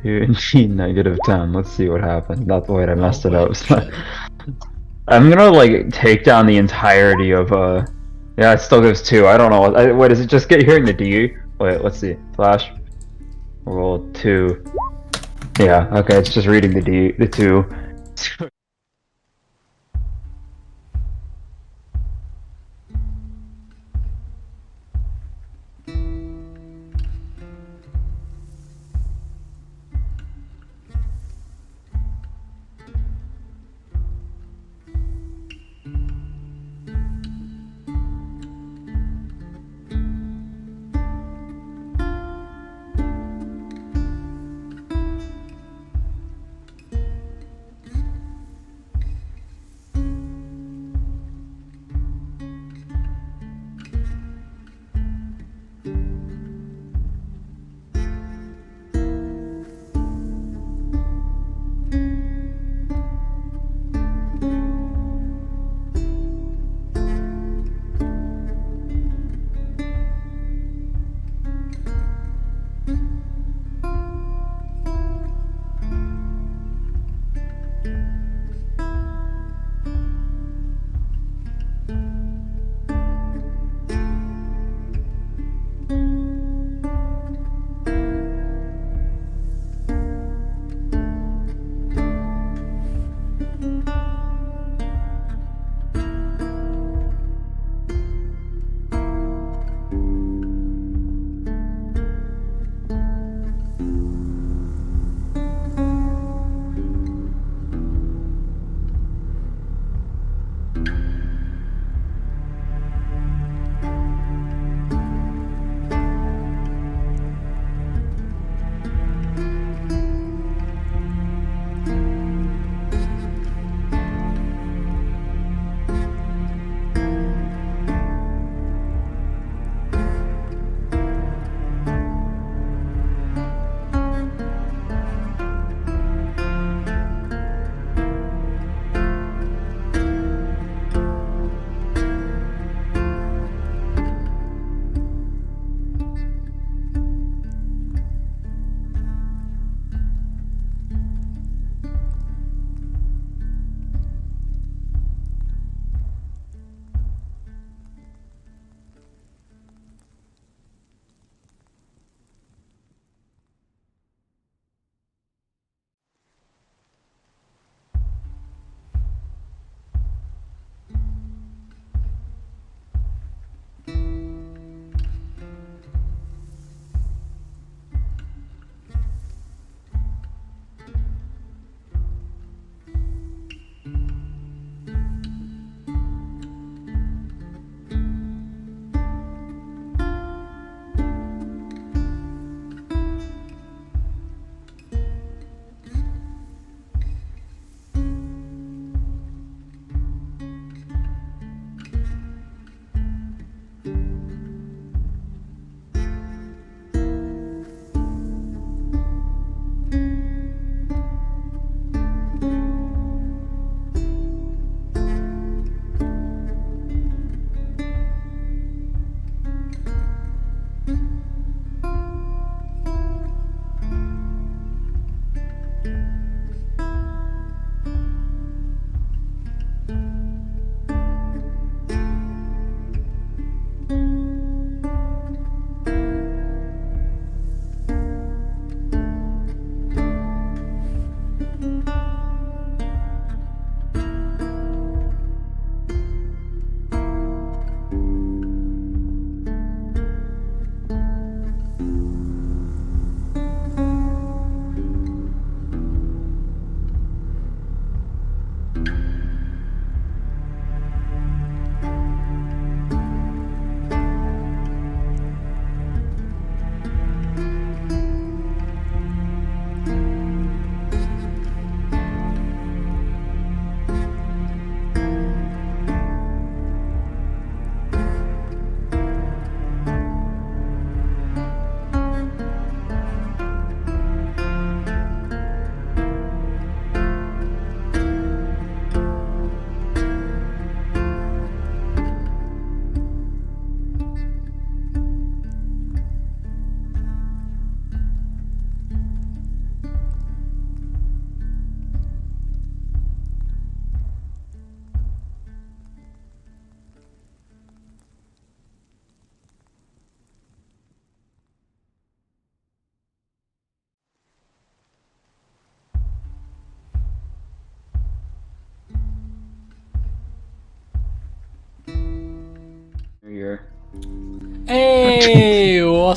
2 and G -10. Let's see what happens. Not the way I messed it up. shit. I'm gonna like take down the entirety of Yeah, it still gives 2. I don't know. Wait, is it just get hearing the D? Wait, let's see. Flash. Roll 2. Yeah, okay, it's just reading the 2.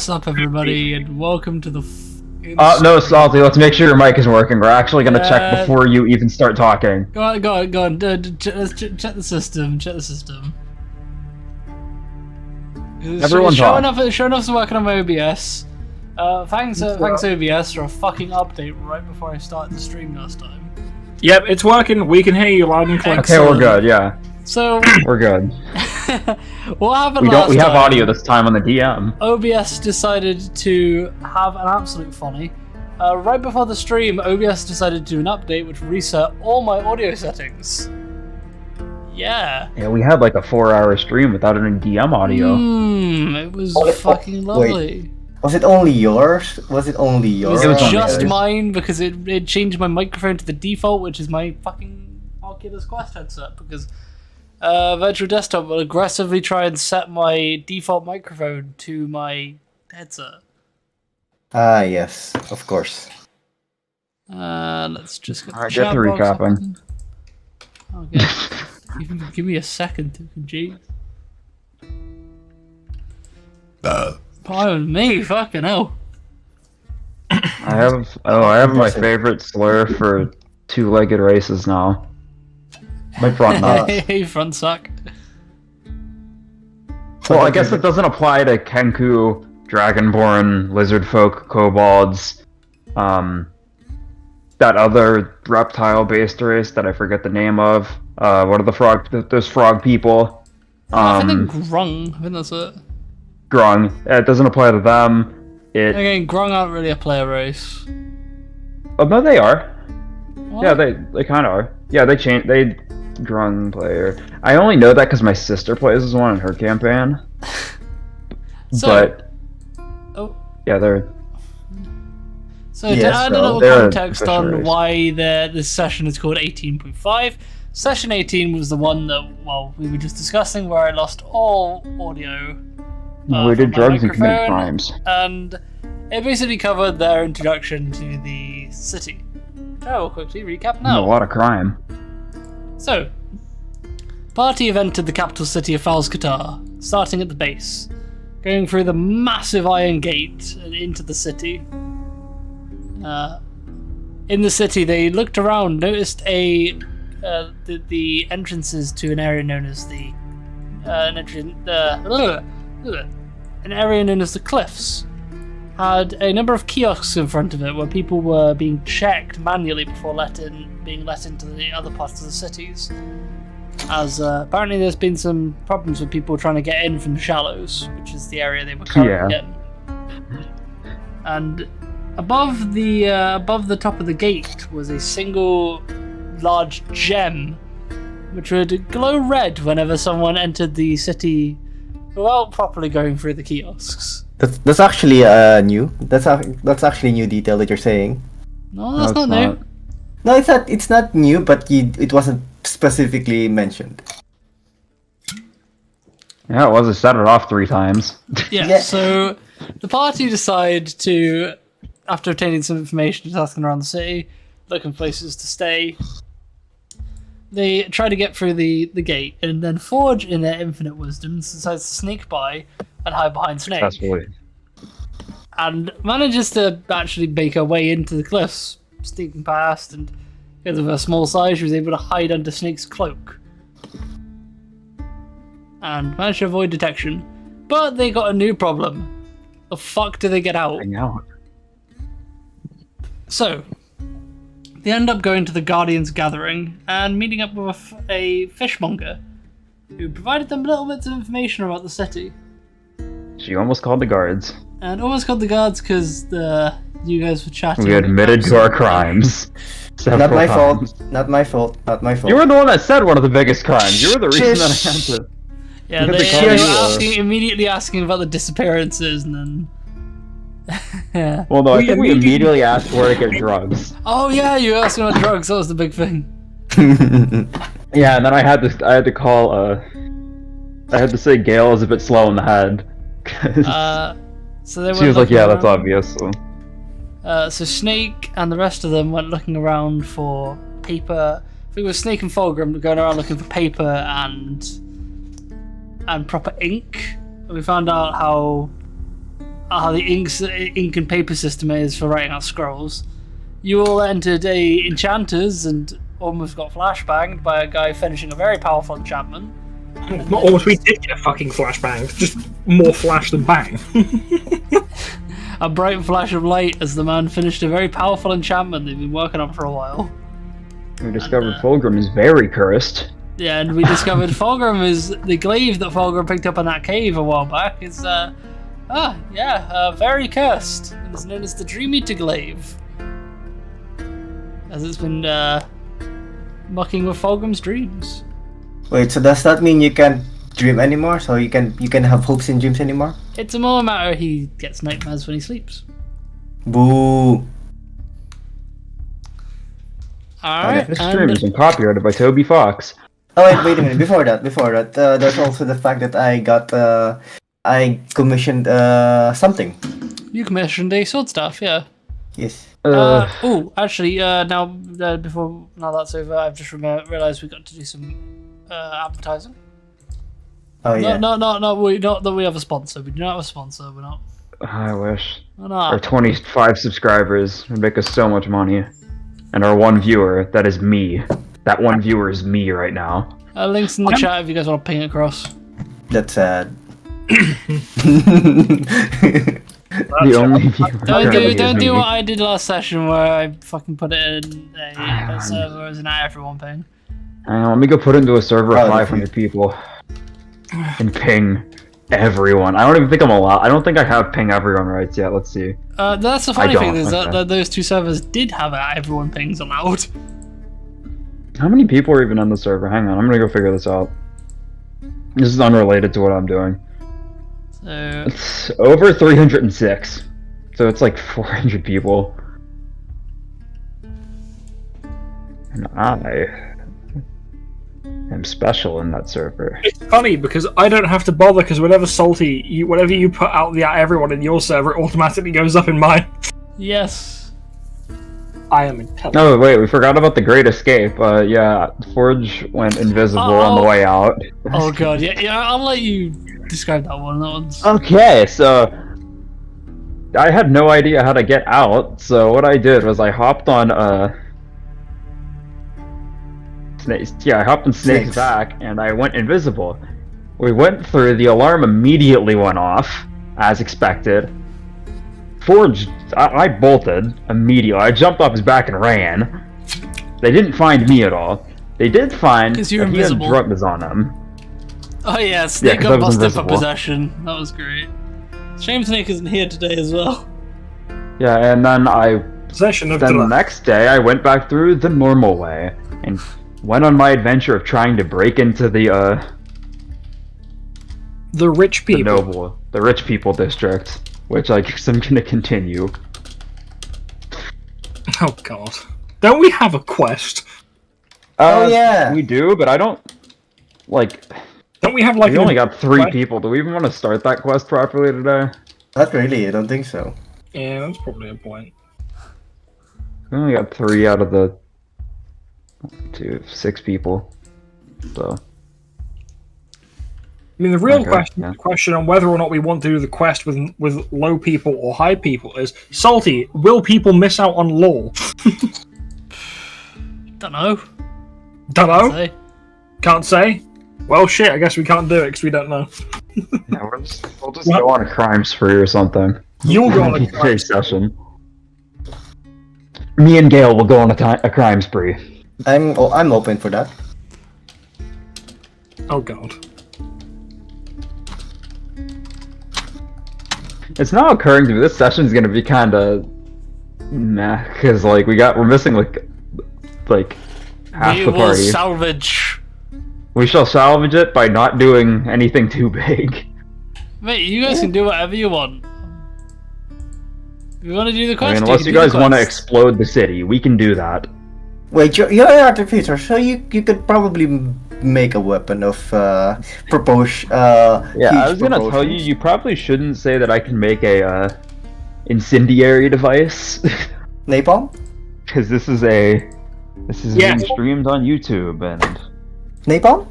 What's up, everybody, and welcome to the. No, Salty. Let's make sure your mic is working. We're actually gonna check before you even start talking. Go on. Let's check the system. Check the system. Everyone's showing off's working on my OBS. Thanks OBS for a fucking update right before I started the stream last time. Yep, it's working. We can hear you loud and clear. Okay, we're good. Yeah. So we're good. What happened We have audio this time on the DM. OBS decided to have an absolute funny. Right before the stream, OBS decided to do an update which reset all my audio settings. Yeah. Yeah, we had like a 4-hour stream without any DM audio. It was fucking lovely. Wait. Was it only yours? Was it only yours? It was just mine because it changed my microphone to the default, which is my fucking Oculus Quest headset, because Virtual Desktop will aggressively try and set my default microphone to my headset. Ah, yes, of course. Let's just get the chat box recapping. Okay. Give me a second to jeez. Pardon me, fucking hell. I have my favorite slur for two-legged races now. My front nut. Hey, front suck. Well, I guess it doesn't apply to Kenku, Dragonborn, Lizardfolk, Kobolds, that other reptile-based race that I forget the name of. What are those frog people? I think Grung. I think that's it. Grung. It doesn't apply to them. Again, Grung aren't really a player race. Oh no, they are. What? Yeah, they kind of are. Yeah, they Grung player. I only know that because my sister plays as one in her campaign. Yeah, they're. So to add a little context on why this session is called 18.5, session 18 was the one that we were just discussing where I lost all audio. We did drugs and committed crimes. And it basically covered their introduction to the city. I will quickly recap now. A lot of crime. So, party have entered the capital city of Falskatar, starting at the base, going through the massive iron gate and into the city. In the city, they looked around, noticed the entrances to an area known as an area known as the Cliffs had a number of kiosks in front of it where people were being checked manually before being let into the other parts of the cities. As apparently there's been some problems with people trying to get in from the Shallows, which is the area they were currently in. And above the top of the gate was a single large gem, which would glow red whenever someone entered the city without properly going through the kiosks. That's actually new. That's actually a new detail that you're saying. No, that's not new. No, it's not new, but it wasn't specifically mentioned. Yeah, it was. I set it off 3 times. Yeah. So the party decide to, after obtaining some information, just asking around the city, looking for places to stay. They try to get through the gate, and then Forge, in their infinite wisdom, decides to sneak by and hide behind Snake. Successfully. And manages to actually make her way into the cliffs, sneaking past, and because of her small size, she was able to hide under Snake's cloak. And managed to avoid detection. But they got a new problem. The fuck do they get out? So, they end up going to the Guardians Gathering and meeting up with a fishmonger who provided them little bits of information about the city. She almost called the guards. And almost called the guards because you guys were chatting. We admitted to our crimes. Not my fault. Not my fault. Not my fault. You were the one that said one of the biggest crimes. You were the reason that I answered. Yeah, they were immediately asking about the disappearances, and then. Yeah. Well, no, I think we immediately asked where to get drugs. Oh yeah, you were asking about drugs. That was the big thing. Yeah, and then I had to call. I had to say Gail is a bit slow in the head. So they she was like, "Yeah, that's obvious." So Snake and the rest of them went looking around for paper. I think it was Snake and Fulgrim going around looking for paper and proper ink. And we found out how how the ink and paper system is for writing out scrolls. You all entered a enchanters and almost got flashbanged by a guy finishing a very powerful enchantment. Not almost, we did get fucking flashbanged. Just more flash than bang. A bright flash of light as the man finished a very powerful enchantment they've been working on for a while. We discovered Fulgrim is very cursed. Yeah, and we discovered Fulgrim is the glaive that Fulgrim picked up in that cave a while back is very cursed. And it's known as the Dream Eater glaive, as it's been mucking with Fulgrim's dreams. Wait, so does that mean you can't dream anymore? So you can have hopes in dreams anymore? It's a more matter he gets nightmares when he sleeps. Boo. Alright, This stream has been copyrighted by Toby Fox. Oh wait a minute. Before that, there's also the fact that I commissioned something. you commissioned a sword staff, yeah. Yes. Actually, now that's over, I've just realised we got to do some advertising. Oh yeah. Not that we have a sponsor. We do not have a sponsor. We're not. I wish. We're not. Our 25 subscribers would make us so much money. And our one viewer, that is me. That one viewer is me right now. Links in the chat if you guys want to ping across. That's sad. The only viewer. Don't do what I did last session where I fucking put it in a server and not everyone paying. Let me go put it into a server of Oh, 500 people. And ping everyone. I don't even think I'm allowed. I don't think I have ping everyone rights yet. Let's see. That's the funny thing is okay. that those two servers did have everyone pings allowed. How many people are even on the server? Hang on, I'm gonna go figure this out. This is unrelated to what I'm doing. So It's over 306. So it's like 400 people. And I am special in that server. It's funny because I don't have to bother because whenever whatever you put out the everyone in your server, it automatically goes up in mine. yes. I am intelligent. No, wait, we forgot about the Great Escape. Yeah, Forge went invisible on the way out. Oh god, yeah. I'll let you describe that one. That one's. Okay, so I had no idea how to get out, so what I did was I hopped on I hopped on Snake's back and I went invisible. We went through, the alarm immediately went off, as expected. Forge, I bolted immediately. I jumped off his back and ran. They didn't find me at all. They did find that you're he had invisible. drugs on him. Oh yeah, Snake 'cause I got was busted for invisible. possession. That was great. Shame Snake isn't here today as well. Yeah, and then Possession of Then the drugs. next day, I went back through the normal way and went on my adventure of trying to break into the rich people. the rich people district, which I guess I'm gonna continue. Oh god. Don't we have a quest? Oh, yeah. we do, but I don't like. Don't we have like We only got 3 quest? people. Do we even want to start that quest properly today? Not really. I don't think so. Yeah, that's probably a point. We only got 3 out of the 6 people. So. I mean, the real Okay, question on whether or not we want to do the quest with low people or high people is, Salty, will people miss out on lore? Don't know. Dunno. Say. Can't say. Well, shit, I guess we can't do it because we don't know. Yeah, we'll just go on a crime spree or something. You'll go on a Great session. Me and Gail will go on a crime spree. I'm open for that. Oh god. It's now occurring to me this session's gonna be kinda meh, cause like we're missing like half We the will party. salvage. We shall salvage it by not doing anything too big. Mate, you guys can do whatever you want. If you want to do the quest, I mean, unless you can do guys the want to quest. explode the city, we can do that. Wait, you're an artificer, so you could probably make a weapon of propose. Yeah, I was huge gonna tell you, proportions. you probably shouldn't say that I can make a incendiary device, Napalm. because this is Yeah. being streamed on YouTube and. Napalm.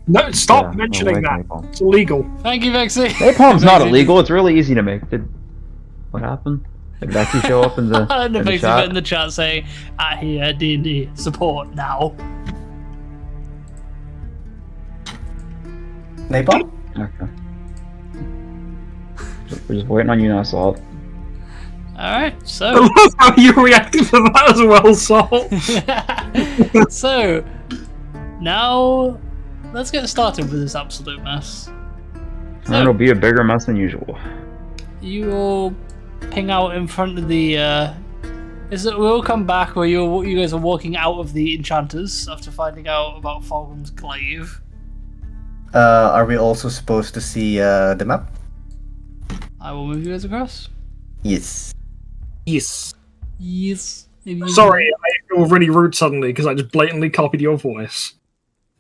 No, stop Yeah, mentioning I that. like napalm. It's illegal. Thank you, Vexy. Napalm's not Vexy. illegal. It's really easy to make. What happened? Did Becky show up in the, And in the basically chat? put in the chat saying, "At here D&D support now." Napalm? Okay. We're just waiting on you now, Salt. Alright, I so love how you reacted to that as well, Salt. so now let's get started with this absolute mess. And it'll be a bigger mess than usual. You all ping out in front of the we'll come back where you guys are walking out of the enchanters after finding out about Fulgrim's glaive. Are we also supposed to see the map? I will move you guys across. Yes. Yes. Yes. Sorry, I feel really rude suddenly because I just blatantly copied your voice.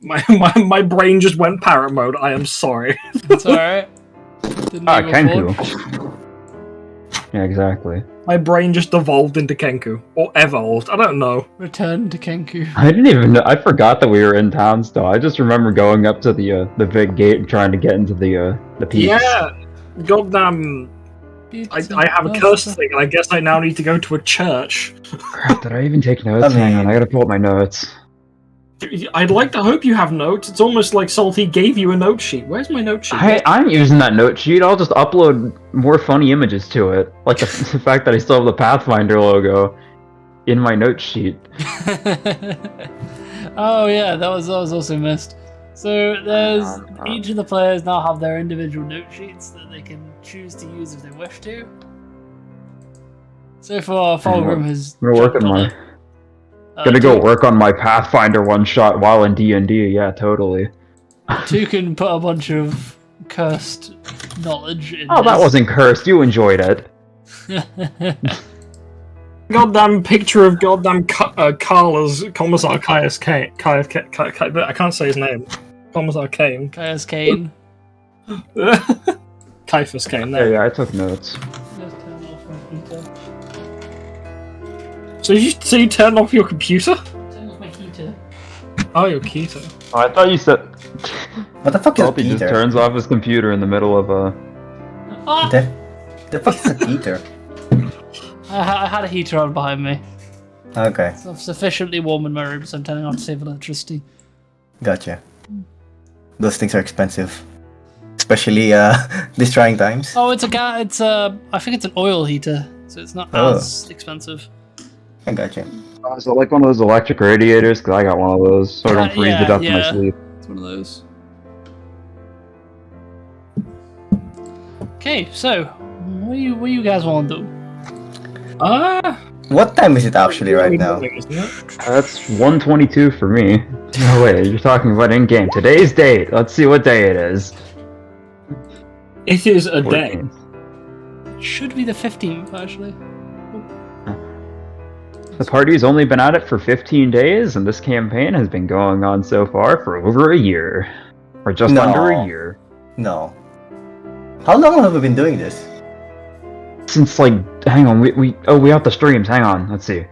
My brain just went parrot mode. I am sorry. It's alright. Didn't Ah, know before. Kenku. Yeah, exactly. My brain just evolved into Kenku. Or evolved. I don't know. Return to Kenku. I didn't even know. I forgot that we were in town still. I just remember going up to the big gate and trying to get into the peaks. Yeah. Goddamn. I have a curse thing, and I guess I now need to go to a church. Crap, did I even take notes? I mean- Hang on, I gotta pull up my notes. I'd like to hope you have notes. It's almost like Salty gave you a note sheet. Where's my note sheet? I'm using that note sheet. I'll just upload more funny images to it. Like the fact that I still have the Pathfinder logo in my note sheet. Oh yeah, that was also missed. So there's each of the players now have their individual note sheets that they can choose to use if they wish to. So far, Fulgrim has. I'm gonna work jumped on on my. it. Gonna go Two- work on my Pathfinder one shot while in D&D. Yeah, totally. Two can put a bunch of cursed knowledge in. Oh, that this. wasn't cursed. You enjoyed it. Goddamn picture of goddamn Carla's Commissar Caius Kane. I can't say his name. Commissar Kane. Caius Kane. Caiaphas Kane. Yeah, There. yeah, I took notes. Just turn off my heater. So you turned off your computer? Turn off my heater. Oh, your keto. Oh, I thought you said. What the fuck is a Salty just heater? turns off his computer in the middle of a. Ah! The fuck is a heater? I had a heater on behind me. Okay, It's sufficiently warm in my room, so I'm turning on to save electricity. gotcha. Those things are expensive. Especially these trying times. Oh, it's I think it's an oil heater, so it's not Oh. as expensive. I gotcha. Is it like one of those electric radiators? Because I got one of those, so I don't freeze to death in my yeah. sleep. It's one of those. Okay, so what do you guys want to do? What time is it actually right now? Isn't it? That's 1:22 for me. No way, you're talking about in-game. Today's date. Let's see what day it is. It is a day. 14th. It should be the 15th, actually. The party's only been at it for 15 days, and this campaign has been going on so far for over a year. Or just No. under a year. No. How long have we been doing this? Since, like, hang on, we have the streams, hang on, let's see.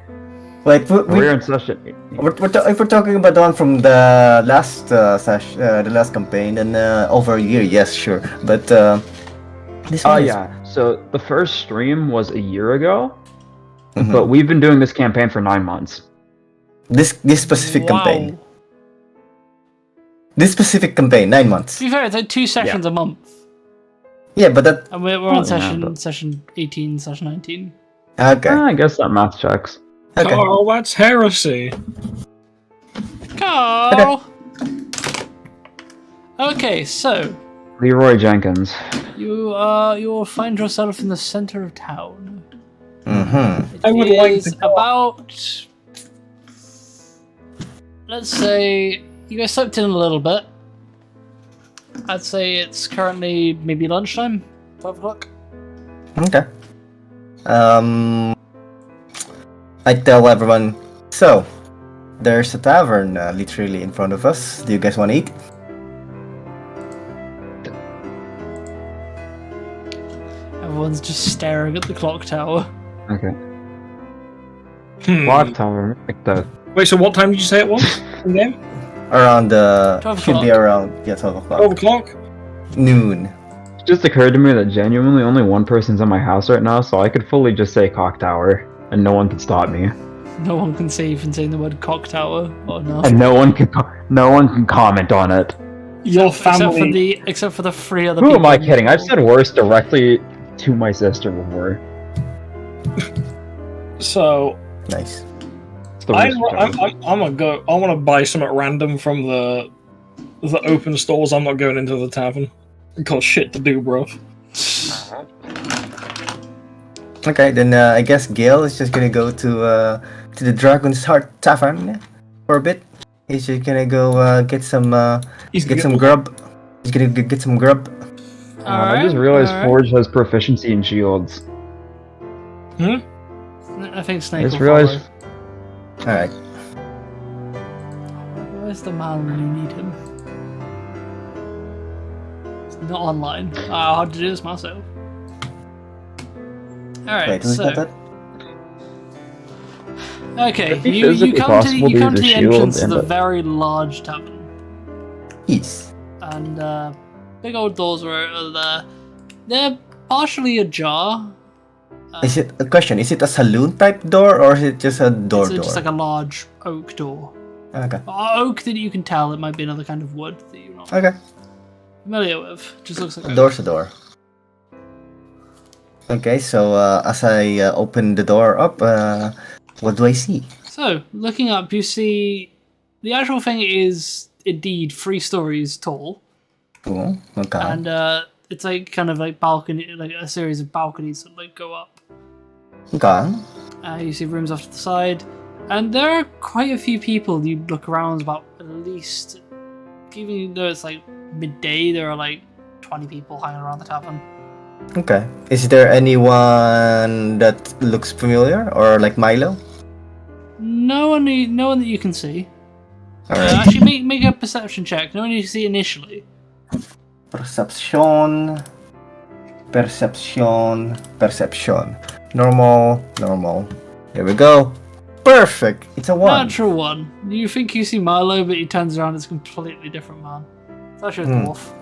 Like We're in session. if we're talking about the one from the last session, the last campaign, then over a year, yes, sure. But this Oh, one is... yeah, so the first stream was a year ago, Mhm. but we've been doing this campaign for 9 months. This specific Wow. campaign. This specific campaign, 9 months. To be fair, it's like 2 sessions a month. Yeah, but that... And we're Oh, on yeah, session 18/19. Okay. I guess that math checks. Okay. Oh, that's heresy. Carl! Okay, so Leroy Jenkins. you will find yourself in the center of town. Mm-hmm. I would It like is to go- about, let's say, you guys slept in a little bit. I'd say it's currently maybe lunchtime, 12 o'clock. Okay. I tell everyone, so, there's a tavern literally in front of us. Do you guys want to eat? Everyone's just staring at the clock tower. Okay. Hmm. Live timer, like the. Wait, so what time did you say it was? In the game? Around 12 should be o'clock. around 12 o'clock. 12 o'clock? Noon. It just occurred to me that genuinely only one person's in my house right now, so I could fully just say cock tower, and no one can stop me. No one can say even saying the word cock tower or no. And no one can comment on it. Your family. Except for the 3 other Who people. am I kidding? I've said worse directly to my sister before. So Nice. It's the I'm worst job. gonna go. I want to buy something random from the open stores. I'm not going into the tavern. Got shit to do, bro. Okay, then I guess Gale is just gonna go to the Dragon's Heart Tavern for a bit. He's just gonna go get some grub. He's gonna get some grub. I just realized Forge has proficiency in shields. I think Snake I just will realized. follow. All right. Where's the man when you need him? He's not online. I'll have to do this myself. Alright, Wait, who's so... that? Okay, It'd be you physically come to possible to the use a shield entrance of and the a- very large tavern. Yes. And big old doors were there. They're partially ajar. Is it a question? Is it a saloon type door or is it just a door? It's just like a large oak door. Okay. Oak that you can tell it might be another kind of wood that you're not Okay. familiar with. Just looks like A oak. door's a door. Okay, so as I open the door up, what do I see? So, looking up, you see the actual thing is indeed 3 stories tall, Oh, okay. and it's like kind of like balcony, like a series of balconies that like go up. Okay. You see rooms off to the side, and there are quite a few people. You look around, about at least, even though it's like midday, there are like 20 people hanging around the tavern. Okay. Is there anyone that looks familiar or like Milo? No one that you can see. Alright. Actually, make a perception check. No one you can see initially. Perception. Normal. There we go. Perfect. It's a 1. Natural 1. You think you see Milo, but he turns around, it's a completely different man. It's actually a dwarf.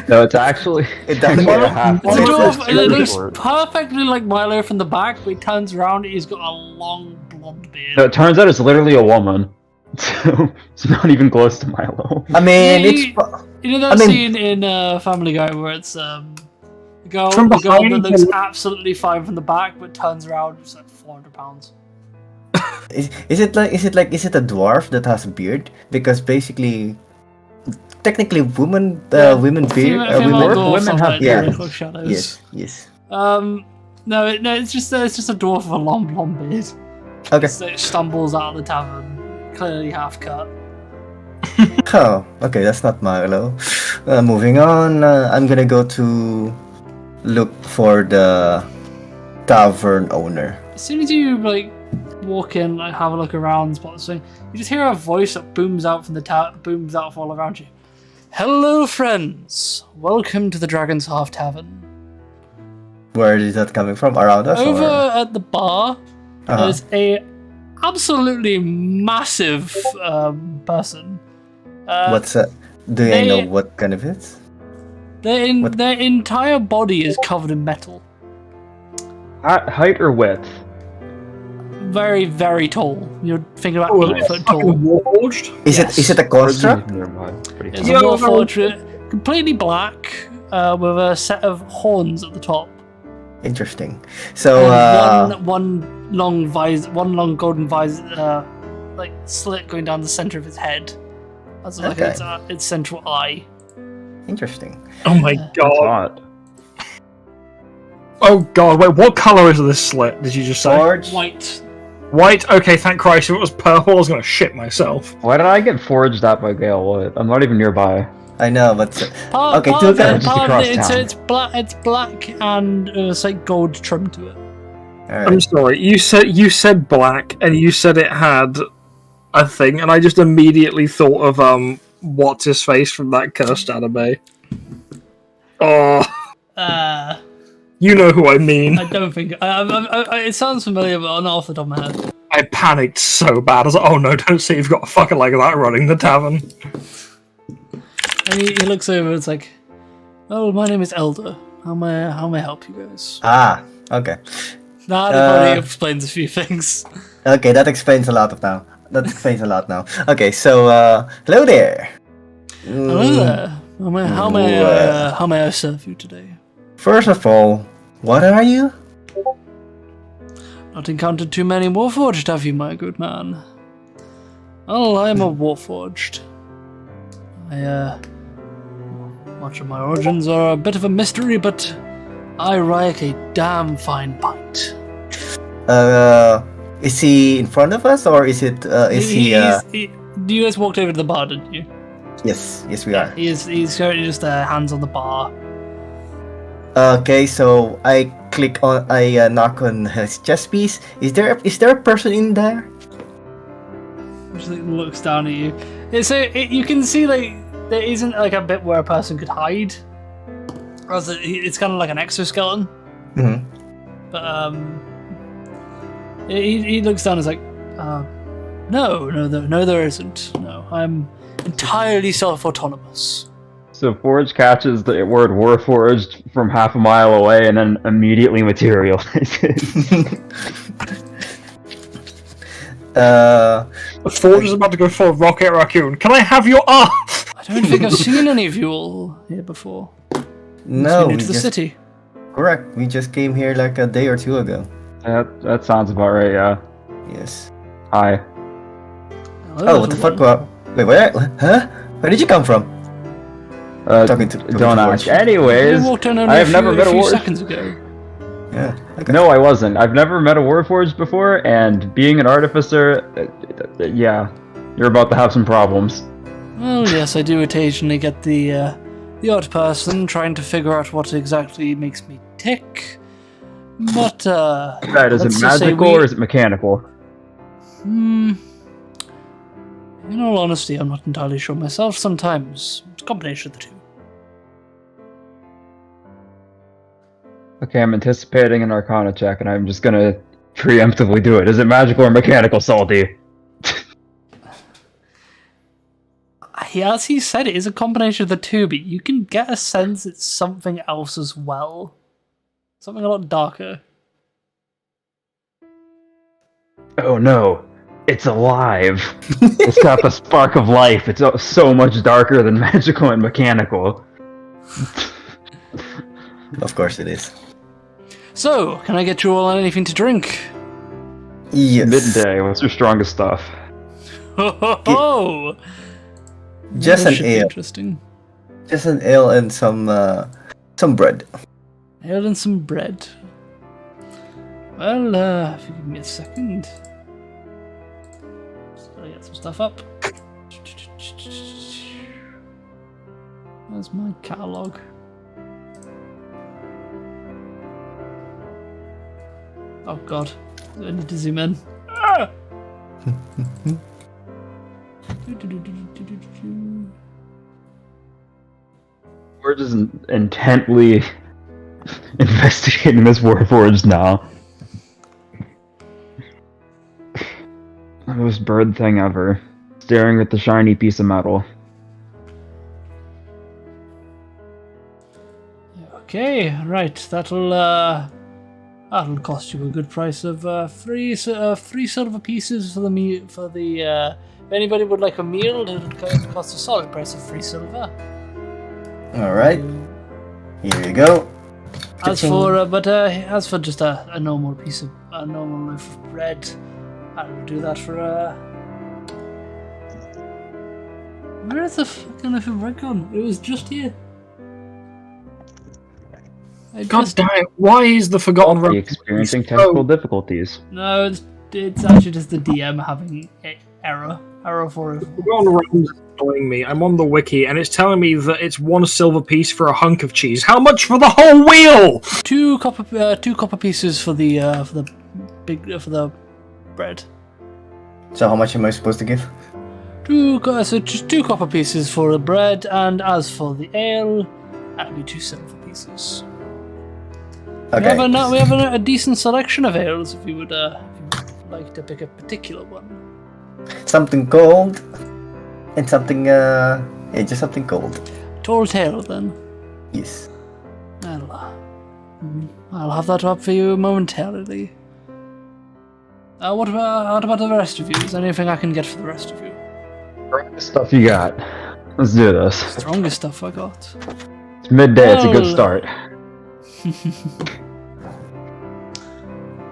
No, it's actually. It doesn't Well, matter. half- It's a It's dwarf, and it super looks short. perfectly like Milo from the back, but he turns around, he's got a long blonde beard. No, it turns out it's literally a woman. So it's not even close to Milo. I mean, Yeah, it's. You know that I mean- scene in Family Guy where it's the girl From that behind looks the- absolutely fine from the back, but turns around, it's like 400 pounds. Is it a dwarf that has a beard? Because basically, technically, women beard. Female Women. dwarfs women have have like beards. really close shadows. Yes. No, it's just a dwarf with a long blonde beard. Okay. So it stumbles out of the tavern, clearly half cut. Oh, okay, that's not Milo. Moving on, I'm gonna go to look for the tavern owner. As soon as you like walk in, like have a look around, spot something, you just hear a voice that booms out from booms out from all around you. Hello, friends. Welcome to the Dragon's Half Tavern. Where is that coming from? Around us? Over Or? at the bar, Uh-huh. there's a absolutely massive person. What's that? Do I know what kind of it? What? Their entire body is covered in metal. Height or width? Very, very tall. You're thinking about Oh, 8 foot fucking tall. warforged. Is Yes. it a construct? Nearby. Pretty It's tall. a Yeah, warforged, completely black, with a set of horns at the top. Interesting. So, And one long golden visor, like slit going down the center of his head, as like Okay. its central eye. interesting. Oh my That's god. hot. Oh god. Wait, what color is this slit? Did you just say? Forge. White. White. Okay, thank Christ. If it was purple, I was gonna shit myself. Why did I get forged at by Gale? What? I'm not even nearby. I know, but Part two of it, guys just part of across it, town. it's black and it's like gold trim to it. I'm alright. sorry. You said black, and you said it had a thing, and I just immediately thought of what's his face from that cursed anime. Oh, you know who I mean. I don't think it sounds familiar, but not off the top of my head. I panicked so bad. I was like, oh no, don't say you've got a fucker like that running the tavern. And he looks over and it's like, "Oh, my name is Elder. How may I help you guys?" Ah, okay. That probably explains a few things. Okay, that explains a lot now. Okay, so hello there. Hello there. How may I serve you today? First of all, what are you? Not encountered too many Warforged, have you, my good man? Oh, I am a Warforged. Much of my origins are a bit of a mystery, but I like a damn fine pint. Is he in front of us, or is it? You guys walked over to the bar, didn't you? Yes, we are. He's currently just hands on the bar. Okay, so I knock on his chest piece. Is there a person in there? Just looks down at you. You can see like there isn't like a bit where a person could hide. It's kind of like an exoskeleton. Mm-hmm. But he looks down and is like, no, there isn't. No, I'm entirely self-autonomous. So Forge catches the word Warforged from half a mile away and then immediately materializes. Forge is about to go for a rocket raccoon. Can I have your arm? I don't think I've seen any of you all here before. No, New to the city. Correct. We just came here like a day or two ago. That sounds about right, yeah. Yes. Hi. Hello, What the fuck? Wait, where? Huh? Where did you come from? Talking to don't ask. Forge. Anyways, You walked in I have never met a few Warforged. seconds ago. Yeah. Okay. No, I wasn't. I've never met a Warforged before, and being an artificer, yeah, you're about to have some problems. Well, yes, I do occasionally get the odd person trying to figure out what exactly makes me tick. But Right, is let's it just say magical or is it mechanical? In all honesty, I'm not entirely sure myself. Sometimes it's a combination of the two. Okay, I'm anticipating an Arcana check, and I'm just gonna preemptively do it. Is it magical or mechanical, Salty? As he said, it is a combination of the two, but you can get a sense it's something else as well. Something a lot darker. Oh no, it's alive. It's got the spark of life. It's so much darker than magical and mechanical. Of course it is. So, can I get you all anything to drink? Yes. Midday, what's your strongest stuff? Ho ho ho! Just That an should be ale. interesting. Just an ale and some bread. Ale and some bread. Well, if you give me a second. Just gotta get some stuff up. Where's my catalogue? Oh god, I need to zoom in. Ah! We're just intently investigating this Warforged now. The most bird thing ever. Staring at the shiny piece of metal. Okay, right. That'll cost you a good price of three silver pieces for the. If anybody would like a meal, it'll cost a solid price of 3 silver. All right. Here you go. As for just a normal normal loaf of bread, I'll do that for Where is the fucking loaf of bread gone? It was just here. God damn it! Why is the Forgotten Be Realm experiencing technical difficulties. No, it's actually just the DM having error for it. Forgotten Realms is annoying me? I'm on the wiki and it's telling me that it's 1 silver piece for a hunk of cheese. How much for the whole wheel? 2 copper pieces for the bread. So how much am I supposed to give? So just 2 copper pieces for the bread, and as for the ale, that'll be 2 silver pieces. Okay. We have a decent selection of ales if you would like to pick a particular one. Something cold and something Yeah, just something cold. Tall tale, then. Yes. I'll have that up for you momentarily. What about the rest of you? Is there anything I can get for the rest of you? Stuff you got. Let's do this. Strongest stuff I got. It's midday, it's a good Well- start.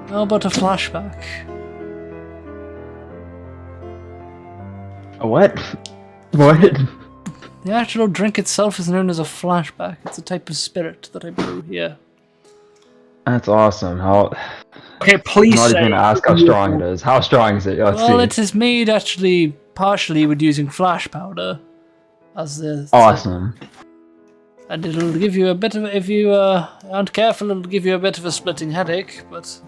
How about a flashback? A what? What? The actual drink itself is known as a flashback. It's a type of spirit that I brew here. That's awesome. How... Okay, I'm please not say. even gonna ask how strong it is. How strong is it? Let's Well, see. it is made actually partially with using flash powder as the Awesome. and it'll give you a bit of, if you aren't careful, it'll give you a bit of a splitting headache, but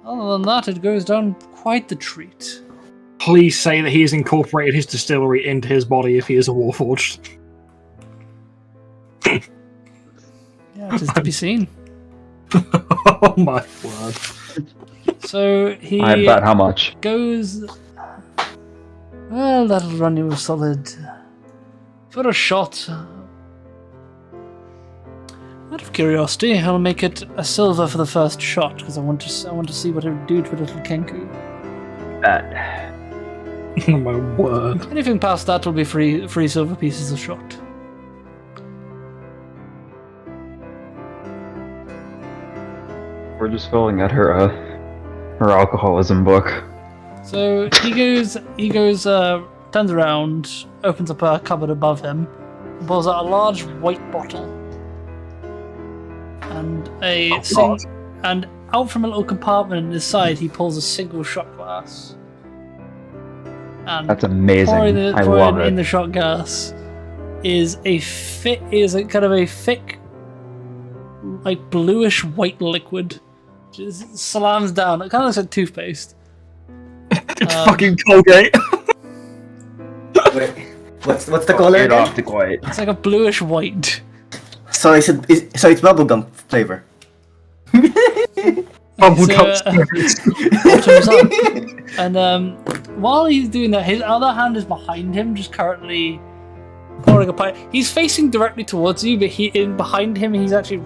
other than that, it goes down quite the treat. Please say that he has incorporated his distillery into his body if he is a Warforged. Yeah, it is to be seen. Oh my word. So he I bet how much? goes. Well, that'll run you a solid. For a shot. Out of curiosity, I'll make it a silver for the first shot because I want to see what it would do to a little Kenku. Bet. Oh my word. Anything past that will be free silver pieces a shot. We're just filling out her alcoholism book. So he goes, turns around, opens up a cupboard above him, and pulls out a large white bottle, and and out from a little compartment in his side, he pulls a single shot glass. And That's amazing. I love pouring in it. the shot glass is a kind of a thick, like bluish white liquid. Just slams down. It kind of looks like toothpaste. It's fucking Colgate. Wait, what's the color Get again? off the quiet. It's like a bluish white. So it's bubblegum flavor. Bubblegum Bottoms up. And while he's doing that, his other hand is behind him, just currently pouring a pint. He's facing directly towards you, but behind him, he's actually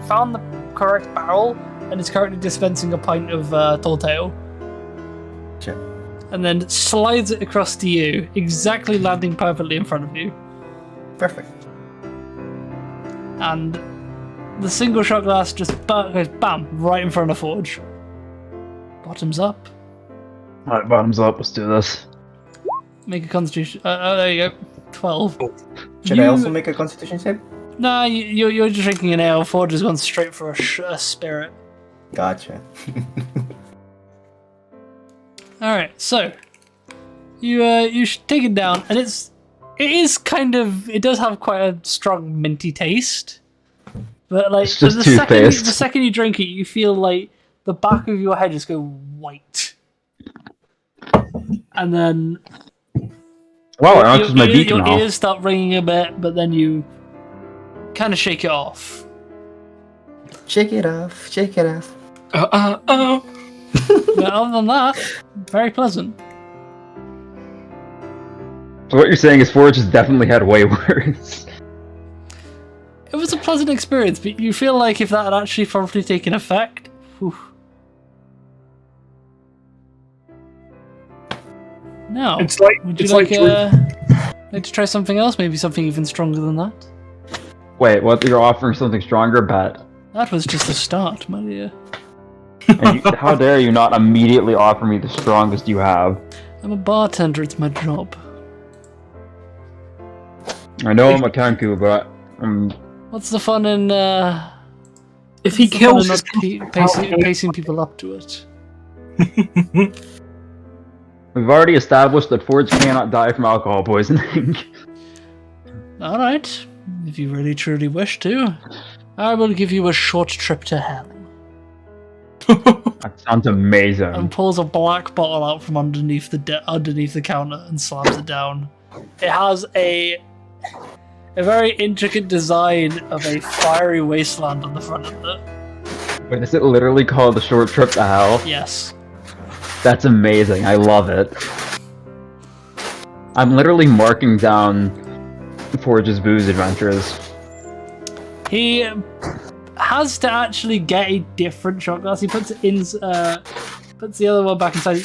found the correct barrel, and is currently dispensing a pint of Tall Tale. Sure. And then slides it across to you, exactly landing perfectly in front of you. Perfect. And the single shot glass just goes bam, right in front of Forge. Bottoms up. Alright, bottoms up. Let's do this. Make a constitution. There you go. 12. Should I also make a constitution save? Nah, you're just drinking an ale. Forge has gone straight for a spirit. Gotcha. Alright, so you should take it down, and it does have quite a strong minty taste. But like It's just the toothpaste. second you drink it, you feel like the back of your head just go white. And then Wow, it answers my beat your now. ears start ringing a bit, but then you kind of shake it off. Shake it off. Shake it off. But other than that, very pleasant. So what you're saying is Forge has definitely had way worse. It was a pleasant experience, but you feel like if that had actually properly taken effect, whew. Now, It's like would you it's like like to try something else? Maybe something even stronger than that? Wait, what? You're offering something stronger, bet? That was just the start, my dear. And how dare you not immediately offer me the strongest you have? I'm a bartender, it's my job. I know I'm a Kanku, but What's the fun in, if he what's the fun in kills his not pacing people up to it? we've already established that Forge cannot die from alcohol poisoning. Alright, if you really truly wish to, I will give you a short trip to hell. That sounds amazing. And pulls a black bottle out from underneath the counter and slams it down. It has a very intricate design of a fiery wasteland on the front of it. Wait, is it literally called the short trip to hell? Yes. That's amazing. I love it. I'm literally marking down Forge's booze adventures. He has to actually get a different shot glass. He puts it in, puts the other one back inside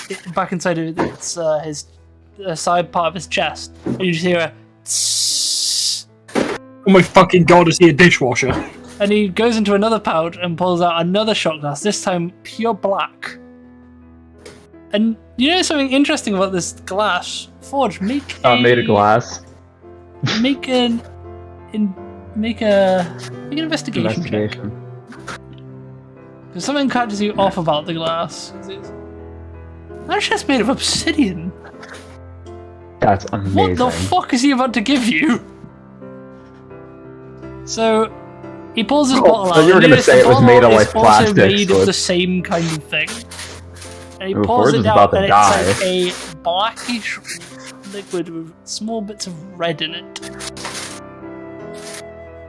of its his side part of his chest, and you just hear a tss. Oh my fucking god, is he a dishwasher? And he goes into another pouch and pulls out another shot glass, this time pure black. And you know something interesting about this glass? Forge, make Made of glass. Make an investigation check. Because something catches you off about the glass. That shit's made of obsidian. That's amazing. What the fuck is he about to give you? So he pulls his bottle out. So you were and gonna say it was made of like also plastic. made So of the same kind of thing. And he Ooh, pulls Forge it is out, about to and die. it's like a blackish liquid with small bits of red in it.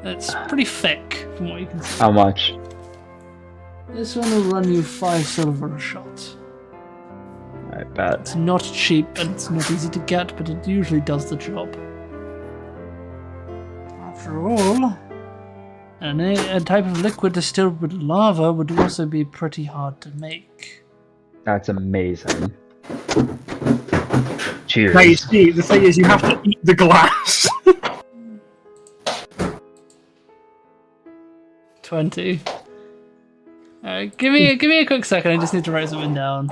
It's pretty thick, from what you can see. how much? This one will run you 5 silver a shot. I bet. It's not cheap and it's not easy to get, but it usually does the job. After all, a type of liquid distilled with lava would also be pretty hard to make. That's amazing. Cheers. Now you see, the thing is, you have to eat the glass. 20. Alright, give me a quick second, I just need to write something down.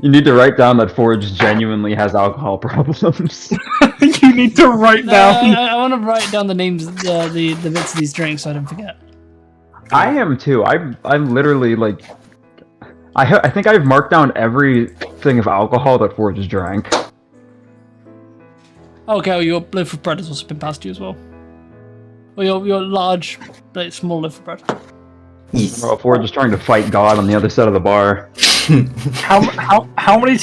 You need to write down that Forge genuinely has alcohol problems. You need to write down. I want to write down the names, the bits of these drinks so I don't forget. I am too. I'm literally like, I think I've marked down everything of alcohol that Forge has drank. Okay, well, your loaf of bread has also been passed to you as well. Well, your large, like, small loaf of bread. Yes. Well, Forge is trying to fight God on the other side of the bar. How many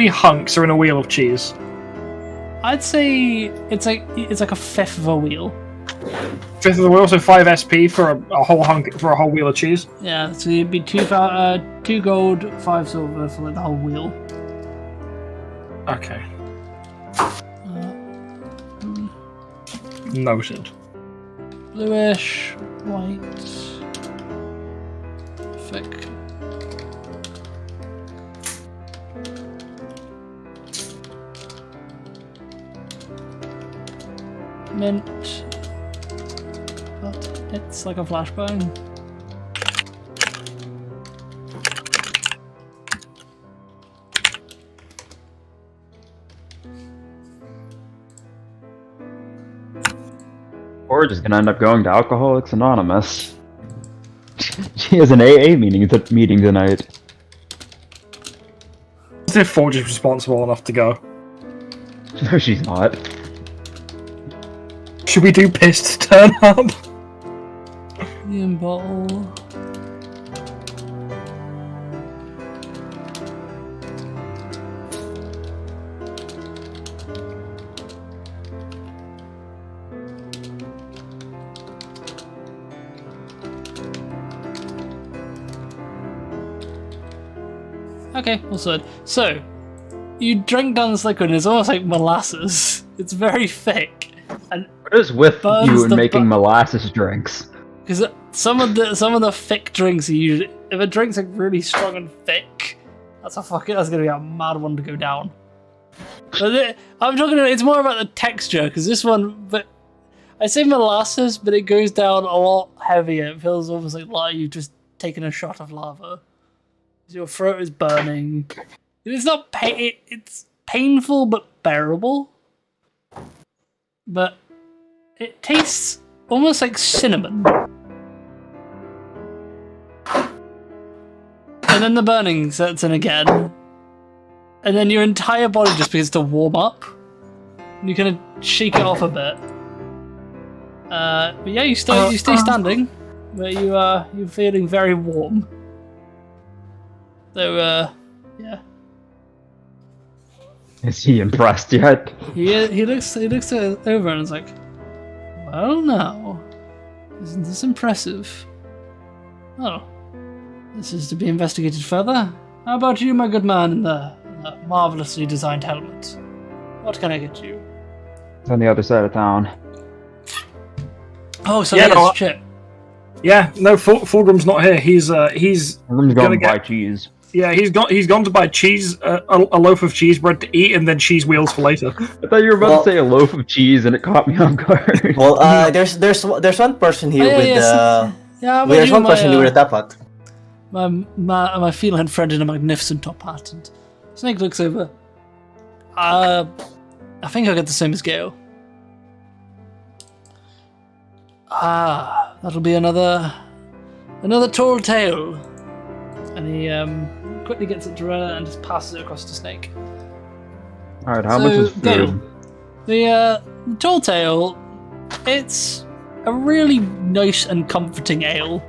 hunks are in a wheel of cheese? I'd say it's like a fifth of a wheel. Fifth of the wheel, so 5 SP for a whole hunk for a whole wheel of cheese. Yeah, so it'd be 2 gold, 5 silver for like the whole wheel. Okay. Noted. Bluish, white, thick. Mint, but it's like a flashbang. Forge is gonna end up going to Alcoholics Anonymous. She has an AA meeting tonight. As if Forge is responsible enough to go. No, she's not. Should we do pissed turn up? Medium bottle. Okay, all sorted. So, you drink down this liquid and it's almost like molasses. It's very thick. And What is with burns you and the making molasses drinks? because some of the thick drinks are usually, if a drink's like really strong and thick, that's gonna be a mad one to go down. But I'm talking about, it's more about the texture, because this one, but I say molasses, but it goes down a lot heavier. It feels almost like you've just taken a shot of lava. Your throat is burning. It's not it's painful but bearable. But it tastes almost like cinnamon. And then the burning sets in again. And then your entire body just begins to warm up. And you kind of shake it off a bit. But yeah, you stay standing. But you're feeling very warm. So, yeah. Is he impressed yet? He looks over and is like, well now, isn't this impressive? Oh, this is to be investigated further. How about you, my good man, in the marvelously designed helmet? What can I get you? It's on the other side of town. Oh, so Yeah, there's no, shit. Yeah, no, Fulgrim's not here. He's I'm just Gonna going to buy get- cheese. yeah, he's gone to buy cheese, a loaf of cheese bread to eat, and then cheese wheels for later. I thought you were about Well- to say a loaf of cheese, and it caught me off guard. Well, there's one person here Oh, with yeah, how about there's you, one person here with a top hat. my feline friend in a magnificent top hat. And Snake looks over. I think I get the same as Gale. That'll be another tall tale. And he quickly gets it to Rena and just passes it across to Snake. Alright, how So, much is Gale, food? the tall tale, it's a really nice and comforting ale.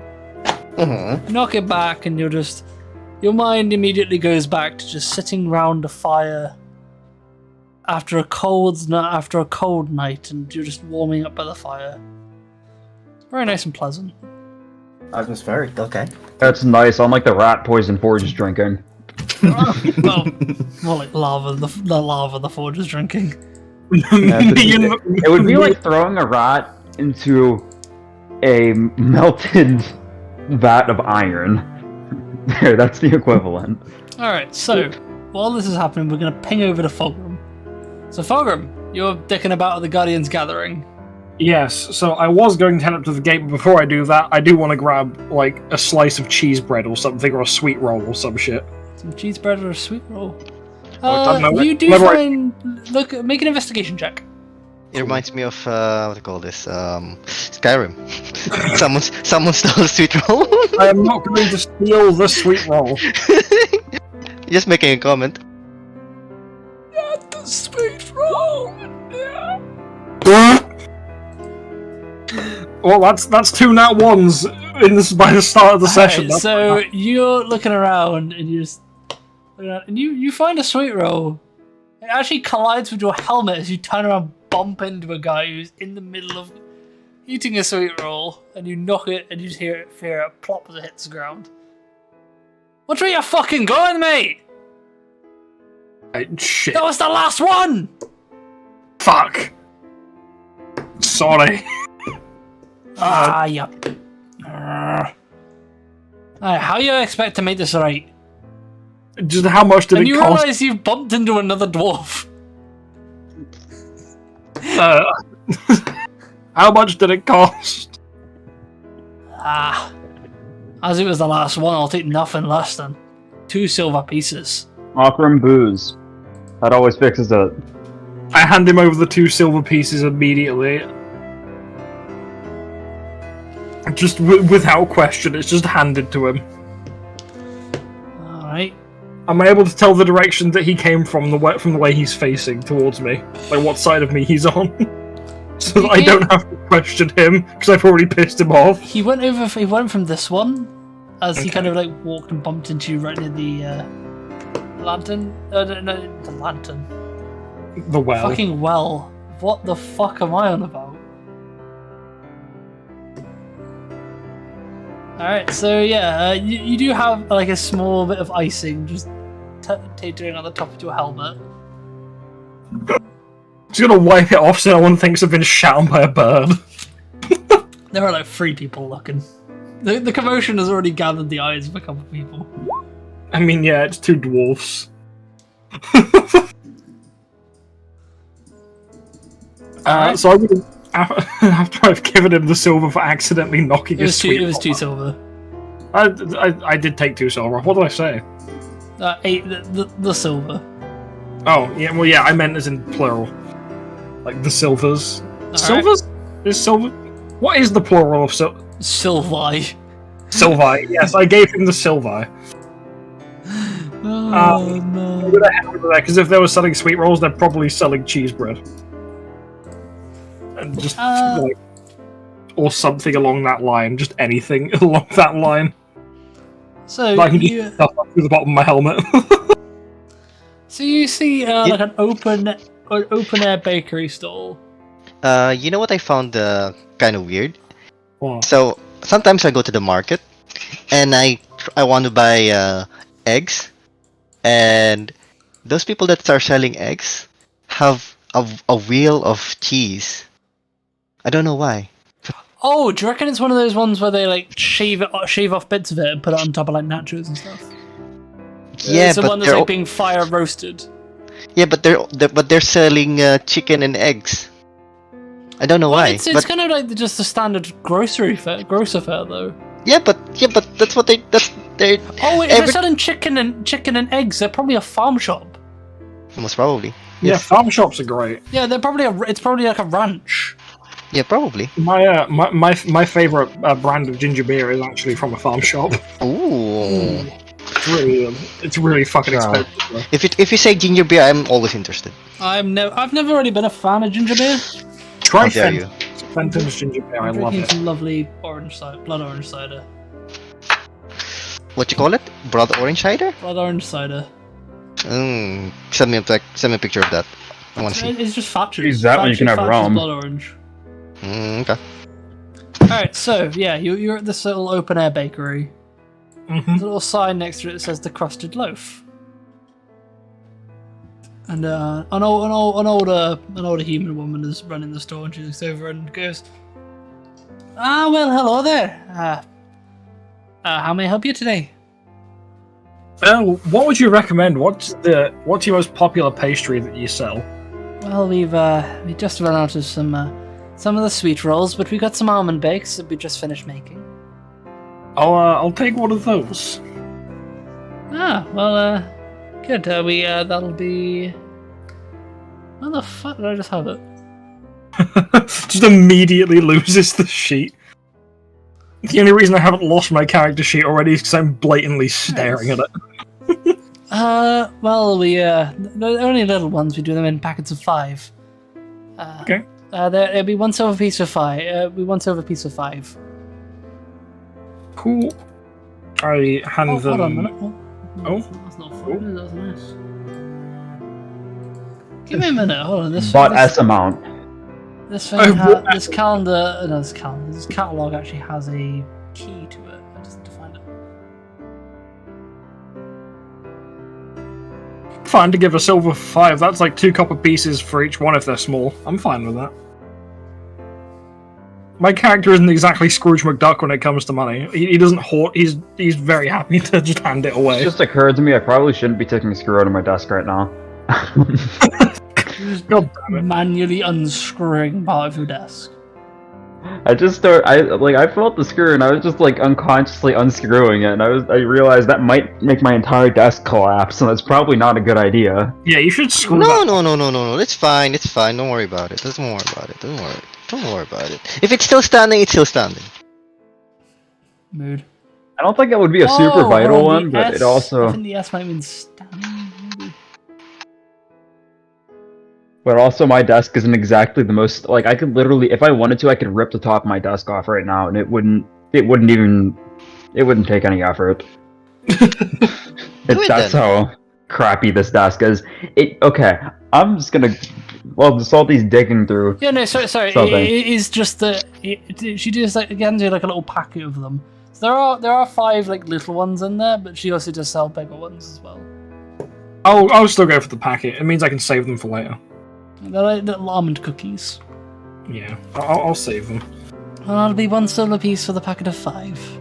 Mm-hmm. Knock it back and your mind immediately goes back to just sitting round a fire after a cold night, and you're just warming up by the fire. Very nice and pleasant. Atmospheric. Okay. That's nice, unlike the rat poison Forge is drinking. Well, more like lava. The lava the Forge is drinking. It would be like throwing a rat into a melted vat of iron. There, that's the equivalent. All right. So while this is happening, we're gonna ping over to Fulgrim. So Fulgrim, you're dicking about at the Guardians gathering. Yes, so I was going to head up to the gate, but before I do that, I do want to grab, like, a slice of cheese bread or something, or a sweet roll or some shit. Some cheese bread or a sweet roll. I don't know. You do Whenever find. Look, make an investigation check. It reminds me of what do you call this? Skyrim. someone stole a sweet roll. I am not going to steal the sweet roll. Just making a comment. Not the sweet roll. Well, that's two nat ones by the start of the session. Alright, That's so you're looking around and you just and you find a sweet roll. It actually collides with your helmet as you turn around, bump into a guy who's in the middle of eating a sweet roll, and you knock it and you just hear it plop as it hits the ground. Which way you fucking going, mate? shit. That was the last one. Fuck. Sorry. Yep. Alright, how you expect to make this right? Just how much did And it you cost? realise you've bumped into another dwarf. How much did it cost? As it was the last one, I'll take nothing less than 2 silver pieces. Offer him booze. That always fixes it. I hand him over the 2 silver pieces immediately. Just without question, it's just handed to him. Alright. I'm able to tell the direction that he came from the way he's facing towards me, like what side of me he's on, so that I don't have to question him because I've already pissed him off. He went from this one, as he kind of like walked and bumped into you right near the lantern. No, the lantern. The well. Fucking well. What the fuck am I on about? Alright, so yeah, you do have like a small bit of icing just teetering on the top of your helmet. Just gonna wipe it off so no one thinks I've been shot on by a bird. There are like 3 people looking. The commotion has already gathered the eyes of a couple of people. I mean, yeah, it's 2 dwarfs. So I'm gonna, after I've given him the silver for accidentally knocking his sweet It was roll 2 silver. I did take 2 silver. What did I say? 8 the silver. Oh, yeah, well, yeah, I meant as in plural. Like the silvers. Alright. Silvers? Is silver? What is the plural of Silvi. Silvi? Yes, I gave him the Silvi. Oh I'm no. gonna head over there, because if they were selling sweet rolls, they're probably selling cheese bread. And just, like, or something along that line. Just anything along that line. So Like, I can just stuff up through the bottom of my helmet. So you see like an open air bakery stall. You know what I found kind of weird? What? So sometimes I go to the market, and I want to buy eggs, and those people that are selling eggs have a wheel of cheese. I don't know why. Oh, do you reckon it's one of those ones where they like shave off bits of it and put it on top of like nachos and stuff? Yeah, it's the but one that's like being fire roasted. yeah, but they're selling chicken and eggs. I don't know why. It's kind of like just the standard grocer fare though. Yeah, but that's what they're. Oh, if they're selling chicken and eggs, they're probably a farm shop. Most probably. Yeah, farm shops are great. Yeah, they're probably it's probably like a ranch. Yeah, probably. My favorite brand of ginger beer is actually from a farm shop. Ooh. It's really fucking expensive. Though. If you say ginger beer, I'm always interested. I've never really been a fan of ginger beer. Try How dare you. Fenton's ginger beer. I I'm love drinking it. some lovely blood orange cider. What you call it? Blood orange cider? Blood orange cider. Send me a picture of that. I want to see. It's just fat juice. Use that when you can have Fat juice, rum. Blood orange. Okay. Alright, so yeah, you're at this little open air bakery. Mm-hmm. There's a little sign next to it that says the crusted loaf. And an older human woman is running the store, and she looks over and goes, well, hello there. How may I help you today? What would you recommend? What's your most popular pastry that you sell? Well, we just run out of some of the sweet rolls, but we got some almond bakes that we just finished making. I'll take one of those. Good. That'll be. How the fuck did I just have it? Just immediately loses the sheet. The only reason I haven't lost my character sheet already is because I'm blatantly staring at it. Well, they're only little ones. We do them in packets of 5. Okay. It'll be 1 silver piece for 5. 1 silver piece for 5. Cool. I hand them. Hold on a minute. Oh. That's not 5. That's nice. Give me a minute. Hold on. This amount. This thing this catalog actually has a key to it. I just need to find it. Fine to give a silver for 5. That's like 2 copper pieces for each one if they're small. I'm fine with that. My character isn't exactly Scrooge McDuck when it comes to money. He doesn't hoard. He's very happy to just hand it away. It just occurred to me I probably shouldn't be taking a screw out of my desk right now. God damn it. Manually unscrewing part of your desk. I felt the screw and I was just like unconsciously unscrewing it, and I realized that might make my entire desk collapse, and that's probably not a good idea. Yeah, you should screw No, that. no. It's fine. Don't worry about it. Don't worry about it. If it's still standing, it's still standing. Mood. I don't think it would be a super vital one, but it also. I think the S might mean standing. Maybe. But also, my desk isn't exactly the most like I could literally, if I wanted to, I could rip the top of my desk off right now, and it wouldn't take any effort. That's how crappy this desk is. Okay, I'm just gonna. Well, Salty's digging through. Yeah, no, sorry. Something. It is just that she does like again do like a little packet of them. So there are 5 like little ones in there, but she also does sell bigger ones as well. I'll still go for the packet. It means I can save them for later. They're like little almond cookies. Yeah, I'll save them. And that'll be 1 silver piece for the packet of 5.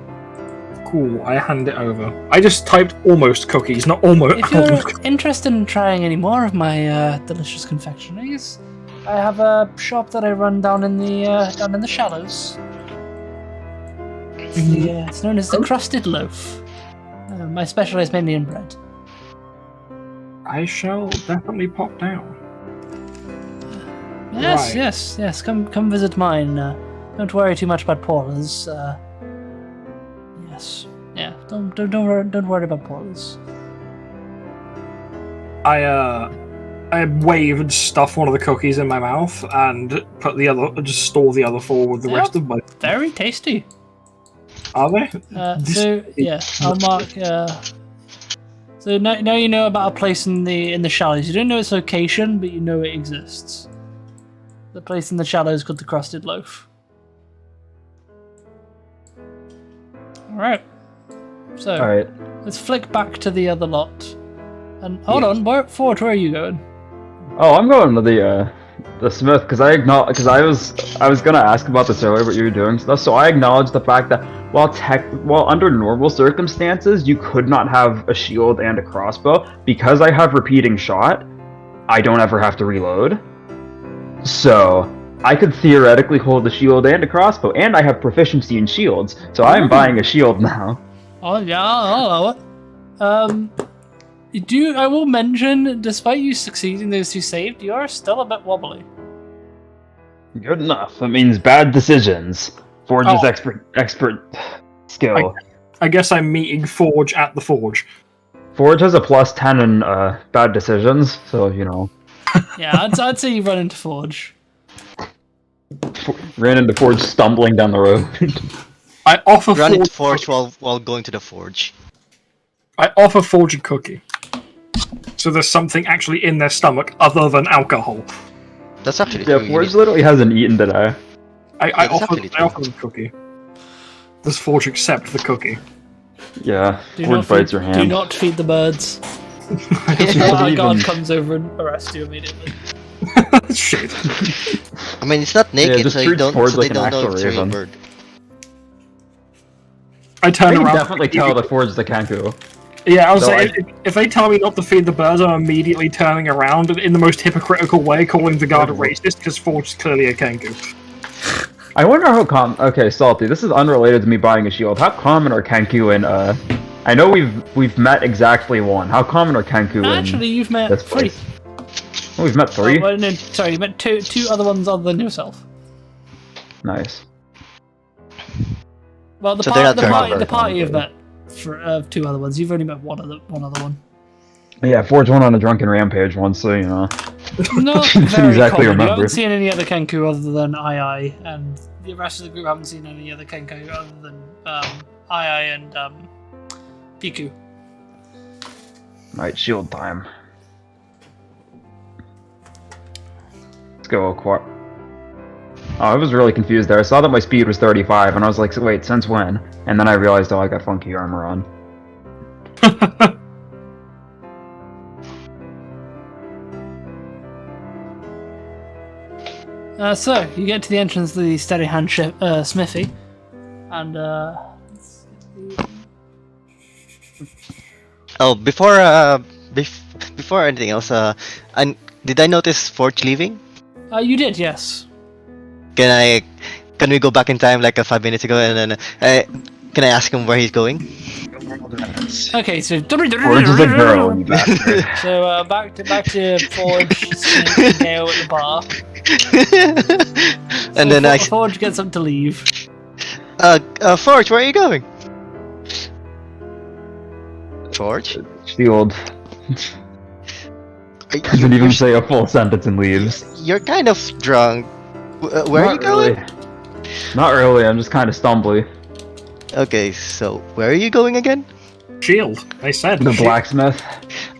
Cool, I hand it over. I just typed almost cookies, not almost. If you're interested in trying any more of my delicious confectionaries, I have a shop that I run down in the shallows. It's known as the Crusted Loaf. My special is mainly in bread. I shall definitely pop down. Yes, Right. yes. Come visit mine. Don't worry too much about Paula's. Yes. Yeah. Don't worry about Paula's. I wave and stuff one of the cookies in my mouth and just store the other 4 with the They rest are of my. Very tasty. Are they? So yeah, I'll mark. So now you know about a place in the shallows. You don't know its location, but you know it exists. The place in the shallows called the Crusted Loaf. All right. So Alright. let's flick back to the other lot. And hold on, where are you going? Oh, I'm going to the smith, because I was gonna ask about this earlier, but you were doing stuff. So I acknowledge the fact that while under normal circumstances you could not have a shield and a crossbow, because I have repeating shot, I don't ever have to reload. So I could theoretically hold a shield and a crossbow, and I have proficiency in shields. So I'm buying a shield now. Oh yeah, I'll allow it. I will mention, despite you succeeding those two saved, you are still a bit wobbly. Good enough. That means bad decisions. Forge's expert skill. I guess I'm meeting Forge at the Forge. Forge has a +10 in bad decisions, so you know. Yeah, I'd say you run into Forge. Ran into Forge stumbling down the road. I offer Run into Forge Forge while going to the forge. I offer Forge a cookie. So there's something actually in their stomach other than alcohol. That's actually Yeah, true. Forge literally hasn't eaten today. I that's offer actually true. them a cookie. Does Forge accept the cookie? Yeah, Do Forge not bites feed, your hand. Do not feed the birds. doesn't Our guard even- comes over and arrests you immediately. Shit. I mean, it's not naked, just so treats Forge they like an don't know actual it's a real raven. bird. I I turn can around. definitely tell that Forge is the Kenku. Yeah, I was So saying, if they tell me not to feed the birds, I'm immediately turning around and in the most hypocritical way, calling the guard a racist because Forge is clearly a Kenku. I wonder how okay, Salty, this is unrelated to me buying a shield. How common are Kenku in I know we've met exactly one. How common are Kenku in Actually, you've met this three. place? Oh, we've met 3? Oh, no, sorry, you met two other ones other than yourself. Nice. Well, the So they're not very party common. you've met for 2 other ones. You've only met one other one. Yeah, Forge went on a drunken rampage once, so you know. Not Didn't very exactly common. You remember. haven't seen any other Kenku other than II, and the rest of the group haven't seen any other Kenku other than II and Piku. Right, shield time. Let's go, Aqua. Oh, I was really confused there. I saw that my speed was 35, and I was like, wait, since when? And then I realized, oh, I got funky armor on. So, you get to the entrance of the steady hand smithy, and Oh, before anything else, did I notice Forge leaving? you did, yes. Can we go back in time like 5 minutes ago and then can I ask him where he's going? Okay, so Forge is a girl, you bastard. So back to Forge and Gale at the bar. And So then Forge gets up to leave. Forge, where are you going? Forge? Shield. Doesn't even say a full sentence and leaves. You're kind of drunk. Where are you Not going? really. Not really, I'm just kind of stumbly. Okay, so where are you going again? Shield, I said. The shield. blacksmith,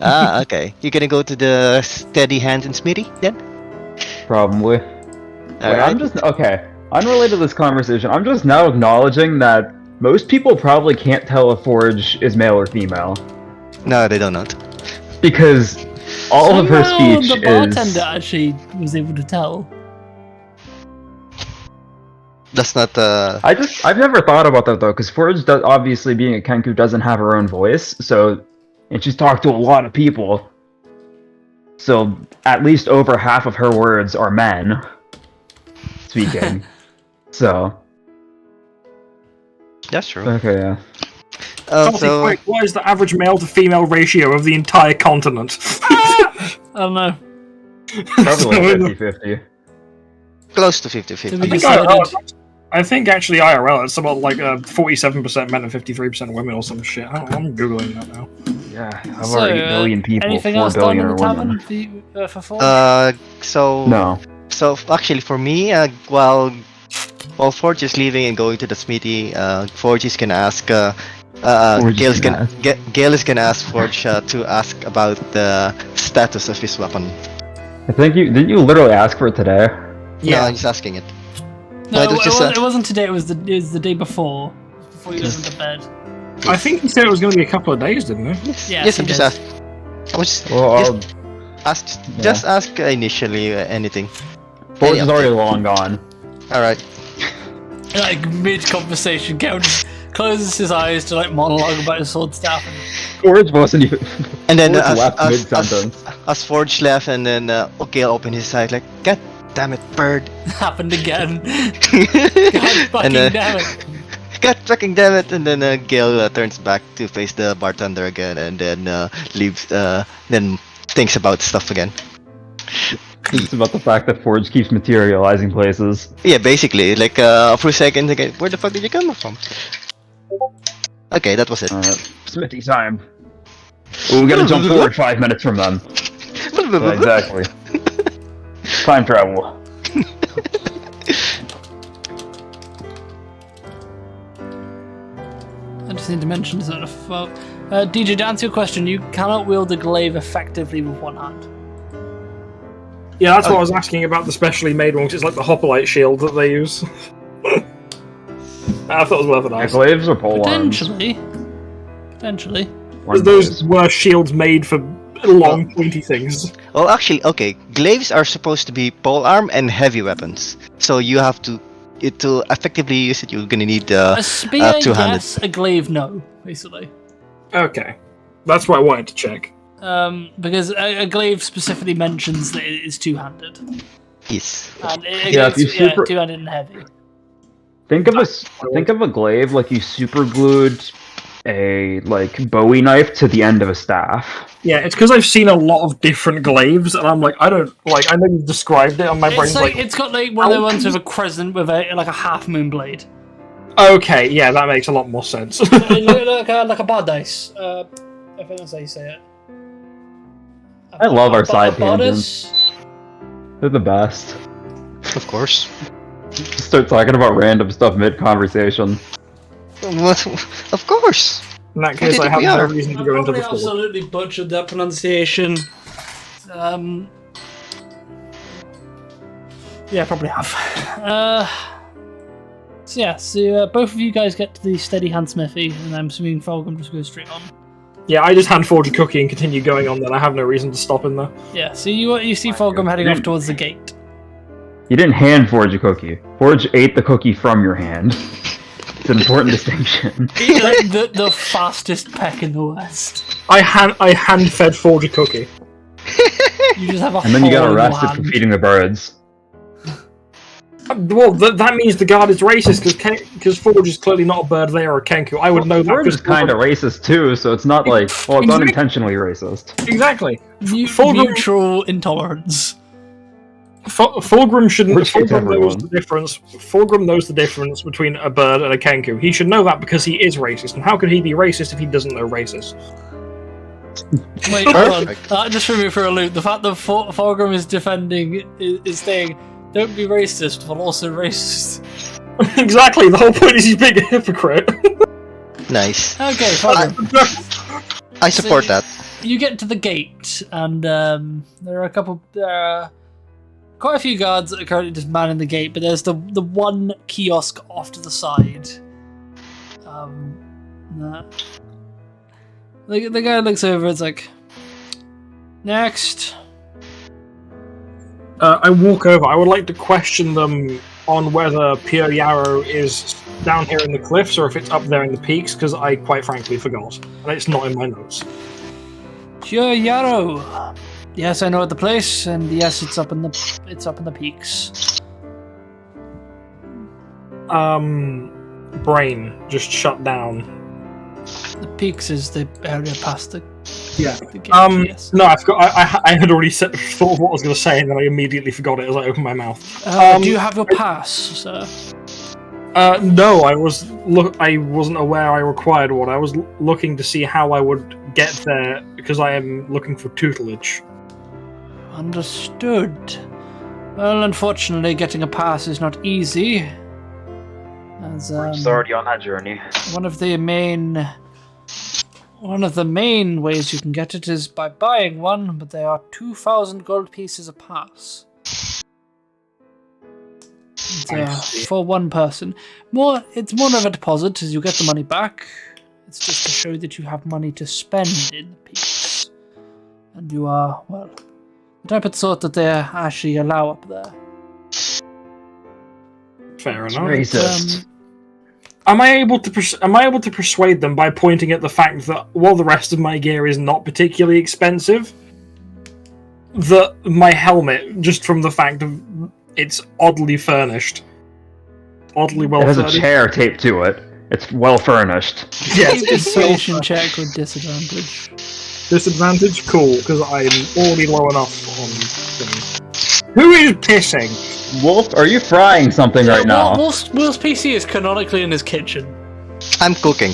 Ah, okay. You're gonna go to the steady hands and smithy then? probably. Wait, I'm just okay. Unrelated to this conversation, I'm just now acknowledging that most people probably can't tell if Forge is male or female No, they don't know. because all of her Somehow speech the bartender is. actually was able to tell. That's not I've never thought about that though, because Forge does, obviously being a Kenku doesn't have her own voice, so and she's talked to a lot of people. So at least over half of her words are men speaking. So that's true. okay, yeah. So Wait, what is the average male to female ratio of the entire continent? I don't know. Probably like 50-50. close to So 50-50. we I think I decided. think IRL it's about like 47% men and 53% women or some shit. I'm googling that now. Yeah, I've So, already 8 billion people, Anything 4 else done billion in are the tavern women. for Forge? So No. So actually, for me, while Forge is leaving and going to the smithy, Forge is gonna ask. Forge Gale is is gonna Gale is gonna ask Forge to ask about the status of his weapon. I think didn't you literally ask for it today? No, I'm just asking it. No, it was just, it wasn't today. It was the day before. Before you went to bed. I think he said it was going to be a couple of days, didn't he? Yes, Yes, yes, he I'm just did. asking. I was just, Well, just ask initially anything. Forge is already long gone. Alright. Like mid-conversation, Kel just closes his eyes to like monologue about his sword staff. And Forge wasn't even. And then Forge left mid-sentence. as Forge left, and then Gale opened his eyes like, God damn it, bird. happened again. God fucking damn it. God fucking damn it! And then Gale turns back to face the bartender again, and then leaves. Then thinks about stuff again. It's about the fact that Forge keeps materializing places. Yeah, basically, like for a second again, where the fuck did you come from? Okay, that was it. Smithy time. Ooh, we gotta jump forward 5 minutes from them. Yeah, exactly. Time travel. I just need to mention sort of. DJ, to answer your question, you cannot wield a glaive effectively with one hand. Yeah, that's what I was asking about the specially made one, 'cause it's like the hoplite shield that they use. I thought it was worth an ask. Glaives or pole arms? Potentially. Those were shields made for long, pointy things. Well, actually, okay, glaives are supposed to be polearm and heavy weapons. So you have to effectively use it. You're gonna need A spear, two-handed. yes. A glaive, no. Basically. Okay. That's what I wanted to check. Because a glaive specifically mentions that it is two-handed. Yes. And if you two-handed and heavy. Think of a glaive like you super glued a like Bowie knife to the end of a staff. Yeah, it's because I've seen a lot of different glaives, and I'm like, I know you've described it, and my brain's like, It's got like one of the ones with a crescent with like a half moon blade. okay, yeah, that makes a lot more sense. like a bar dice. I think that's how you say it. I love our side borders. tangents. They're the best. Of course. Start talking about random stuff mid-conversation. What? Of course. In that case, I have no reason to go into the floor. Absolutely butchered that pronunciation. Yeah, probably have. So both of you guys get to the steady hand smithy, and I'm assuming Falcon just goes straight on. Yeah, I just hand Forge a cookie and continue going on. Then I have no reason to stop in there. Yeah, so you see Fulgrim heading off towards the gate. You didn't hand Forge a cookie. Forge ate the cookie from your hand. It's an important distinction. Like the fastest peck in the West. I hand fed Forge a cookie. You just have a And then you got horrible arrested hand. for feeding the birds. Well, that means the guard is racist because Forge is clearly not a bird. They are a kenku. I would know that. Forge is kind of racist too, so it's not like it's unintentionally racist. Exactly. Mutual intolerance. Fulgrim shouldn't. Which hits Fulgrim knows everyone. the difference. Fulgrim knows the difference between a bird and a kenku. He should know that because he is racist. And how could he be racist if he doesn't know racist? Wait, hold on. Just threw me for a loop. The fact that Fulgrim is defending is saying, "Don't be racist," but also racist. Exactly. The whole point is he's being a hypocrite. Nice. Okay, Fulgrim. I support that. You get to the gate, and there are quite a few guards that are currently just manning the gate, but there's the one kiosk off to the side. The guy looks over, it's like, next. I walk over. I would like to question them on whether Pure Yarrow is down here in the cliffs or if it's up there in the peaks, because I quite frankly forgot, and it's not in my notes. Pure Yarrow. Yes, I know the place, and yes, it's up in the peaks. Brain just shut down. The peaks is the area past the Yeah. the gate. Yes. No, I forgot. I had already thought of what I was going to say, and then I immediately forgot it as I opened my mouth. Do you have your pass, sir? No, I wasn't aware I required one. I was looking to see how I would get there because I am looking for tutelage. Understood. Well, unfortunately, getting a pass is not easy. As already on that journey. one of the main ways you can get it is by buying one, but they are 2,000 gold pieces a pass. For one person. It's more of a deposit as you get the money back. It's just to show that you have money to spend in the peaks. And you are, well, the type of sort that they actually allow up there. Fair enough. Racist. Am I able to persuade them by pointing at the fact that while the rest of my gear is not particularly expensive, that my helmet, just from the fact of it's oddly furnished, oddly well It has a furnished. chair taped to it. It's well furnished. Yes, it's Persuasion check with disadvantage. disadvantage. Cool, because I'm already low enough on things. Who is pissing? Wolf, are you frying something right now? Will's PC is canonically in his kitchen. I'm cooking.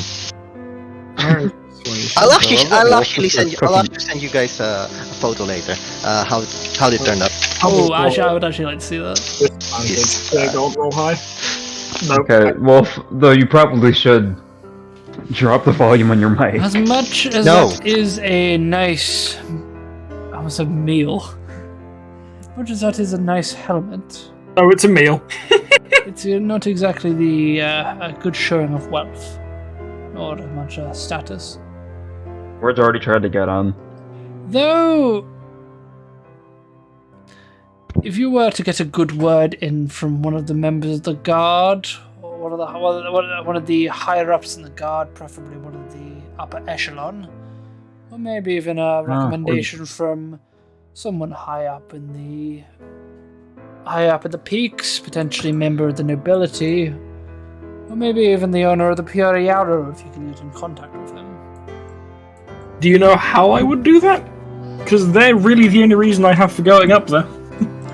I'll actually send you guys a photo later. How they turned out. Oh, actually, I would actually like to see that. Disadvantage. Yeah, go roll high. Nope. Okay, Wolf, though you probably should drop the volume on your mic. As much as that is a nice, I was a meal. As much as that is a nice helmet, Oh, it's a meal. it's not exactly the a good showing of wealth or much status. Word's already tried to get on. Though, if you were to get a good word in from one of the members of the guard, or one of the higher ups in the guard, preferably one of the upper echelon, or maybe even a recommendation from someone high up in the peaks, potentially member of the nobility, or maybe even the owner of the Pure Yarrow, if you can get in contact with him. Do you know how I would do that? Because they're really the only reason I have for going up there.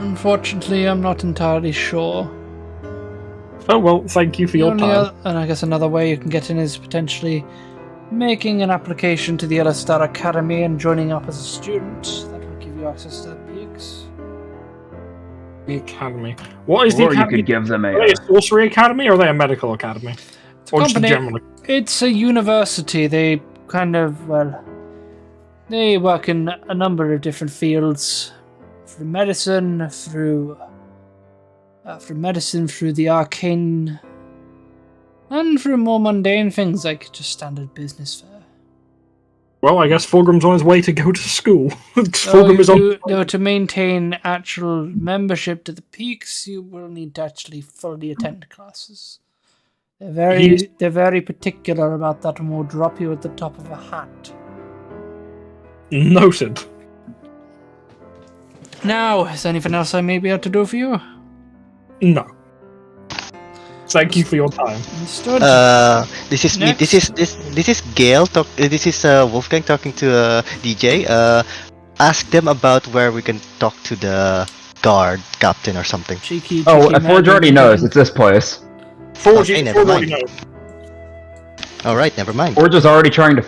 Unfortunately, I'm not entirely sure. Oh well, thank you for your time. And I guess another way you can get in is potentially making an application to the Elastar Academy and joining up as a student. That will give you access to the peaks. The academy. What is the Or you academy? could give them Are they a sorcery academy or are they a medical academy? It's a Or just company. generally? It's a university. They kind of, they work in a number of different fields, from medicine through the arcane, and through more mundane things like just standard business fare. Well, I guess Fulgrim's on his way to go to school. Fulgrim is on. To maintain actual membership to the peaks, you will need to actually fully attend classes. They're very particular about that and will drop you at the top of a hat. Noted. Now, is there anything else I may be able to do for you? No. Thank you for your time. Understood. This is me. Next. This is Gail. This is Wolfgang talking to DJ. Ask them about where we can talk to the guard captain or something. Cheeky Oh, man. Forge already knows. It's this place. Forge, Okay, never already mind. knows. All right, never mind. Forge is already trying to...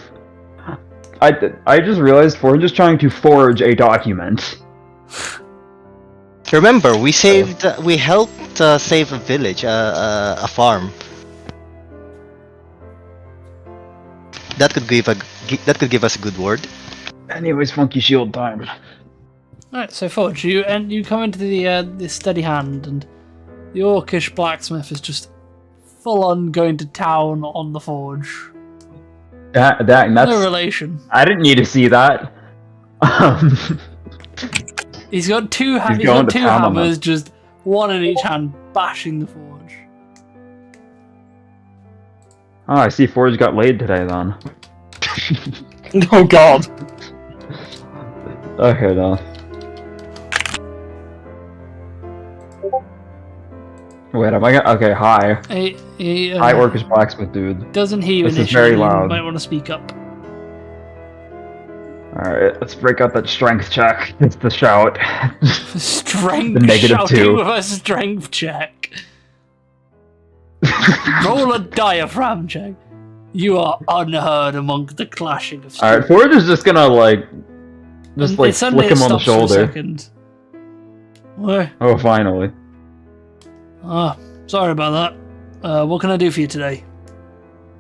I just realized Forge is trying to forge a document. Remember, we helped save a village, a farm. That could give us a good word. Anyways, Funky Shield time. Alright, so Forge, you come into the steady hand, and the orcish blacksmith is just full on going to town on the forge. That's... No relation. I didn't need to see that. He's got two He's going to town on hammers, just one in each hand, bashing the forge. Oh, I see Forge got laid today then. Oh god. Okay, then. Wait, am I gonna... Okay, hi. Hi, Orcish Blacksmith dude. Doesn't hear you This is initially, very you loud. might want to speak up. Alright, let's break out that strength check. It's the shout. Strength The negative shouting 2. with a strength check. Roll a diaphragm check. You are unheard among the clashing of Alright, strength. Forge is just gonna, like... Just, like, Suddenly flick it him on the stops for a shoulder. second. What? Oh, finally. Ah, sorry about that. What can I do for you today?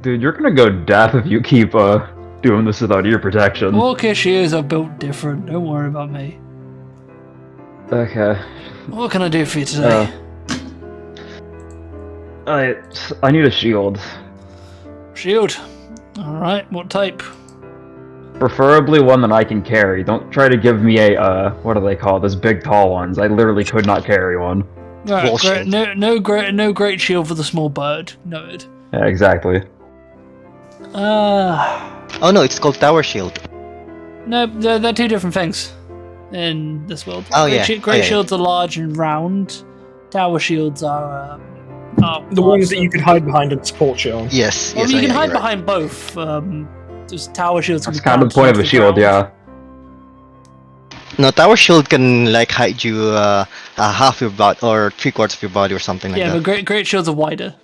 Dude, you're gonna go deaf if you keep, doing this without ear protection. Orcish ears are built different. Don't worry about me. Okay. What can I do for you today? I need a shield. Shield. Alright, what type? Preferably one that I can carry. Don't try to give me a, what do they call those big tall ones? I literally could not carry one. Right, Wall great, shield. no great shield for the small bird. Noted. Yeah, exactly. Oh no, it's called tower shield. No, they're two different things in this world. Oh, great yeah. shi- Oh, great yeah, shields are large and round. Tower shields are The ones that large. you could hide behind and support shield. Yes, Well, yes. you oh, can yeah, hide you're right. behind both. Just tower shields can That's be kind of the bounced point of off a the shield, ground. yeah. No, tower shield can like hide you half your body or 3/4 of your body or something like Yeah, that. but great shields are wider.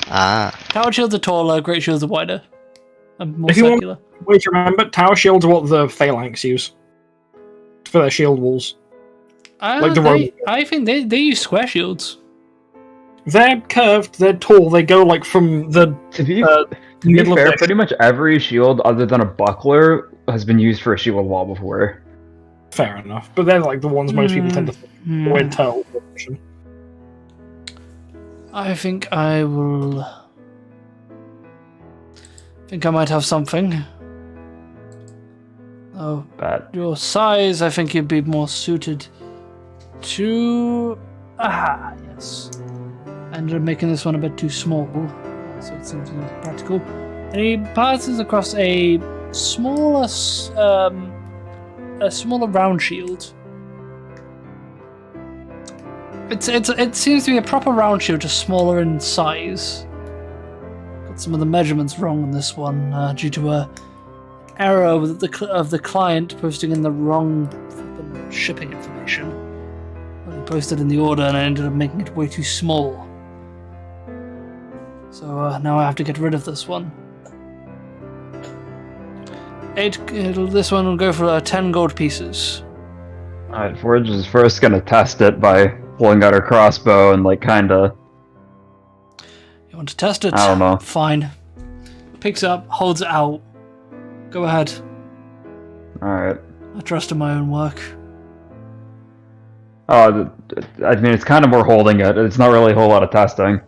Ah, Tower shields are taller. Great shields are wider and more If you want- circular. Wait, remember, tower shields are what the phalanx use for their shield walls. Like the Roman. I think they use square shields. They're curved, they're tall, they go like from the To be, Uh, to be middle of fair, their pretty much every shield other than a buckler has been used for a shield wall before. fair enough, but they're like the ones most people tend to think Hmm. of internal proportion. I think I will. Think I might have something. Oh, But your size, I think you'd be more suited to. Aha, yes. I ended up making this one a bit too small, so it seems practical. And he passes across a smaller round shield. It seems to be a proper round shield, just smaller in size. Got some of the measurements wrong on this one due to a error of the client posting in the wrong shipping information. Well, he posted in the order, and I ended up making it way too small. So now I have to get rid of this one. This one will go for 10 gold pieces. alright, Forge is first gonna test it by pulling out her crossbow and like kinda, You want to test it? I don't know. Fine. Picks it up, holds it out. Go ahead. Alright. I trust in my own work. Oh, I mean, it's kind of more holding it. It's not really a whole lot of testing.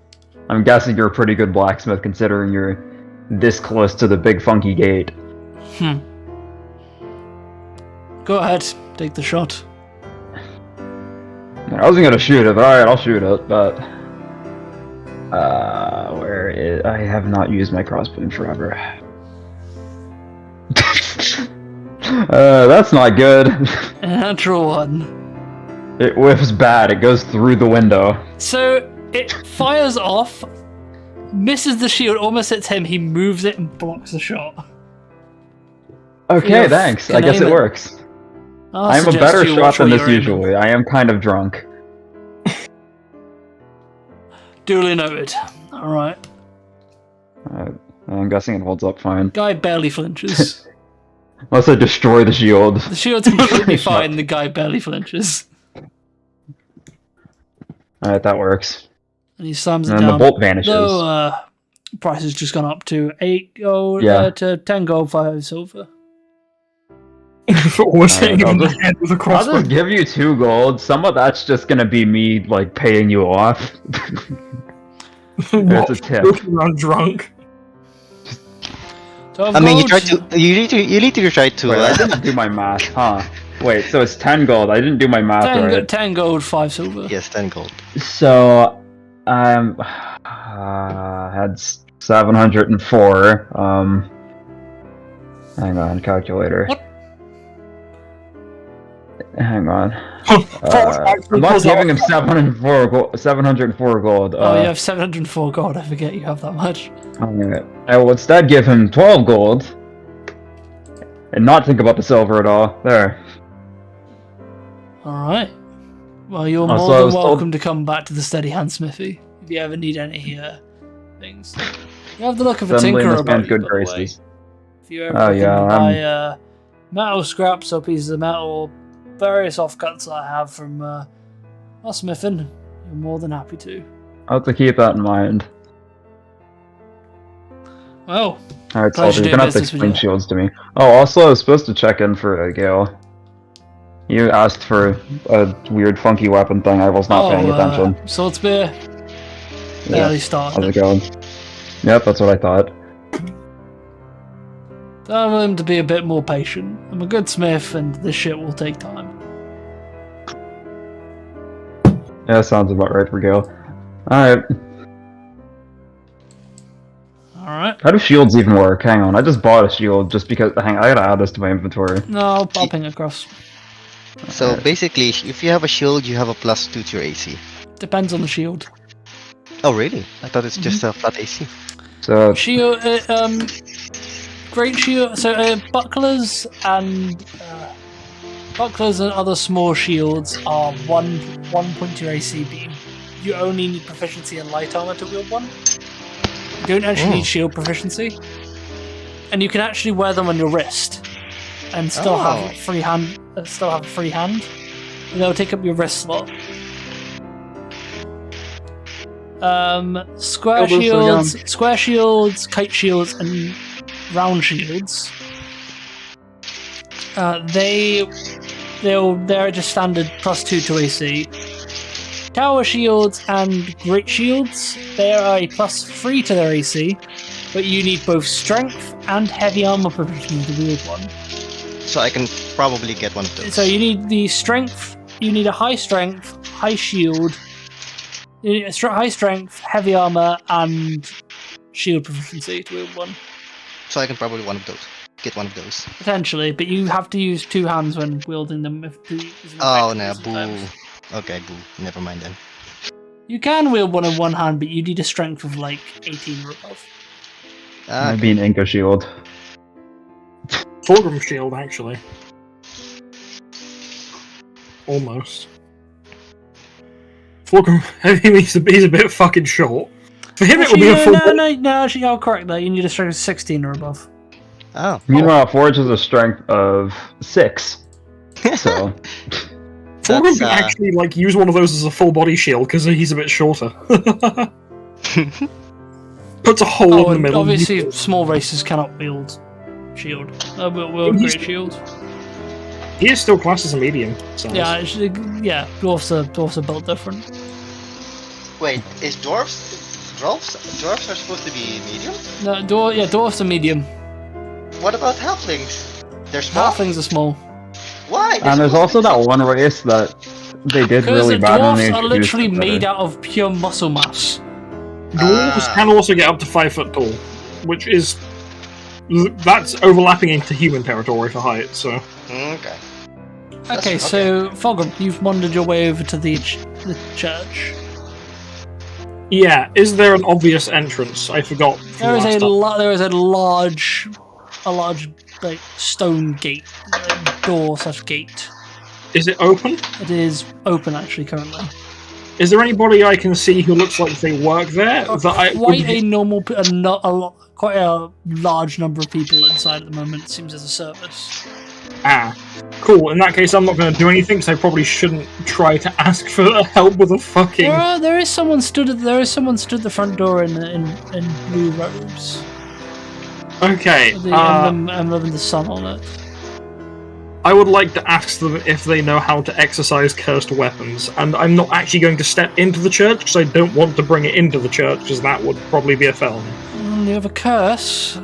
I'm guessing you're a pretty good blacksmith considering you're this close to the big funky gate. Go ahead, take the shot. I wasn't gonna shoot it, but alright, I'll shoot it, but... where is... I have not used my crossbow in forever. That's not good. A natural one. It whiffs bad, it goes through the window. So it fires off, misses the shield, almost hits him. He moves it and blocks the shot. Okay, You're thanks. I gonna guess aim it it. works. I'll I'm a suggest better you shot watch than what this you're aiming. usually. I am kind of drunk. Duly noted. Alright. I'm guessing it holds up fine. Guy barely flinches. Unless I destroy the shield. The shield's completely fine, the guy barely flinches. Alright, that works. And he slams it And then down. the bolt vanishes. Though, price has just gone up to 8 gold, Yeah. to 10 gold, 5 silver. For almost hitting him I'll in the just- head with a I'll crossbow. just give you 2 gold. Some of that's just gonna be me, like, paying you off. That's a tip. Walking around drunk. 12 I mean, you gold. try to. You need to try to. Wait, I didn't do my math, huh? Wait, so it's 10 gold. I didn't do my math 10, right. 10 gold, 5 silver. Yes, 10 gold. So, had 704. Hang on, calculator. What? Hang on. Actually I'm not pulls giving out- him 704 gold. Oh, you have 704 gold. I forget you have that much. Alright. I will instead give him 12 gold. And not think about the silver at all. There. Alright. Well, you're Oh, so more I than was told- welcome to come back to the Steady Hand Smithy if you ever need any things. You have the look of a Assembly in tinkerer this about man's you, good by the way. graces. If you ever Oh, looking yeah, to I'm- buy metal scraps or pieces of metal or various offcuts I have from smithing, you're more than happy to. I'll have to keep that in mind. Well, Alright, Pleasure Soldier, you're doing gonna have to business with explain you. shields to me. Oh, also, I was supposed to check in for Gale. You asked for a weird, funky weapon thing. I was not paying attention. Sword spear, Yeah. barely How's started. it going? Yep, that's what I thought. Tell him to be a bit more patient. I'm a good smith, and this shit will take time. Yeah, sounds about right for Gale. Alright. Alright. How do shields even work? Hang on, I just bought a shield just because. Hang on, I gotta add this to my inventory. No, I'll ping across. So basically, if you have a shield, you have a +2 to your AC. Depends on the shield. Oh really? I thought it's just a flat AC. So, Shield, great shield. So bucklers and other small shields are 1 point to your AC, but you only need proficiency in light armor to wield one. You don't actually need shield proficiency, and you can actually wear them on your wrist and still have free hand. And they'll take up your wrist slot. Square shields, kite shields, and round shields. They're just standard +2 to AC. Tower shields and great shields, they are a +3 to their AC, but you need both strength and heavy armor proficiency to wield one. So I can probably get one of those. So you need the strength. You need a high strength, high shield. You need a high strength, heavy armor, and shield proficiency to wield one. So I can probably get one of those. Potentially, but you have to use 2 hands when wielding them. Oh no, boo. Okay, boo. Never mind then. You can wield one in one hand, but you need a strength of like 18 or above. I'd be an Inca shield. Fulgrim shield, actually. Almost. Fulgrim, he's a bit fucking short. For him, it would be a full. No, actually, I'll correct that. You need a strength of 16 or above. Oh. Meanwhile, Forge has a strength of 6. So. Fulgrim can actually use one of those as a full body shield because he's a bit shorter. Puts a hole in the middle. Obviously, small races cannot wield shield. Wield great shield. He is still classed as a medium. So Yeah, dwarves are built different. Wait, is dwarves are supposed to be medium? No, dwarves are medium. What about halflings? They're small. Halflings are small. Why? And there's also that one race that they did really bad when they dwarves are introduced literally it made better. out of pure muscle mass. dwarves can also get up to 5 foot tall, which is that's overlapping into human territory for height. So Okay. Okay, so Fulgrim, you've wandered your way over to the church. yeah, is there an obvious entrance? I forgot. There is a large like stone gate, door/gate. Is it open? It is open actually currently. Is there anybody I can see who looks like they work there? Quite a large number of people inside at the moment. It seems as a service. Ah, cool. In that case, I'm not going to do anything, because I probably shouldn't try to ask for help with a fucking. There is someone stood at the front door in blue robes. Okay. With the emblem of the sun on it. I would like to ask them if they know how to exercise cursed weapons, and I'm not actually going to step into the church because I don't want to bring it into the church, because that would probably be a felony. You have a curse.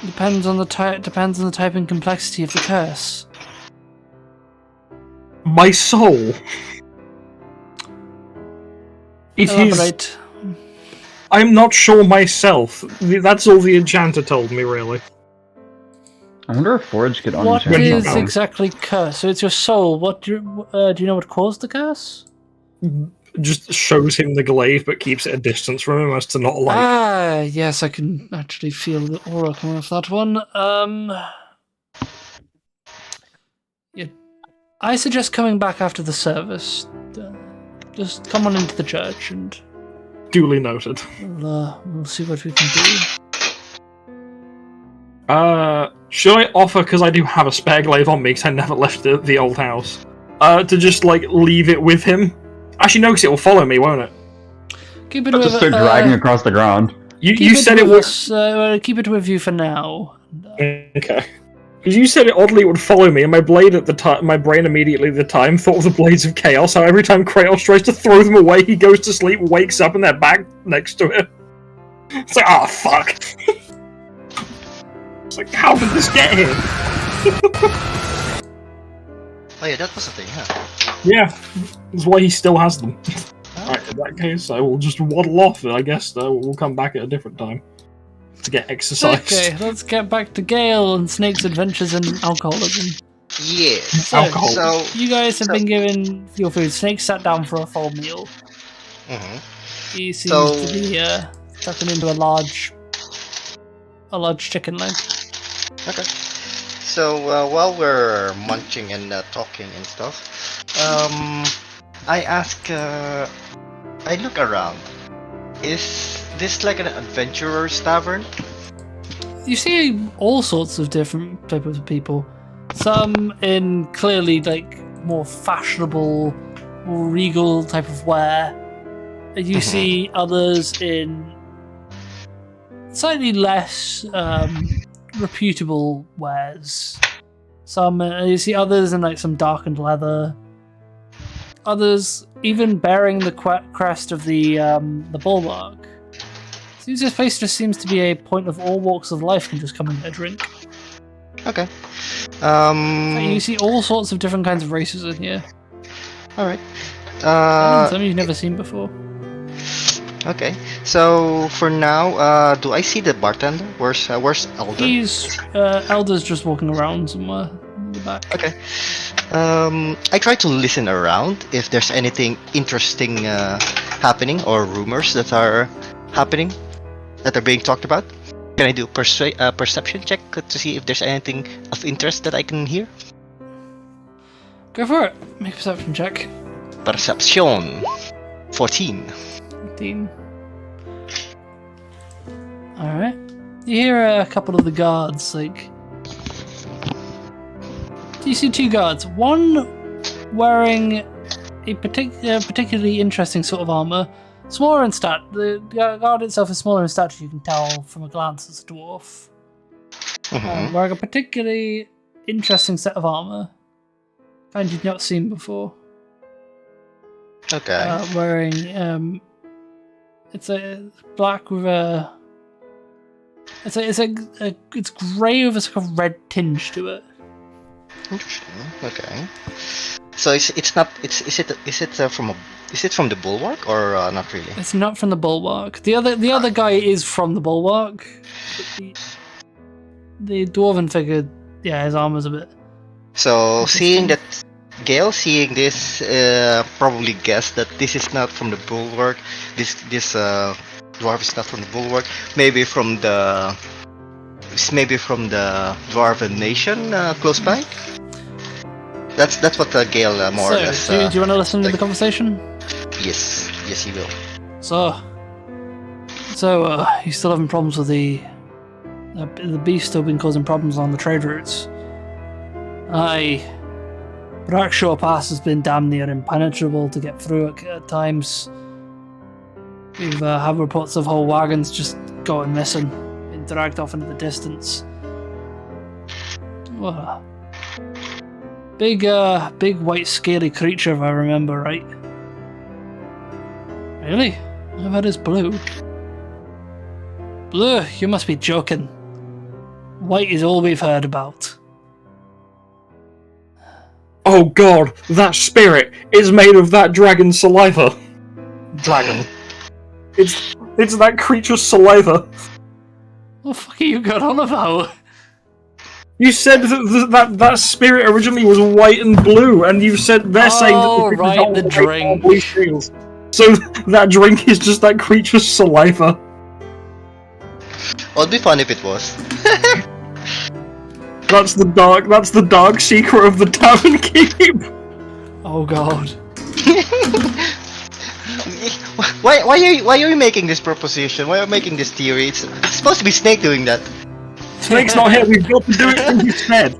Depends on the type and complexity of the curse. My soul. It is. Elaborate. I'm not sure myself. That's all the enchanter told me, really. I wonder if Forge could What unchant is something. exactly curse? So it's your soul. What do you know what caused the curse? Just shows him the glaive, but keeps it a distance from him as to not like. Ah, yes, I can actually feel the aura coming off that one. Yeah, I suggest coming back after the service. Just come on into the church and Duly noted. we'll see what we can do. Should I offer, because I do have a spare glaive on me, because I never left the old house, to just, leave it with him? Actually, no, because it will follow me, won't it? Keep it Just with start dragging across the ground. You said it would... keep it with you for now. Okay. Because you said it oddly would follow me, and my brain immediately at the time thought of the Blades of Chaos, how every time Kratos tries to throw them away, he goes to sleep, wakes up, and they're back next to him. It's like, ah, fuck. It's like, how did this get here? Oh yeah, that was a thing, huh? Yeah, that's why he still has them. Right, in that case, I will just waddle off, and I guess we'll come back at a different time to get exercised. Okay, let's get back to Gale and Snake's adventures in alcoholism. Yeah. So, Alcohol. So. you guys have been given your food. Snake sat down for a full meal. Mhm. He seems So- to be tucking into a large chicken leg. Okay. So while we're munching and talking and stuff, I ask, I look around. Is this like an adventurer's tavern? You see all sorts of different types of people. Some in clearly like more fashionable, more regal type of wear. And you see others in slightly less reputable wares. Some you see others in like some darkened leather. Others even bearing the crest of the bulwark. Seems this place just seems to be a point of all walks of life can just come and get a drink. Okay. You see all sorts of different kinds of races in here. All right. Some you've never seen before. Okay. So for now, do I see the bartender? Where's Elder? He's Elder's just walking around somewhere in the back. Okay. I try to listen around if there's anything interesting happening or rumors that are happening that are being talked about. Can I do perception check to see if there's anything of interest that I can hear? Go for it. Make a perception check. Perception. 14. 15. Alright. You hear a couple of the guards, like... You see two guards. One wearing a particularly interesting sort of armour. Smaller in stat. The guard itself is smaller in stature, you can tell from a glance it's a dwarf. Wearing a particularly interesting set of armour. Kind you've not seen before. Okay. Wearing it's a black with a it's grey with a sort of red tinge to it. Interesting. Okay. So is it from the bulwark or not really? It's not from the bulwark. The other guy is from the bulwark. But the dwarven figure, yeah, his armor's a bit. So seeing this, probably guessed that this is not from the bulwark. This dwarf is not from the bulwark. Maybe from the dwarven nation close by. That's what Gale more or less. Do you want to listen to the conversation? Yes, he will. So you still having problems with the beast still been causing problems on the trade routes? Aye. Brackshore Pass has been damn near impenetrable to get through at times. We've had reports of whole wagons just going missing, being dragged off into the distance. Well, big white scaly creature, if I remember right. Really? I've heard it's blue. Blue? You must be joking. White is all we've heard about. Oh god, that spirit is made of that dragon's saliva. Dragon. It's that creature's saliva. What the fuck are you going on about? You said that spirit originally was white and blue, and you said they're saying that right, the drink. So that drink is just that creature's saliva. Well, it'd be fun if it was. That's the dark secret of the tavern keep. Oh god. Why are you making this proposition? Why are you making this theory? It's supposed to be Snake doing that. Snake's not here. We've got to do it instead.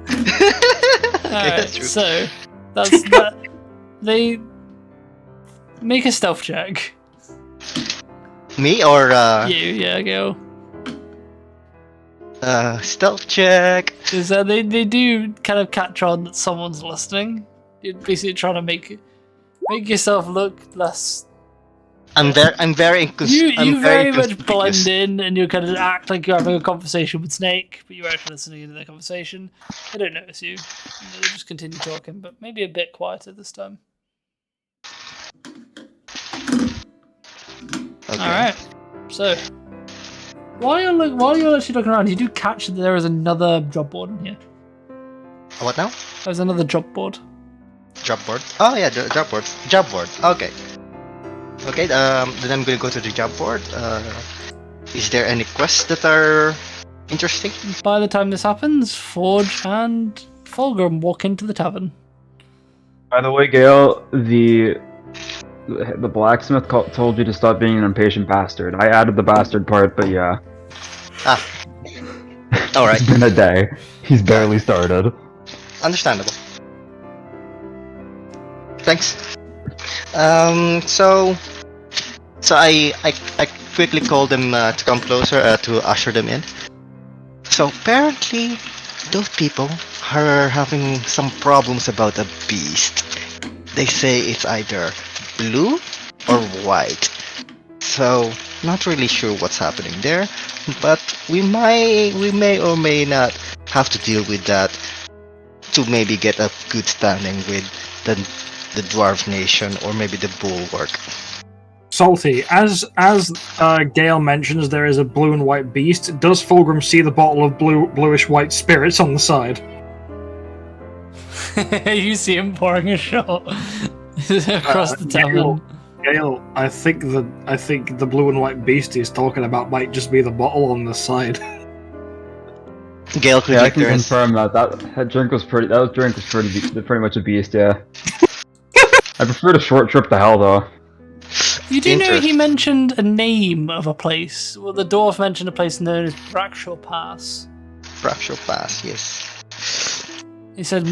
Alright, that's true. so that's that. They make a stealth check. Me or You, yeah, go. stealth check. Because they do kind of catch on that someone's listening. You're basically trying to make yourself look less I'm very You very much inconspicuous. blend in, and you kind of act like you're having a conversation with Snake, but you're actually listening to their conversation. They don't notice you. They just continue talking, but maybe a bit quieter this time. Okay. All right. So, while you're actually looking around, you do catch that there is another job board in here. What now? There's another job board. Job board? Oh yeah, the job board. Job board. Okay. Okay. Then I'm gonna go to the job board. Is there any quests that are interesting? By the time this happens, Forge and Fulgrim walk into the tavern. By the way, Gale, the blacksmith told you to stop being an impatient bastard. I added the bastard part, but yeah. Ah. All right. It's been a day. He's barely started. Understandable. Thanks. So I quickly called them to come closer to usher them in. So apparently, those people are having some problems about a beast. They say it's either blue or white. So not really sure what's happening there, but we may or may not have to deal with that to maybe get a good standing with the dwarf nation or maybe the bulwark. Salty, as Gale mentions, there is a blue and white beast. Does Fulgrim see the bottle of bluish white spirits on the side? You see him pouring a shot across the tavern. Gale, I think the blue and white beast he's talking about might just be the bottle on the side. Gale could Yeah, I can confirm that drink was pretty. That drink was pretty much a beast. Yeah. I prefer a short trip to hell though. You do know he mentioned a name of a place. Well, the dwarf mentioned a place known as Brackshaw Pass. Brackshaw Pass, yes. He said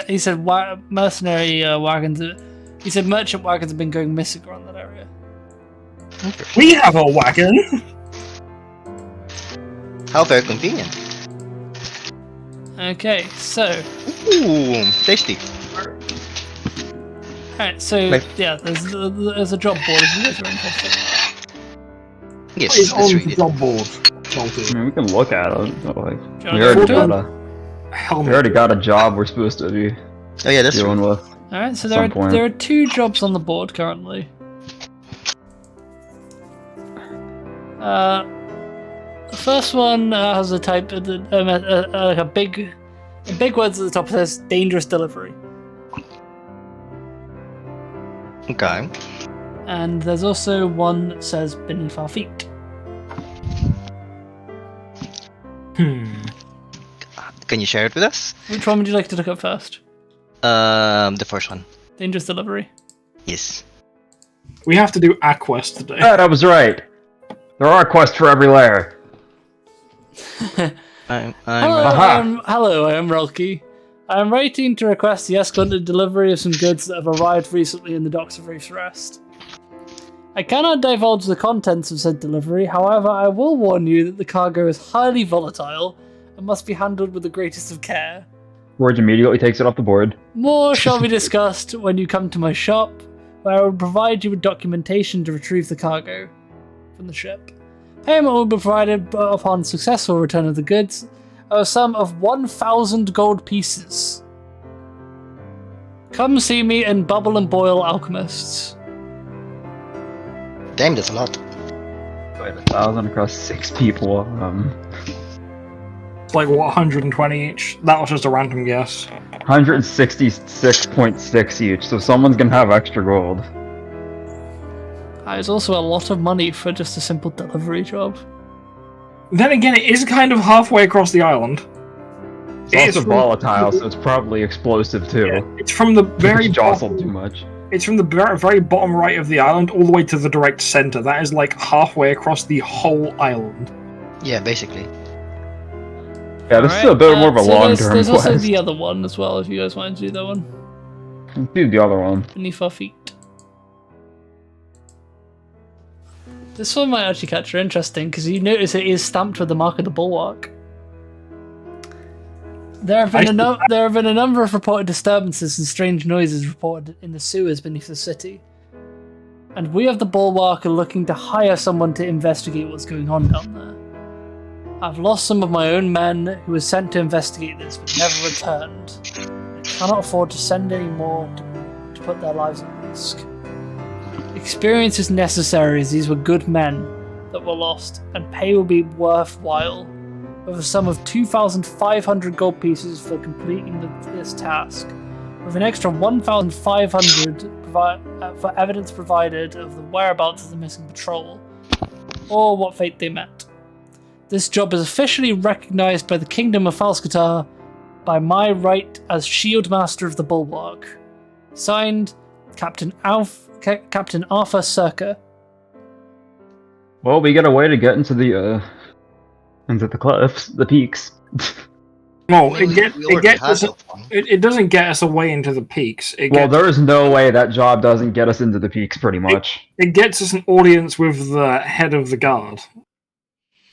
He said mercenary wagons. He said merchant wagons have been going missing around that area. Okay. We have a wagon. How very convenient. Okay, so. Ooh, tasty. Alright, so yeah, there's a job board if you guys are interested. Yes, What is let's on read the it. job board? I mean, we can look at it. But, like, Do we you already wanna got go a Helmet. job we're supposed to be Oh yeah, that's dealing true. with. Alright, so At there some point. are 2 jobs on the board currently. The first one has a type, like a big words at the top. It says dangerous delivery, Okay. and there's also one that says beneath our feet. Can you share it with us? Which one would you like to look at first? The first one. Dangerous delivery. Yes. We have to do a quest today. I was right. There are quests for every layer. I'm Hello, I am Relky. I am writing to request the escorted delivery of some goods that have arrived recently in the docks of Reef's Rest. I cannot divulge the contents of said delivery, however, I will warn you that the cargo is highly volatile and must be handled with the greatest of care. Forge immediately takes it off the board. More shall be discussed when you come to my shop, where I will provide you with documentation to retrieve the cargo from the ship. Payment will be provided upon successful return of the goods, a sum of 1,000 gold pieces. Come see me in Bubble and Boil Alchemists. Damn, that's a lot. Wait, 1,000 across 6 people. It's like, what, 120 each? That was just a random guess. 166.6 each, so someone's gonna have extra gold. It's also a lot of money for just a simple delivery job. Then again, it is kind of halfway across the island. It's also volatile, so it's probably explosive too. Yeah, it's from the very jostled too much. It's from the very bottom right of the island all the way to the direct center. That is like halfway across the whole island. Yeah, basically. Yeah, this is a bit more of a so long-term There's also quest. the other one as well, if you guys want to do that one. Let's do the other one. Beneath our feet. This one might actually catch your interest because you notice it is stamped with the mark of the bulwark. There have been a number of reported disturbances and strange noises reported in the sewers beneath the city. and we of the Bulwark are looking to hire someone to investigate what's going on down there. I've lost some of my own men who were sent to investigate this but never returned. I cannot afford to send any more to put their lives at risk. Experience is necessary as these were good men that were lost, and pay will be worthwhile, with a sum of 2,500 gold pieces for completing this task, with an extra 1,500 for evidence provided of the whereabouts of the missing patrol, or what fate they met. This job is officially recognised by the Kingdom of Falskatar by my right as Shield Master of the Bulwark. Signed, Captain Arthur Circa. Well, we got a way to get into the cliffs, the peaks. Well, We already had that one. it doesn't get us away into the peaks. Well, there is no way that job doesn't get us into the peaks, pretty much. It gets us an audience with the head of the guard.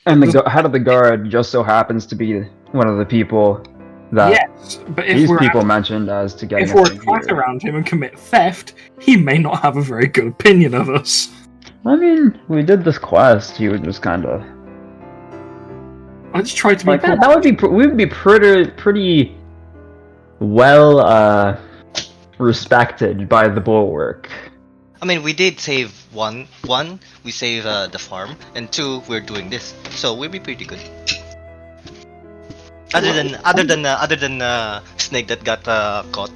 And the head of the guard just so happens to be one of the people that Yes, but if these we're people mentioned as to get if we're attacked around him and commit theft, he may not have a very good opinion of us. I mean, we did this quest. He would just kind of I just tried to be like that. That would be we would be pretty well respected by the Bulwark. I mean, we did save one, we save the farm, and 2, we're doing this, so we'll be pretty good. Other than Snake that got caught.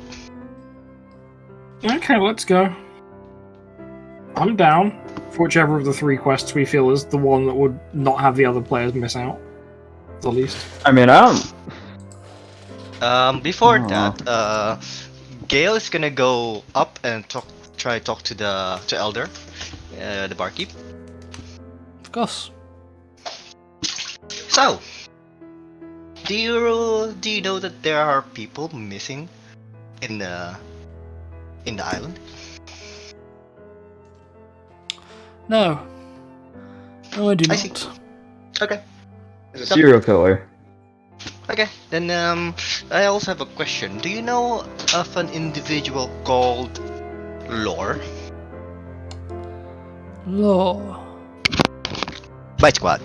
Okay, let's go. I'm down for whichever of the 3 quests we feel is the one that would not have the other players miss out. The least. I mean, I don't. Before Aw. that, Gale is gonna go up and try to talk to Elder, the barkeep. Of course. So, do you know that there are people missing in the island? No. No, I do I not. see. Okay. Serial killer. Okay, then I also have a question. Do you know of an individual called Lore? Law. Bite Squad.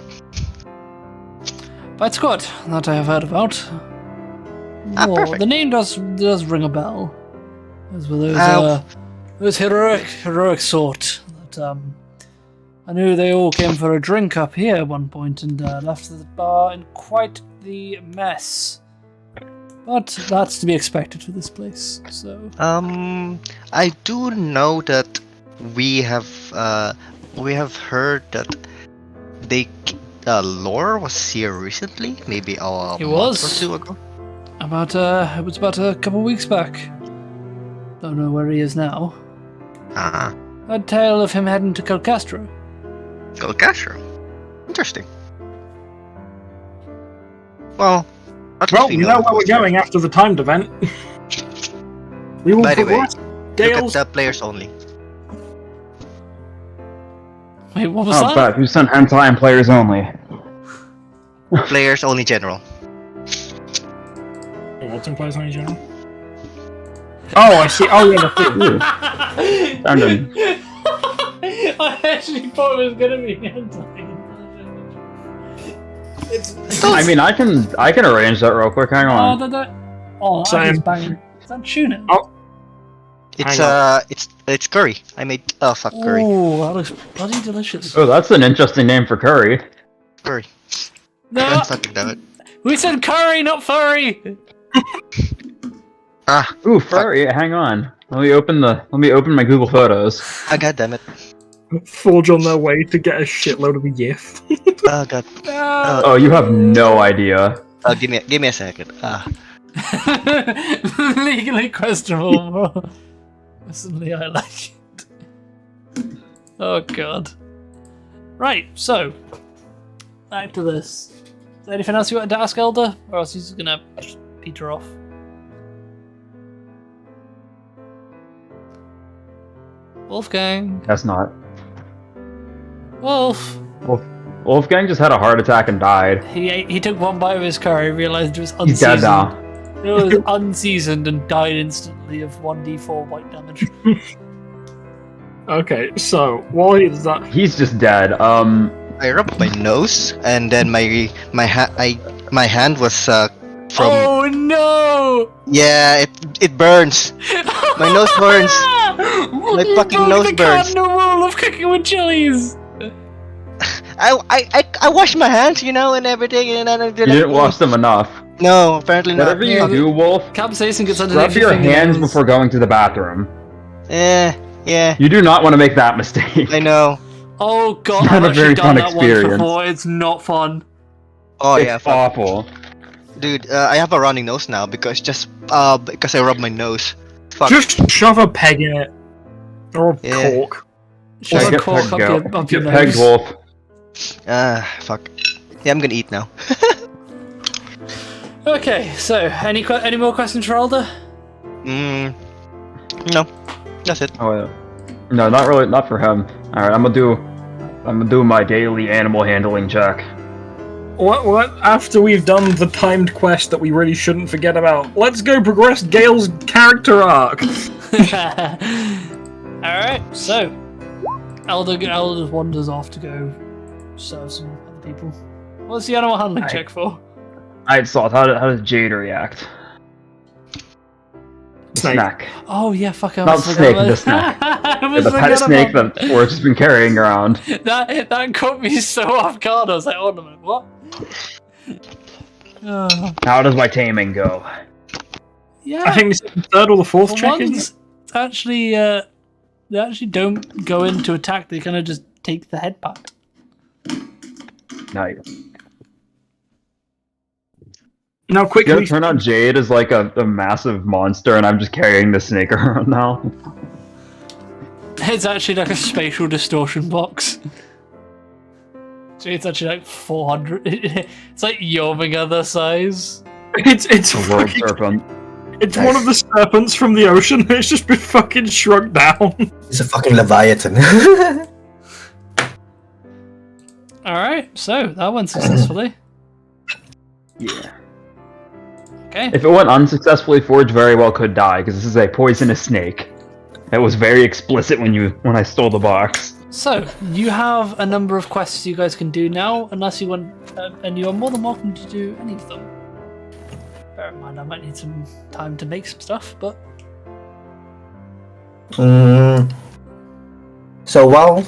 Bite Squad, that I have heard about. Law. Perfect. The name does ring a bell. As well those heroic sort that I knew they all came for a drink up here at one point and left the bar in quite the mess. But that's to be expected for this place. So I do know that we have heard that Lore was here recently, maybe a He month was. or 2 ago. it was about a couple of weeks back. Don't know where he is now. Ah, A tale of him heading to Calcastro. Golcastro. Interesting. Well, at least Well, you know where we're going after the timed event. We will By the way, progress. Look Gale's at the players only. Wait, what was Oh, that? but who sent hentai and players only? Players only general. What's in place on you, general? Oh, I see. Oh, yeah, the thing. Random. I actually thought it was gonna be hentai. I mean, I can arrange that real quick. Hang Oh, on. that Same. is banging. Is that tuna? Oh. It's curry. I made fuck curry. Oh, that looks bloody delicious. Oh, that's an interesting name for curry. Curry. No, Fucking damn it. we said curry, not furry. Ah, Ooh, furry. Hang on. Let me open my Google Photos. god damn it. Forge on their way to get a shitload of a GIF. Oh god. Oh, you have no idea. Give me a second. Legally questionable. Personally, I like it. Oh god. Right, so back to this. Is there anything else you wanted to ask, Elder, or else he's gonna peter off? Wolfgang. That's not. Wolf. Wolfgang just had a heart attack and died. He took one bite of his curry, realized it was He's dead unseasoned. now. It was unseasoned and died instantly of 1d4 white damage. Okay, so while he does that, He's just dead. I rubbed my nose, and then my hand was from. Oh no! Yeah, it burns. My nose burns. My fucking nose the burns. cardinal rule of cooking with chilies. I washed my hands, and everything, and then I you didn't wash them enough. No, apparently not. Whatever you do, Wolf, Capsaicin gets underneath scrub your hands fingernails. before going to the bathroom. Yeah, You do not want to make that mistake. I know. Oh god, Not I've a actually very done fun that once experience. before. It's not fun. Oh It's yeah, fuck. awful. Dude, I have a running nose now because because I rubbed my nose. Fuck. just shove a peg in it. Or a Yeah. cork. Shove a Get cork pegged, up go. your, up your Get pegged, nose. Wolf. Fuck. Yeah, I'm gonna eat now. Okay, so any more questions for Alder? No, that's it. Oh, yeah. No, not really. Not for him. All right, I'm gonna do my daily animal handling check. What? After we've done the timed quest that we really shouldn't forget about, let's go progress Gale's character arc. Alright, so Elder just wanders off to go serve some other people. What's the animal handling check for? Alright, Salt, how does Jade react? Snake. Snack. Oh yeah, fuck! I Not almost snake, forgot the about- snack. I almost The pet forgot snake about that Forrest has been carrying around. that caught me so off guard. I was like, "Oh no, what?" Oh, How does my taming go? yeah, I think it's the third or the fourth for check, isn't it? once, it's actually they actually don't go in to attack. They kind of just take the head back. Nice. Now, You quickly, gotta turn out Jade as like a massive monster, and I'm just carrying the snake around now. It's actually like a spatial distortion box. So it's actually like 400. It's like Yomiga size. it's The world fucking, serpent. it's one of the serpents from the ocean. It's just been fucking shrunk down. It's a fucking leviathan. Alright, so that went successfully. Yeah. Okay. If it went unsuccessfully, Forge very well could die because this is a poisonous snake. It was very explicit when I stole the box. So, you have a number of quests you guys can do now, unless you want, and you are more than welcome to do any of them. Bear in mind, I might need some time to make some stuff, but So while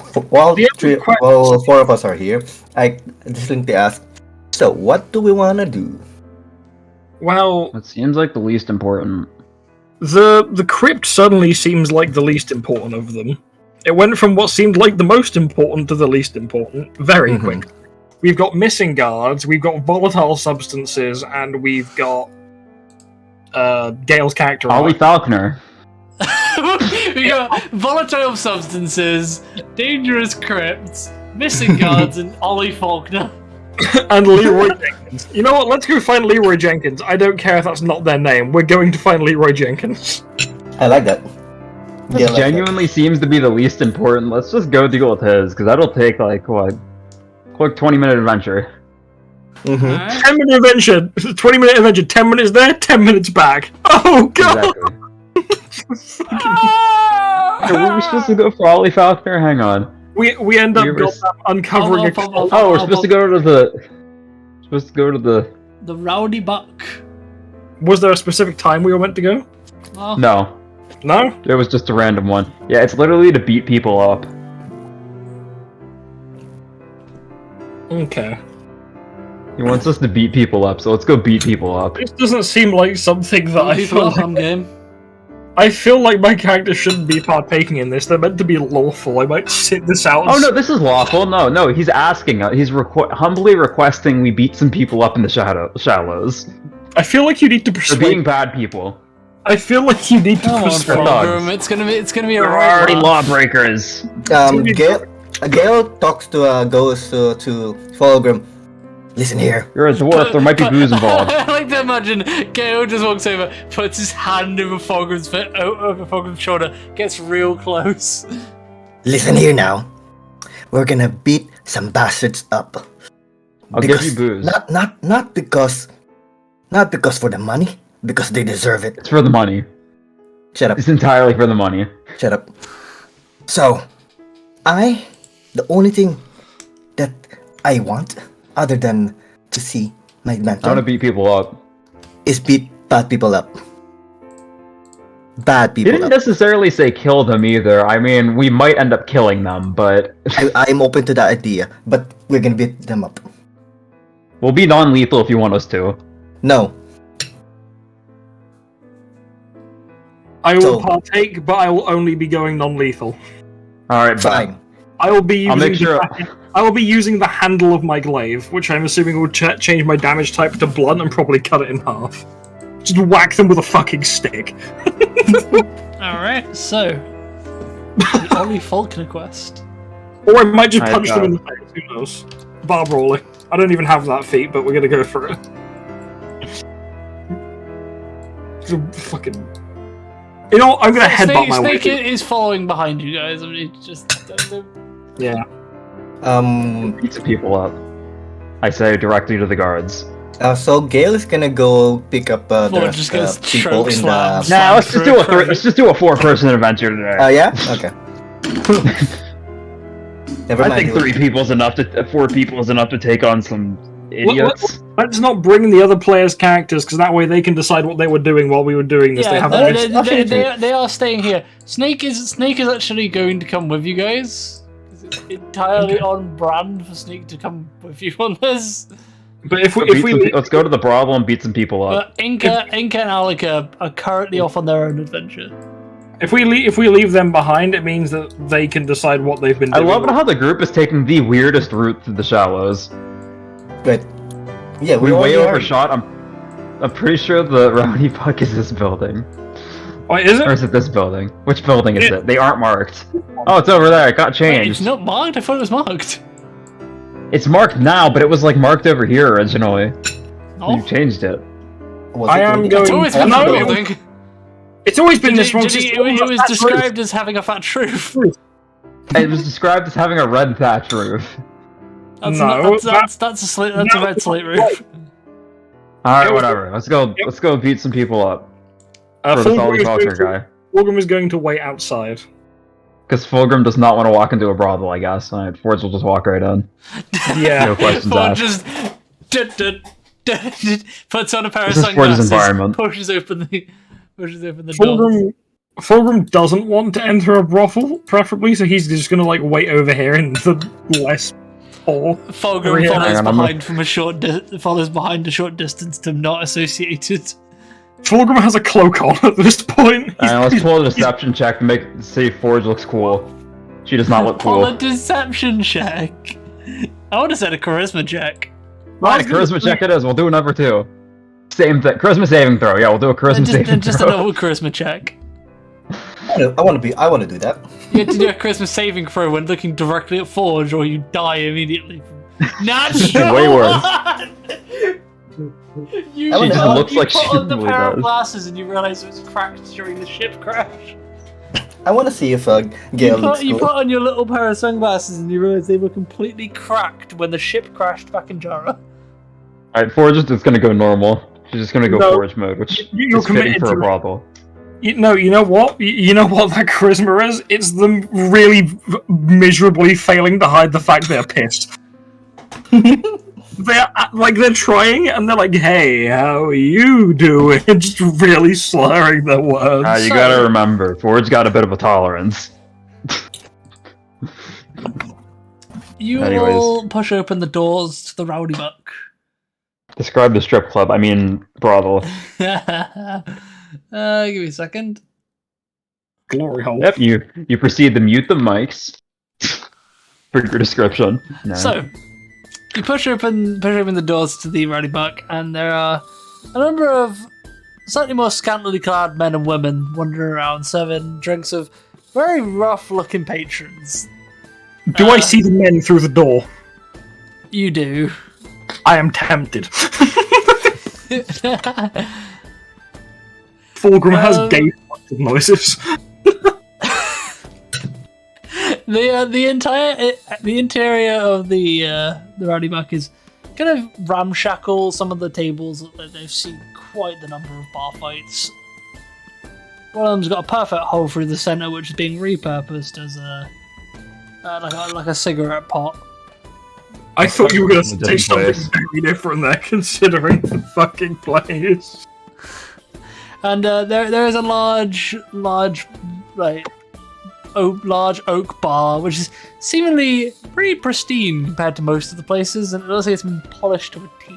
The actual question- four of us are here, I just think to ask. So what do we want to do? Well, It seems like the least important. the crypt suddenly seems like the least important of them. It went from what seemed like the most important to the least important very quick. We've got missing guards, we've got volatile substances, and we've got Gale's character Ollie arc. Falconer. we got volatile substances, dangerous crypts, missing guards, and Ollie Faulkner. and Leroy Jenkins. You know what? Let's go find Leroy Jenkins. I don't care if that's not their name. We're going to find Leroy Jenkins. I like that. This genuinely seems to be the least important. Let's just go deal with his, because that'll take like what? Quick 20-minute adventure. Mm-hmm. Alright. 10-minute adventure, 20-minute adventure, 10 minutes there, 10 minutes back. Oh god! Exactly. Were we supposed to go for Ollie Falconer? Hang on. We end up You were- goddamn uncovering a Oh, we're supposed to go to the. Supposed to go to the. The Rowdy Buck. Was there a specific time we were meant to go? Oh, No, No? it was just a random one. Yeah, it's literally to beat people up. Okay. He wants us to beat people up, so let's go beat people up. This doesn't seem like something that I people feel up on game. I feel like my character shouldn't be partaking in this. They're meant to be lawful. I might sit this out. Oh no, this is lawful. No, he's asking. He's humbly requesting we beat some people up in the shallows. I feel like you need to They're persuade. being bad people. I feel like you need to Come on, persuade. dogs. Fulgrim, it's gonna be a They're right already laugh. lawbreakers. Gale talks to goes to Fulgrim. Listen here. You're a dwarf. There might be booze involved. I like to imagine Gale just walks over, puts his hand over Fulgrim's shoulder, gets real close. Listen here now. We're gonna beat some bastards up. I'll give you booze. Not because for the money. Because they deserve it. It's for the money. Shut up. It's entirely for the money. Shut up. So, the only thing that I want, other than to see my I want to mentor, beat people up. is beat bad people up. Bad He people didn't up. necessarily say kill them either. I mean, we might end up killing them, but I'm open to that idea, but we're gonna beat them up. we'll be non-lethal if you want us to. No. I will So- partake, but I will only be going non-lethal. All right, Fine. I will be I'll using make sure. I will be using the handle of my glaive, which I'm assuming will change my damage type to blunt and probably cut it in half. Just whack them with a fucking stick. Alright, so. The Ollie Faulkner quest. Or I might just I punch them know. in the face, who knows? Bar brawling. I don't even have that feat, but we're gonna go for it. Fucking... You know, I'm gonna headbutt my way. Snake is following behind you guys. I mean, it's just. Yeah. Beat some people up. I say directly to the guards. So Gale is gonna go pick up the Ford rest, just goes people in choke the. slams. Nah, let's just do a Crowley. let's just do a 4-person adventure today. Yeah. Okay. Never I mind. think 3 people is enough to 4 people is enough to take on some idiots. Let's not bring the other players' characters, because that way they can decide what they were doing while we were doing this. They Yeah, have they are staying here. Snake is actually going to come with you guys. It's entirely on brand for Snake to come with you on this. But if Beat we some- let's go to the brothel and beat some people up. But Inca and Alika are currently off on their own adventure. if we leave them behind, it means that they can decide what they've been I doing. love how the group is taking the weirdest route through the shallows. But yeah, We way already are- overshot. I'm pretty sure the Rowdy Puck is this building. Wait, is Or it? is it this building? Which building is it? They aren't marked. Oh, it's over there. It got Wait, changed. it's not marked? I thought it was marked. It's marked now, but it was like marked over here originally. Oh, You changed it. Was I it am really? going- it's always Oh, been no, the it was- building. It's always been this wrong. It was described as having a fat roof. It was described as having a red thatch roof. That's No, not, that's a red slate roof. Alright, It was- whatever. Let's go. Let's go beat some people up. Uh, For the Fulgrim Solly is going Faulkner to- guy. Fulgrim is going to wait outside. Because Fulgrim does not want to walk into a brothel, I guess. Alright, Forge will just walk right in. Yeah. No questions Ford asked. just puts on a pair of This is Ford's sunglasses, environment. pushes open the door. Fulgrim doesn't want to enter a brothel, preferably, so he's just gonna like wait over here in the less poor. Fulgrim Yeah. follows Hang on, I'm behind from a short follows behind a short distance to not associated. Fulgrim has a cloak on at this point. Alright, let's pull a deception check to see if Forge looks cool. She does not look Pull a cool. deception check. I would have said a charisma check. Alright, charisma check it is. We'll do another 2. Same thing. Charisma saving throw. Yeah, we'll do a charisma saving Just a throw. normal charisma check. I want to do that. You have to do a charisma saving throw when looking directly at Forge, or you die immediately. Natural Way worse. one! You, She just looks like put she on the really pair of does. glasses and you realize it was cracked during the ship crash. I want to see if Gale looks You cool. put on your little pair of sunglasses and you realize they were completely cracked when the ship crashed back in Jara. Alright, Forge is just gonna go normal. She's just gonna go No. Forge mode, which You're is fitting committed for a to it. brothel. You know what? You know what that charisma is? It's them really miserably failing to hide the fact they're pissed. They're trying, and they're like, "Hey, how are you doing?" Just really slurring their words. You So- gotta remember, Forge got a bit of a tolerance. You Anyways. all push open the doors to the Rowdy Buck. Describe the strip club, I mean brothel. Give me a second. Glory hole. Yep, you proceed to mute the mics for your description. No. So, you push open the doors to the Rowdy Buck, and there are a number of slightly more scantily clad men and women wandering around, serving drinks of very rough-looking patrons. Do I see the men through the door? You do. I am tempted. Fulgrim has gay noises. The interior of the Rowdy Buck is kind of ramshackle. Some of the tables, they've seen quite the number of bar fights. One of them's got a perfect hole through the center, which is being repurposed as like a cigarette pot. I thought you were going to Different say something place. very different there, considering the fucking place. And there is a large oak bar, which is seemingly pretty pristine compared to most of the places, and it looks like it's been polished to a T.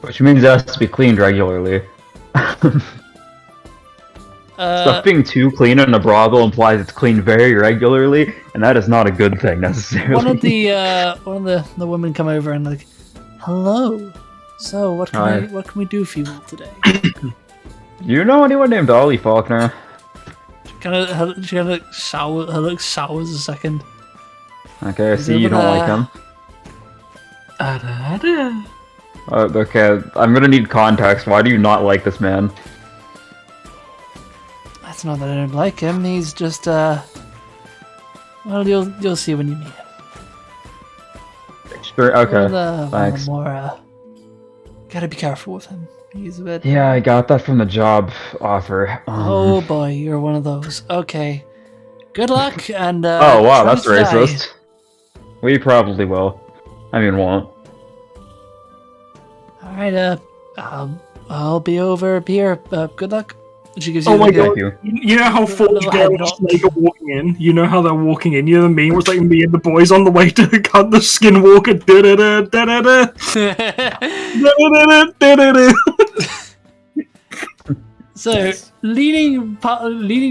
Which means it has to be cleaned regularly. Stuff being too clean in a brothel implies it's cleaned very regularly, and that is not a good thing necessarily. One of the women come over and like, hello. So what can we do for you all today? You know anyone named Ollie Faulkner? She kind of sour. Her look sours a second. Okay, I He's see you over don't like there. him. Okay, I'm gonna need context. Why do you not like this man? It's not that I don't like him. He's just well, you'll see when you meet him. Sure, okay, Thanks. thanks. Gotta be careful with him. He's a bit. Yeah, I got that from the job offer. Oh boy, you're one of those. Okay. Good luck and. Oh wow, try that's to die. racist. We probably will. I mean, won't. All right. I'll be over here. Good luck. She gives you. Oh my like a- god! Thank you. You know how Forge Little Girl head just nod. like walking in? You know how they're walking in? You know the meme was like me and the boys on the way to cut the skinwalker. Da-da-da, da-da-da, da-da-da, da-da-da. So leaning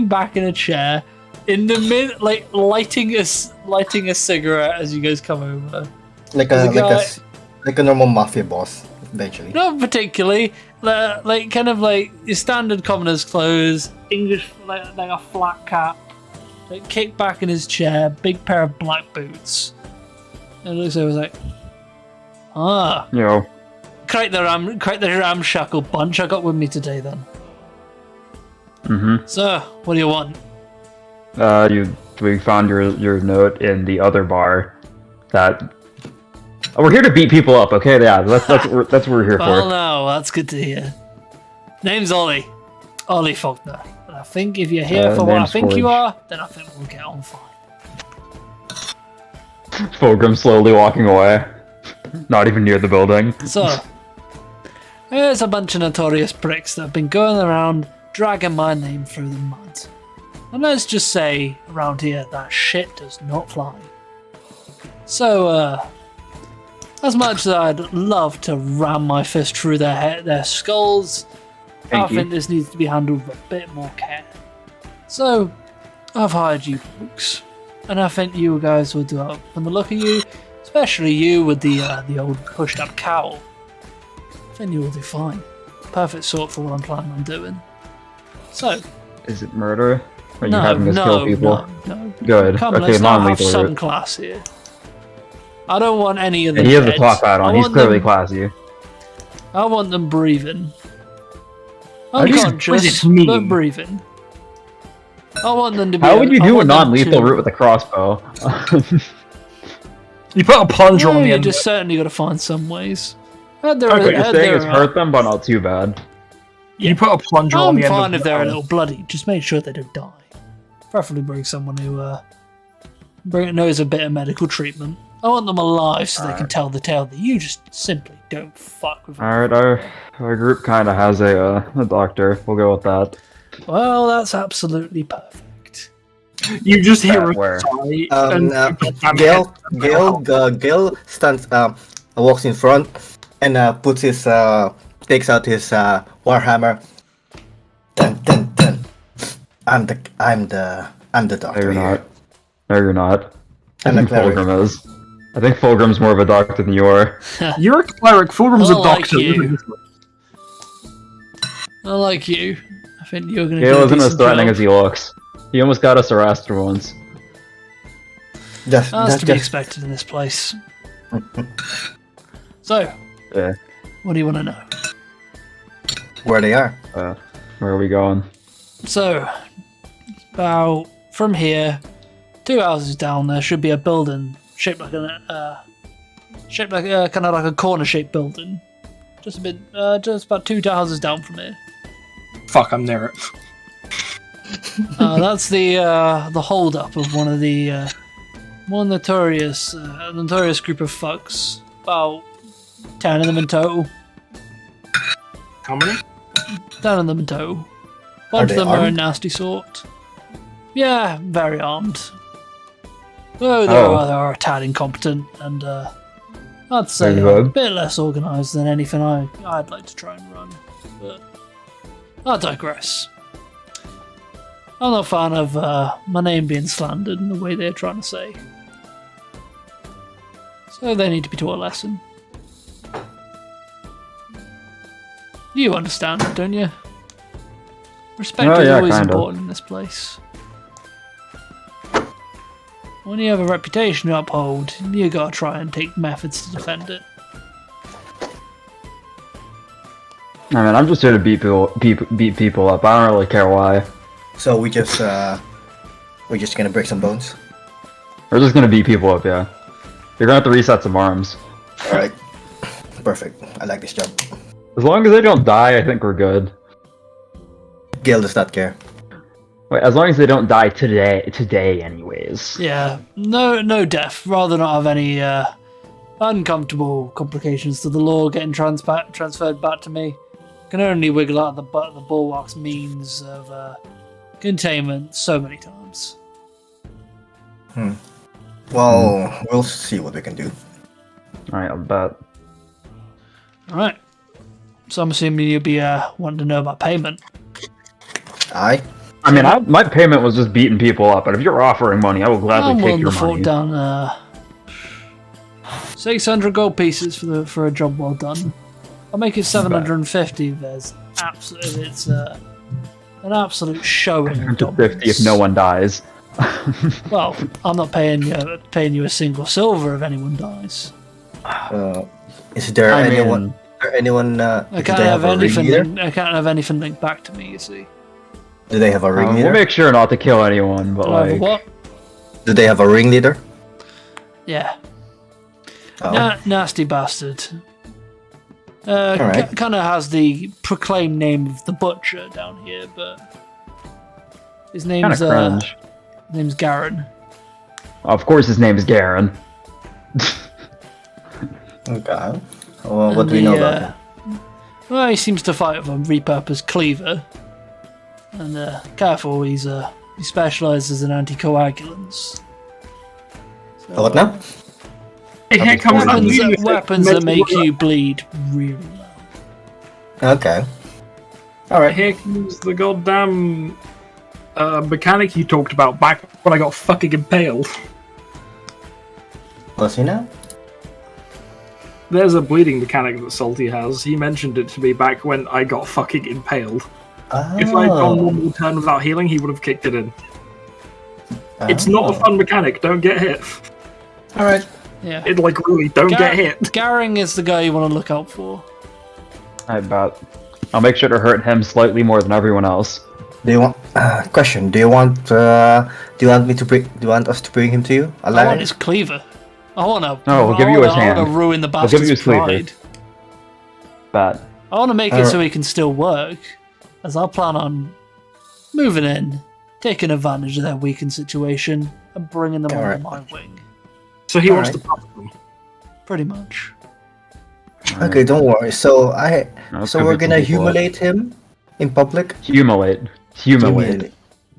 back in a chair, in the mid, like lighting a cigarette as you guys come over. Like a normal mafia boss, eventually. Not particularly, like kind of like your standard commoner's clothes, English like a flat cap, like kicked back in his chair, big pair of black boots, and looks over like, Yo, quite the ramshackle bunch I got with me today then. mm-hmm. So, what do you want? We found your note in the other bar. That we're here to beat people up. Okay, yeah, that's what we're here Well, for. no, that's good to hear. Name's Ollie Faulkner. And I think if you're here for what I name's think you Forge. are, then I think we'll get on fine. Fulgrim slowly walking away, not even near the building. So, there's a bunch of notorious pricks that have been going around dragging my name through the mud. And let's just say, around here, that shit does not fly. So, as much as I'd love to ram my fist through their skulls, Thank I you. think this needs to be handled with a bit more care. So, I've hired you folks, and I think you guys will do it. From the look of you, especially you with the old pushed-up cowl, I think you will do fine. Perfect sort for what I'm planning on doing. So, Is it murder? Are you no, having us kill people? no. Good. Come, Okay, let's not have non-lethal some route. class here. I don't want any of the And he has a deads. top hat I on. He's want clearly them- classy. I want them breathing. How do you- what does Unconscious, this mean? but breathing. I want them to be. How would you I do a want them non-lethal to- route with a crossbow? You put a plunger No, on the you end. just certainly got to find some ways. What you're saying is hurt them, but not too bad. You put a plunger on I'm the end. fine of if they're a the little bloody. Just make sure they don't die. Preferably bring someone who knows a bit of medical treatment. I want them alive so they can tell the tale that you just simply don't fuck with. Alright, our group kind of has a doctor. We'll go with that. Well, that's absolutely perfect. You just hear a Where? sigh, and Gil stands, walks in front and puts his, takes out his Warhammer. Dun dun dun. I'm the No, doctor you're here. not. No, you're not. I I'm a think cleric. Fulgrim is. I think Fulgrim's more of a doctor than you are. you're a cleric. Fulgrim's a I like doctor. you. I like you. I think you're going to Gale do a isn't as decent threatening job. as he looks. He almost got us arrested once. That's That's to be just expected in this place. So, Yeah. what do you want to know? where they are. Where are we going? So, about from here, 2 houses down there should be a building shaped like a kind of like a corner-shaped building. Just a bit, just about 2 houses down from here. Fuck, I'm near it. That's the hold up of one of the more notorious group of fucks. About 10 of them in total. How many? 10 of them in total. Bunch of they them are a armed? nasty sort. Yeah, very armed. Though they Oh. are a tad incompetent and I'd say Very a good. bit less organised than anything I'd like to try and run. But I digress. I'm not a fan of my name being slandered in the way they're trying to say. So they need to be taught a lesson. You understand it, don't you? Respect Oh, is yeah, always kinda. important in this place. When you have a reputation to uphold, you gotta try and take methods to defend it. I mean, I'm just here to beat people up. I don't really care why. So we're just gonna break some bones. We're just gonna beat people up, yeah. You're gonna have to reset some arms. All right. Perfect. I like this job. As long as they don't die, I think we're good. Gil does not care. Wait, as long as they don't die today anyways. Yeah, no death. Rather not have any uncomfortable complications to the law getting transferred back to me. Can only wiggle out the bulwark's means of containment so many times. Well, we'll see what we can do. Alright, I'll bet. Alright. So I'm assuming you'll be wanting to know about payment. Aye. I mean, my payment was just beating people up, but if you're offering money, I will gladly I'm take willing your to fork money. down 600 gold pieces for a job well done. I'll make it 750 if there's it's an absolute showing of 150 if no one dies. Well, I'm not paying you a single silver if anyone dies. Is there I anyone? mean, Anyone? I Do can't they have have a anything. ringleader? I can't have anything linked back to me. You see. Do they have a ringleader? we'll make sure not to kill anyone, but However, like, what? Do they have a ringleader? Yeah. Oh. Nasty bastard. Alright. Kind of has the proclaimed name of the butcher down here, but his kind name's of cringe. Garen. Of course, his name is Garen. Okay. Well, what And do we know about him? Well, he seems to fight with a repurposed cleaver. And careful, he specialises in anticoagulants. So, What now? Hey, here comes that weapons that make you bleed really low. Okay. All right. Here comes the goddamn mechanic you talked about back when I got fucking impaled. Does he now? There's a bleeding mechanic that Salty has. He mentioned it to me back when I got fucking impaled. Oh. If I'd gone one more turn without healing, he would have kicked it in. It's not a fun mechanic, don't get hit. All right. Yeah. It, like, really, don't get hit. Garen is the guy you want to look out for. I bet. I'll make sure to hurt him slightly more than everyone else. Do you want? Question. Do you want me to bring? Do you want us to bring him to you? I want his cleaver. I want to. No, we'll give you his I want hand. to ruin the We'll give you bastard's his cleaver. pride. Bet. I want to make it so he can still work, as I plan on moving in, taking advantage of their weakened situation, and bringing them under my wing. So he wants to Alright. pass them. Pretty much. Okay, don't worry. So No, so could we're be some gonna people up. humiliate him in public. Humiliate.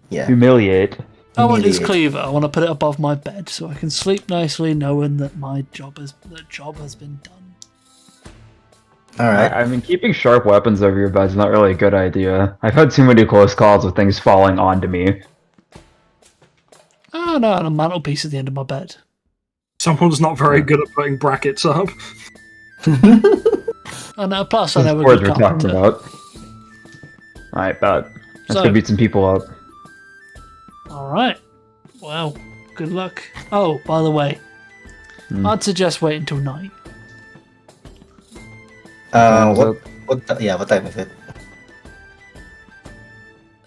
Yeah. Humiliate. I want his Humiliate. cleaver. I want to put it above my bed so I can sleep nicely, knowing that my job has been done. All right. I mean, keeping sharp weapons over your bed is not really a good idea. I've had too many close calls with things falling onto me. Oh no, and a mantelpiece at the end of my bed. Someone's not very good at putting brackets up. And plus, I know That's we're what we're good talking carpenter. about. Alright, bet. That's So- gonna beat some people up. All right. Well, good luck. Oh, by the way, I'd suggest wait until night. What time is it?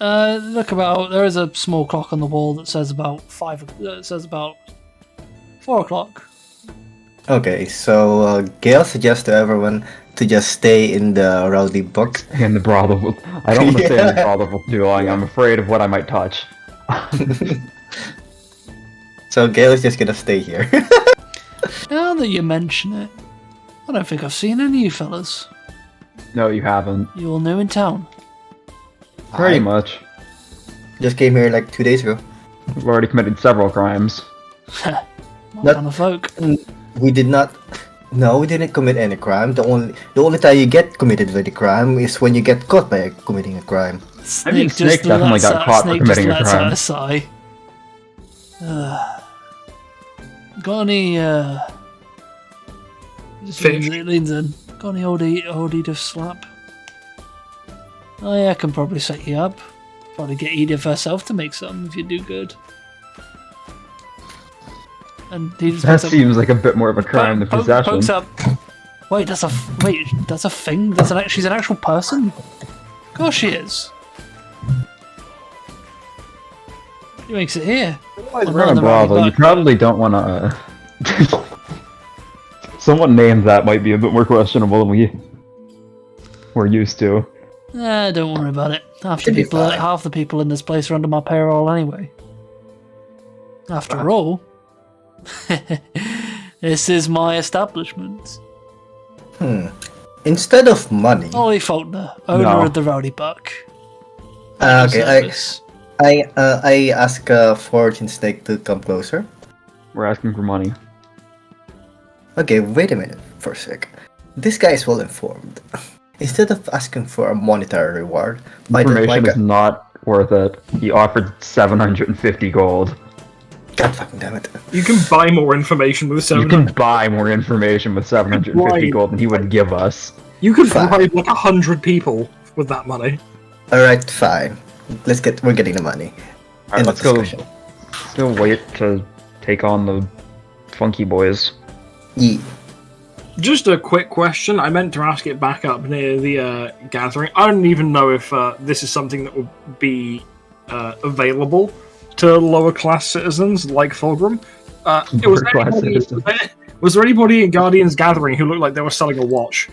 Look about. There is a small clock on the wall that says about 4 o'clock. Okay, so Gail suggests to everyone to just stay in the rowdy book. In the brothel. I don't want to stay in the Yeah. brothel for too long. I'm afraid of what I might touch. So Gale is just gonna stay here. Now that you mention it, I don't think I've seen any of you fellas. No, you haven't. You all new in town? Pretty I much. just came here like 2 days ago. We've already committed several crimes. What Not- kind of folk? We did not. No, we didn't commit any crime. The only time you get committed with a crime is when you get caught by committing a crime. I mean, Snake definitely got caught for committing a crime. a sigh. Got any? Just Fish. leans in. Got any old Edith slap? Oh yeah, I can probably set you up. Probably get Edith herself to make some if you do good. And he just That pokes up- seems like a bit more of a crime than possession. Pokes up. Wait, that's a thing. She's an actual person. Of course she is. He makes it here. We're in a Another brothel. rowdy You buck. probably don't want to. Someone named that might be a bit more questionable than we're used to. Don't worry about it. Half Should be fine. half the people in this place are under my payroll anyway. After all, this is my establishment. Instead of money, Ollie Faulkner, owner No. of the Rowdy Buck. okay, Service. I ask Forge and Snake to come closer. We're asking for money. Okay, wait a minute for a sec. This guy is well informed. Instead of asking for a monetary reward, why don't Information like is not worth it. He offered 750 gold. God fucking damn it! You can buy more information with You 7. can buy more information with 750 Right. gold than he would give us. You could Fine. bribe like 100 people with that money. All right, fine. We're getting the money. Alright, End of let's go. discussion. Still wait to take on the funky boys. Yeah. Just a quick question. I meant to ask it back up near the gathering. I don't even know if this is something that would be available to lower class citizens like Fulgrim. Lower-class citizens. Was there anybody in Guardian's Gathering who looked like they were selling a watch?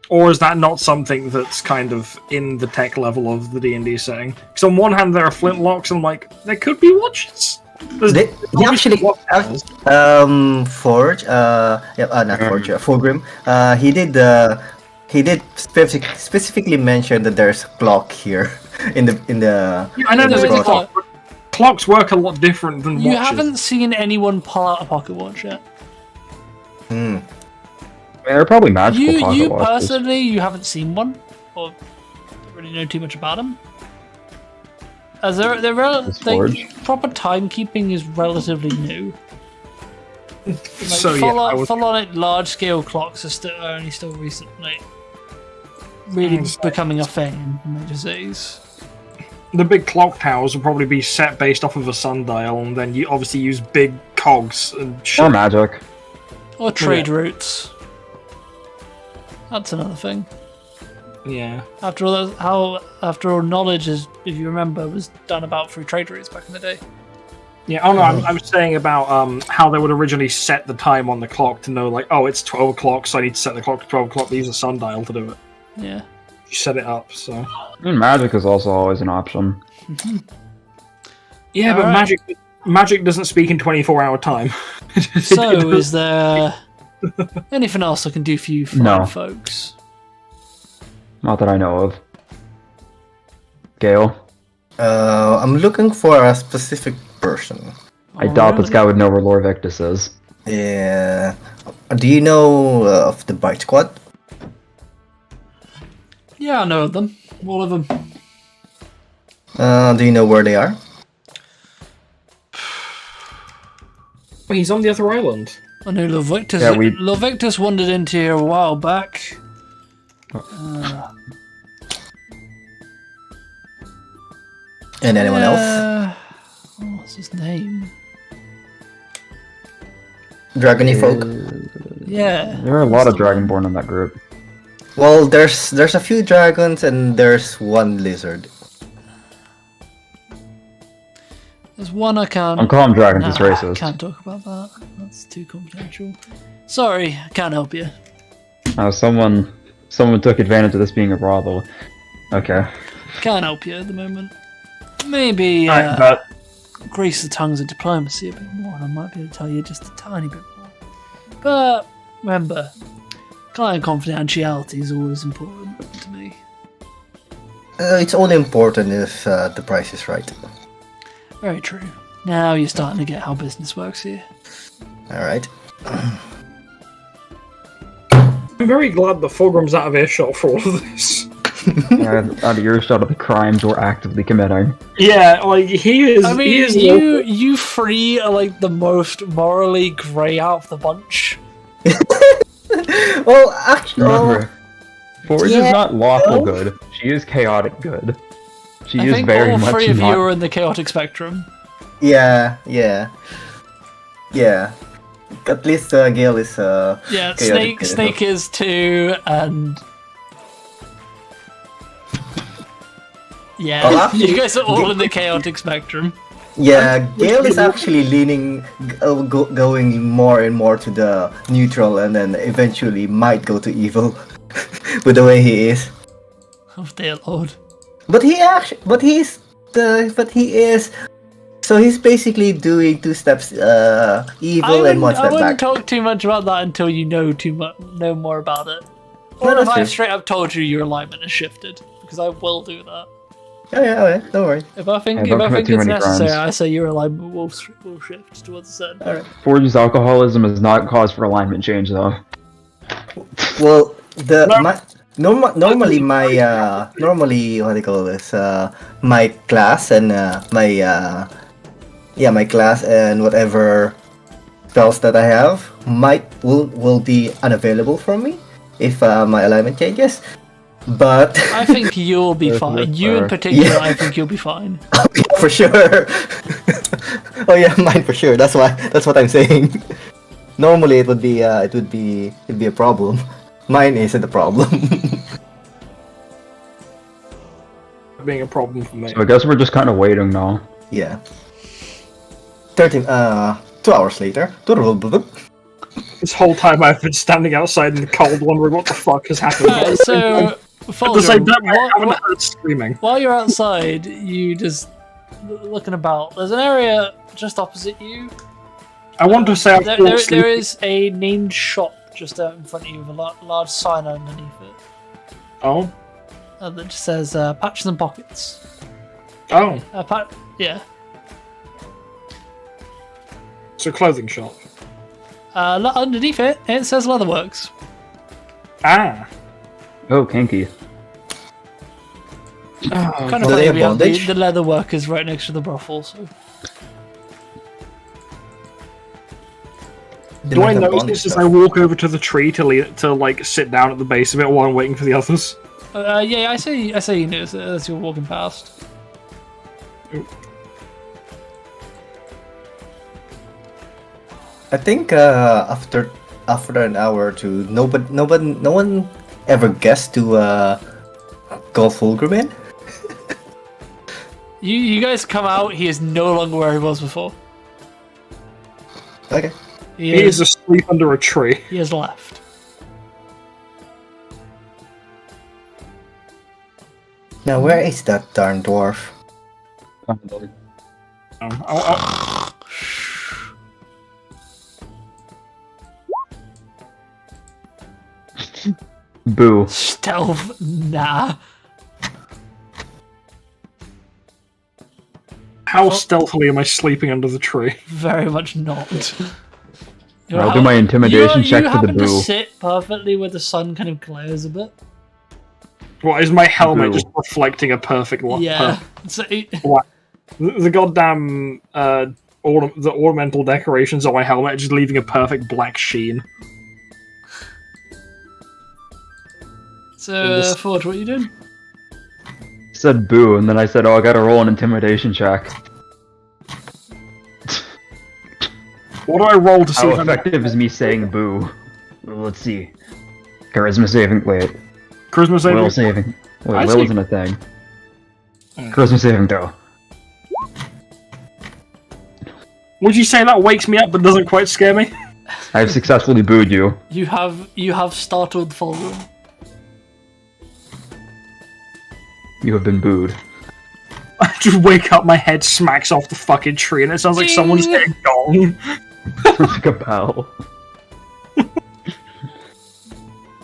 Or is that not something that's kind of in the tech level of the D&D setting? Because on one hand there are flintlocks, and I'm like, there could be watches. He actually, Forge, not Forge, Fulgrim. He did specifically mention that there's a clock here in the. Yeah, I know there's a There's a clock, but clocks work a lot different than You watches. haven't seen anyone pull out a pocket watch yet. I mean, they're probably magical pocket You watches. personally, you haven't seen one, or don't really know too much about them. As proper timekeeping is relatively new. Like, So, yeah, I was- full on large scale clocks are only still recently really becoming a thing in major cities. The big clock towers will probably be set based off of a sundial, and then you obviously use big cogs and shit. Or magic. Or trade routes. That's another thing. Yeah. After all, knowledge is, if you remember, was done about through trade routes back in the day. Yeah, oh no, I'm saying about how they would originally set the time on the clock to know, like, oh, it's 12 o'clock, so I need to set the clock to 12 o'clock, they use a sundial to do it. Yeah. You set it up, so... I mean, magic is also always an option. Yeah, but Alright. magic doesn't speak in 24-hour time. So, is there anything else I can do for you fine No. folks? Not that I know of. Gale, I'm looking for a specific person. I doubt this guy would know where Lord Victus is. Yeah. Do you know of the Bite Squad? Yeah, I know of them. All of them. Do you know where they are? Well, he's on the other island. I know Lovictus. Yeah, we- Lovictus wandered into here a while back. And anyone else? What's his name? Dragony folk? Yeah. There are a lot of Dragonborn in that group. Well, there's a few dragons and there's one lizard. There's one I can't. I'm calling dragons, Nah, it's racist. Can't talk about that. That's too confidential. Sorry, I can't help you. Someone took advantage of this being a brothel. Okay. Can't help you at the moment. Maybe But grease the tongues of diplomacy a bit more, and I might be able to tell you just a tiny bit more. But remember, client confidentiality is always important to me. It's only important if the price is right. Very true. Now you're starting to get how business works here. Alright. I'm very glad the Fulgrim's out of earshot for all of this. Out of earshot of the crimes we're actively committing. Yeah, like he is. I mean, he is you three are like the most morally grey out of the bunch. Well, actually, Remember, Forge yeah, is not lawful no. good. She is chaotic good. She I is think very all much three of not. you are in the chaotic spectrum. yeah. At least Gale is Yeah, chaotic good. Snake is too, and yeah, Well, actually, you guys are all in the chaotic spectrum. Yeah, Gale is actually leaning, going more and more to the neutral, and then eventually might go to evil, with the way he is. Oh dear lord! But he is. So he's basically doing 2 steps evil and 1 I step wouldn't back. talk too much about that until you know more about it. No, Or if that's I've true. straight up told you your alignment has shifted, because I will do that. Oh yeah, don't worry. If I think Yeah, don't commit too it's many necessary, crimes. I say your alignment will shift towards the center. Alright. Forge's alcoholism is not cause for alignment change, though. Well, normally what do you call this? My class and my class and whatever spells that I have will be unavailable from me if my alignment changes. But I think you'll be That's fine. You in fair. particular, Yeah. I think you'll be fine. for sure. Oh yeah, mine for sure. That's what I'm saying. Normally it'd be a problem. Mine isn't a problem. being a problem for me. So I guess we're just kind of waiting now. Yeah. 2 hours later. This whole time I've been standing outside in the cold, wondering what the fuck has happened. Alright, so At the same time, I Fulgrim, haven't heard screaming. while you're outside, you just looking about. There's an area just opposite you. I want to say I've There fallen asleep. is a named shop just out in front of you with a large sign underneath it Oh, that just says patches and pockets. oh, Yeah. it's a clothing shop. Underneath it, it says Leatherworks. Ah. Oh, kinky. Kind of Do funny they have we have bondage? the Leatherworkers right next to the brothel. So. Do I notice this as I walk over to the tree to like sit down at the base of it while I'm waiting for the others? Yeah, I say you notice it as you're walking past. I think after an hour or two, no one ever guessed to call Fulgrim in. You guys come out. He is no longer where he was before. Okay. He He is asleep under a tree. He has left. Now where is that darn dwarf? Oh. Boo. Stealth, nah. How stealthily am I sleeping under the tree? Very much not. I'll do my intimidation check you for the happen to boo. sit perfectly where the sun kind of glares a bit. What is my helmet Boo. just reflecting a perfect one? Yeah. So The goddamn the ornamental decorations on my helmet are just leaving a perfect black sheen. So, Forge, what are you doing? Said boo, and then I said, oh, I gotta roll an intimidation check. What do I roll to see How if I'm effective is me saying boo? Let's see. Charisma saving. Wait. charisma saving? Will saving. Wait, I will see. isn't a thing. Hmm. Charisma saving throw. Would you say that wakes me up but doesn't quite scare me? I have successfully booed you. You have startled Fulgrim. You have been booed. I just wake up, my head smacks off the fucking tree, and it sounds like someone's Ding! getting gong. Like a bell.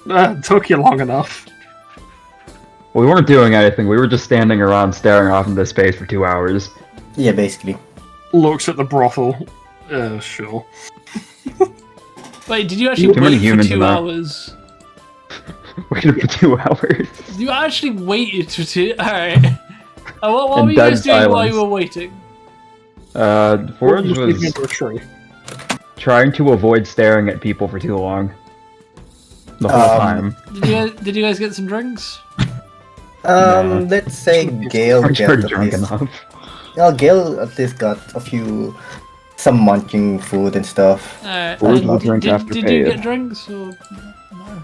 It took you long enough. We weren't doing anything. We were just standing around staring off into space for 2 hours. Yeah, basically. Looks at the brothel. Sure. Wait, did you actually Too many wait for humans in 2 there. hours? Waited for 2 hours. You actually waited for 2. Alright. What In were you dead guys doing while you silence. were waiting? Forge Just leave me was under a tree. trying to avoid staring at people for too long. The whole time. Did you guys get some drinks? No. Let's say Gale Aren't you got already at drunk least. enough? Well, Gale at least got some munching food and stuff. Alright. Or and we'll drink after did you paid. get drinks? Or...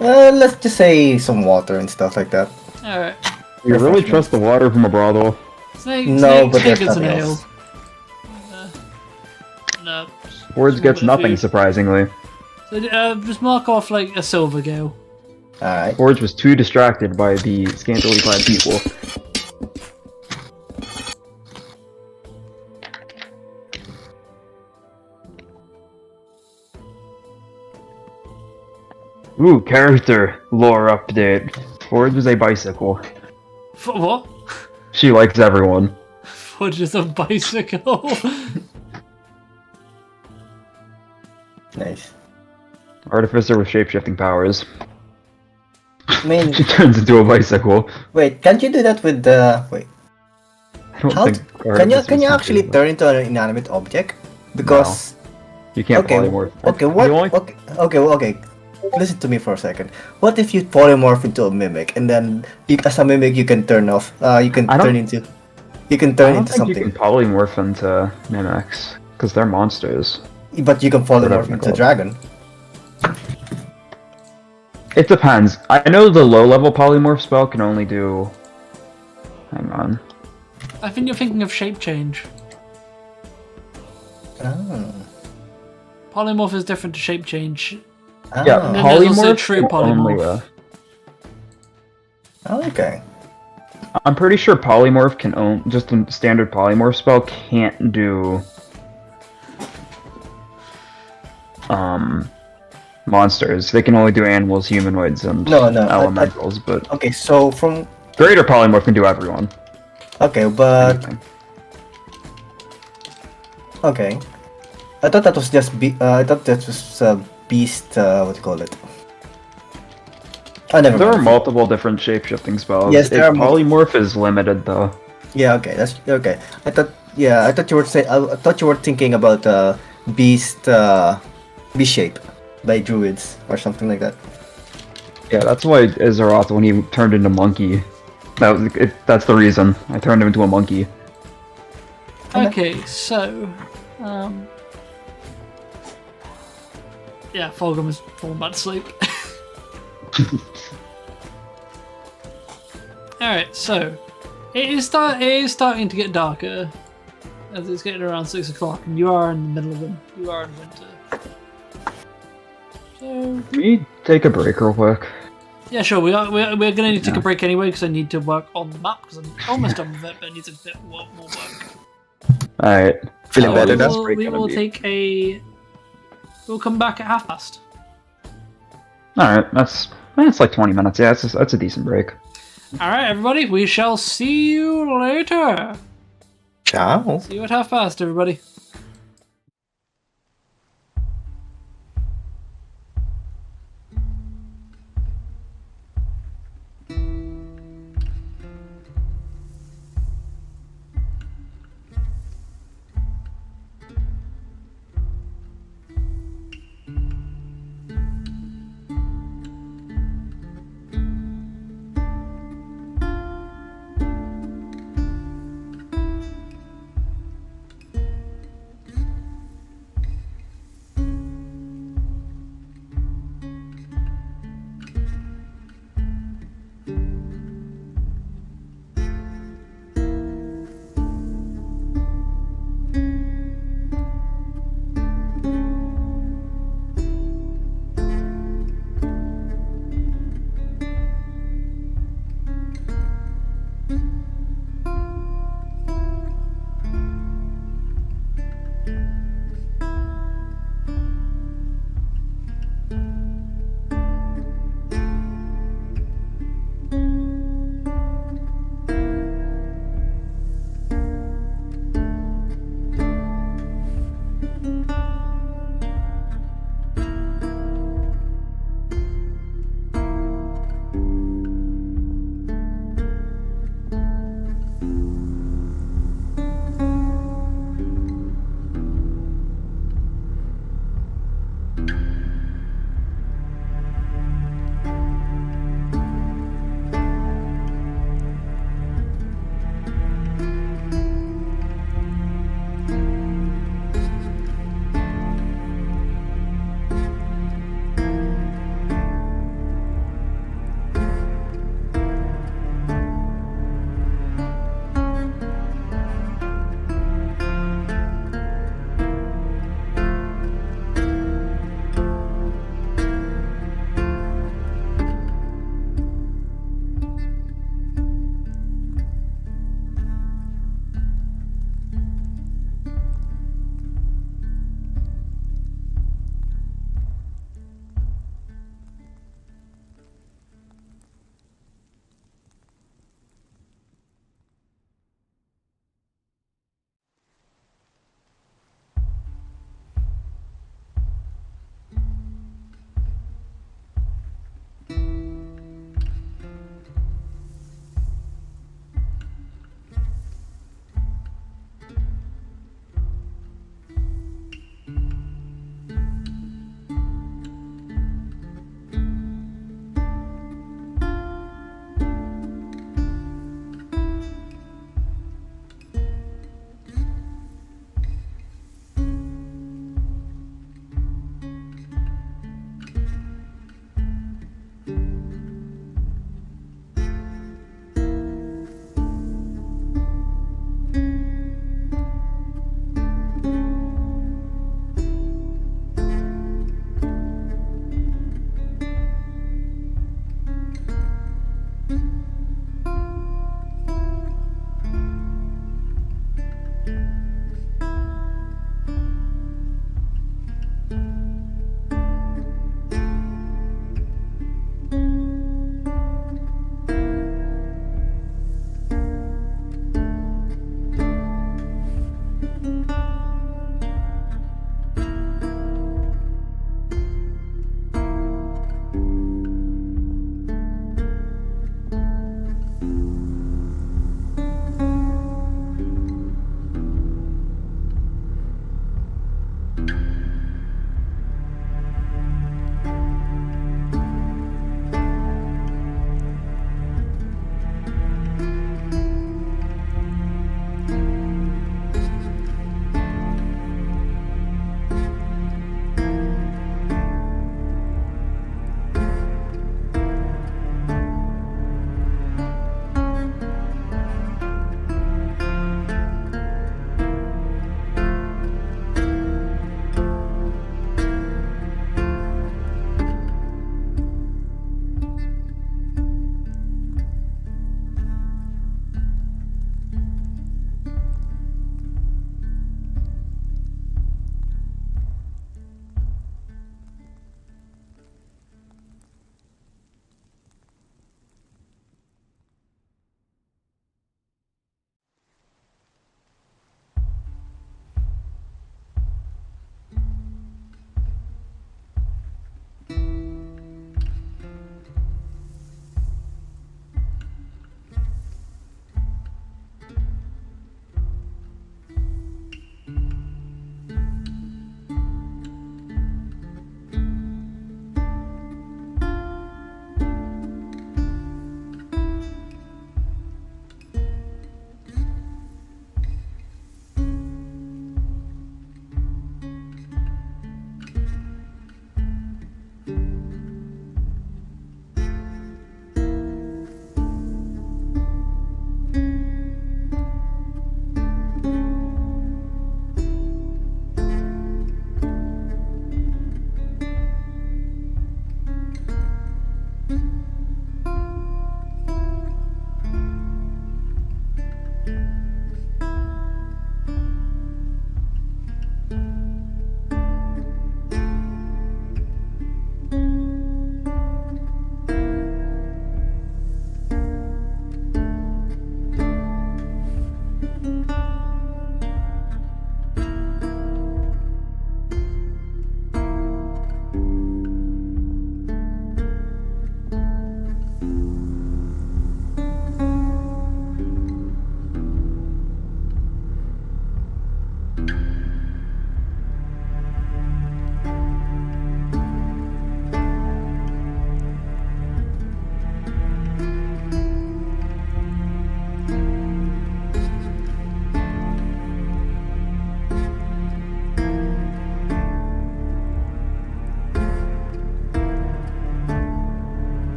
No. Let's just say some water and stuff like that. Alright. You really trust the water from a brothel? Snake, No, but Snake there's gets an nothing ale. else. No. Forge gets What nothing, food? surprisingly. So just mark off like a silver gale. Alright. Forge was too distracted by the scantily clad people. Ooh, character lore update. Forge is a bicycle. For what? She likes everyone. For just a bicycle? Nice. Artificer with shapeshifting powers. I mean, She turns into a bicycle. wait, can't you do that with the... Wait, I don't how... think Can you Artificers actually do that. turn into an inanimate object? Because... You can't Okay, polymorph. okay, what... You only- Okay. Listen to me for a second. What if you polymorph into a mimic, and then as a mimic you can turn off... you can I don't- turn into... You can I turn don't into think you something. can polymorph into mimics, because they're monsters. But you can Whatever polymorph they're into a called. dragon. It depends. I know the low-level polymorph spell can only do... Hang on. I think you're thinking of shape change. Oh. Polymorph is different to shape change. Yeah, Oh. then there's also polymorph true can only... polymorph. Okay. I'm pretty sure polymorph can only... Just a standard polymorph spell can't do... monsters. They can only do animals, humanoids, and No, elementals, but... Okay, so from... Greater polymorph can do everyone. Okay, but... Anything. Okay. I thought that was just I thought that was beast. What do you call it? Oh, never There are mind. multiple different shape-shifting spells. Yes, there are polymorph is limited, though. Yeah. Okay. That's okay. I thought. Yeah. I thought you were saying. I thought you were thinking about beast. Beast shape by druids or something like that. Yeah, that's why Azeroth, when he turned into monkey, that's the reason. I turned him into a monkey. Okay, so yeah, Fulgrim has fallen back to sleep. Alright, so it is starting to get darker as it's getting around 6 o'clock, and you are in the middle of them. You are in winter. So Can we take a break real quick? yeah, sure. We're gonna need to take a break anyway because I need to work on the map because I'm almost done with it, but it needs a bit more work. Alright. Feeling How better is now? this break We gonna will be? take a. We'll come back at past. Alright, that's like 20 minutes. Yeah, that's a decent break. All right, everybody. We shall see you later. Ciao. See you at past, everybody.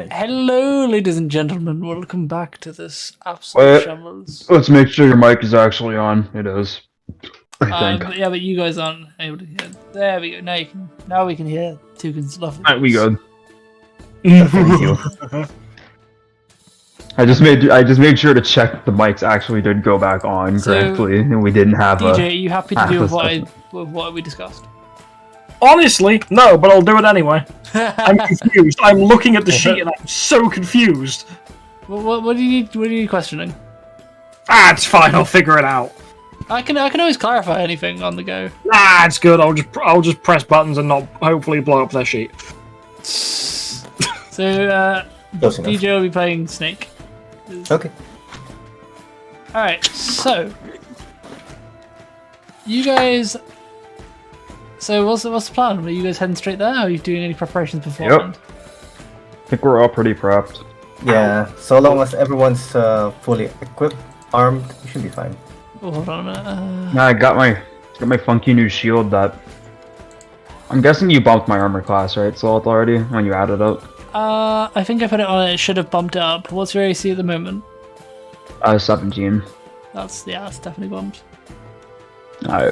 Hello, ladies and gentlemen. Welcome back to this absolute shambles. Let's make sure your mic is actually on. It is. I think. But you guys aren't able to hear. There we go. Now we can hear Toucan's lovely. Alright, we good. Thank you. I just made sure to check the mics actually did go back on correctly, and we didn't have DJ, are you happy to half do with the what we discussed? Honestly, no, but I'll do it anyway. I'm confused. I'm looking at the sheet and I'm so confused. What do you need questioning? Ah, it's fine. I'll figure it out. I can always clarify anything on the go. Nah, it's good. I'll just press buttons and not hopefully blow up their sheet. So Close enough. DJ will be playing Snake. Okay. Alright, so you guys. So what's the plan? Are you guys heading straight there? Or are you doing any preparations beforehand? I think we're all pretty prepped. Yeah, so long as everyone's fully equipped, armed, you should be fine. Oh, hold on a minute. I got my funky new shield that. I'm guessing you bumped my armor class, right, Salt, already when you added it. I think I put it on. It should have bumped it up. What's your AC at the moment? 17. That's definitely bumped. I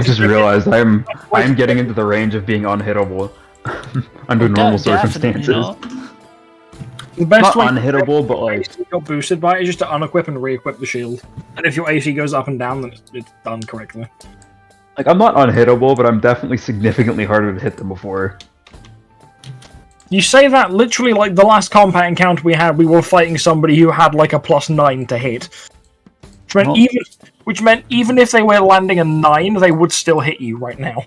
just realized I'm getting into the range of being unhittable under normal Definitely circumstances. not. The best Not way unhittable, but like AC got boosted by it is just to unequip and re-equip the shield. And if your AC goes up and down, then it's done correctly. I'm not unhittable, but I'm definitely significantly harder to hit than before. You say that literally like the last combat encounter we had, we were fighting somebody who had like a +9 to hit. Which meant even if they were landing a 9, they would still hit you right now.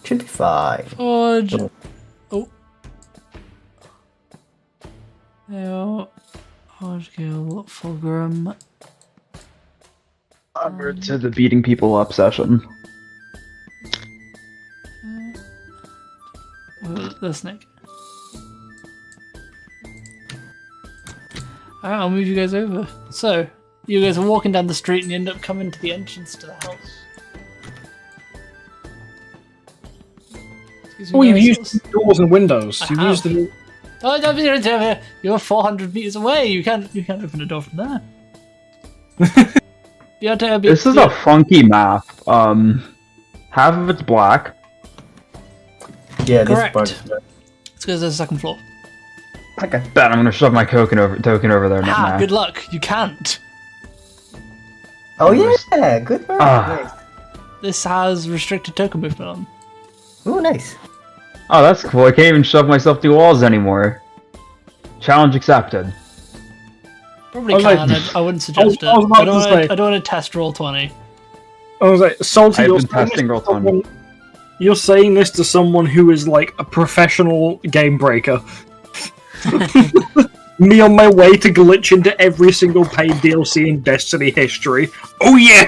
Should be fine. Fudge. Oh. Yeah. Hodgkill, Fulgrim. Onward to the beating people up session. The snake. Alright, I'll move you guys over. So, you guys are walking down the street and you end up coming to the entrance to the house. Oh, you've used doors and windows. You've have. used the... Oh, you're 400 meters away. You can't open a door from there. You have to This is a funky map. Half of it's black. Yeah, this Correct. part. It's because there's a second floor. Okay. Bet I'm gonna shove my token over there now. Good luck. You can't. Oh yeah, good work. Nice. This has restricted token movement on. Ooh, nice. Oh, that's cool. I can't even shove myself through walls anymore. Challenge accepted. Probably I was can. like- I wouldn't suggest I was it. about I don't to want say- to. I don't want to test roll 20. I was like, Salty, I've you're been saying testing this to roll 20. someone- You're saying this to someone who is like a professional game breaker. Me on my way to glitch into every single paid DLC in Destiny history. Oh yeah!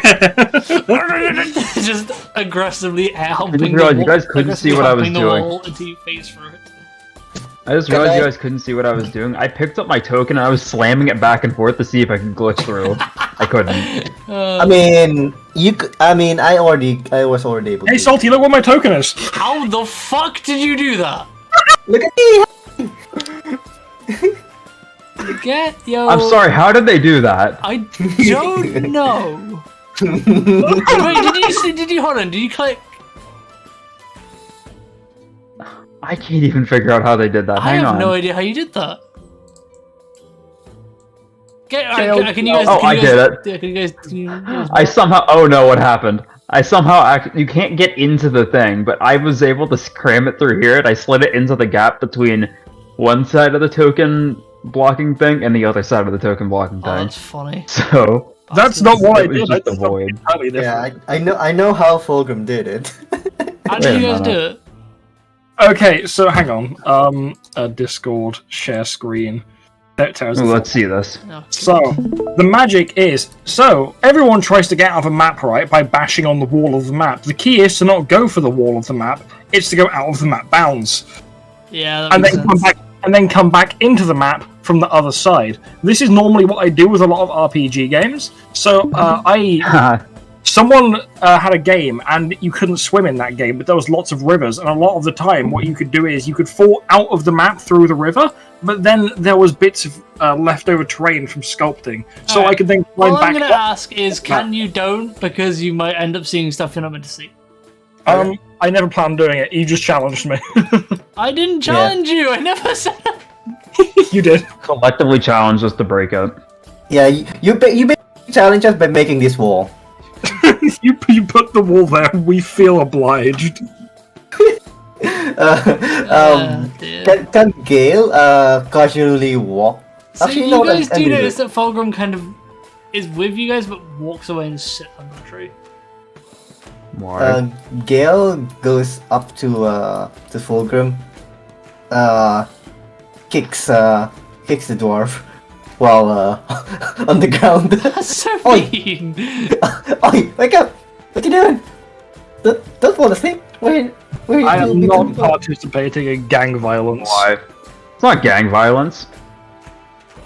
Just aggressively helping. I just realized you guys couldn't see what I was doing. Until you phase through it. I just realized you guys couldn't see what I was doing. I picked up my token and I was slamming it back and forth to see if I could glitch through. I couldn't. I mean, you could. I mean, I was already able. Hey to. Salty, look what my token is! How the fuck did you do that? Look at me. Yo. I'm sorry, how did they do that? I don't know. Wait, did you hold on? Did you click? I can't even figure out how they did that. I Hang have on. no idea how you did that. Can you guys? Oh, can you I guys, did it. Yeah, can you guys I somehow. Oh no, what happened? I somehow. You can't get into the thing, but I was able to cram it through here, and I slid it into the gap between one side of the token blocking thing and the other side of the token blocking Oh, thing. that's funny. So That's not what I it was did. just That's a void. entirely different. Yeah, I know how Fulgrim did it. How Wait did a you guys do minute. it? Okay, so hang on. Discord share screen. That tells Ooh, the let's see this. No. So, the magic is, everyone tries to get out of a map, right, by bashing on the wall of the map. The key is to not go for the wall of the map, it's to go out of the map bounds. Yeah, that And makes then sense. come back into the map from the other side. This is normally what I do with a lot of RPG games. So, I Someone had a game, and you couldn't swim in that game, but there was lots of rivers, and a lot of the time, what you could do is you could fall out of the map through the river, but then there was bits of leftover terrain from sculpting, so Alright. I could then climb All I'm back gonna up. ask is, can you don't? Because you might end up seeing stuff you're not meant to see. I never planned doing it. You just challenged me. I didn't challenge you. I never said. You did. Collectively challenged us to break it. Yeah, you basically challenge us by making this wall. you put the wall there. We feel obliged. Dear. Can Gale casually walk? So Actually, you no, guys I'm do gonna notice that Fulgrim kind of is with you guys, but walks away and sits under the tree. Why? Gale goes up to Fulgrim, kicks the dwarf while on the ground. That's so Oi. mean. Oi, wake up! What you doing? Don't fall asleep. Where I am you not participating in gang violence. Why? It's not gang violence.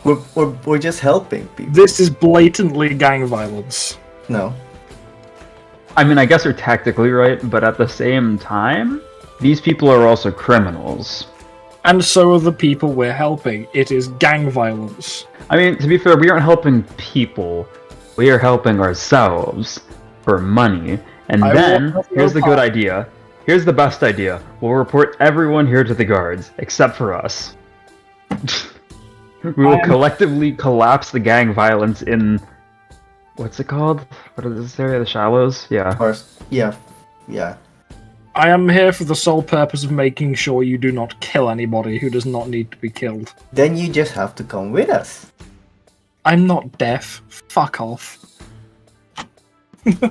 We're just helping people. This is blatantly gang violence. No. I mean, I guess you're tactically right, but at the same time, these people are also criminals. And so are the people we're helping. It is gang violence. I mean, to be fair, we aren't helping people. We are helping ourselves for money. And I then, will help here's the you good out. idea. Here's the best idea. We'll report everyone here to the guards, except for us. We will collectively collapse the gang violence in... What's it called? What is this area? The Shallows? Yeah. Yeah. I am here for the sole purpose of making sure you do not kill anybody who does not need to be killed. Then you just have to come with us. I'm not deaf. Fuck off.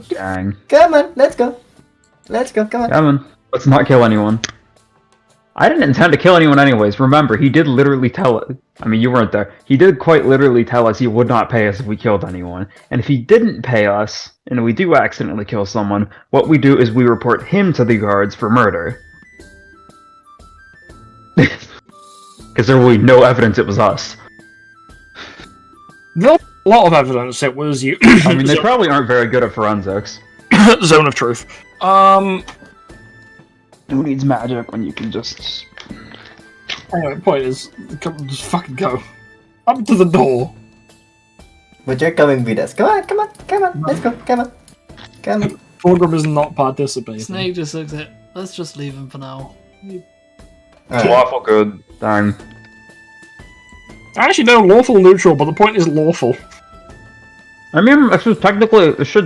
Gang. Come on, let's go. Let's go. Come on. Come on. Let's not kill anyone. I didn't intend to kill anyone anyways. Remember, he did literally tell us. I mean, you weren't there. He did quite literally tell us he would not pay us if we killed anyone. And if he didn't pay us, and we do accidentally kill someone, what we do is we report him to the guards for murder. Because there will be no evidence it was us. There's a lot of evidence it was you. I mean, they probably aren't very good at forensics. Zone of truth. Who needs magic when you can just... Anyway, point is, just fucking go. Up to the door. But you're coming with us. Come on. Let's go. Come on. Fulgrim is not participating. Snake just looks at. Let's just leave him for now. Alright. Lawful good. Dang. Actually, no, lawful neutral, but the point is lawful. I mean, it should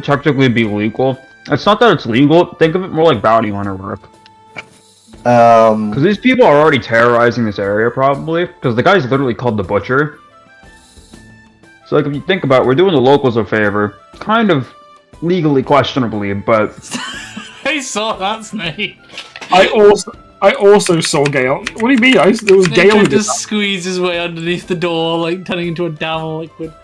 technically be legal. It's not that it's legal. Think of it more like bounty hunter work. Because these people are already terrorizing this area, probably. Because the guy's literally called the Butcher. So, like, if you think about it, we're doing the locals a favor. Kind of legally questionably, but... I saw that snake. I also saw Gale. What do you mean? There was Snake Gale who tried did to that. squeeze his way underneath the door, like turning into a dam of liquid.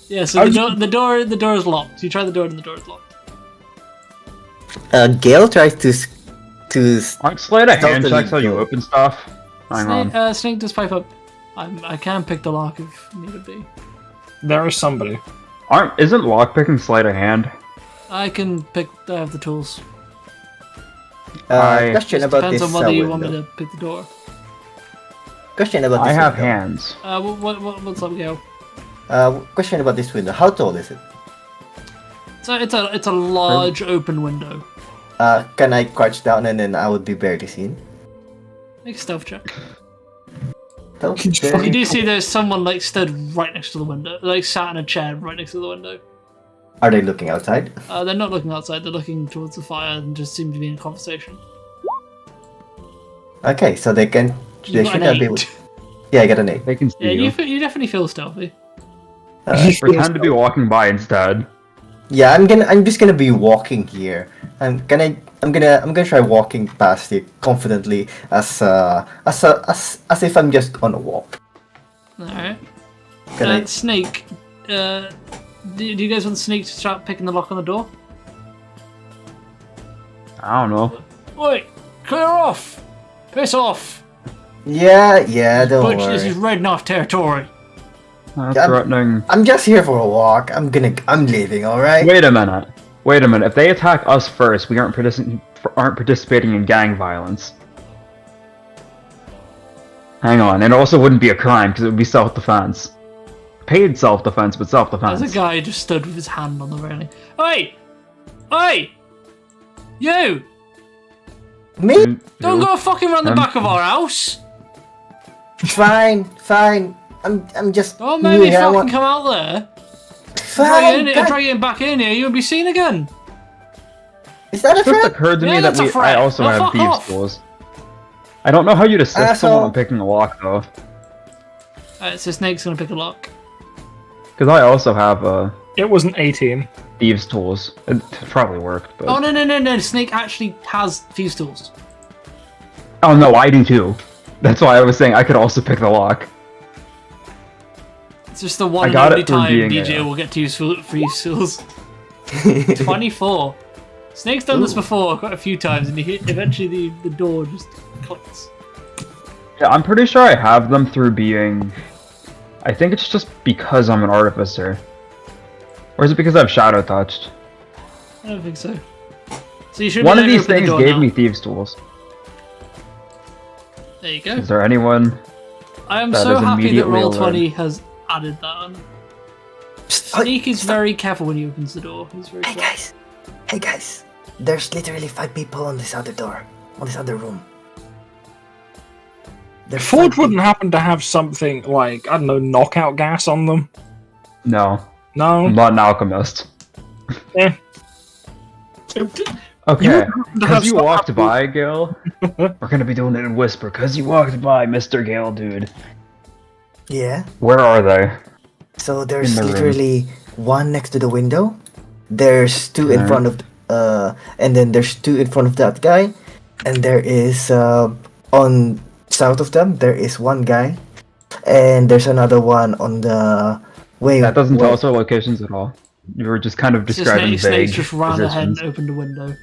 Yeah, so the door is locked. You try the door and the door is locked. Gale tries to Aren't sleight of hand Stealthily checks how you go. open stuff? Hang on. Snake does pipe up. I can pick the lock if need be. There is somebody. Isn't lockpicking sleight of hand? I can pick. I have the tools. question Just about depends this on whether you want me window. to pick the door. Question about this I have window. hands. What's up, Gale? Question about this window. How tall is it? So it's a large open window. Can I crouch down and then I would be barely seen? Make a stealth check. Don't Just barely- fucking- You do see there's someone like stood right next to the window, like sat in a chair right next to the window. Are they looking outside? They're not looking outside. They're looking towards the fire and just seem to be in a conversation. Okay, so they can. You They got should an not be able. 8. Yeah, I got an 8. They can see Yeah, you. you definitely feel stealthy. Pretend to be walking by instead. Yeah, I'm just gonna be walking here. I'm gonna try walking past it confidently as if I'm just on a walk. All right. Can I? Snake. Do you guys want Snake to start picking the lock on the door? I don't know. Wait, clear off! Piss off! Yeah, don't Butch, this worry. is Red Knot territory. threatening. I'm just here for a walk. I'm leaving. All right. Wait a minute. If they attack us first, we aren't participating in gang violence. Hang on, and it also wouldn't be a crime because it would be self-defense. Paid self-defense, but self-defense. There's a guy who just stood with his hand on the railing. Oi! Oi! You! Me? Don't go fucking around the back of our house! Fine. I'm just. Don't make me here, I fucking want- come out there. Fine. Try getting back in here, you'll be seen again. Is that a It just threat? occurred to Yeah, me that that's a I threat. also Well, have fuck thieves' off. tools. I don't know how you'd assist Asshole. someone on picking a lock though, So Snake's gonna pick a lock. because I also have It was an 18. thieves' tools. It probably worked, but Oh no, Snake actually has thieves' tools. oh no, I do too. That's why I was saying I could also pick the lock. It's just the one I and got only it from time being BJ a- will get to use thieves' tools. 24. Snake's done this before quite a few times, and eventually the door just clicks. Yeah, I'm pretty sure I have them through being. I think it's just because I'm an artificer. Or is it because I've shadow touched? I don't think so. So you should One be of able to these open the things door gave now. me thieves' tools. There you go. Is there anyone? I am that so is happy that immediately Roll20 has added that on. Psst, oi, Sneak is stop. very careful when he opens the door. He's very Hey guys. There's literally 5 people on this other door, on this other room. There's Forge 5 wouldn't happen to have something like, I don't know, knockout gas on them. No, No. I'm not an alchemist. Eh. Okay, have because you stuff walked happen- by, Gil. We're gonna be doing it in whisper. Because you walked by, Mr. Gale, dude. Yeah. Where are they? So there's In the room. literally one next to the window. There's 2 in Okay. front of, and then there's 2 in front of that guy, and there is on south of them there is one guy, and there's another one on the way. That doesn't tell way- us our locations at all. You were just kind of It's just describing Snake's vague just ran ahead positions. and opened a window.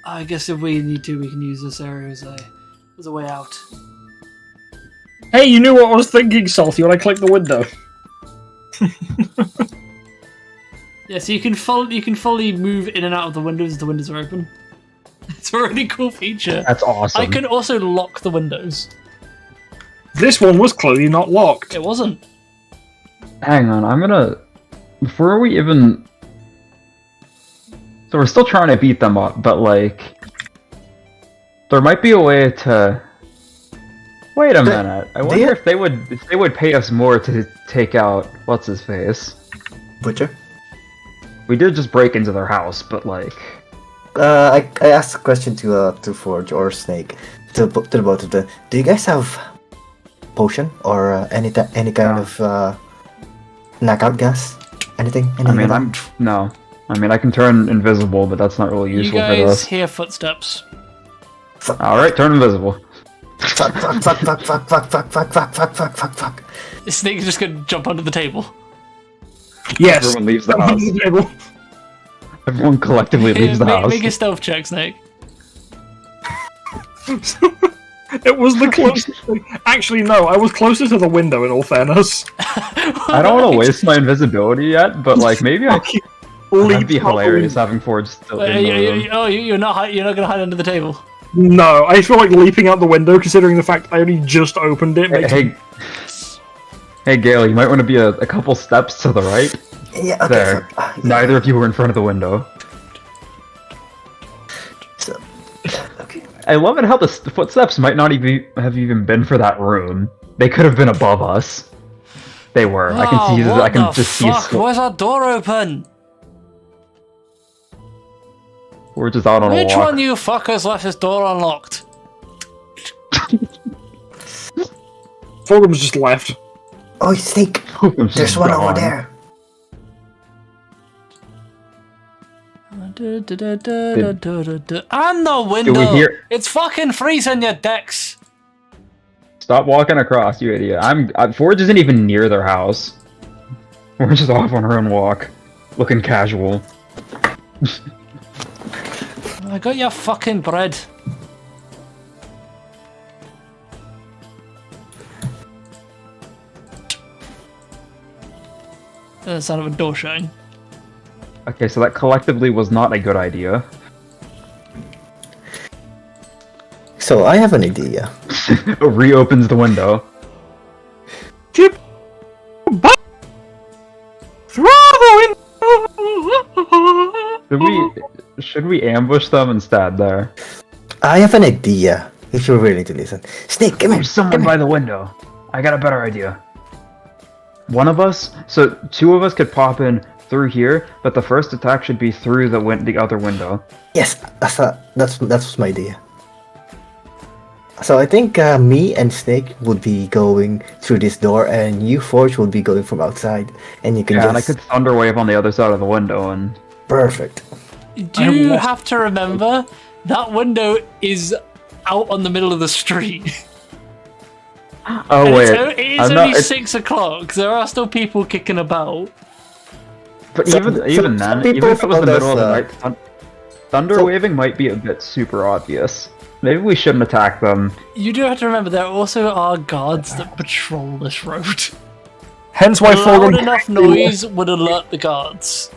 I guess if we need to, we can use this area as a way out. Hey, you knew what I was thinking, Salty, when I clicked the window. Yeah, so you can fully move in and out of the windows as the windows are open. It's a really cool feature. That's awesome. I can also lock the windows. This one was clearly not locked. It wasn't. Hang on, I'm gonna. Before we even. So we're still trying to beat them up, but like. There might be a way to. Wait a minute. I wonder they- if they would pay us more to take out what's his face. Butcher. We did just break into their house, but like. I asked a question to Forge or Snake, to the both of them. Do you guys have potion or any kind of knockout gas? Anything? I mean, like no. I mean, I can turn invisible, but that's not really You useful for guys this. hear footsteps. All right, turn invisible. fuck. Snake's just gonna jump under the table. Yes. Everyone leaves the house. Everyone collectively leaves the house. Make a stealth check, Snake. It was the closest thing. Actually, no, I was closer to the window, in all fairness. I don't want to waste my invisibility yet, but like maybe that'd be hilarious having Forge still in the room. You're not gonna hide under the table. No, I feel like leaping out the window, considering the fact I only just opened it. Makes Hey, Gale, you might want to be a couple steps to the right. Yeah, okay. There. Fuck. Neither of you were in front of the window. So, okay. I love it how the footsteps might not even have even been for that room. They could have been above us. They were. I can see. I can just see. Why's our door open? We're just out on a Which walk. one of you fuckers left his door unlocked? Fulgrim's just left. Oh, Snake. I'm just There's one over gone. there. And the window! hear- It's fucking freezing your decks! Stop walking across, you idiot. Forge isn't even near their house. We're just off on our own walk, looking casual. I got your fucking bread. the sound of a door shutting. Okay, so that collectively was not a good idea. So I have an idea. Reopens the window. Chip! Through the window! Should we ambush them instead there? I have an idea. If you're willing to listen. Snake, come here. There's someone by the window. I got a better idea. One of us, so 2 of us could pop in through here, but the first attack should be through the other window. Yes, that's my idea. So I think me and Snake would be going through this door, and you, Forge, would be going from outside, and you can Yeah, just... and I could Thunderwave on the other side of the window, and... Perfect. Do you have to remember that window is out on the middle of the street? Oh And wait, it is only 6 o'clock. There are still people kicking about. But Some even then, people even if it was the call middle of the us, night, thunder waving might be a bit super obvious. Maybe we shouldn't attack them. You do have to remember there also are guards that patrol this road. Hence why Loud Fulgrim... enough noise would alert the guards.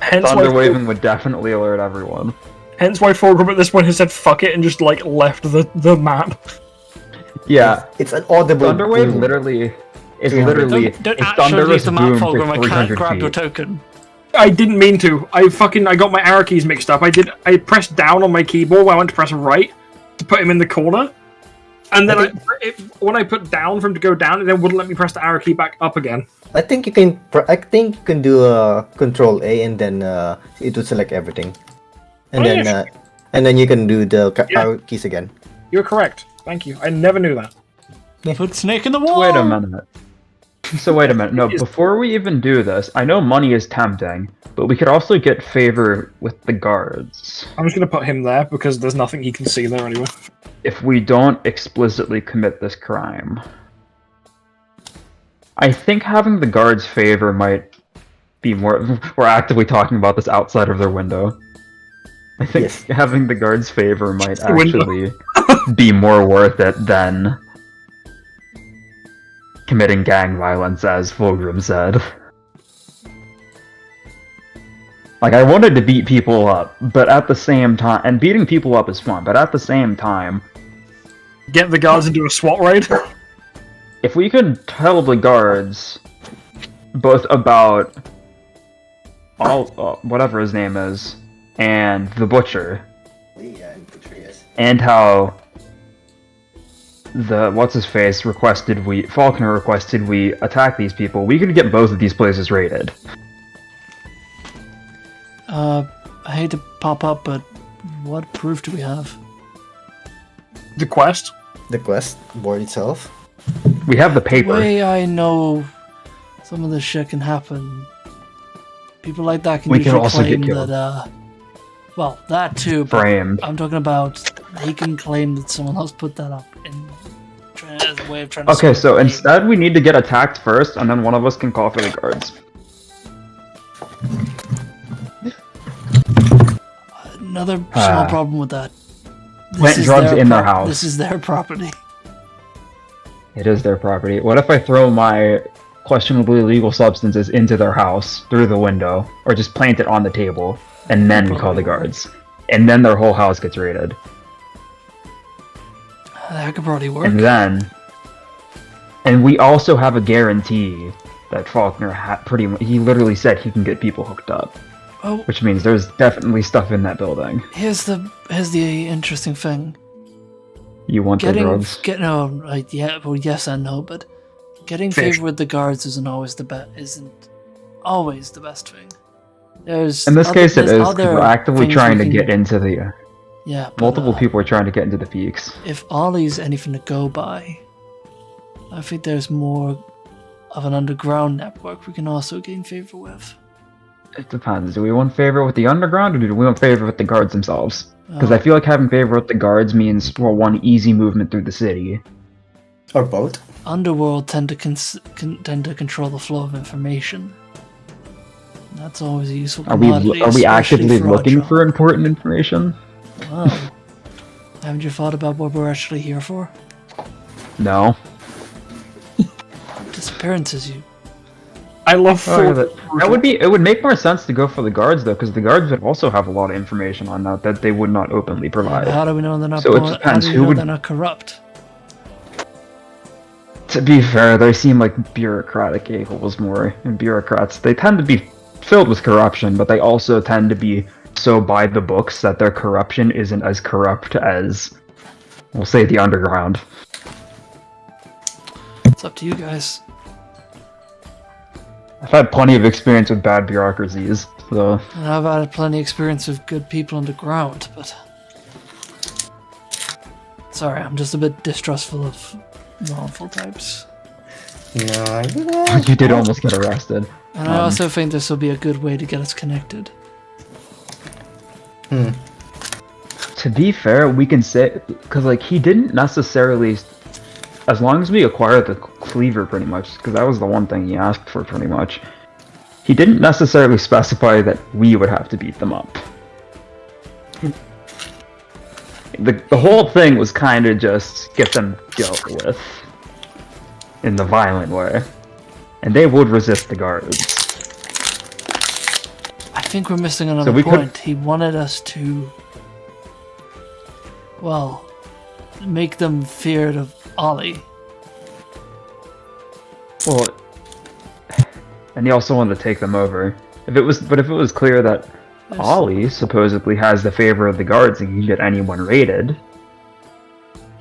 Hence Thunder why, waving would definitely alert everyone. hence why Fulgrim at this point has said fuck it and just, like, left the map. Yeah, It's an audible Thunderwave boom. literally is 300. literally Don't a actually leave thunderous the map, boom Fulgrim. for I can't 300 grab your feet. token. I didn't mean to. I got my arrow keys mixed up. I pressed down on my keyboard when I went to press right to put him in the corner. And then when I put down for him to go down, it then wouldn't let me press the arrow key back up again. I think you can do Control A, and then it would select everything, and then you can do the arrow keys again. You're correct. Thank you. I never knew that. Put Snake in the wall! Wait a minute. So wait a minute. No, before we even do this, I know money is tempting, but we could also get favor with the guards. I'm just gonna put him there because there's nothing he can see there anyway. If we don't explicitly commit this crime. I think having the guards favor might be more... We're actively talking about this outside of their window. I think Yes. having the guards favor might The window. actually be more worth it than committing gang violence, as Fulgrim said. Like, I wanted to beat people up, but at the same time... And beating people up is fun, but at the same time... Get the guards into a SWAT raid. If we could tell the guards both about whatever his name is, and the butcher, and how the Faulkner requested we attack these people, we could get both of these places raided. I hate to pop up, but what proof do we have? The quest. The quest board itself. We have the The paper. way I know some of this shit can happen, people like that can We can usually also get claim killed. that, well, that too, but Framed. I'm talking about they can claim that someone else put that up as a way of trying to... Okay, solve so the game. instead we need to get attacked first, and then one of us can call for the guards. Another small problem with that. Plant is drugs their in their house. This is their property. It is their property. What if I throw my questionably illegal substances into their house through the window, or just plant it on the table, and then we call the guards, and then their whole house gets raided, That could probably work. and we also have a guarantee that Faulkner he literally said he can get people hooked up, Oh, which means there's definitely stuff in that building. here's the interesting thing. You want the drugs? Yes and no, but getting Fish. favor with the guards isn't always the best thing. There's In this case, it there's is, because other we're actively things trying we to can- get into the... Yeah, but, Multiple people are trying to get into the peaks. If Ollie's anything to go by, I think there's more of an underground network we can also gain favor with. It depends. Do we want favor with the underground, or do we want favor with the guards themselves? Because Oh. I feel like having favor with the guards means, well, one, easy movement through the city. Or both. Underworld tend to control the flow of information. That's always a useful Are we commodity. especially actively for our looking job. for important information? Wow. Haven't you thought about what we're actually here for? No. Disappearances, you I love Oh, yeah, Ford. that would be. It would make more sense to go for the guards though, because the guards would also have a lot of information on that they would not openly provide. How do we know they're not? So it How depends do we who know would- they're not corrupt? To be fair, they seem like bureaucratic a-holes more, and bureaucrats, they tend to be filled with corruption, but they also tend to be so by the books that their corruption isn't as corrupt as, we'll say, the underground. It's up to you guys. I've had plenty of experience with bad bureaucracies, so... And I've had plenty of experience with good people underground, but... Sorry, I'm just a bit distrustful of lawful types. No, You did almost get arrested. And I also think this will be a good way to get us connected. To be fair, we can say... Because, like, he didn't necessarily... As long as we acquire the cleaver, pretty much, because that was the one thing he asked for, pretty much. He didn't necessarily specify that we would have to beat them up. The whole thing was kind of just get them dealt with in the violent way. And they would resist the guards. I think we're missing another we could- point. He wanted us to... Well, make them feared of Ollie. Well, and he also wanted to take them over. If it was clear that Ollie supposedly has the favor of the guards and can get anyone raided,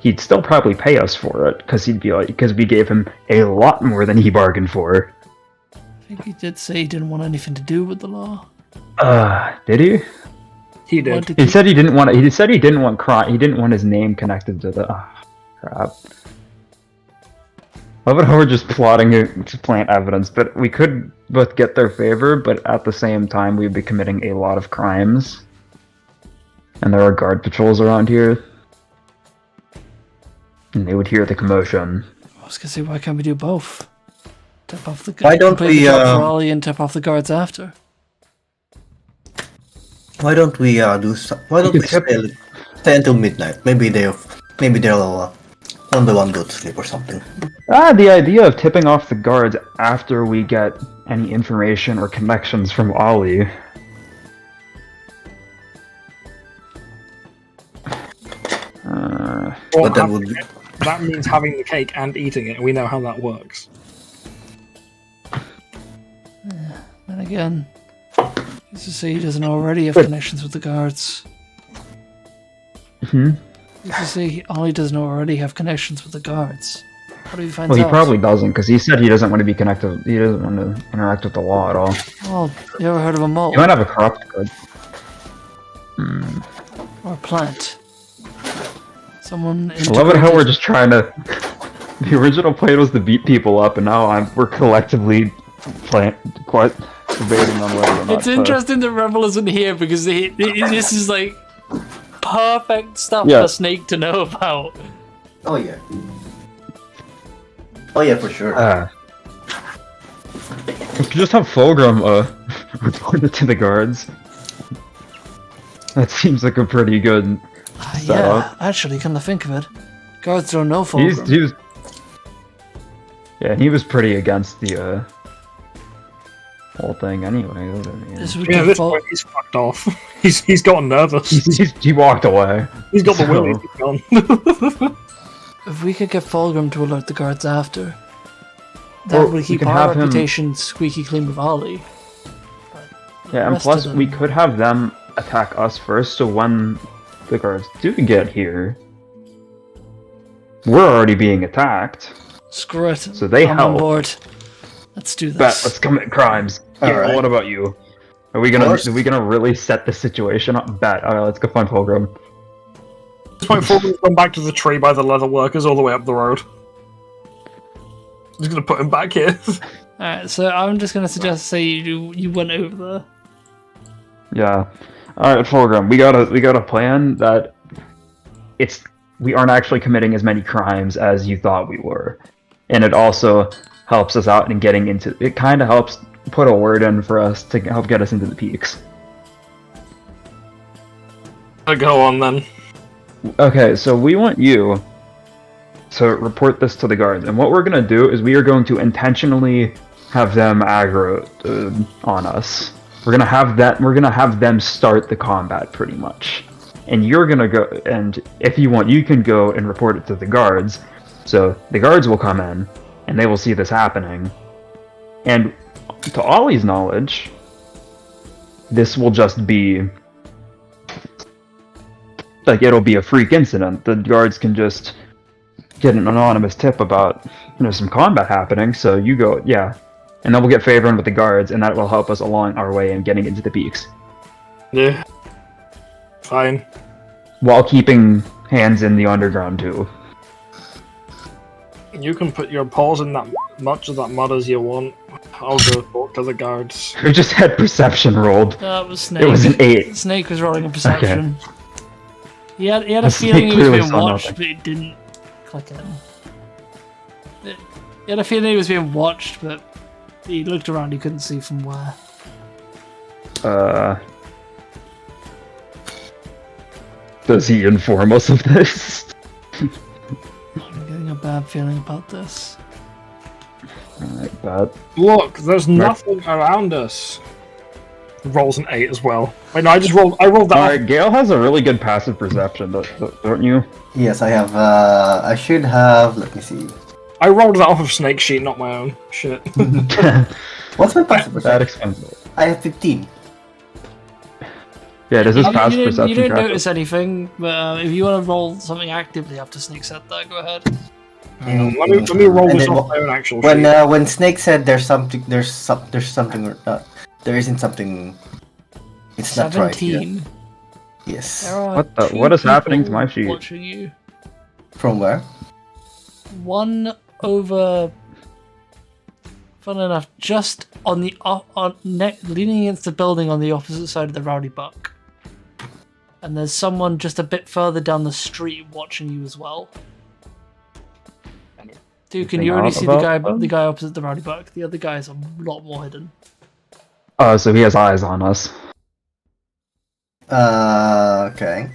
he'd still probably pay us for it, because we gave him a lot more than he bargained for. I think he did say he didn't want anything to do with the law. Did he? He He did. wanted to He keep- said he didn't want. He said he didn't want crime. He didn't want his name connected to the. Crap. Love it how we're just plotting to plant evidence, but we could both get their favor, but at the same time we'd be committing a lot of crimes. And there are guard patrols around here. And they would hear the commotion. I was gonna say, why can't we do both? Tip off the Why don't complete we, the job for Ollie and tip off the guards after. why don't we why don't we stay until midnight? Maybe they'll on the one go to sleep or something. The idea of tipping off the guards after we get any information or connections from Ollie. Well, But that would that means having the cake and eating it. We know how that works. Then again, who's to say he doesn't already have connections with the guards? Hmm? Who's to say Ollie doesn't already have connections with the guards? How do we find Well, he out? probably doesn't, because he said he doesn't want to be connected. He doesn't want to interact with the law at all. Well, you ever heard of a mole He might have a corrupt guard. or a plant? Someone. I love it how we're just trying to. The original plan was to beat people up, and now we're collectively quite debating on whether or not. It's interesting that Rebel isn't here because this is like perfect stuff Yeah. for Snake to know about. Oh yeah. Oh yeah, for sure. We could just have Fulgrim report it to the guards. That seems like a pretty good Yeah, setup. actually, come to think of it, guards don't know He Fulgrim. was. Yeah, he was pretty against the whole thing anyway. This would Yeah, at give this Ful- point he's fucked off. He's gotten nervous. He walked away. He's got the So- will. He's gone. If we could get Fulgrim to alert the guards after, that Or would we keep could our have him- reputation squeaky clean with Ollie. Yeah, and rest of plus them- we could have them attack us first, so when the guards do get here, we're already being attacked. Screw it. So they I'm help. on board. Let's do this. Bet, let's commit crimes. Yeah, Alright. what about you? Are we course. gonna really set the situation up? Bet. Alright, let's go find Fulgrim. At this point, Fulgrim's gone back to the tree by the leather workers all the way up the road. Just gonna put him back here. Alright, so I'm just gonna suggest say you went over there. Yeah. Alright, Fulgrim, we got a plan that we aren't actually committing as many crimes as you thought we were. And it also helps us out in getting into it kinda helps put a word in for us to help get us into the peaks. Go on then. Okay, so we want you to report this to the guards, and what we're gonna do is we are going to intentionally have them aggro on us. We're gonna have that. We're gonna have them start the combat pretty much, and you're gonna go. And if you want, you can go and report it to the guards. So the guards will come in, and they will see this happening. And to Ollie's knowledge, this will just be like it'll be a freak incident. The guards can just get an anonymous tip about some combat happening. So you go, yeah. And then we'll get favored with the guards, and that will help us along our way in getting into the peaks. Yeah. Fine. While keeping hands in the underground, too. You can put your paws in that much of that mud as you want. I'll go talk to the guards. Who just had perception rolled? That was Snake. It was an 8. Snake was rolling a perception. He had a The feeling he snake was clearly being saw watched, nothing. but it didn't click in. He had a feeling he was being watched, but he looked around, he couldn't see from where. Does he inform us of this? I'm getting a bad feeling about this. Alright, but Look, there's nothing around us. Rolls an 8 as well. Wait, no, I rolled that. Alright, Gale has a really good passive perception, don't you? Yes, I have. I should have. Let me see. I rolled that off of Snake's sheet, not my own. Shit. What's my passive That perception? expensive. I have 15. Yeah, does this passive You perception don't track notice anything, but if you want to roll something actively after Snake said that, go ahead. Let me roll And this then off my own actual When sheet. when Snake said there's something, there isn't something. It's not right. Yeah. 17. Yes. There are What is two happening to people my sheet? Watching you. From where? One over. Fun enough, just on the leaning against the building on the opposite side of the Rowdy Buck. And there's someone just a bit further down the street watching you as well. Dude, can you Anything only out see about them? the guy opposite the Rowdy Buck? The other guy is a lot more hidden. Oh, so he has eyes on us. Okay.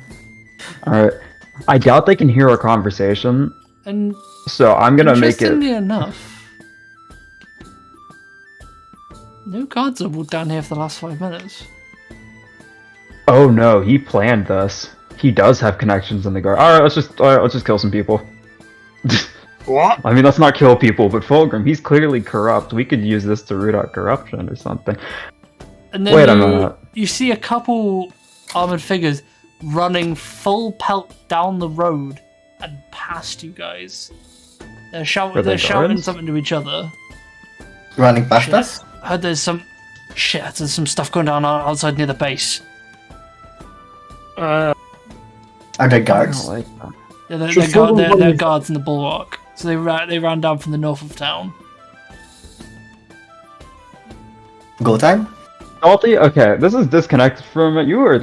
Alright. I doubt they can hear our conversation, And so I'm gonna make it. interestingly enough, no guards have walked down here for the last 5 minutes. Oh no, he planned this. He does have connections in the guard. Alright, let's just kill some people. What? I mean, let's not kill people, but Fulgrim, he's clearly corrupt. We could use this to root out corruption or something. And then Wait a minute. you see a couple armored figures running full pelt down the road and past you guys. They're shouting. Are they They're shouting guards? something to each other. Running past Shit. us? I heard there's some shit. There's some stuff going on outside near the base. Are they I guards? don't like that. Yeah, they're, So they're, Fulgrim they're running- guards in the bulwark. So they ran down from the north of town. Go time? Salty? Okay, this is disconnected from it. You were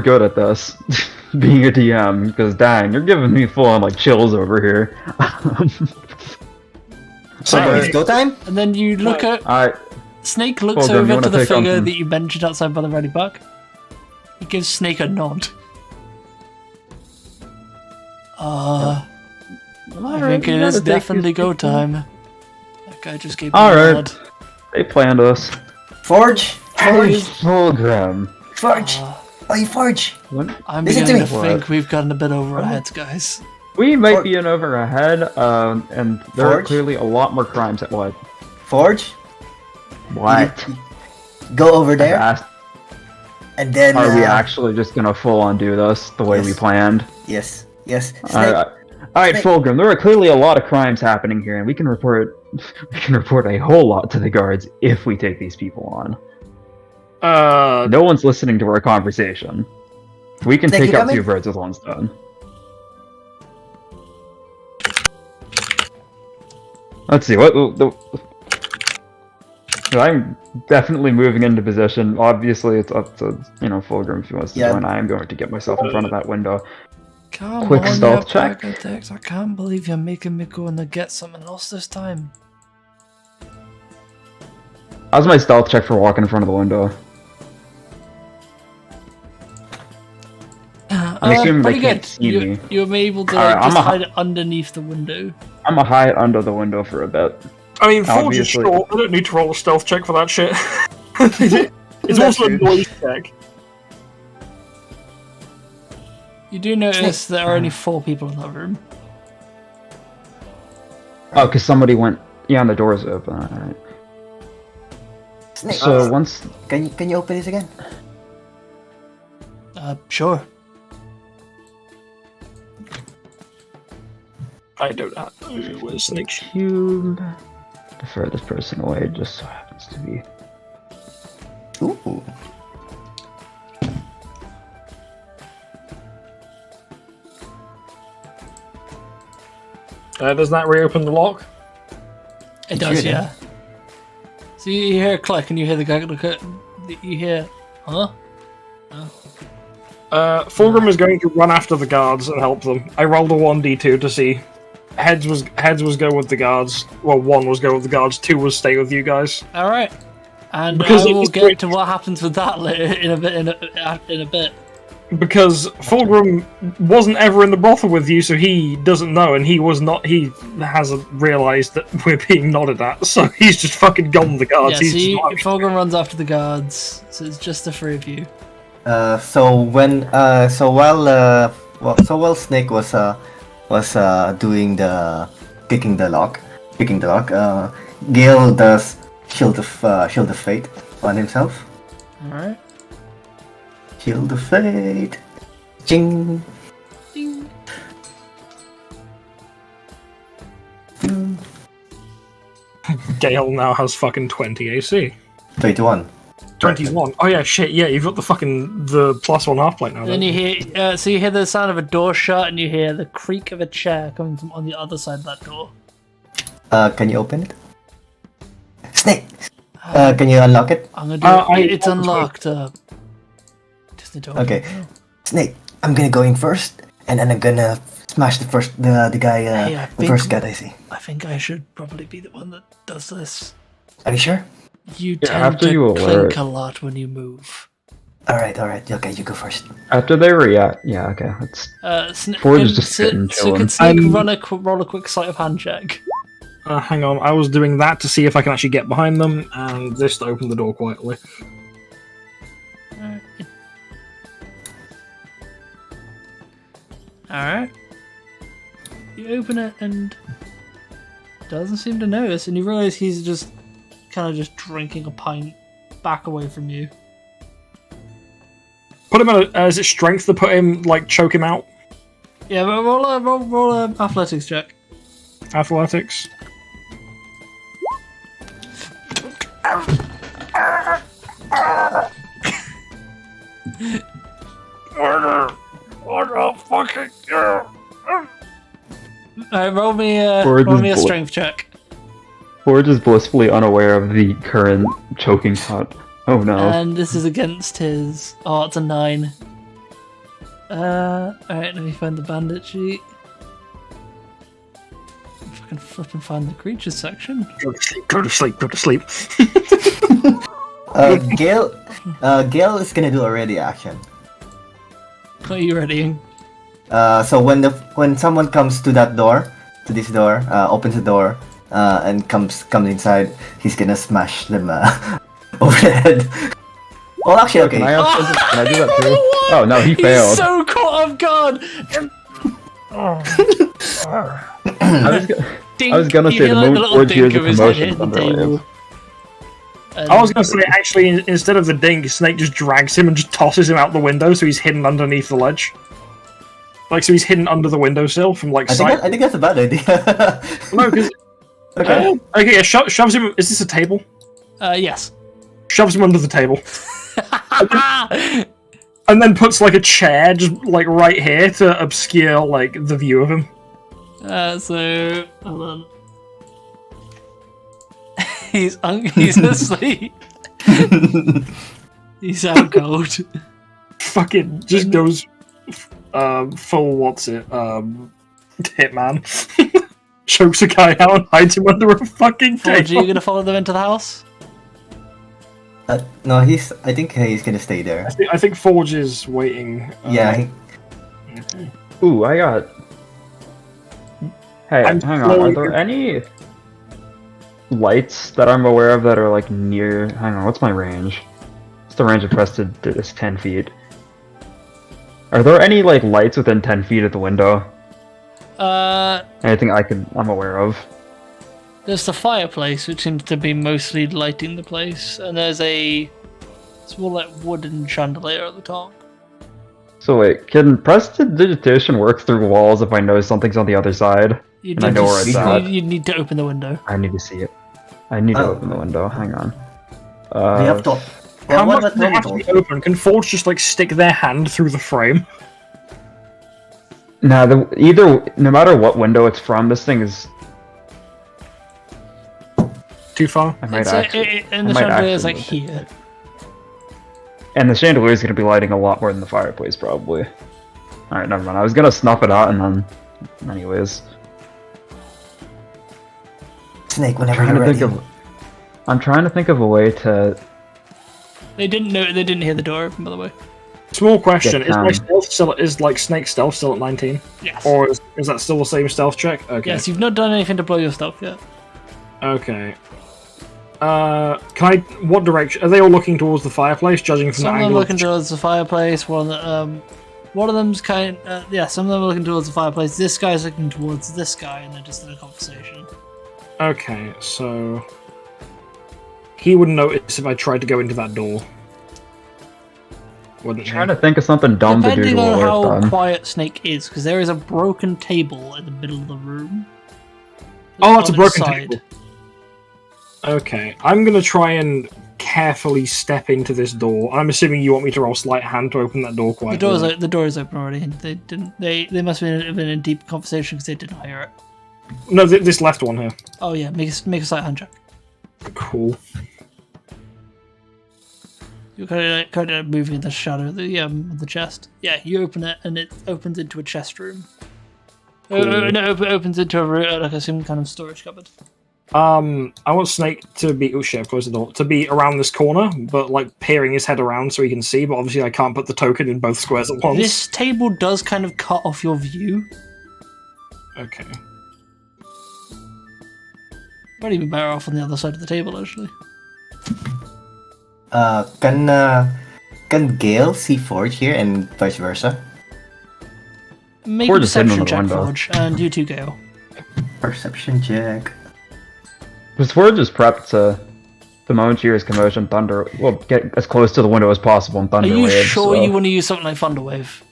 good at this. Being a DM, because dang, you're giving me full on like chills over here. So Alright. it's go time? And then you look at Alright, Snake looks Fulgrim, you over wanna to the take on figure some- that you mentioned outside by the Rowdy Buck. He gives Snake a nod. I think it is definitely go time. That guy just gave me a Alright. nod. they planned us. Forge! Forge! Fulgrim. Forge! Oh, Forge! What? I'm Listen beginning to to me. think we've gotten a bit over our heads, guys. We might be in over our head, and there are Forge? clearly a lot more crimes at what? Forge! What? Go over there, Asked, and then. are we actually just gonna full on do this the way we Yes. planned? Yes, yes. Snake, Alright, Snake. Fulgrim, there are clearly a lot of crimes happening here, and we can report a whole lot to the guards if we take these people on. No one's listening to our conversation. We can Snake, take you out coming? 2 birds with one stone. Let's see, I'm definitely moving into position. Obviously, it's up to, Fulgrim if he wants to Yeah. join. I am going to get myself in front of that window. Come Quick on, stealth you check. bag of dicks. I can't believe you're making me go and get something else this time. How's my stealth check for walking in front of the window? I'm assuming they pretty can't good. see me. You were able to Alright, just I'm a- hide underneath the window. I'm gonna hide under the window for a bit. I mean, Forge is Obviously. short. I don't need to roll a stealth check for that shit. It's also a noise check. You do notice there are only 4 people in that room. Oh, because somebody went. Yeah, and the door's open. Alright. Snake. So once. Can you open this again? Sure. I don't know. Where's Snake? Cube. The furthest person away just so happens to be. Ooh. Does that reopen the lock? It does, should, yeah. So you hear a click and you hear the guy look at. You hear, huh? Fulgrim is going to run after the guards and help them. I rolled a 1d2 to see. Heads was go with the guards. Well, 1 was go with the guards. 2 was stay with you guys. All right. And Because I will it's get great- to what happens with that later in a bit. In a bit. Because Fulgrim wasn't ever in the brothel with you, so he doesn't know, and he hasn't realised that we're being nodded at, so he's just fucking gone the guards. Yeah. He's So just Fulgrim runs after the guards. So it's just the 3 of you. So while Snake was doing the picking the lock, Gale does Shield of Fate on himself. All right. Shield of Fate. Ching. Ding. Gale now has fucking 20 AC. 21. 21. Oh yeah, shit. Yeah, you've got the +1 half plate now. Then don't you hear, so you hear the sound of a door shut, and you hear the creak of a chair coming from on the other side of that door. Can you open it? Snake. Can you unlock it? I'm gonna do it's unlocked. Just need to open Okay. it now. Snake. I'm gonna go in first, and then I'm gonna smash the guy. Hey, I The first think- guy I see. I think I should probably be the one that does this. Are you sure? You Yeah, tend after to you clink alert. a lot when you move. All right. Okay, you go first. After they react. Yeah, okay. Let's. Forge is just sitting, so can chilling. Snake roll a quick sleight of hand check? Hang on, I was doing that to see if I can actually get behind them, and this to open the door quietly. Alright. You open it and doesn't seem to notice, and you realise he's just kind of just drinking a pint back away from you. Put him on is it strength to put him, like, choke him out? Yeah, but roll a athletics check. Athletics. Alright, roll me Forge a is strength check. Forge is blissfully unaware of the current choking shot. Oh no. And this is against his. Oh, it's a 9. Alright, let me find the bandit sheet. If I can flipping find the creatures section. Go to sleep. Gale is gonna do a ready action. Are you ready? So when someone comes to that door, to this door, opens the door, and comes inside, he's gonna smash them over the head. Well, actually, okay. Can I do that too? Oh no, he He's failed. so caught off guard! I was gonna say the moment Forge hears the commotion from the waves. I was going to say, actually, instead of the ding, Snake just drags him and just tosses him out the window, so he's hidden underneath the ledge. Like, so he's hidden under the windowsill from, like, sight. I think that's a bad idea. No, because... Okay. Okay, yeah, shoves him... Is this a table? Yes. Shoves him under the table. And then puts, like, a chair just, like, right here to obscure, like, the view of him. So, hold on. He's asleep. He's out cold. Fucking just goes full hitman. Chokes a guy out and hides him under a fucking Forge, are you table. gonna follow them into the house? No, I think he's gonna stay there. I think Forge is waiting. Yeah. Ooh, I got. Hey, I'm hang on. Are slowly- there any? lights that I'm aware of that are like near? Hang on, what's my range? What's the range of Preston? It's 10 feet. Are there any like lights within 10 feet of the window? Anything I'm aware of? There's the fireplace, which seems to be mostly lighting the place, and there's a small like wooden chandelier at the top. So wait, can prestidigitation work through walls if I know something's on the other side? And I know where it's at. You'd need to open the window. I need to see it. I need to open the window. Hang on. We have to. How What much does it have to be open? Can Forge just like stick their hand through the frame? Nah, no matter what window it's from, this thing is. Too far? I might It's actually. and the I might chandelier is actually like look at here. And the chandelier is going to be lighting a lot more than the fireplace, probably. Alright, never mind. I was going to snuff it out and then. Anyways. Snake whenever you're ready. I'm trying to think of a way to. They didn't know. They didn't hear the door open, by the way. Small question: Yeah, is like Snake stealth still at 19, Yes. or is that still the same stealth check? Okay. Yes, you've not done anything to blow your stuff yet. Okay. What direction are they all looking towards the fireplace? Judging from Some the of them angle. looking towards the fireplace. One of them's kind. Yeah, some of them are looking towards the fireplace. This guy's looking towards this guy, and they're just in a conversation. Okay, so he wouldn't notice if I tried to go into that door. Wouldn't he? Trying to think of something dumb to do Depending to on alert how them. quiet Snake is, because there is a broken table in the middle of the room. Oh, that's a On broken its side. table. Okay, I'm gonna try and carefully step into this door. I'm assuming you want me to roll sleight of hand to open that door The quietly. the door is open already. And they didn't. They must have been in deep conversation because they didn't hear it. No, this left one here. Oh yeah, make a sleight hand check. Cool. You're kind of moving in the shadow of the chest. Yeah, you open it and it opens into a chest room. Cool. No, it opens into a room, like some kind of storage cupboard. I want Snake to be. Oh shit! I've closed the door. To be around this corner, but like peering his head around so he can see. But obviously, I can't put the token in both squares at once. This table does kind of cut off your view. Okay. Might even better off on the other side of the table, actually. Can Gale see Forge here and vice versa? Make Or a just hidden on perception the check, window. Forge, and you too, Gale. Perception check. Because we're just prepped to. The moment you hear his commotion, thunder. Well, get as close to the window as possible and Are thunder you wave, sure so. you want to use something like Thunderwave?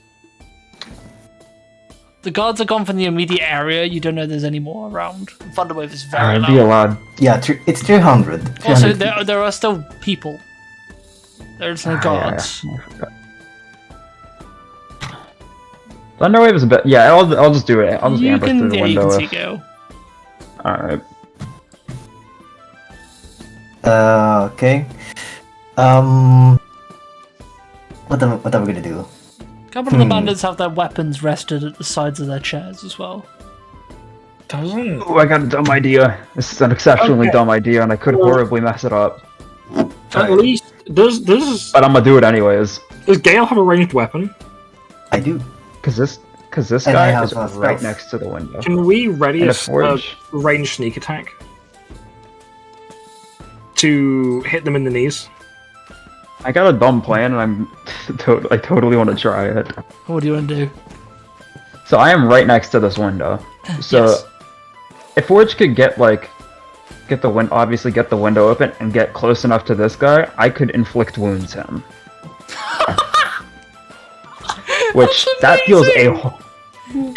The guards are gone from the immediate area. You don't know there's any more around. Thunderwave is very I'd loud. be allowed. Yeah, it's 300. Also, 300 there are still people. There's no guards. Yeah. Thunderwave is a bit. Yeah, I'll just do it. I'll just ambush through the You window. can see Gale. Alright. Okay. What are we gonna do? A couple of the bandits have their weapons rested at the sides of their chairs as well. Doesn't. Oh, I got a dumb idea. This is an exceptionally Okay. dumb idea, and I could horribly mess it up. At least does But I'm gonna do it anyways. Gale have a ranged weapon? I do. Cause this And I guy have is a right rough. next to the window. Can we ready And a a forge. ranged sneak attack to hit them in the knees? I got a dumb plan, and I totally want to try it. What do you want to do? So I am right next to this window. So Yes. if Forge could obviously get the window open and get close enough to this guy, I could inflict wounds him. Which that feels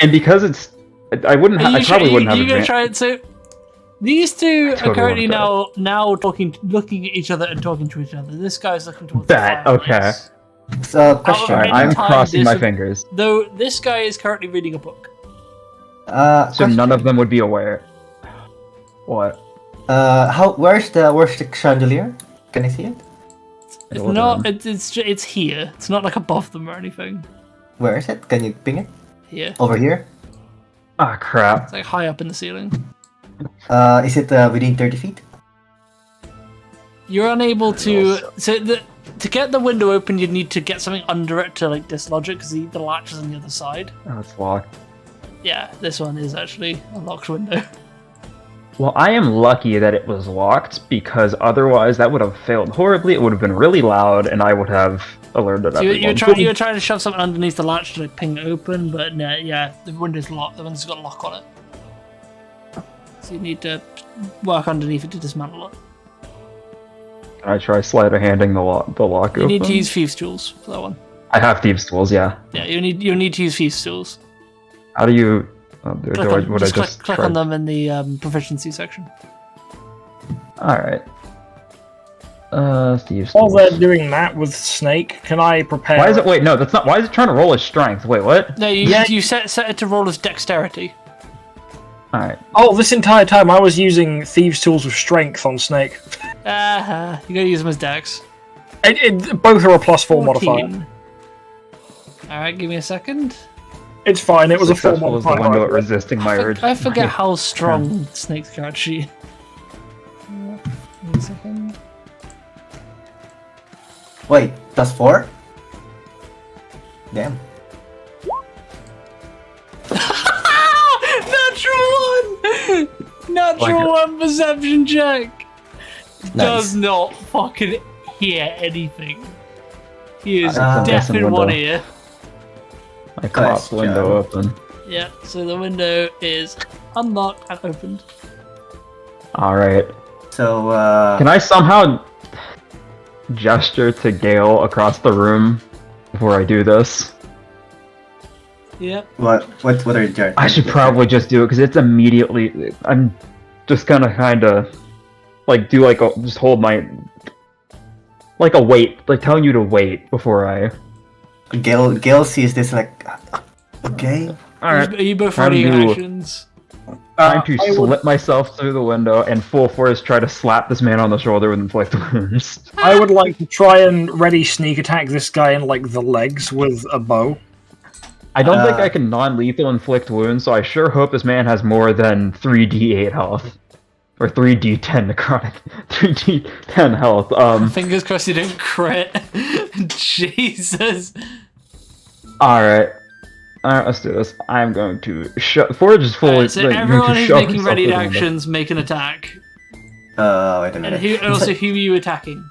and because it's I wouldn't Are I you probably wouldn't have you gonna advan- try it? So these two totally are currently wanna now looking at each other and talking to each other. This guy's looking towards Bet, the fireplace. So, question. Alright, I'm time crossing this my would- fingers. Though this guy is currently reading a book. So Question. none of them would be aware. What? Where's the chandelier? Can I see it? It's Hold not. on. It's here. It's not like above them or anything. Where is it? Can you ping it? Here. Over here? Ah, crap. It's like high up in the ceiling. Is it within 30 feet? You're unable to. To get the window open, you'd need to get something under it to like dislodge it because the latch is on the other side. Oh, it's locked. Yeah, this one is actually a locked window. Well, I am lucky that it was locked, because otherwise that would have failed horribly. It would have been really loud, and I would have alerted So everyone. you were trying to shove something underneath the latch to like, ping it open, but no, yeah, the window's locked. The window's got a lock on it. So you need to work underneath it to dismantle it. Can I try sleight of handing the lock You open? need to use thieves' tools for that one. I have thieves' tools, yeah. Yeah, you need to use thieves' tools. How do you... Click on them in the proficiency section. Alright. Thieves' While tools. they're doing that with Snake, can I prepare... Why is it... Wait, no, that's not... Why is it trying to roll his strength? Wait, what? No, you set it to roll as dexterity. Alright. Oh, this entire time I was using Thieves' Tools with Strength on Snake. You gotta use them as dex. Both are a +4 modifier. Alright, give me a second. It's fine, it was a 4 Successful as the window modifier. at resisting my urge. I forget how strong Snake's charge. Give me a second. Wait, +4? Damn. Natural 1! Natural 1 perception check! Does not fucking hear anything. He is Ah. deaf in Window. one ear. I caught the window open. Yeah, so the window is unlocked and opened. Alright. So, Can I somehow gesture to Gale across the room before I do this? Yep. what are your... I should probably just do it, because it's immediately... I'm just gonna kinda... Like, do like a... Just hold my... Like a wait. Like, telling you to wait before I... Gale sees this like... Okay. Alright. Are you both Time ready to- actions? Time to I would- slip myself through the window and full force try to slap this man on the shoulder with inflict wounds. I would like to try and ready sneak attack this guy in like the legs with a bow. I don't think Uh, I can non-lethal inflict wounds, so I sure hope this man has more than 3d8 health. Or 3d10 necrotic. 3d10 health. Fingers crossed you don't crit. Jesus. Alright. Alright, let's do this. I'm going to Forge is fully... Alright, so like, everyone going to who's shove making himself ready through the window. actions make an attack. Wait a And minute. also who are you attacking?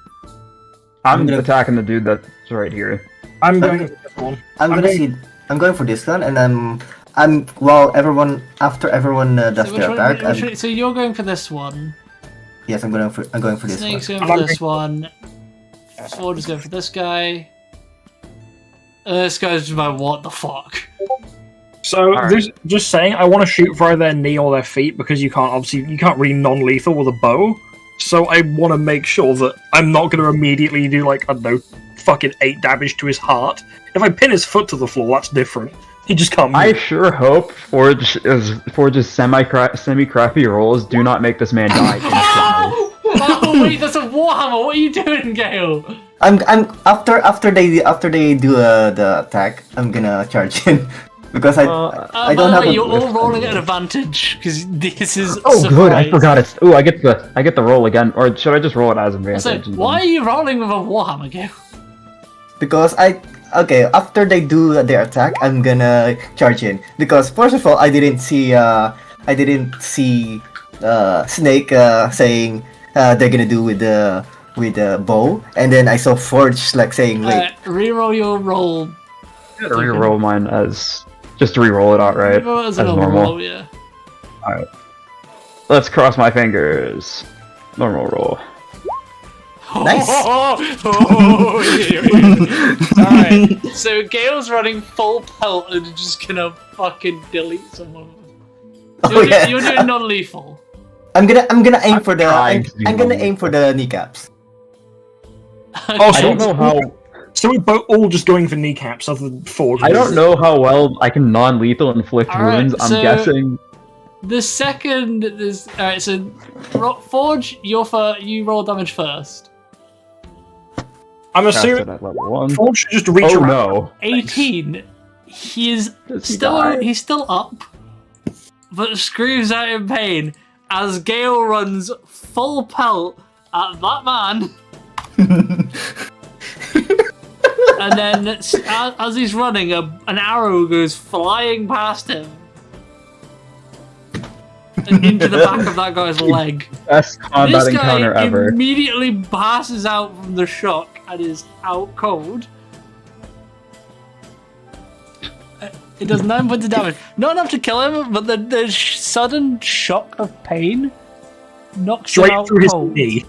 I'm gonna- attacking the dude that's right here. I'm going for this one. I'm going for this one, and after everyone does So, their attack. so you're going for this one. Yes, I'm going for this Snake's one. going for this one. Sword is going for this guy. This guy's just like, what the fuck? So, Alright. just saying, I want to shoot for their knee or their feet because you can't really non-lethal with a bow. So I want to make sure that I'm not going to immediately do like, I don't know, fucking 8 damage to his heart. If I pin his foot to the floor, that's different. He just can't move. I sure hope Forge's semi-crappy rolls do not make this man die instantly. Oh wait, that's a warhammer. What are you doing, Gale? I'm after they do the attack, I'm gonna charge in because I By don't the have way, a you're all rift rolling at on me. advantage because this is. Oh, good! I surprise. forgot it's. Oh, I get the roll again, or should I just roll it as advantage? So, and why are then- you rolling with a warhammer, Gale? Because after they do their attack, I'm gonna charge in because first of all I didn't see Snake saying they're gonna do with the bow, and then I saw Forge like saying wait. Reroll your roll. I'm gonna re-roll mine as just re-roll it outright Reroll it as as a normal normal. roll, yeah. Alright. Let's cross my fingers. Normal roll. Nice. Alright, so Gale's running full pelt and just gonna fucking delete someone. Oh, yeah. You're doing non-lethal. I'm gonna aim for the trying to do I'm gonna one. aim for the kneecaps. I don't know how. So we're both all just going for kneecaps other than Forge. I don't know how well I can non-lethal inflict Alright, wounds. I'm so- guessing. The second there's alright, so Forge, you roll damage first. I'm Cast assuming it at level 1. Forge should just reach Oh around. no! 18. He is Does he die? he's still up, but screams out in pain as Gale runs full pelt at that man. And then as he's running, an arrow goes flying past him. into the back of that guy's leg. Best combat This guy encounter ever. immediately passes out from the shock and is out cold. It does 9 points of damage. Not enough to kill him, but the sudden shock of pain knocks him Straight out through his cold. knee.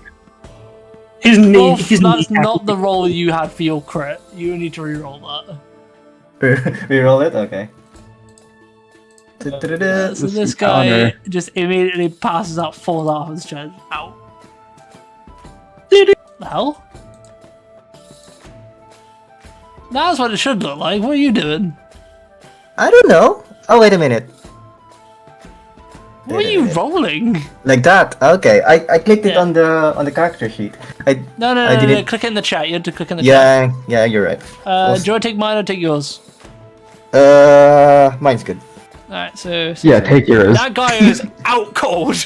His knee. Wolf, His that's knee. not the roll you had for your crit. You need to reroll that. Reroll it? Okay. Da-da-da-da. So this encounter. guy just immediately passes out, falls off his chest. Out. The hell? That's what it should look like. What are you doing? I don't know. Oh, wait a minute. What are you rolling? Like that. Okay. I clicked it Yeah. on the character sheet. No, I didn't- click it in the chat. You have to click in the chat. Yeah, you're right. Do you want to take mine or take yours? Mine's good. Alright, so Yeah, take yours. that guy is out cold.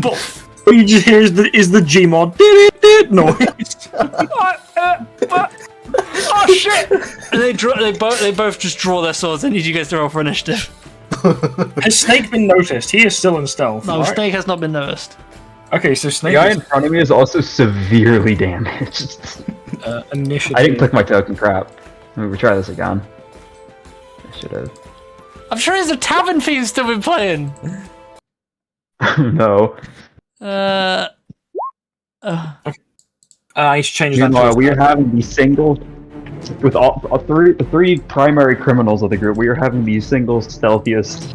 Buff. All you just hear is the Gmod noise. Oh shit! And they both just draw their swords. I need you guys to roll for initiative. Has Snake been noticed? He is still in stealth. No, right? Snake has not been noticed. Okay, so The Snake guy is in front of me is also severely damaged. initiative. I didn't click my token, crap. Maybe try this again. I should have. I'm sure his tavern fiend's still been playing. No. He's changed that. Meanwhile, to we are having the single with all the three primary criminals of the group. We are having the single stealthiest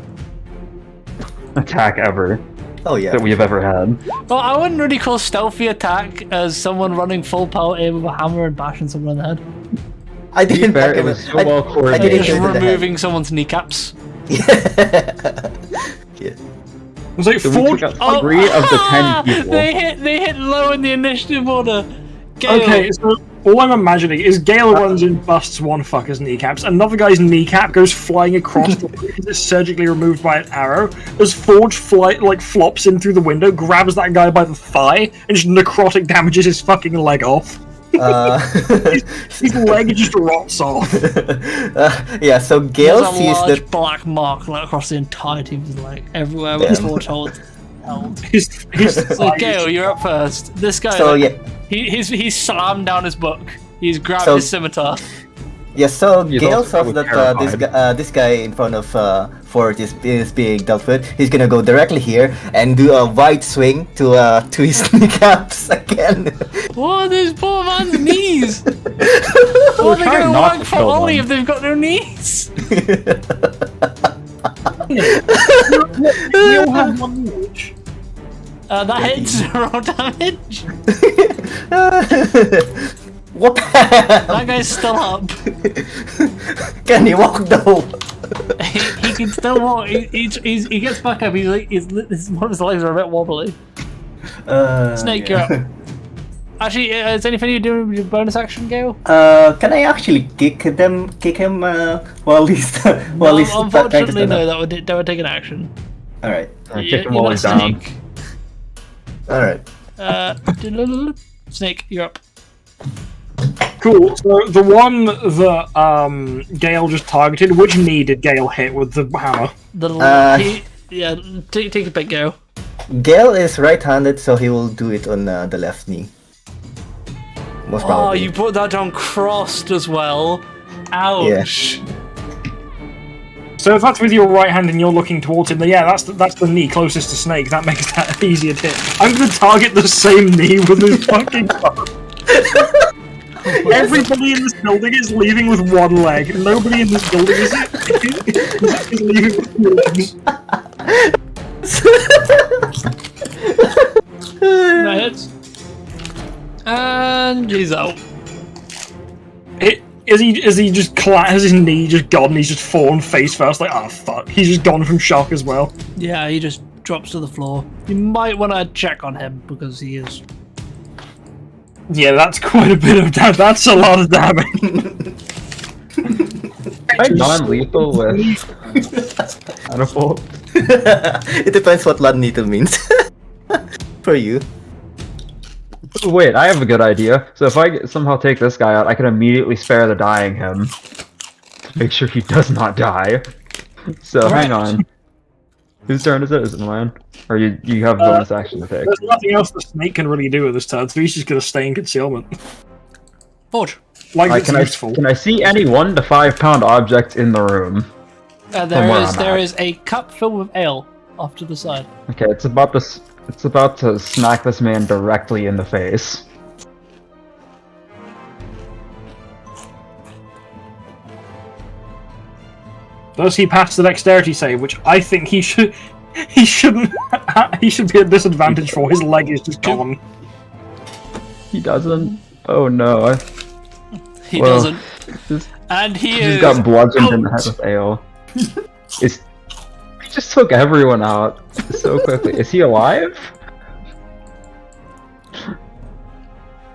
attack ever Oh yeah. that we have ever had. Well, I wouldn't really call stealthy attack as someone running full power aim with a hammer and bashing someone in the head. I didn't. fair, fucking- it was so I- well I coordinated. didn't Just hit the head. removing someone's kneecaps. Yeah. Was like So we four. took out 3 of the 10 people. They hit low in the initiative order. Gale. Okay, so all I'm imagining is Gale runs in, busts one fucker's kneecaps, another guy's kneecap goes flying across the room because it's surgically removed by an arrow. As Forge flops in through the window, grabs that guy by the thigh, and just necrotic damages his fucking leg off. His leg just rots off. Yeah. So Gale There's a sees large that. black mark like, across the entirety of his leg, everywhere where his Forge holds held. His So thigh Gale, is- you're up first. This guy, So yeah. he's slammed down his book. He's grabbed So- his scimitar. Yeah, so He's Gale also saws that terrified. this guy in front of Ford is being dealt with. He's gonna go directly here and do a wide swing to his kneecaps again. What are these poor man's knees? How are they trying gonna not work to for kill Ollie them. if they've got no knees? We all have one each. That hits roll damage. What the hell? That guy's still up. Can he walk though? He can still walk. He gets back up. One of his legs are a bit wobbly. Snake, you're up. Actually, is anything you doing with your bonus action, Gale? Can I actually kick him while he's while he's Unfortunately, no. That would take an action. All right, Kick him You're while not he's down. Snake. all right. Snake, you're up. Cool. So the one that Gale just targeted, which knee did Gale hit with the hammer? Take a pick, Gale. Gale is right-handed, so he will do it on the left knee. Most Oh, probably. you put that down crossed as well. Ouch. So if that's with your right hand and you're looking towards him, then yeah, that's the knee closest to Snake. That makes that easier to hit. I'm gonna target the same knee with his fucking gun. Everybody in this building is leaving with one leg. Nobody in this building is leaving with two legs. That hits. And he's out. Is he just has his knee just gone and he's just fallen face first like, oh fuck. He's just gone from shock as well. Yeah, he just drops to the floor. You might want to check on him because he is. Yeah, that's quite a bit of damage. That's a lot of damage. I'm non-lethal with catapult. It depends what Ladnito means for you. Wait, I have a good idea. So if I somehow take this guy out, I can immediately spare the dying him to make sure he does not die. So hang on. Whose turn is it? Is it mine? Or you have a bonus action to take? There's nothing else the snake can really do at this turn, so he's just gonna stay in concealment. Forge. Like Alright, it's useful. can I see any 1 to 5 pound objects in the room? There is a cup filled with ale off to the side. Okay, it's about to smack this man directly in the face. Does he pass the dexterity save, which I think he should? He shouldn't. He should be at disadvantage for. His leg is just gone. He doesn't. Oh no. He Well, doesn't. And he He's is got bludgeoned in the head out. with ale. He just took everyone out so quickly. Is he alive?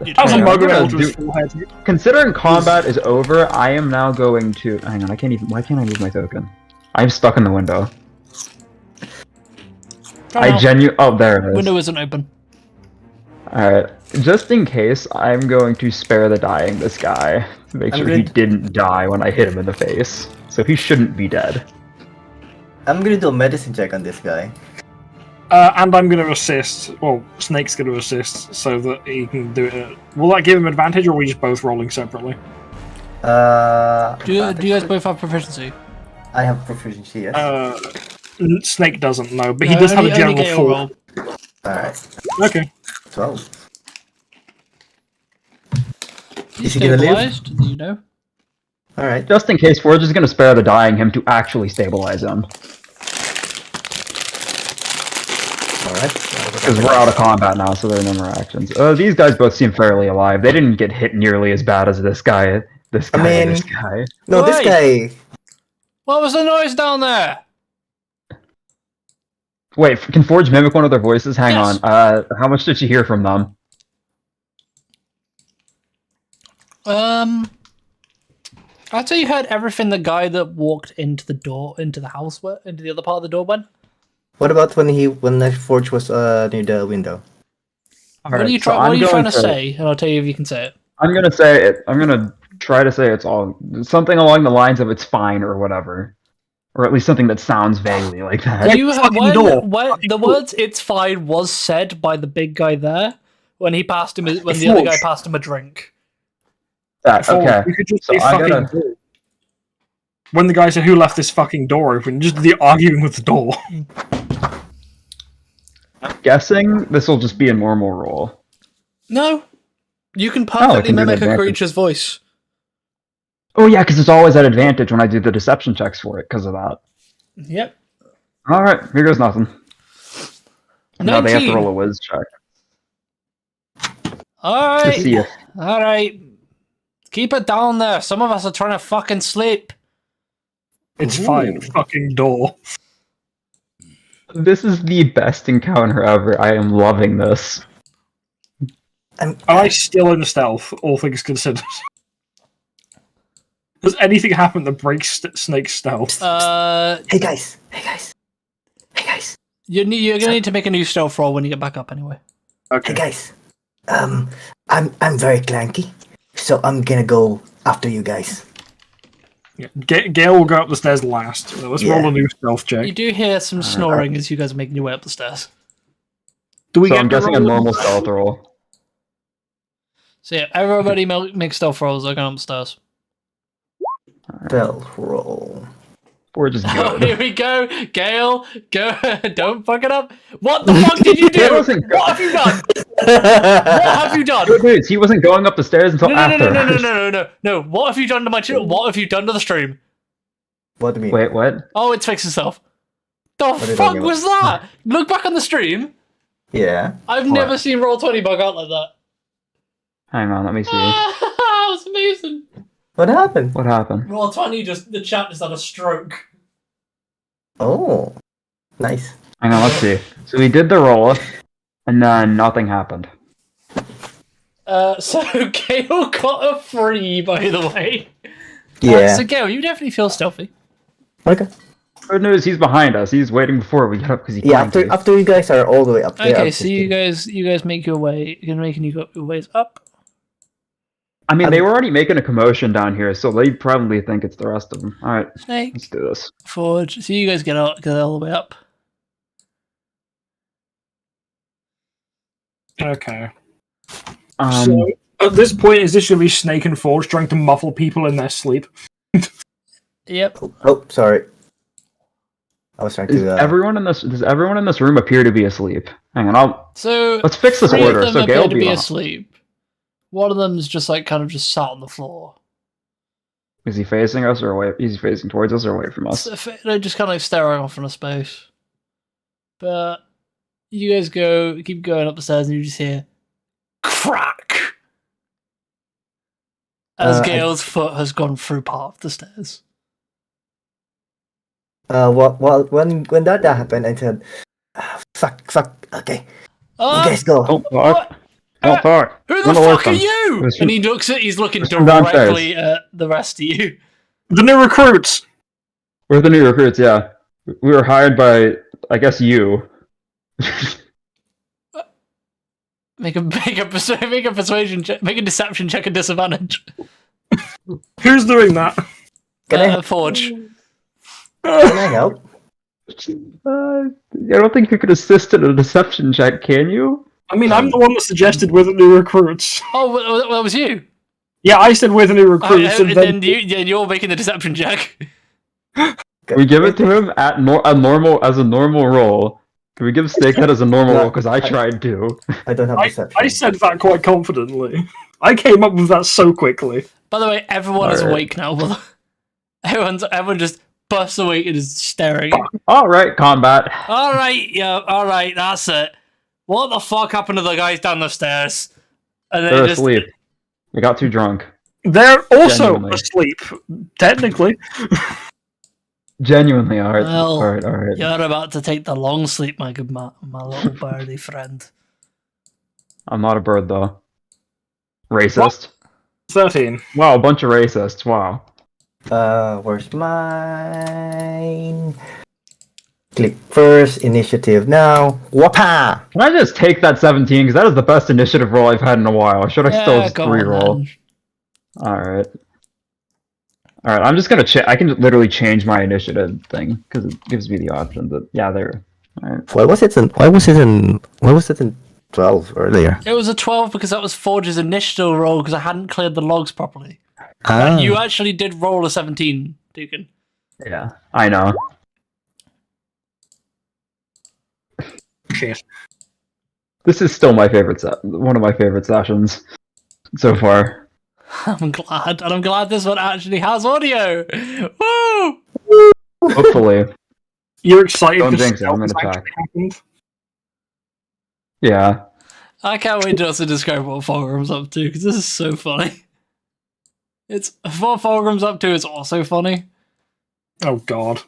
You How's a don't- I'm mugger gonna able to his do- full head? Considering combat is over, I am now going to. Hang on, I can't even. Why can't I use my token? I'm stuck in the window. Oh, there it is. Window isn't open. Alright. Just in case, I'm going to spare the dying this guy to make I'm sure he good. didn't die when I hit him in the face. So he shouldn't be dead. I'm gonna do a medicine check on this guy. And I'm going to assist. Well, Snake's going to assist so that he can do it. Will that give him advantage, or are we just both rolling separately? Do you guys both have proficiency? I have proficiency, yes. Snake doesn't know, but he No, does have only- a general only Gale fall. roll. Alright. Okay. 12. He's Is he gonna live? stabilized, do you know? Alright. Just in case, we're just gonna spare the dying him to actually stabilize him. Alright. Because we're out of combat now, so there are no more actions. These guys both seem fairly alive. They didn't get hit nearly as bad as this guy. This guy. mean- This guy. No, this Oi! guy. What was the noise down there? Wait, can Forge mimic one of their voices? Hang Yes. on. How much did you hear from them? I'd say you heard everything the guy that walked into the door, into the house, into the other part of the door went. What about when the forge was near the window? What are you, what are you trying to say? And I'll tell you if you can say it. I'm gonna say it. I'm gonna try to say it's all something along the lines of "it's fine" or whatever, or at least something that sounds vaguely like that. You have, fucking door. when the words "it's fine" was said by the big guy there when he passed him, when the other guy passed him a drink. Okay. You could just So say I fucking gotta- door. When the guy said, "Who left this fucking door open?" Just the arguing with the door. I'm guessing this will just be a normal roll. No, you can I perfectly can do mimic that a backwards. creature's voice. Oh yeah, because it's always at advantage when I do the deception checks for it because of that. Yep. All right, here goes nothing. Now they have to 19. roll a whiz check All to right. see if. All right. Keep it down there. Some of us are trying to fucking sleep. It's Ooh. fine. Fucking door. This is the best encounter ever. I am loving this. Am I still in stealth, all things considered? Does anything happen that breaks Snake's stealth? Hey guys. Hey guys. Hey guys. You're gonna need to make a new stealth roll when you get back up anyway. Hey Okay. guys. I'm very clanky, so I'm gonna go after you guys. Yeah. Gale will go up the stairs last. So let's roll Yeah. a new stealth check. You do hear some snoring as you guys are making your way up the stairs. Do we So get I'm to guessing a roll normal stealth roll. So yeah, everybody make stealth rolls. They're going upstairs. Stealth roll. Or just Oh, good. here we go, Gale. Go! Don't fuck it up. What the fuck did you do? That wasn't good. What have you done? What have you done? Good news, he wasn't going up the stairs until No, no, after. no, no, no, no, no, no, no. What have you done to my channel? What have you done to the stream? What do you mean? Wait, what? Oh, it's fixed itself. The are you fuck talking was about? that? Look back on the stream. Yeah. I've What? never seen Roll20 bug out like that. Hang on, let me see. That was amazing. What happened? What happened? Roll20 the chat just had a stroke. Oh. Nice. Hang on, let's see. So we did the roll, and then nothing happened. So Gale got a free, by the way. Yeah. So Gale, you definitely feel stealthy. Okay. Good news, he's behind us. He's waiting before we get up because he Yeah. can't. After you guys are all the way up there. Okay, I'm so just you kidding. guys make your way. You're making your ways up. I mean, they were already making a commotion down here, so they probably think it's the rest of them. All right, Snake, let's do this. Forge. So you guys get all the way up. Okay. Um, So, at this point, is this going to be Snake and Forge trying to muffle people in their sleep? Yep. Oh, sorry. I was trying does to. everyone in this room appear to be asleep? Hang on, So let's fix this 3 order. of them So appear Gale to be be on. asleep. One of them's just like kind of just sat on the floor. Is he facing us or away? Is he facing towards us or away from us? So, they're just kind of like staring off into space. But you guys keep going up the stairs, and you just hear crack as Gale's foot has gone through part of the stairs. Well, when that happened, I said, fuck. Okay, you guys go. Don't talk. Don't talk. Who the Run away fuck are from- you? It's And from- he's looking it's from downstairs. directly at the rest of you. The new recruits! We're the new recruits. Yeah, we were hired by, I guess, you. Make a persuasion check, make a deception check at disadvantage. Who's doing that? Can Forge. I help? I don't think you could assist in a deception check, can you? I mean, I'm the one that suggested we're the new recruits. Oh, well, that was you. Yeah, I said we're the new recruits, and then... then you're making the deception check. We give it to him at a normal roll. Can we give Snakehead as a normal roll? Because I tried to. I don't have deception. I said that quite confidently. I came up with that so quickly. By the way, everyone is Alright. awake now. Brother. Everyone just busts awake and is staring. All right, combat. Alright, that's it. What the fuck happened to the guys down the stairs? And They're asleep. We got too drunk. They're also Genuinely. asleep, technically. Genuinely, all right. Well, all right. You're about to take the long sleep, my good my little birdie friend. I'm not a bird though. Racist. 13. Wow, a bunch of racists. Wow. Where's mine? Click first, initiative now. Wapa! Can I just take that 17? Because that is the best initiative roll I've had in a while. Should I still just go on, re-roll? then. Alright. Alright, I'm just gonna I can literally change my initiative thing, because it gives me the option, but yeah, there. Alright. Why was it in 12 earlier? It was a 12 because that was Forge's initial roll because I hadn't cleared the logs properly. Ah. You actually did roll a 17, Deacon. Yeah, I know. Shit. This is still my favorite one of my favorite sessions so far. I'm glad, and I'm glad this one actually has audio. Woo! Hopefully. You're excited Don't because jinx it, I'm gonna stuff has check. actually happened? Yeah. I can't wait to also describe what Fulgrim's up to because this is so funny. It's what Fulgrim's up to is also funny. Oh god.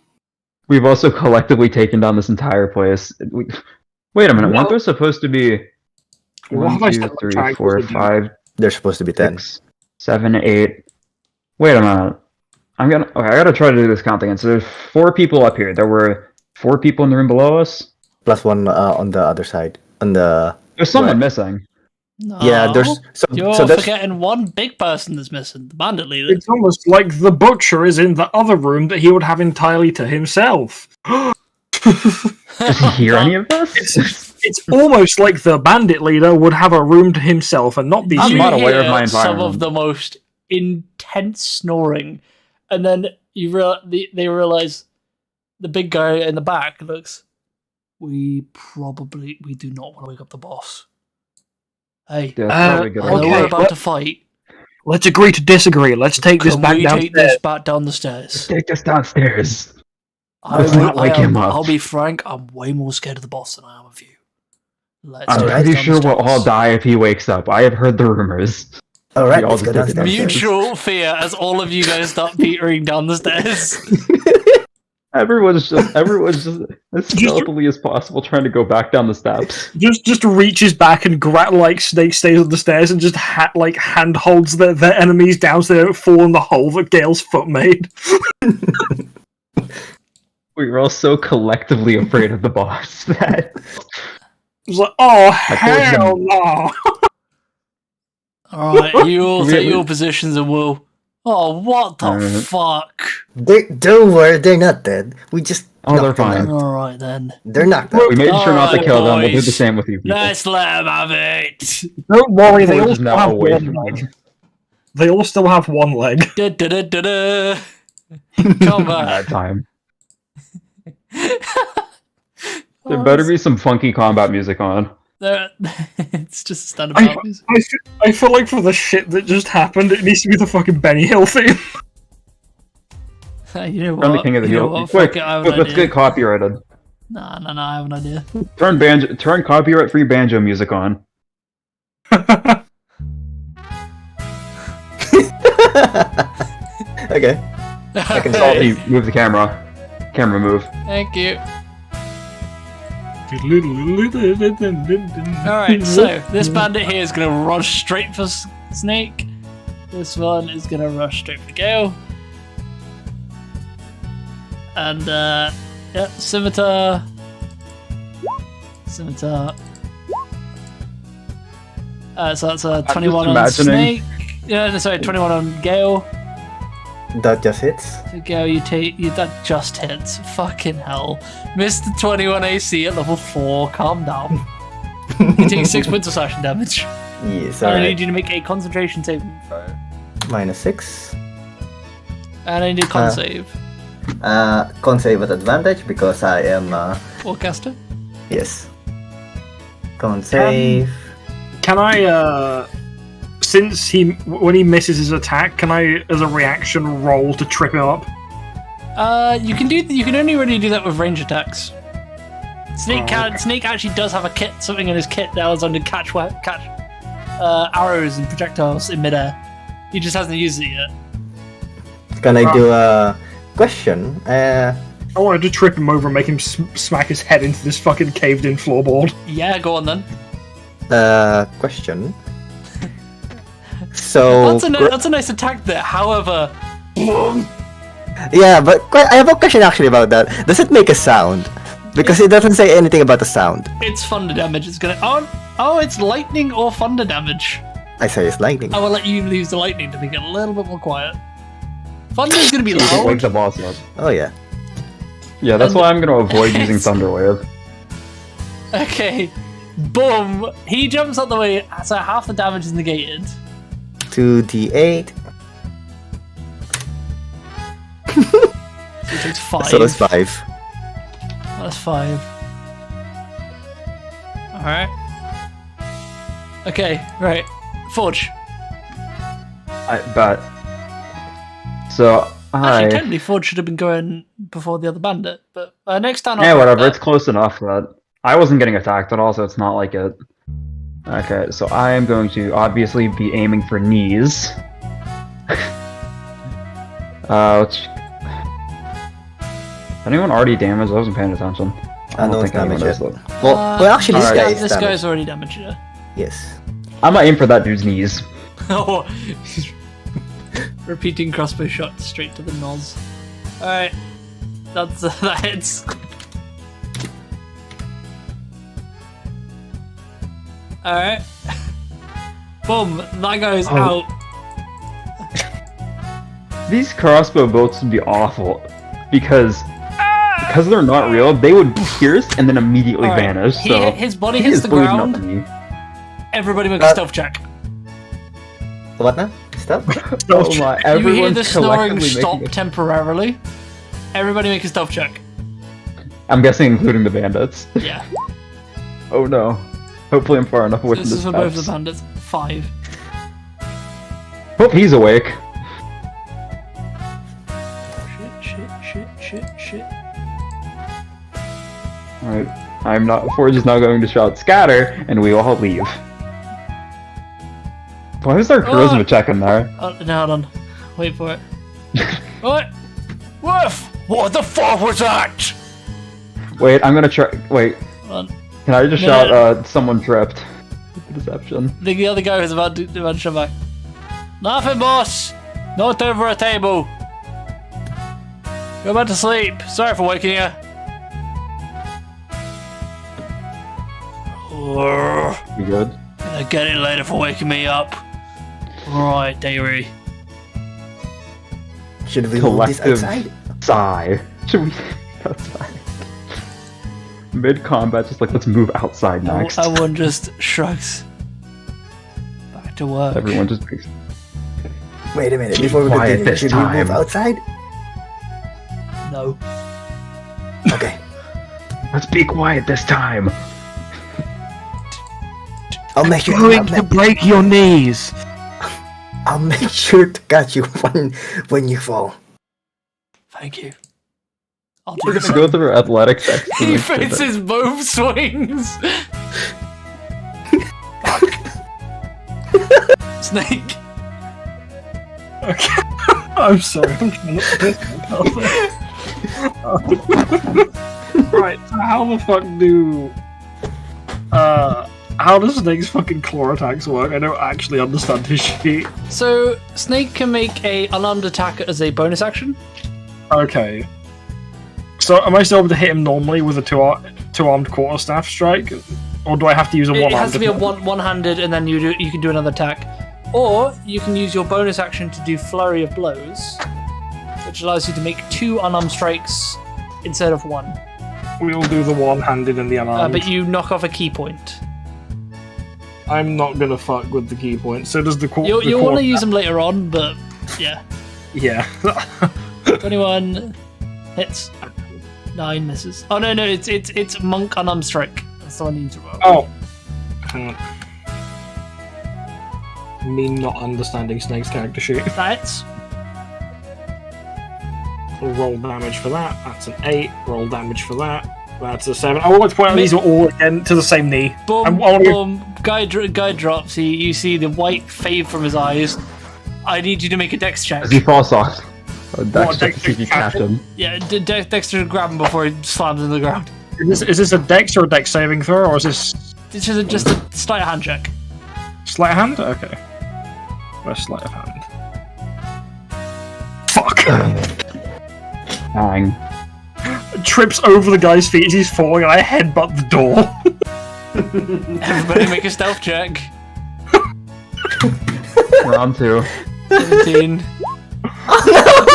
We've also collectively taken down this entire place. Wait a minute, weren't there supposed to be What have I 1, 2, said? 3, Triangles 4, again? 5, They're supposed to be 10. 6, 7, 8. Wait a minute. I gotta try to do this count again. So there's 4 people up here. There were 4 people in the room below us. Plus one on the other side. On the There's someone Right. missing. No, yeah, there's You're so that's forgetting one big person that's missing, the bandit leader. It's almost like the butcher is in the other room that he would have entirely to himself. Does he hear any of this? It's almost like the bandit leader would have a room to himself and not be I'm You not aware of hear my some environment. of the most intense snoring, and then they realize the big guy in the back looks. We do not want to wake up the boss. Hey, Yeah, that's probably a good I know okay, we're idea. about to fight. Let's agree to disagree. Let's take this Can back we down. take this back down the stairs? Take us downstairs. Let's not wake him up. I'll be frank. I'm way more scared of the boss than I am of you. Let's I'm take pretty this down sure the we'll all stairs. die if he wakes up. I have heard the rumors. all right. We all Let's go just take it downstairs. Mutual fear as all of you guys start petering down the stairs. Everyone's just as stealthily as possible trying to go back down the steps. Just reaches back and like Snake stays on the stairs and just hand holds their enemies down so they don't fall in the hole that Gale's foot made. We were all so collectively afraid of the boss that It's like, oh told him. hell no! Alright, you all take Really? your positions and we'll... Oh, what the Alright. fuck? Don't worry, they're not dead. We just Oh, No, they're they're fine. Alright then. They're knocked We out. made sure not to Alright, kill them. We'll do the boys. same with you people. Let's let him have it. Don't worry, they We're all just still now have away one from leg. them. They all still have one leg. Da, da, da, da, da. Come on. Bad time. There better be some funky combat music on. It's just standard I, battle music. I feel like for the shit that just happened, it needs to be the fucking Benny Hill theme. You know I'm the what? king of the You know hill. what? Quick, Fuck it, I have an let's idea. get copyrighted. Nah, I have an idea. Turn copyright-free banjo music on. Okay. I can solve Salty, it. move the camera. Camera move. Thank you. Alright, so this bandit here is gonna rush straight for Snake. This one is gonna rush straight for Gale. And, yep, Scimitar. Scimitar. So that's a 21 on imagining. Snake. Yeah, no, sorry, 21 on Gale. That just hits. So Gale, that just hits. Fucking hell. Missed the 21 AC at level 4, calm down. You take 6 points of slashing damage. Yes, I need alright. you to make a concentration saving throw. -6. And I need a con save. Con save at advantage because I am, Forecaster? yes. Con save. Can I, since when he misses his attack, can I, as a reaction, roll to trip him up? You can only really do that with range attacks. Snake actually does have a kit, something in his kit that allows him to catch arrows and projectiles in midair. He just hasn't used it yet. Can I do a question? I wanted to trip him over and make him smack his head into this fucking caved-in floorboard. Yeah, go on then. Question. So That's a nice attack there. However, yeah, but I have a question actually about that. Does it make a sound? Because it doesn't say anything about the sound. it's thunder damage. It's gonna. Oh, it's lightning or thunder damage. I say it's lightning. I will let you use the lightning to make it a little bit more quiet. Thunder is gonna be Wake loud. the boss up. Oh yeah. Yeah, that's And- why I'm gonna avoid using Thunderwave. Okay, boom. He jumps out the way, so half the damage is negated. 2d8. So he takes 5. So it's 5. That's 5. Alright. Okay, right. Forge. I bet. So Actually, technically, Forge should have been going before the other bandit, but next time. yeah, whatever. It's close enough that I wasn't getting attacked at all, so it's not like it. Okay, so I am going to obviously be aiming for knees. Which... Anyone already damaged? I wasn't paying attention. I No don't one's think anyone damaged is. yet. Well, actually, this Alright. guy is This damaged. guy's already damaged, yeah. Yes. I'm gonna aim for that dude's knees. Oh, he's repeating crossbow shot straight to the nose. Alright. That hits. Alright. Boom, that guy's Oh. out. These crossbow bolts would be awful because they're not real. They would pierce and then immediately Alright, vanish. he- So his body he hits is the bleeding ground. up to me. Everybody make a stealth check. What now? Stop. Oh my! You hear Everyone's the snoring collectively stop making a- temporarily. Everybody make a stealth check. I'm guessing including the bandits. Yeah. Oh no! Hopefully I'm far enough away So from this is this for both the house. bandits. 5. Hope he's awake. Shit. Alright. Forge is now going to shout scatter, and we will all leave. Why is there charisma check in there? No, hold on. Wait for it. What? Woof! What the fuck was that? Wait, I'm gonna try. Wait, Hold on. can I just No, shout, no. someone tripped? Deception. The other guy was about to shove back. Nothing, boss! Not over a table! Go back to sleep. Sorry for waking you. You good? Gonna get it later for waking me up. Right, Dairy. Should we move this Collective outside? sigh. Should we outside? mid-combat, just like, let's move outside next. Everyone just shrugs. Back to work. Everyone just makes... Wait a minute, before we Quiet continue, this should we move time. outside? No. Okay. Let's be quiet this time. I'll make sure. Going to break your knees. I'll make sure to catch you when you fall. Thank you. I'll do We're the gonna same. go through athletic checks. to He make sure that- faces both swings. Snake. I'm sorry. I'm trying not to piss myself. Right, so how the fuck do... how does Snake's fucking claw attacks work? I don't actually understand his sheet. So Snake can make a unarmed attack as a bonus action. Okay. So am I still able to hit him normally with a two-armed quarterstaff strike? Or do I have to use a one-armed It has to be a attack? one-handed, and then you can do another attack, or you can use your bonus action to do flurry of blows, which allows you to make 2 unarmed strikes instead of 1. We'll do the one-handed and the unarmed. But you knock off a key point. I'm not gonna fuck with the key point. So does the You'll want to use them later on, but yeah. Yeah. 21 hits. 9 misses. Oh no, it's monk unarmed strike. That's the one you need to roll. Oh. Hang on. Me not understanding Snake's character sheet. That's Roll damage for that. That's an 8. Roll damage for that. That's a 7. I would like to point out these are all again to the same knee. boom, I wanna go- boom. Guy drops. You see the white fade from his eyes. I need you to make a dex check. As he falls off. Dex check Dex to see if you check? catch him. Yeah, Dexter grab him before he slams into the ground. Is this a dex or a dex saving throw, or is this It's just a slight hand check. sleight of hand? Okay. Where's sleight of hand? Fuck! Dang. Trips over the guy's feet as he's falling, and I headbutt the door. Everybody make a stealth check. Round 2. 17.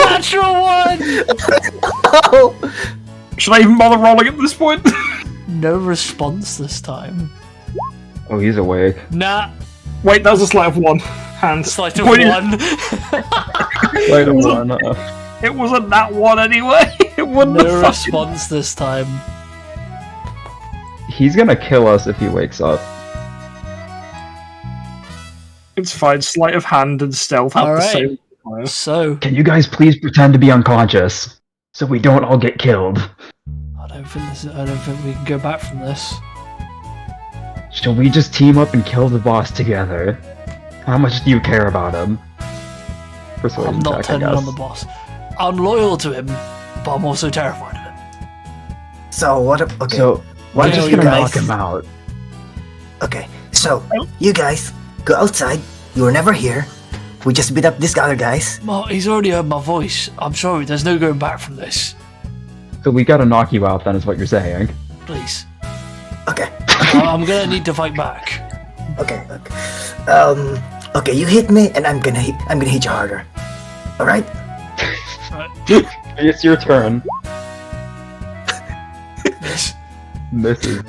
Natural 1! Should I even bother rolling at this point? No response this time. Oh, he's awake. Nah, Wait, that was a sleight of 1. Hand. sleight of Point is- 1. Wait a minute. It wasn't that one anyway. It wouldn't No have fucking... response this time. He's gonna kill us if he wakes up. It's fine. Sleight of hand and stealth have the Alright. same modifier. So, Can you guys please pretend to be unconscious? So we don't all get killed. I don't think we can go back from this. Shall we just team up and kill the boss together? How much do you care about him? Persuasion I'm not check, I turning guess. on the boss. I'm loyal to him, but I'm also terrified of him. So what? Okay. So, Why we're don't just you gonna guys- knock him out. Okay. So you guys go outside. You were never here. We just beat up these other guys. Well, he's already heard my voice. I'm sorry, there's no going back from this. So we gotta knock you out then is what you're saying. Please. Okay. I'm gonna need to fight back. Okay. Okay. You hit me, and I'm gonna hit you harder. All right. Right. It's your turn. Yes. Misses.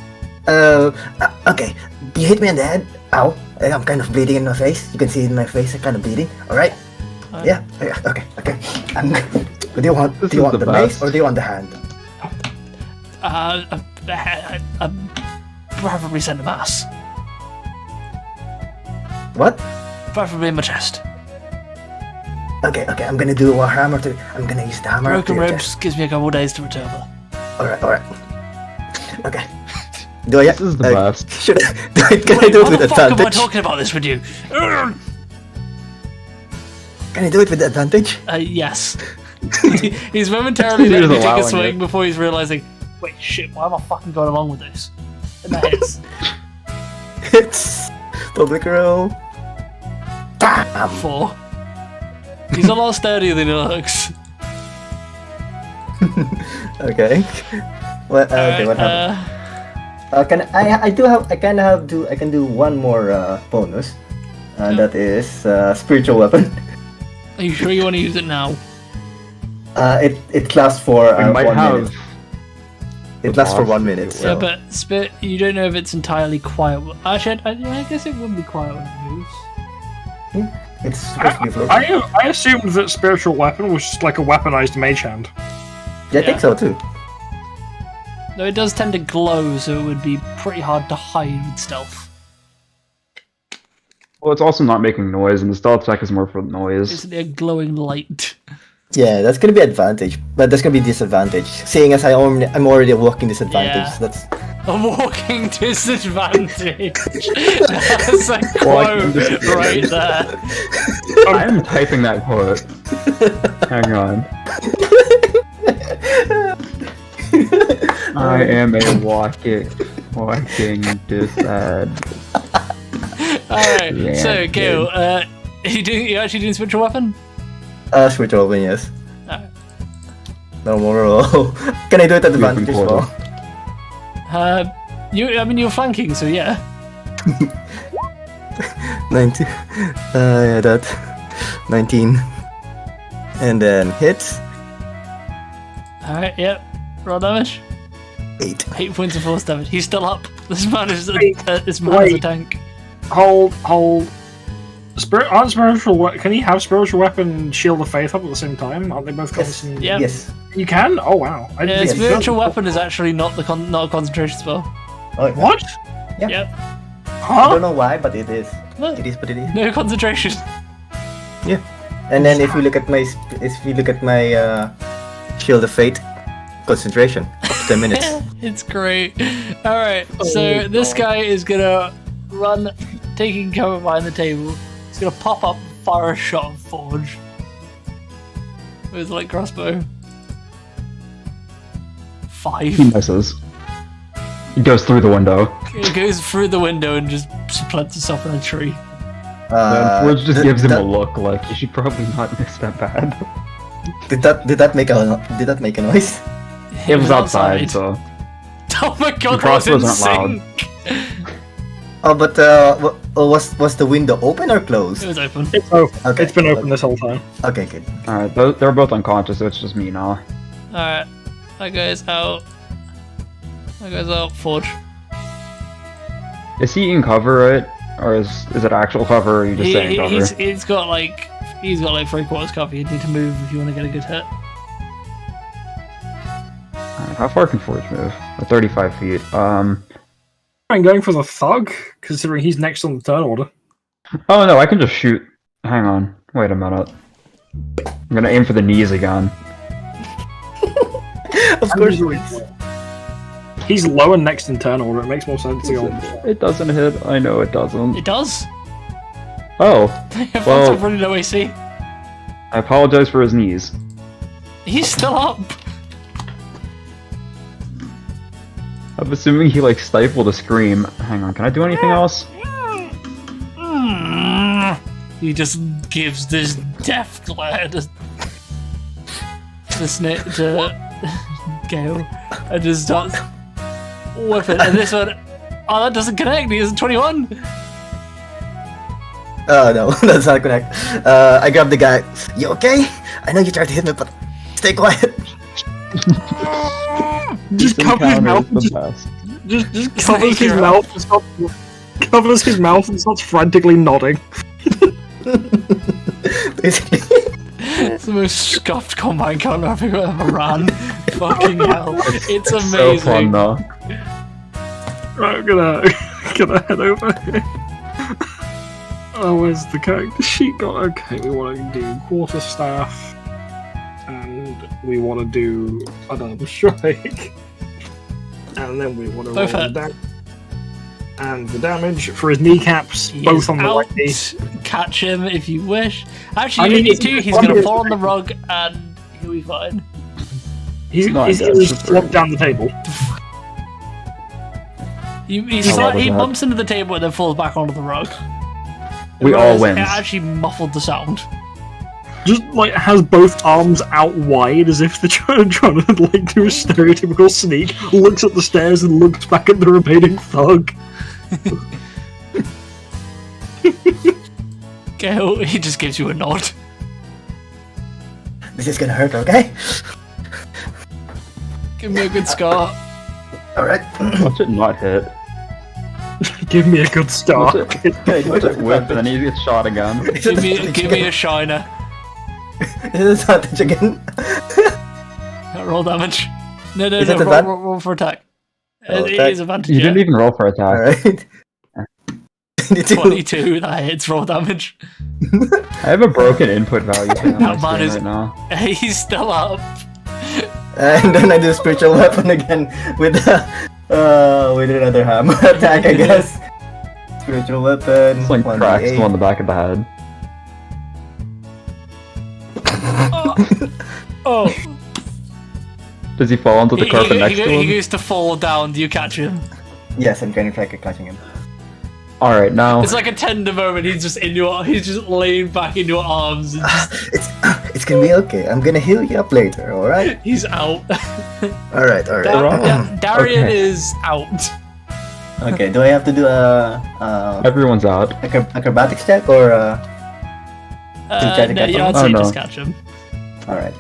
Okay. You hit me in the head. Ow. I'm kind of bleeding in my face. You can see it in my face. I'm kind of bleeding. All right. Yeah. Okay. Do you want This do you is want the the mace best. or do you want the hand? Preferably send a mass. What? Preferably in my chest. Okay. I'm gonna do a hammer to. I'm gonna use the hammer. Broken to your ribs chest. gives me a couple of days to recover. All right. Okay. Do I? This is the best. Should I, can I do it Why with the fuck am I advantage? talking about this with you? Can I do it with advantage? Yes. He's momentarily He was letting me take a allowing swing it. before he's realizing, wait, shit, why am I fucking going along with this? And that hits. It's public roll. Damn. 4. He's a lot sturdier than he looks. Okay. What? Okay. What happened? I can do one more bonus. That is spiritual weapon. Are you sure you want to use it now? It lasts for We might 1 have. minute. It lasts for boss. 1 minute. Yeah, So. but Spit, you don't know if it's entirely quiet. Actually, I guess it wouldn't be quiet when it moves. It's supposed to be floating. I assumed that spiritual weapon was just like a weaponized mage hand. Yeah, I think so too. Though it does tend to glow, so it would be pretty hard to hide with stealth. Well, it's also not making noise, and the stealth check is more for noise. Isn't it a glowing light? Yeah, that's gonna be advantage, but that's gonna be disadvantage. Seeing as I'm already a walking disadvantage. Yeah. That's A walking disadvantage. That's a Walking quote disadvantage. right there. I'm typing that quote. Hang on. I am a walking disadvantage. Alright, Yeah, so Gil, you actually doing spiritual weapon? spiritual weapon, yes. Alright. No more. Can I do it at advantage as portal. well? You're flanking, so yeah. 19. Yeah, that. 19. And then hits. Alright, yep. Roll damage. 8. 8 points of force damage. He's still up. This man is a is a Wait. tank. Hold. Can he have spiritual weapon and shield of faith up at the same time? Aren't they both Yes. constant? Yeah. Yes. You can? Oh wow. I didn't think Spiritual that. weapon is actually not not a concentration spell. Oh, yeah. What? Yeah. Yep. I Huh? don't know why, but it is. Look, It is, but it is. no concentration. Yeah. And then if you look at my shield of fate, concentration up to 10 minutes. It's great. Alright, so this guy is gonna run, taking cover behind the table. He's gonna pop up, fire a shot of Forge. With his light crossbow. 5. He misses. He goes through the window. It goes through the window and just plants itself in a tree. And Forge just did- gives him that- a look like you should probably not miss that bad. Did that make a noise? It was outside, so Oh my god, that was crossbows in aren't sync! Oh, but was the window open or It closed? was open. It's open. Okay. It's been open this whole time. Okay, good. alright, they're both unconscious, so it's just me now. Alright, that guy's out. That guy's out. Forge. Is he in cover, right? Or is it actual cover, or are you just saying cover? He's got like 3/4 cover. You'd need to move if you want to get a good hit. Alright, how far can Forge move? 35 feet. I'm going for the thug, considering he's next on the turn order. Oh no, I can just shoot. Hang on. Wait a minute. I'm gonna aim for the knees again. Of course. He's low and next in turn order. It makes more sense to go. It doesn't hit. I know it doesn't. It does. Oh, Everyone's Well- really low AC. I apologize for his knees. He's still up. I'm assuming he like stifled a scream. Hang on, can I do anything else? He just gives this death glare to Gale and just starts whipping. And this one, oh, that doesn't connect. He is 21. Oh no, that's not correct. I grabbed the guy. You okay? I know you tried to hit me, but stay quiet. Just This cover his encounter mouth. is the best. Just covers his hero. mouth. Covers his mouth and starts frantically nodding. Basically. It's the most scuffed combine counter I've ever ran. Fucking hell. It's So amazing. fun though. Right, I'm gonna head over here. Oh, where's the character sheet got? Okay, we want to do quarterstaff, and we want to do unarmed strike, and then we want to roll Both the hit. damage. And the damage for his kneecaps, He both is on the out. right knee. Catch him if you wish. Actually, I you mean, don't need to. He's it's- gonna fall on the rug and he'll be fine. He's not he's dead, just it's slumped down the table. He love that. bumps into the table and then falls back onto the rug. We all win. It actually muffled the sound. Just like has both arms out wide as if they're trying to like do a stereotypical sneak. Looks at the stairs and looks back at the remaining thug. Gale, he just gives you a nod. This is gonna hurt, okay? Give me a good scar. Alright. Watch it not hit. Give me a good Watch start. it, watch it whip, and then he gets shot again. Give me a shiner. Is it advantage again? Roll damage. No, Is it roll for attack. Oh, It attack. is advantage. You didn't even roll for attack. Alright. 22, that hits, roll damage. I have a broken input value thing on my That man screen is- right now. He's still up. And then I do spiritual weapon again with another hammer attack, I guess. Spiritual weapon. It's like cracks 1d8. him on the back of the head. Oh, Does he fall onto the carpet next to he him? goes to fall down. Do you catch him? Yes, I'm trying to track catching him. Alright, now. It's like a tender moment. He's just laying back in your arms. And just, It's gonna be okay. I'm gonna heal you up later, alright? he's out. Alright. Darian Okay. is out. Okay, do I have to do a Everyone's out. acrobatics check or try to No, catch yeah, him? I'd say Oh, no. just catch him. Alright.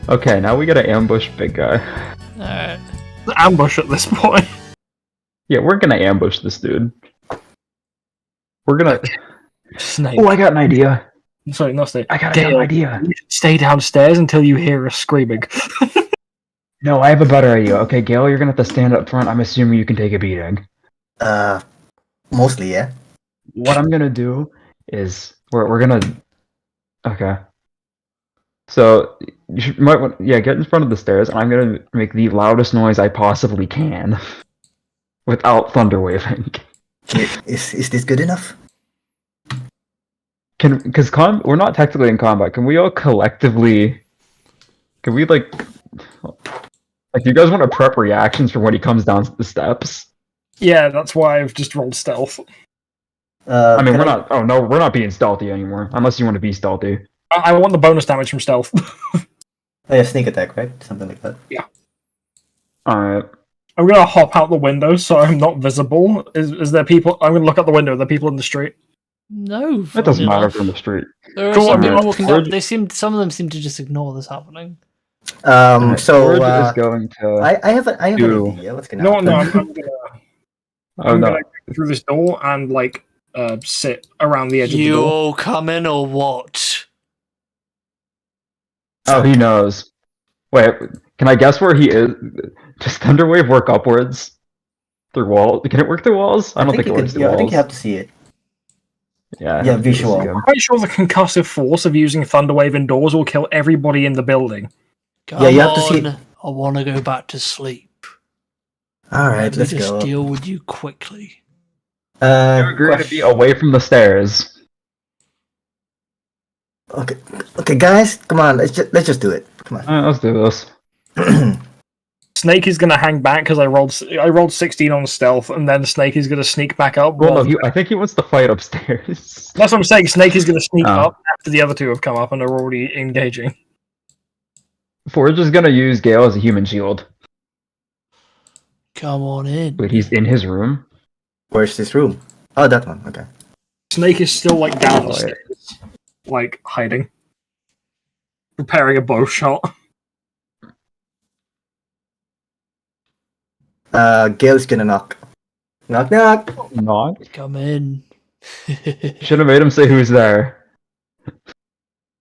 Okay, now we gotta ambush big guy. Alright. Ambush at this point. Yeah, we're gonna ambush this dude. We're gonna. Snake. Oh, I got an idea. Sorry, not Snake. I got an Gale, idea. you should stay downstairs until you hear us screaming. No, I have a better idea. Okay, Gale, you're gonna have to stand up front. I'm assuming you can take a beating. Mostly, yeah. What I'm gonna do is we're gonna. Okay. So you might want, yeah, get in front of the stairs, and I'm gonna make the loudest noise I possibly can, without thunder waving. Is this good enough? Because we're not technically in combat. Can we all collectively? Can we like you guys want to prep reactions for when he comes down the steps? Yeah, that's why I've just rolled stealth. I mean, Can we're not. Oh no, we're not being stealthy anymore. Unless you want to be stealthy. I want the bonus damage from stealth. Oh, yeah, sneak attack, right? Something like that. All right. I'm gonna hop out the window so I'm not visible. Is there people? I'm gonna look out the window. Are there people in the street? No, That doesn't funny matter enough. if we're in the street. There are Go some on, people man. walking Where'd- up. Some of them seem to just ignore this happening. So Word is going to. I have an do- idea. What's gonna No, happen? no. I'm gonna, Oh I'm no. gonna go through this door and like sit around the edge of the You door. all coming or what? Oh, he knows. Wait, can I guess where he is? Does Thunderwave work upwards? Through walls? Can it work through walls? I don't think it works through I walls. think you have to see it. Yeah, Yeah, I have to see visual. him. I'm quite sure the concussive force of using Thunderwave indoors will kill everybody in the building. Come Yeah, you have to see- on. I want to go back to sleep. All right, Let me let's just go. deal with you quickly. You agree to be away from the stairs. Okay, guys, come on. Let's just do it. Come on. Alright, let's do this. Snake is gonna hang back because I rolled 16 on stealth, and then Snake is gonna sneak back up. Well, no, I think he wants to fight upstairs. That's what I'm saying. Snake is gonna sneak Oh. up after the other two have come up and are already engaging. We're just gonna use Gale as a human shield. Come on in. Wait, he's in his room? Where's this room? Oh, that one. Okay. Snake is still like down the Oh, yeah. stairs, like hiding, preparing a bow shot. Gale's gonna knock. Knock, knock. Not. Come in. Should have made him say who's there.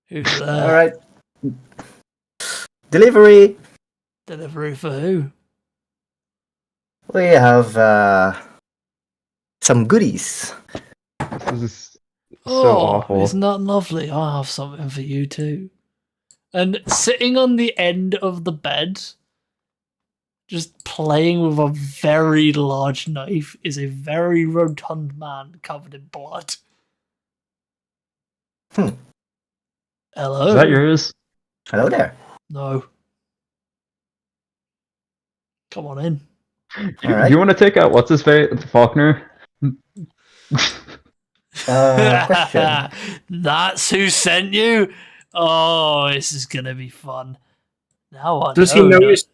Who's there? All right. Delivery. Delivery for who? We have some goodies. This is so Oh, awful. isn't that lovely? I have something for you too. And sitting on the end of the bed, just playing with a very large knife, is a very rotund man covered in blood. Hmm. Hello? Is that yours? Hello there. No. Come on in. Do Alright. you want to take out what's his face? Faulkner? Question. That's who sent you? Oh, this is gonna be fun. Now I Does know he that- notice?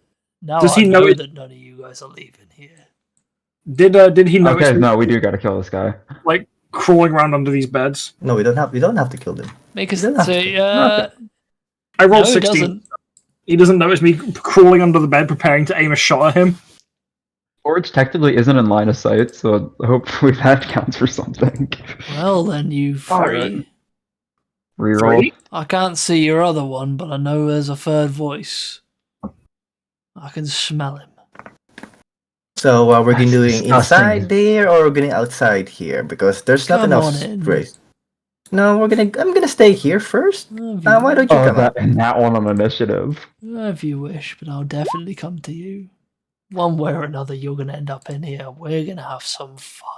Now does I he know notice- that none of you guys are leaving here. Did he notice Okay, me, no, we do gotta kill this guy. like crawling around under these beds? No, we don't have to kill them. Make us He doesn't say, have I rolled no, he 16. doesn't. He doesn't notice me crawling under the bed, preparing to aim a shot at him. Forge technically isn't in line of sight, so hopefully that counts for something. Well then, you Alright. three. Reroll. 3? I can't see your other one, but I know there's a third voice. I can smell him. So we're That's gonna doing disgusting. inside there or we're going outside here because there's not Come enough on in. space. No, I'm gonna stay here first. Why don't you Oh, come out? that one on initiative. If you wish, but I'll definitely come to you. One way or another, you're gonna end up in here. We're gonna have some fun.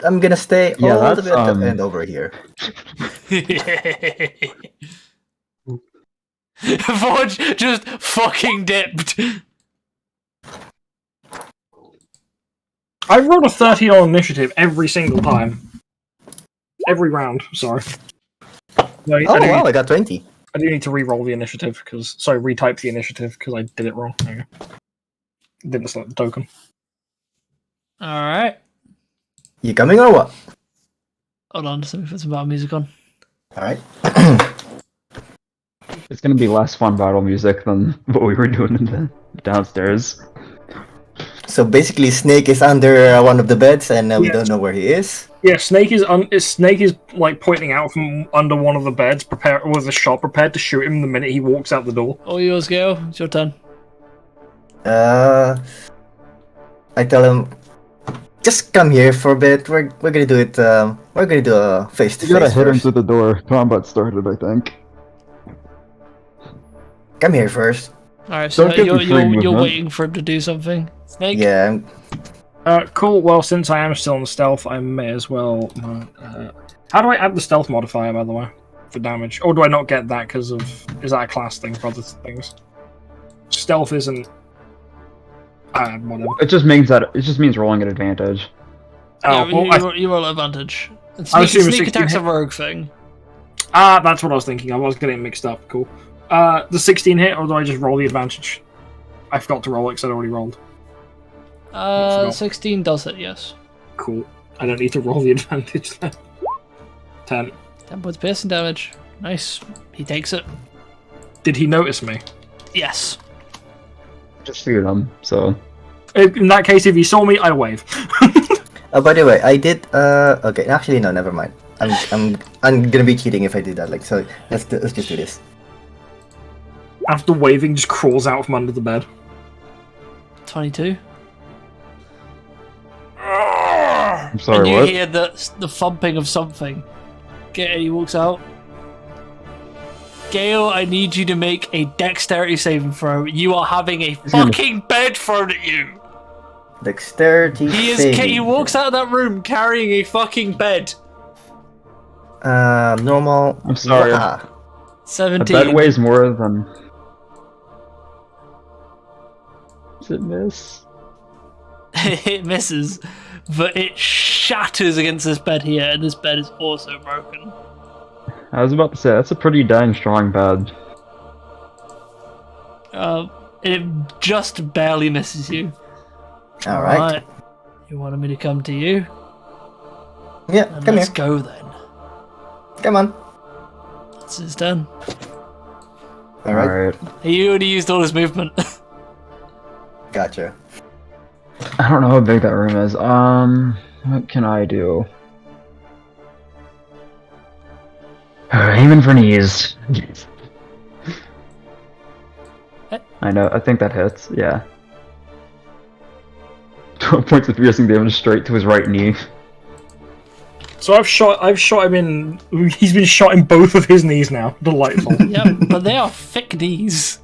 I'm gonna stay Yeah, all the that's, way at the end over here. Forge just fucking dipped. I've rolled a 30 on initiative every single time. Every round, sorry. No, Oh wow, I got 20. I do need to re-roll the initiative, because... Sorry, retype the initiative, because I did it wrong. There you go. Didn't select the token. Alright. You coming or what? Hold on, let me put some battle music on. Alright. It's gonna be less fun battle music than what we were doing in the downstairs. So basically Snake is under one of the beds and we Yes. don't know where he is. Yeah, Snake is like pointing out from under one of the beds, with a shot prepared to shoot him the minute he walks out the door. All yours, Gale. It's your turn. I tell him, just come here for a bit. We're gonna do it. We're gonna do a face to You gotta face hit him first. through the door. Combat started, I think. Come here first. Alright, so Don't give you're, me free you're, you're movement. waiting for him to do something. Snake? Yeah. Cool. Well, since I am still in stealth, I may as well... how do I add the stealth modifier, by the way, for damage? Or do I not get that because of... Is that a class thing for other things? Stealth isn't... whatever. It just means rolling at advantage. Yeah, Oh, well, you roll advantage. And I sneak, assume sneak 16 attack's a hit. rogue thing. That's what I was thinking. I was getting mixed up. Cool. The 16 hit, or do I just roll the advantage? I forgot to roll it because I'd already rolled. forgot. 16 does it, yes. Cool. I don't need to roll the advantage then. 10. 10 points piercing damage. Nice. He takes it. Did he notice me? Yes. Just shoot him, so. In that case, if he saw me, I wave. Oh, by the way, I did. Okay, actually, no, never mind. I'm gonna be cheating if I do that. Like, so let's just do this. After waving, just crawls out from under the bed. 22. I'm sorry, and you what? hear the thumping of something. Okay, he walks out. Gale, I need you to make a dexterity saving throw. You are having a fucking bed thrown at you. Dexterity. He walks out of that room carrying a fucking bed. Normal. I'm sorry. Ah, A 17. bed weighs more than. Does it miss? It misses, but it shatters against this bed here, and this bed is also broken. I was about to say, that's a pretty dang strong bed. It just barely misses you. all right. You wanted me to come to you? Yeah, Then come let's here. go then. Come on. That's his turn. All right. Alright. He already used all his movement. Gotcha. I don't know how big that room is. What can I do? Aiming for knees. I know, I think that hits, yeah. 12 points of piercing damage straight to his right knee. So I've shot him in... He's been shot in both of his knees now. Delightful. Yeah, but they are thick knees.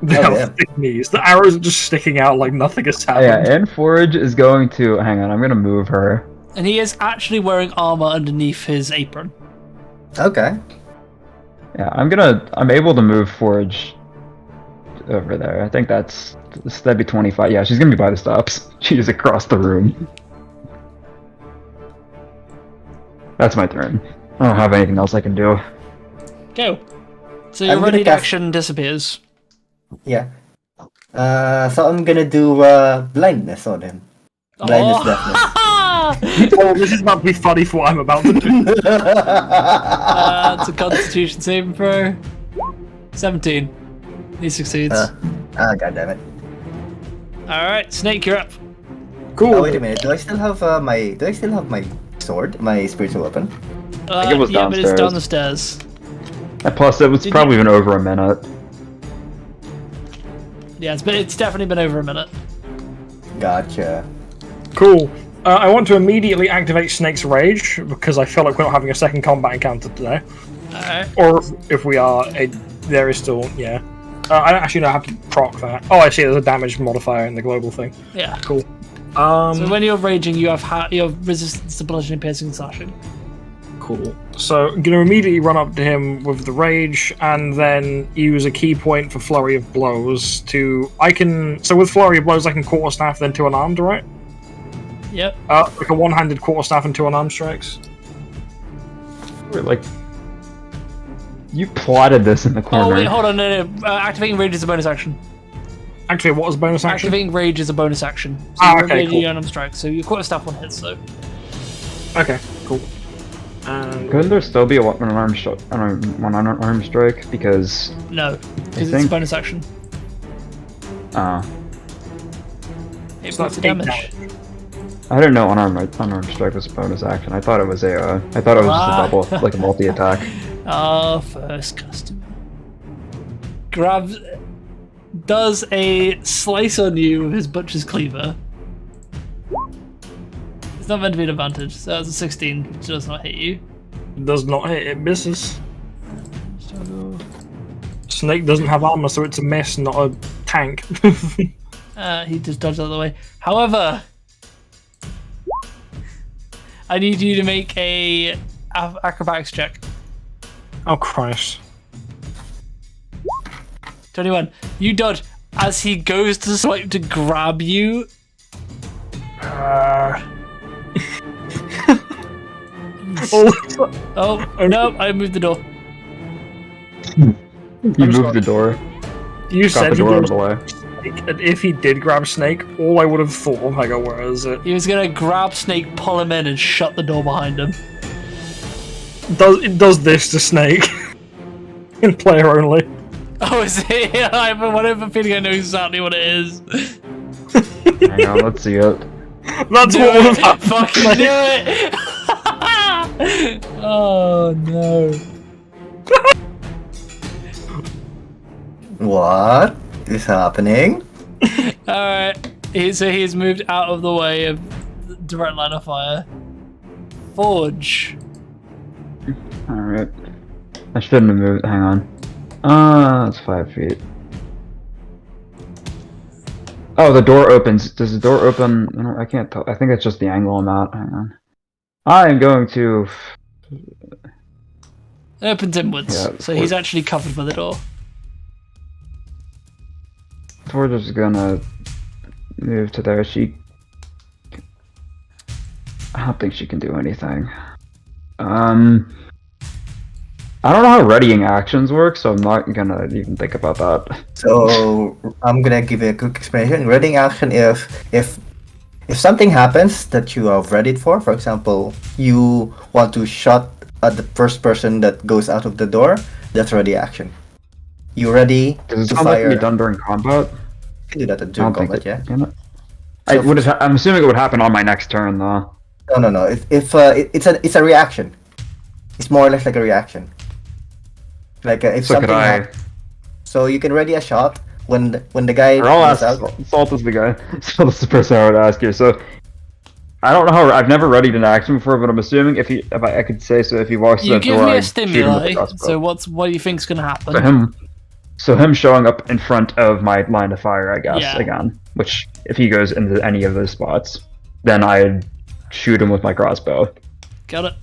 They Oh, are yeah. thick knees. The arrows are just sticking out like nothing has Oh, happened. yeah, and Forge is going to... Hang on, I'm gonna move her. And he is actually wearing armor underneath his apron. Okay. Yeah, I'm able to move Forge over there. I think that'd be 25. Yeah, she's gonna be by the stops. She's across the room. That's my turn. I don't have anything else I can do. Go. So your I'm gonna ready cast- action disappears. Yeah. So I'm gonna do blindness on him. Blindness, deafness. Oh, this is about to be funny for what I'm about to do. It's a Constitution saving throw. 17. He succeeds. God damn it. Alright, Snake, you're up. Cool. Oh, wait a minute. Do I still have my sword, my spiritual weapon? I think it was yeah, but it's downstairs. down the stairs. And plus, it was Did probably been over a minute. Yeah, it's definitely been over a minute. Gotcha. Cool. I want to immediately activate Snake's Rage because I feel like we're not having a second combat encounter today. Alright. Or if we are, there is still, yeah. I don't actually know how to proc that. Oh, I see. There's a damage modifier in the global thing. Yeah. Cool. So when you're raging, you have your resistance to bludgeoning, piercing, and slashing. Cool. So I'm gonna immediately run up to him with the rage, and then use a key point for flurry of blows to. So with flurry of blows, I can quarterstaff then two unarmed, right? Yep. Like a one-handed quarterstaff and two unarmed strikes. Wait, like, you plotted this in the corner. Oh wait, hold on, no. Activating rage is a bonus action. Actually, what was the bonus action? Activating rage is a bonus action. So Ah, you're okay, evading cool. unarmed strike. So your quarterstaff one hits though. Okay, cool. And Couldn't there still be one unarmed strike? Because No, because it's a think- bonus action. uh, It So points that's of 8 damage. I didn't know unarmed strike was a bonus action. I thought it was a I thought it was just a double, like a multi attack. Our first customer does a slice on you with his butcher's cleaver. It's not meant to be an advantage, so that's a 16, which does not hit you. does not hit, it misses. Snake doesn't have armor, so it's a miss, not a tank. He just dodged out of the way. However, I need you to make a acrobatics check. Oh Christ. 21. You dodge as he goes to swipe to grab you. Oh, no, I moved the door. You I'm moved sorry. the door, You got said the he door out of did the way. Snake, and if he did grab Snake, all I would have thought of, I go, where is it? He was gonna grab Snake, pull him in, and shut the door behind him. It does this to Snake. In player only. Oh, is it? I have whatever feeling I know exactly what it is. Hang on, let's see it. That's Do what would have it! happened. Fucking do it! Oh no. What is happening? Alright, so he's moved out of the way of the direct line of fire. Forge. Alright. I shouldn't have moved. Hang on. It's 5 feet. Oh, the door opens. Does the door open? I can't tell. I think it's just the angle I'm at. Hang on. I am going to. It opens inwards, Yeah, so he's actually covered by the door. We're just gonna move to there. I don't think she can do anything. I don't know how readying actions work, so I'm not gonna even think about that. So I'm gonna give you a quick explanation. Reading action if something happens that you are readied for example, you want to shot at the first person that goes out of the door, that's ready action. You ready Does it to sound like it fire? can be done during combat? You can do that I during don't think combat, yeah. it can. I'm assuming it would happen on my next turn, though. No. If it's a reaction. It's more or less like a reaction. Like if So something could I? happens. So you can ready a shot when the guy Or I'll goes ask. out. Salt is the guy. Salt is the person I would ask you. So I don't know how. I've never readied an action before, but I'm assuming if I could say so, if he walks to You the give door, me a I'd shoot him with stimuli, the crossbow. so what do you think's gonna happen? So him showing up in front of my line of fire, I guess, Yeah. again. Which, if he goes into any of those spots, then I'd shoot him with my crossbow. Got it.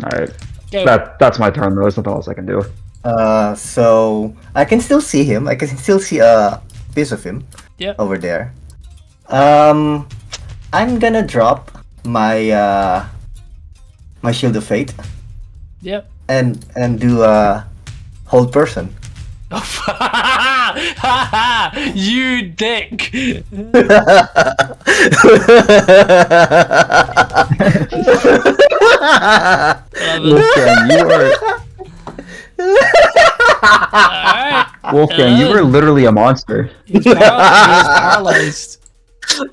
Alright. Go. That's my turn, though. There's nothing else I can do. So I can still see him. I can still see a piece of him. Yep. Over there. I'm gonna drop my my shield of fate Yep. and do a hold person. You dick! Listen, you are. Alright. Wolfgang, you were literally a monster. He was paralyzed.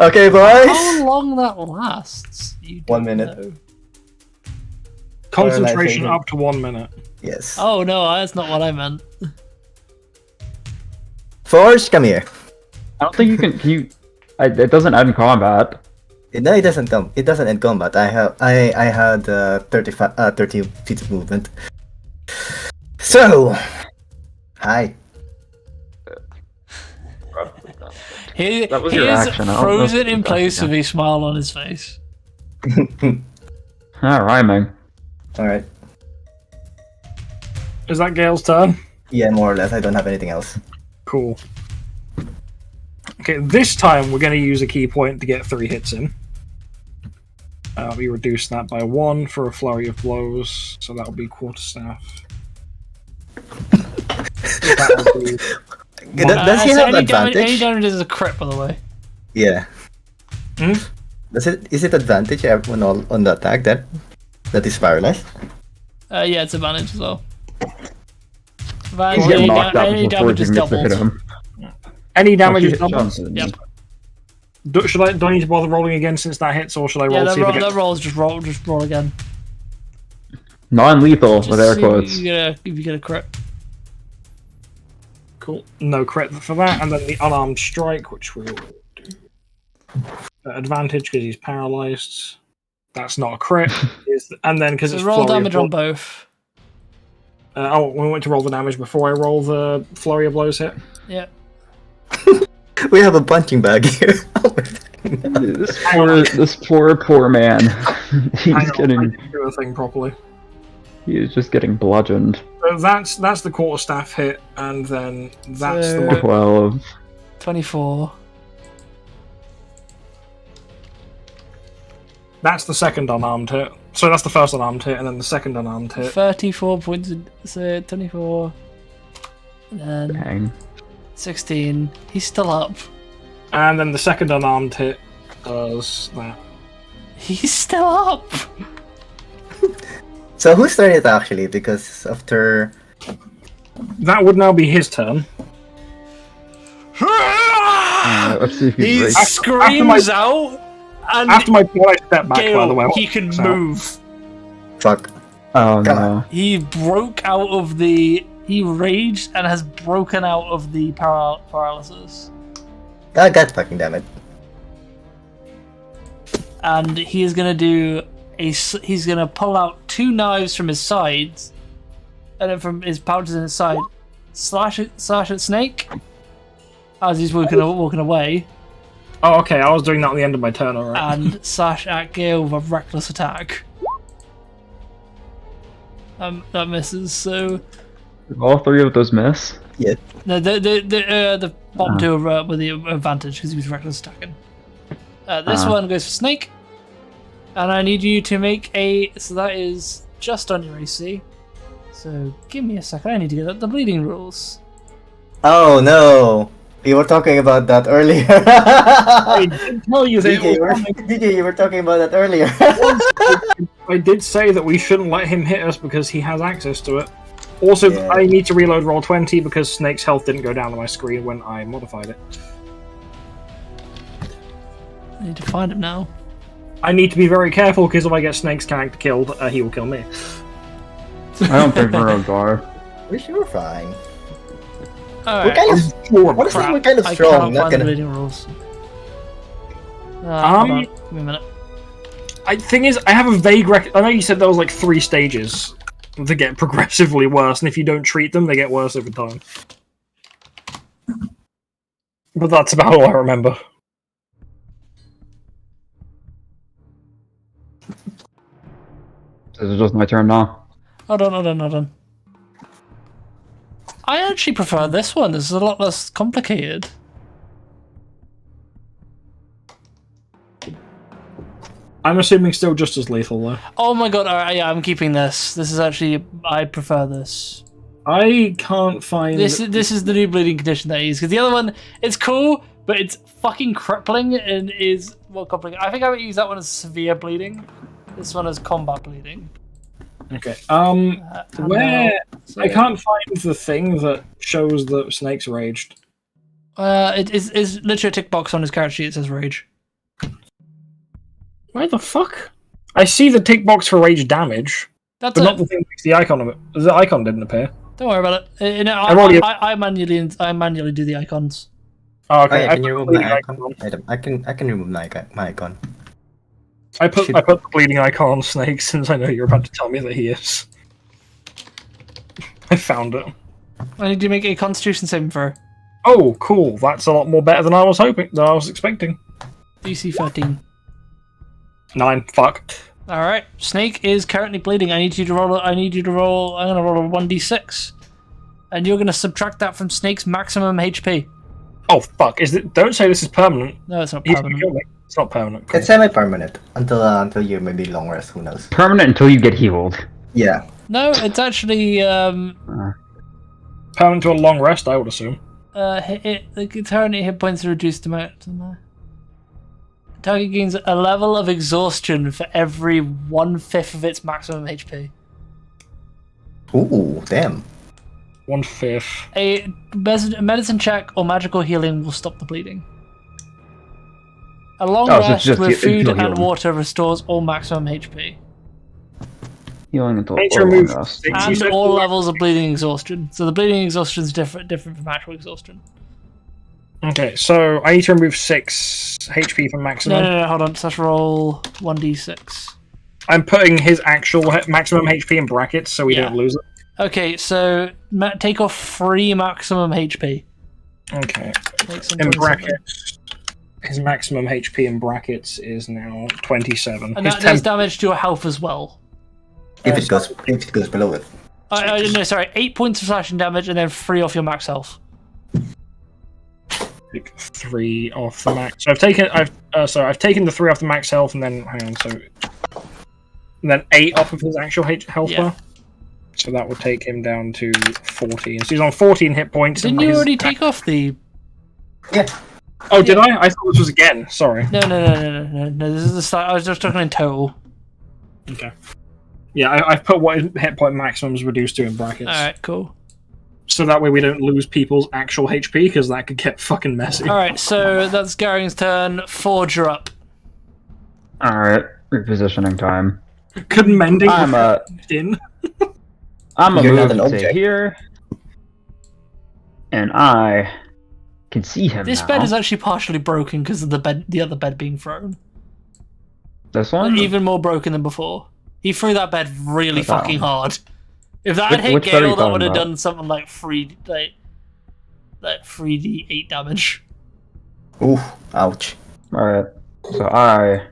Okay, boys. How long that lasts? You 1 don't minute. know. Concentration Paralyzation. up to 1 minute. Yes. Oh no, that's not what I meant. Forge, come here. I don't think you can. It doesn't end combat. No, it doesn't come. It doesn't end combat. I had 30 feet of movement. So, hi. He That was is your action. I don't know if frozen you in got place it, with a smile on his face. Rhyming. All right. Is that Gale's turn? Yeah, more or less. I don't have anything else. Cool. Okay, this time we're going to use a key point to get 3 hits in. We reduce that by 1 for a flurry of blows, so that'll be quarterstaff. That'll be Does he So have any damage advantage? is a crit, by the way. Yeah. Hmm? Is it advantage on the attack that is paralyzed? Yeah, it's advantage as well. He's Advantage, getting knocked out any before damage is Jim gets to hit doubled. him. Any damage Oh, is shit, doubled. Johnson. Yep. Do I need to bother rolling again since that hits, or should I roll Yeah, to see if I that get... rolls just roll again. Non-lethal with air Just see quotes. if you get a crit. Cool. No crit for that, and then the unarmed strike, which we'll do. Advantage because he's paralyzed. That's not a crit. And then because So it's roll flurry of damage on blow- both. we want to roll the damage before I roll the flurry of blows hit. Yeah. We have a punching bag here. This poor man. He's Hang on, I getting. didn't do a thing properly. He is just getting bludgeoned. So that's the quarterstaff hit, and then that's So- the 12. 24. that's the second unarmed hit. So that's the first unarmed hit, and then the second unarmed hit. 34 points. So 24. And then Dang. 16. He's still up. And then the second unarmed hit does that. He's still up! So whose turn is it actually? Because after That would now be his turn. Let's see if he's He right. screams out, and After my polite step back, by the Gale, way. he can So- move. fuck. Oh Come no. He broke out of the. He raged and has broken out of the paralysis. Ah, god fucking damn it. And he is gonna do he's gonna pull out 2 knives from his sides, and then from his pouches in his side, slash at Snake as he's walking away, Oh, okay, I was doing that at the end of my turn, alright. and slash at Gale with a reckless attack. That misses. So All 3 of those miss. no, the bottom 2 are with the advantage because he was reckless attacking. This one goes for Snake, and I need you to make a. So that is just on your AC. So give me a second. I need to get up the bleeding rules. Oh no! You were talking about that earlier. I did tell you that it was coming. DJ, you were talking about that earlier. I did say that we shouldn't let him hit us because he has access to it. Also, Yeah. I need to reload roll 20 because Snake's health didn't go down on my screen when I modified it. I need to find him now. I need to be very careful because if I get Snake's character killed, he will kill me. I don't think we're a gar. We're sure fine. All We're right. kind of honestly, Crap. we're kind of I strong. cannot Not find the gonna. bleeding rules. Hold on. Give me a minute. Thing is, I have a vague I know you said there was like 3 stages that get progressively worse, and if you don't treat them, they get worse over time. But that's about all I remember. This is just my turn now. Hold on. I actually prefer this one. This is a lot less complicated. I'm assuming still just as lethal, though. Oh my god, alright, yeah, I'm keeping this. This is actually, I prefer this. I can't find... This is the new bleeding condition that I use, because the other one, it's cool, but it's fucking crippling and is more complicated. I think I would use that one as severe bleeding. This one is combat bleeding. Okay. Handheld. Where So, I can't find the thing that shows that Snake's raged. it is literally a tick box on his character sheet that says rage. Where the fuck? I see the tick box for rage damage, That's but it. not the thing that makes the icon of it. The icon didn't appear. Don't worry about it. No, I've already- I manually do the icons. Oh, Oh, okay. yeah, I can you put remove the my bleeding icon? I can remove my icon. I put Should- the bleeding icon on Snake since I know you're about to tell me that he is. I found it. I need to make a Constitution saving throw. Oh, cool. That's a lot more better than I was expecting. DC 13. 9. Fuck. All right, Snake is currently bleeding. I need you to roll. I'm gonna roll a 1d6, and you're gonna subtract that from Snake's maximum HP. Oh, fuck. Don't say this is permanent. No, it's not He's gonna permanent. kill me. It's not permanent. Cool. It's semi-permanent until you maybe long rest. Who knows? Permanent until you get healed. Yeah. No, it's actually Permanent to a long rest, I would assume. the current hit points are reduced to maximum. Target gains a level of exhaustion for every 1/5 of its maximum HP. Ooh, damn. 1/5. A medicine check or magical healing will stop the bleeding. A long Oh, so it's rest just with food healing. and water restores all maximum HP. Healing until I need to or remove long rest. 6. You And said all levels of bleeding exhaustion. So the bleeding exhaustion is different from actual exhaustion. Okay, so I need to remove 6 HP from maximum. No, hold on. Let's roll 1d6. I'm putting his actual maximum HP in brackets so we Yeah. don't lose it. Okay, so take off 3 maximum HP. Okay. Make some In 27. brackets, his maximum HP in brackets is now 27. And His that does 10 damage to your health as well. If it goes below it. No, sorry. 8 points of slashing damage and then 3 off your max health. Take 3 off the max. So I've taken the 3 off the max health and then and then 8 off of his actual health Yeah. bar. So that would take him down to 14. So he's on 14 hit points. Didn't and you his- already take off the... Yeah. Oh, did I? I thought this was again. Sorry. No. This is the start. I was just talking in total. Okay. Yeah, I've put what his hit point maximum is reduced to in brackets. Alright, cool. So that way we don't lose people's actual HP, because that could get fucking messy. Alright, so that's Garing's turn. Forge, you're up. Alright, repositioning time. Could mending I'm in? I'm You're not gonna an move to object. here, and I can see him This now. bed is actually partially broken because of the other bed being thrown. This one? Even more broken than before. He threw that bed really What's that fucking one? hard. If that had hit Which bed are you Gale, that talking would have about? done something like 3d8 damage. Ooh, ouch. Alright, so I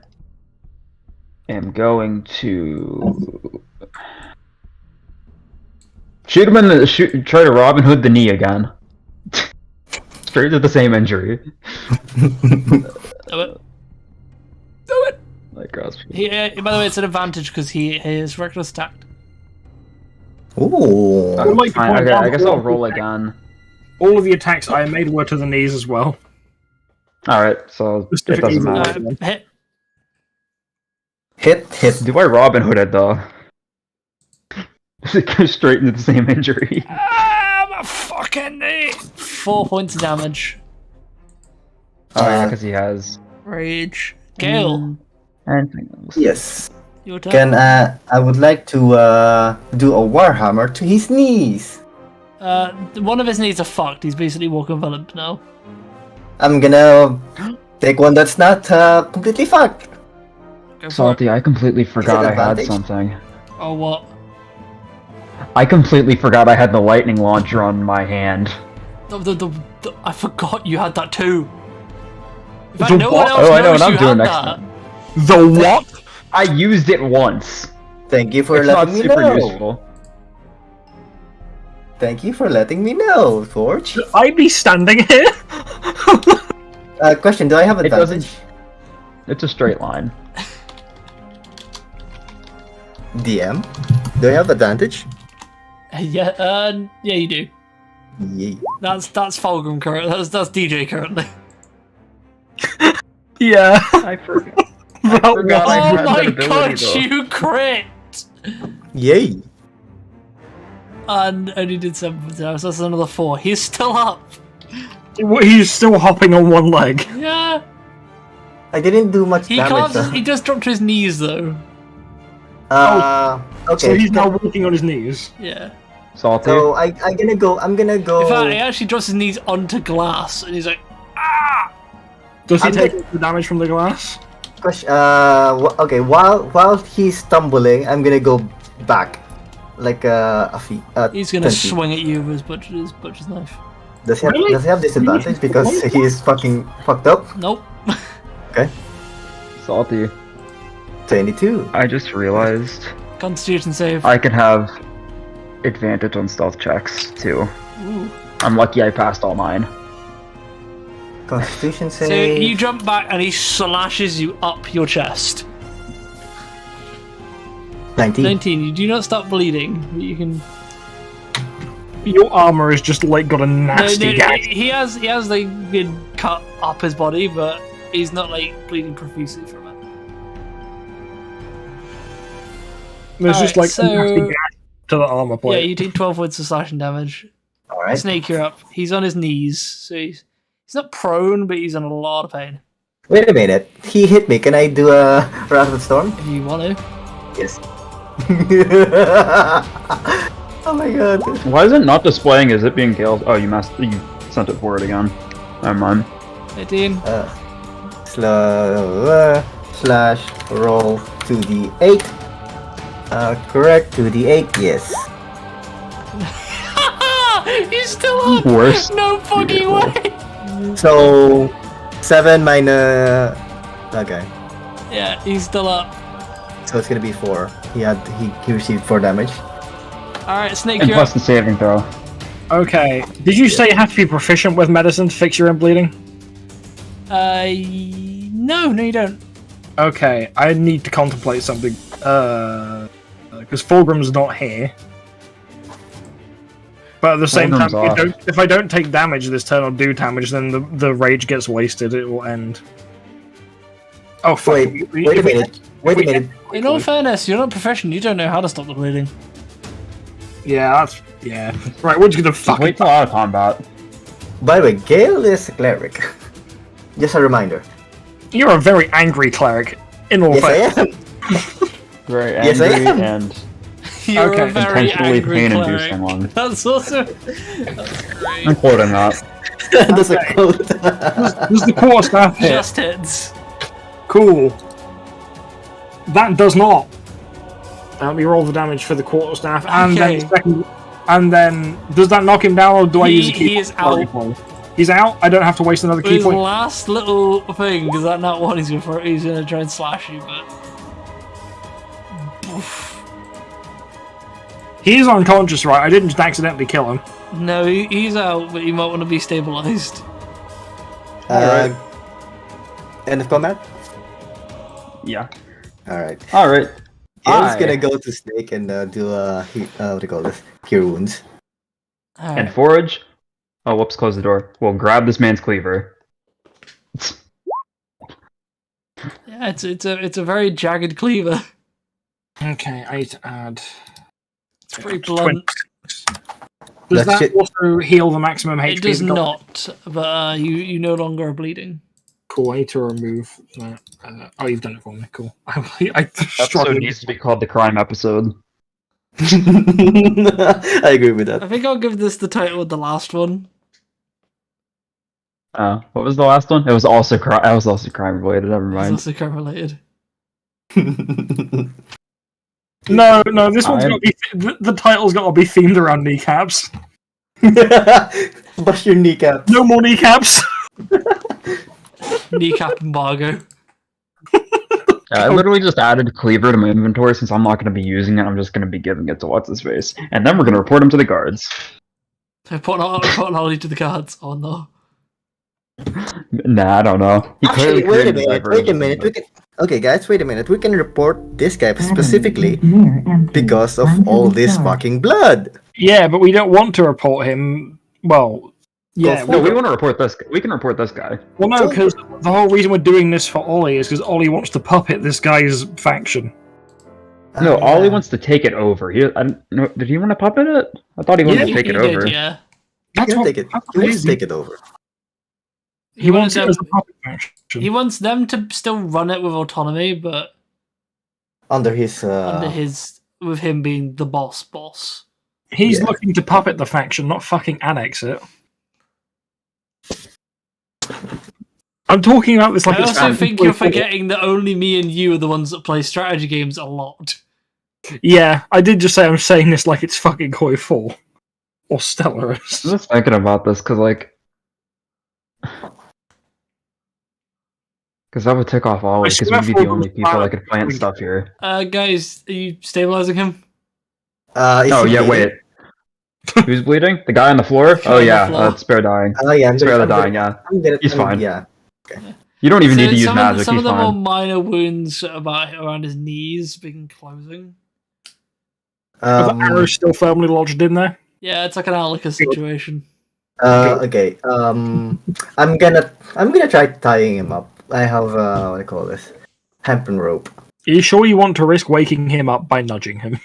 am going to shoot him in the try to Robin Hood the knee again. Straight to the same injury. Do it. Do it. Like grasp. By the way, it's an advantage because he is reckless attacked. Ooh. would like to Fine, point okay, out I guess that I'll roll again. All of the attacks I made were to the knees as well. Alright, so it Specifically doesn't roll. matter. Hit. Hit. Do I Robin Hood it though? Does it go straight into the same injury? My fucking knee. 4 points of damage. Because he has Rage. Gale. anything else. Yes. Your turn. Can I would like to do a warhammer to his knees. One of his knees are fucked. He's basically walking with a limp now. I'm gonna take one that's not completely fucked. Go for it. Salty, I completely forgot I had advantage? something. Oh, what? I completely forgot I had the lightning launcher on my hand. I forgot you had that too. In fact, The no what? one else Oh, I know knows what I'm you doing had next that. time. The what? I used it once. Thank you for It's not letting me super know. useful. Thank you for letting me know, Forge. Should I be standing here? Question: do I have It advantage? doesn't. It's a straight line. DM, do I have advantage? Yeah, you do. Yeah. That's Fulgrim currently. That's DJ currently. Yeah. I forgot. That forgot I Oh had my that ability, god, though. you crit! Yay! And only did 7 points now, so that's another 4. He's still up. He's still hopping on one leg. Yeah. I didn't do much He damage. can't. He just dropped to his knees though. Okay. So he's now walking on his knees. Yeah. Salty. So I'm gonna go. In fact, he actually drops his knees onto glass, and he's like, "Ah!" Does he I'm take the damage from the glass? Okay. While he's stumbling, I'm gonna go back, like a feet. He's gonna 10 feet. swing at you with his butcher's knife. Does he have, Really? does he have disadvantage because he is fucking fucked up? Nope. Okay. Salty. 22. I just realized Constitution save. I could have advantage on stealth checks too. Ooh. I'm lucky I passed all mine. Constitution So save. you jump back, and he slashes you up your chest. 19. 19. You do not stop bleeding. But you can. Your armor has just like got a nasty No, gag. he has like been cut up his body, but he's not like bleeding profusely from it. There's just like Alright, a nasty so- gag to the armor Yeah, plate. you take 12 points of slashing damage. All right. Snake, you're up. He's on his knees, so he's not prone, but he's in a lot of pain. Wait a minute. He hit me. Can I do a Wrath of the Storm? If you want to. Yes. Oh my god. Why is it not displaying? Is it being killed? Oh, you sent it forward again. Never mind. 18. Slash roll 2d8. Correct. 2d8. Yes. He's still up! Worse. No fucking way! So 7 minus. Okay. Yeah, he's still up. So it's gonna be 4. He received 4 damage. Alright, Snake, And you're plus up. the saving throw. Okay. Did you say you have to be proficient with medicine to fix your own bleeding? No, you don't. Okay, I need to contemplate something. Because Fulgrim's not here. But at the same time, Fulgrim's if I don't take damage this turn or do damage, then the rage gets wasted. It will end. Oh fuck! Wait a minute. Wait a minute. In all fairness, you're not proficient. You don't know how to stop the bleeding. Yeah, Right, we're just gonna Just fuck wait it. till out of combat. By the way, Gale is a cleric. Just a reminder. You're a very angry cleric. In all Yes, I fairness. am. Very Yes, I angry am. and You're Okay. a very intentionally angry pain-inducing cleric. one. That's also... That's great. I'm quoting that. That's a quote. Does the quarterstaff hit? Just hits. Cool. That does not. Let me roll the damage for the quarterstaff, and Okay. then second. And then does that knock him down, or do I use a key? He is point? out. He's out. I don't have to waste another key His point. last little thing, because that not one he's gonna try and slash you, but... He is unconscious, right? I didn't just accidentally kill him. No, he's out, but you might want to be stabilized. End of combat? Yeah. Alright. Alright. Gale's gonna go to Snake and do what do you call this? Cure wounds. And Alright. forage. Oh, whoops, close the door. We'll grab this man's cleaver. Yeah, it's a very jagged cleaver. Okay, I need to add. It's pretty blunt. Does That's that shit. also heal the maximum HP? It does of the god? not, but you no longer are bleeding. Cool. I need to remove that. Oh, you've done it for me. Cool. I Episode struggled. needs to be called the crime episode. I agree with that. I think I'll give this the title of the last one. What was the last one? It was also crime related. Never It's mind. also crime related. No, this one's got to be. The title's got to be themed around kneecaps. Bust your kneecap. No more kneecaps. Kneecap embargo. I literally just added cleaver to my inventory since I'm not going to be using it. I'm just going to be giving it to what's his face, and then we're going to report him to the guards. I put Holly to the cards. Oh no. Nah, I don't know. He Actually, clearly wait a created minute. Wait a diversion, minute. but- Okay, guys, wait a minute. We can report this guy specifically because of all this fucking blood. Yeah, but we don't want to report him. Well, yeah. No, we want to report this. We can report this guy. Well, no, because the whole reason we're doing this for Ollie is because Ollie wants to puppet this guy's faction. No, yeah. Ollie wants to take it over. No, did he want to puppet it? I thought he wanted Yeah, to take he it did, over. yeah. That's He'll what. take it. That's He wants to crazy. take it over. He wants wanted it as a them- puppet faction. He wants them to still run it with autonomy, but Under his under his with him being the boss. He's Yeah. looking to puppet the faction, not fucking annex it. I'm talking about this like I it's also fucking think you're Koi 4. forgetting that only me and you are the ones that play strategy games a lot. Yeah, I did just say I'm saying this like it's fucking Koi 4. Or Stellaris. I'm just thinking about this because, like, that would tick off Ollie because swear we'd be for the them, only people fire that could plant doing stuff here. Guys, are you stabilizing him? is Oh he yeah, bleeding? wait. Who's bleeding? The guy on the floor? guy Oh on the yeah, floor. it's Spare dying. Oh yeah, Spare the dying. Yeah, He's fine. Yeah. you don't even need to use some magic. some He's of the more fine. minor wounds around his knees begin closing. Are the arrows still firmly lodged in there? Yeah, it's like an Alika situation. Okay. I'm gonna try tying him up. I have what do I call this? Hempen rope. Are you sure you want to risk waking him up by nudging him?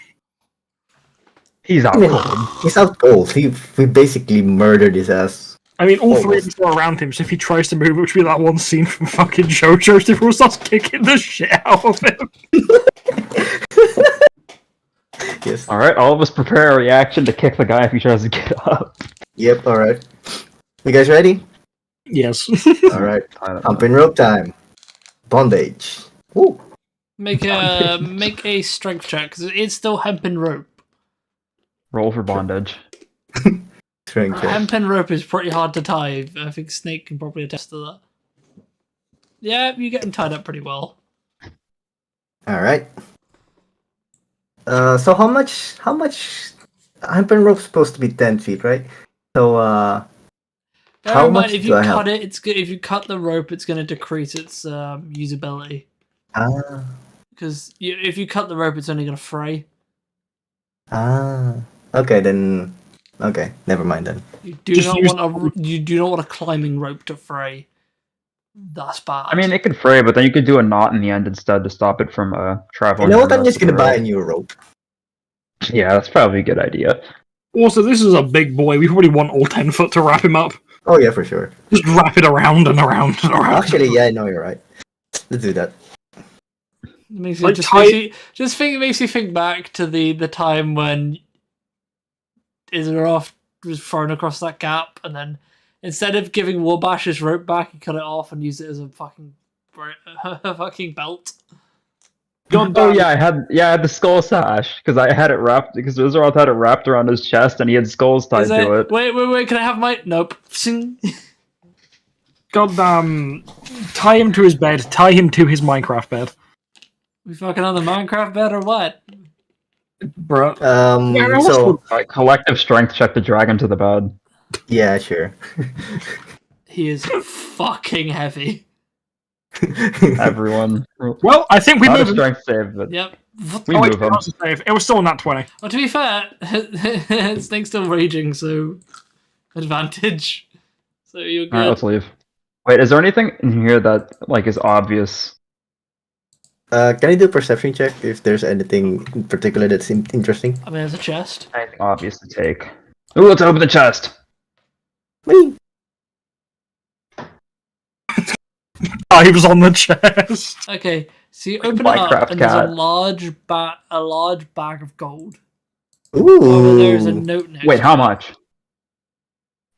He's out I mean, cold. he's out cold. We basically murdered his ass. I mean, all three of us are around him, so if he tries to move, which would be that one scene from fucking JoJo's, everyone starts kicking the shit out of him. Yes. All right, all of us prepare a reaction to kick the guy if he tries to get up. Yep. All right. You guys ready? Yes. All right. I don't know. Hempen rope time. Bondage. Woo. Make a strength check because it's still hempen rope. Roll for bondage. Strength check. Hempen rope is pretty hard to tie. I think Snake can probably attest to that. Yeah, you get him tied up pretty well. All right. So how much hempen rope's supposed to be 10 feet, right? So Bear How in mind, much if do you I have? cut it, it's good. If you cut the rope, it's going to decrease its usability. Because if you cut the rope, it's only going to fray. Okay then. Okay, never mind then. You do Just not use- want a climbing rope to fray. That's bad. I mean, it could fray, but then you could do a knot in the end instead to stop it from You traveling. know what? the I'm just rest of gonna the buy a rope. new rope. Yeah, that's probably a good idea. Also, this is a big boy. We probably want all 10 foot to wrap him up. Oh yeah, for sure. Just wrap it around and around and around. Actually, yeah, I know you're right. Let's do that. It makes Like you, tie- makes you think back to the time when Isarov was thrown across that gap, and then instead of giving Warbash his rope back, he cut it off and used it as a fucking belt. God Oh damn. yeah, I had the skull sash because I had it wrapped because Uzaroth had it wrapped around his chest and he had skulls tied Is it- to it. Wait, can I have my nope? Sing. Goddamn. Tie him to his bed. Tie him to his Minecraft bed. We fucking on the Minecraft bed or what? Bruh. Yeah, So Alright, collective strength check the dragon to the bed. yeah, sure. He is fucking heavy. Everyone. Well, I think we Not a moved. strength save, but Yep. we Oh, wait, move him. that was a save. It was still not 20. Well, to be fair, Snake's still raging, so advantage. So you're good. Alright, let's leave. Wait, is there anything in here that like is obvious? Can I do a perception check if there's anything in particular that's interesting? I mean, there's a chest. Anything obvious to take? Ooh, let's open the chest. Whee! Dives on the chest. Okay, so you open it up, Minecraft and there's cat. a large bag of gold. Ooh. Oh, there's a note next. Wait, to how it. much?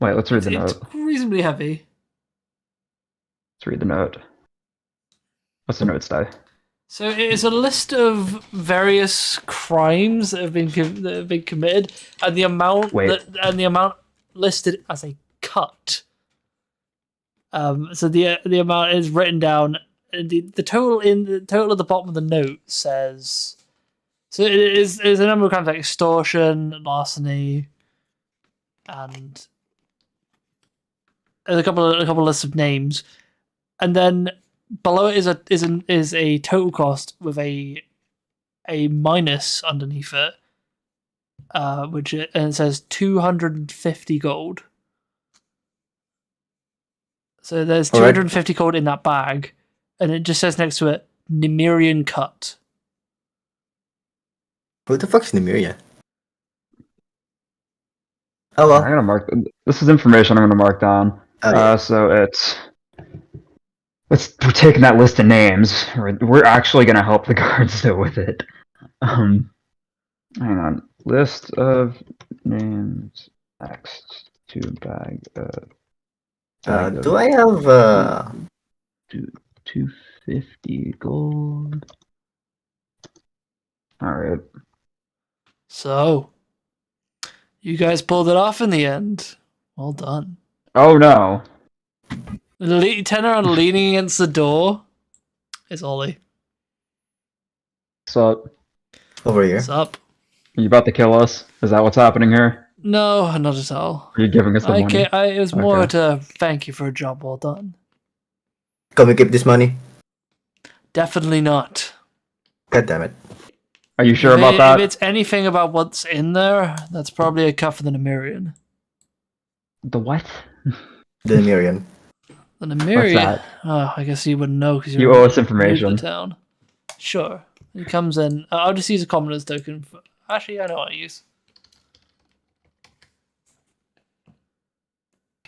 Wait, let's read the It's note. reasonably heavy. Let's read the note. What's the note say? So it is a list of various crimes that have been committed, and the amount Wait. the amount listed as a cut. So the amount is written down. And the total at the bottom of the note says. So it is a number of crimes like extortion, larceny, and there's a couple of lists of names, and then below it is a total cost with a minus underneath it, and it says 250 gold. So there's All right. 250 gold in that bag, and it just says next to it Nemirian cut. Who the fuck's Nymeria? Oh I'm well. gonna mark. This is information I'm gonna mark down. Oh, yeah. So we're taking that list of names. We're actually gonna help the guards though with it. Hang on. List of names. Next to bag. Do I have 250 gold. All right. So, you guys pulled it off in the end. Well done. Oh no. Tenor leaning against the door is Ollie. So, over here? What's up? are you about to kill us? Is that what's happening here? No, not at all. Are you giving us the money? It was more Okay. to thank you for a job well done. Can we keep this money? Definitely not. God damn it. Are you sure If about that? If it's anything about what's in there, that's probably a cut for the Nemirian. The what? The Nymeria. The Nemirian? that? Oh, I guess you wouldn't know because You owe us information. New to the town. Sure. He comes in. I'll just use a commoner's token. Actually, I know what I use.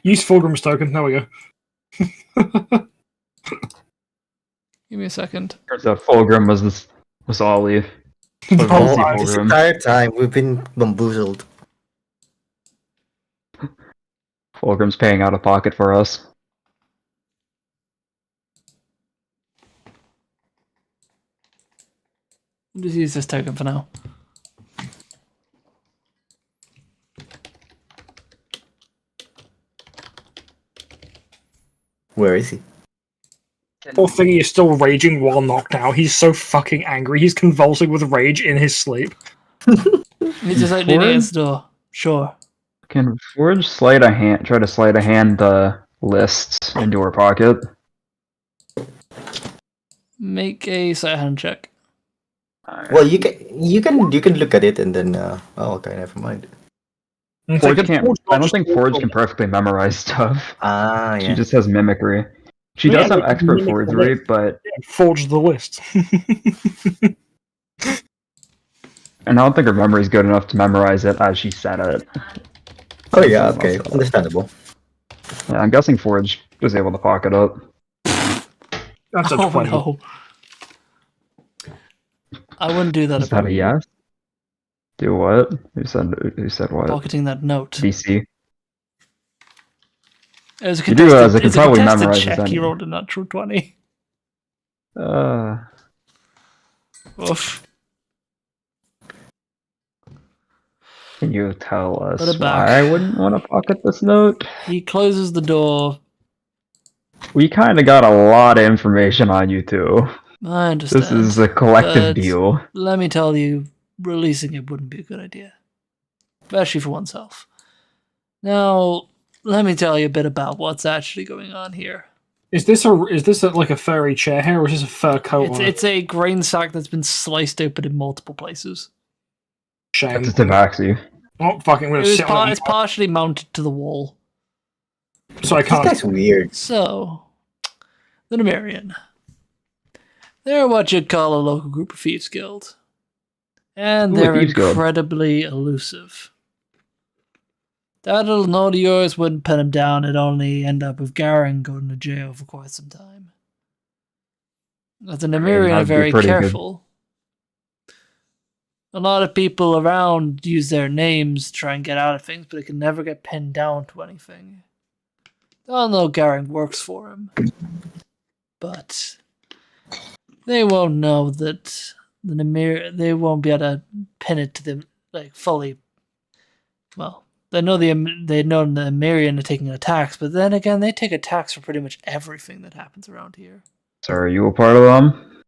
Use Fulgrim's token. There we go. Give me a second. Turns out Fulgrim was Ollie. Oh, This Fulgrim. entire time we've been bamboozled. Fulgrim's paying out of pocket for us. I'll just use this token for now. Where is he? Poor thingy is still raging while knocked out. He's so fucking angry. He's convulsing with rage in his sleep. He's just like leaning against the door. Sure. Can Forge try to sleight of hand the lists into her pocket? Make a sleight of hand check. Well, you can look at it and then. Oh, okay, never mind. And Forge it's like, can't. I don't just think Forge can perfectly memorize stuff. Ah, She yeah. just has mimicry. She Yeah, does have like, expert mimic the forgery, but Forge the list. and I don't think her memory's good enough to memorize it as she said it. Oh yeah, okay, understandable. Yeah, I'm guessing Forge was able to pocket up. That's a Oh 20. no. I wouldn't do that Is if that I a were you. yes? Do what? Who said what? Pocketing that note. DC. It was a You do, contested, I can it's a probably contested memorize check. this He anyway. rolled a natural 20. Oof. Can you tell Put us it back. why I wouldn't want to pocket this note? He closes the door. We kind of got a lot of information on you two. I understand. This is a collective but deal. Let me tell you, releasing it wouldn't be a good idea. Especially for oneself. Now, let me tell you a bit about what's actually going on here. Is this like a furry chair here, or is this a fur coat? It's a grain sack that's been sliced open in multiple places. Shame. That's a tabaxi. Oh, fucking, we're It gonna was sit on it's it. partially mounted to the wall. So I This can't. guy's weird. So, the Nemirian. They're what you'd call a local group of thieves guild. And Ooh, a they're thieves guild. incredibly elusive. That little note of yours wouldn't pin him down, it'd only end up with Garen going to jail for quite some time. But the Nemirian are that'd be very pretty good. careful. A lot of people around use their names to try and get out of things, but it can never get pinned down to anything. They all know Garen works for him. But they won't know that the Nemir. They won't be able to pin it to them like fully. Well, they know the Nemirian are taking attacks, but then again, they take attacks for pretty much everything that happens around here. So are you a part of them?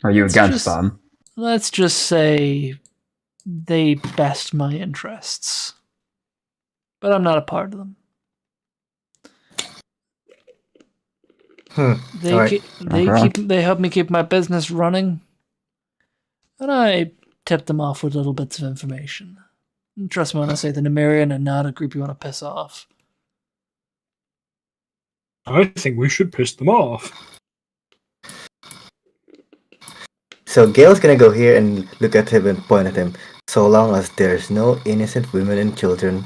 Are you Let's against just- them? Let's just say they best my interests, but I'm not a part of them. Alright. They help me keep my business running, and I tip them off with little bits of information. And trust me when I say the Nemirian are not a group you want to piss off. I think we should piss them off. So Gail's gonna go here and look at him and point at him. So long as there's no innocent women and children,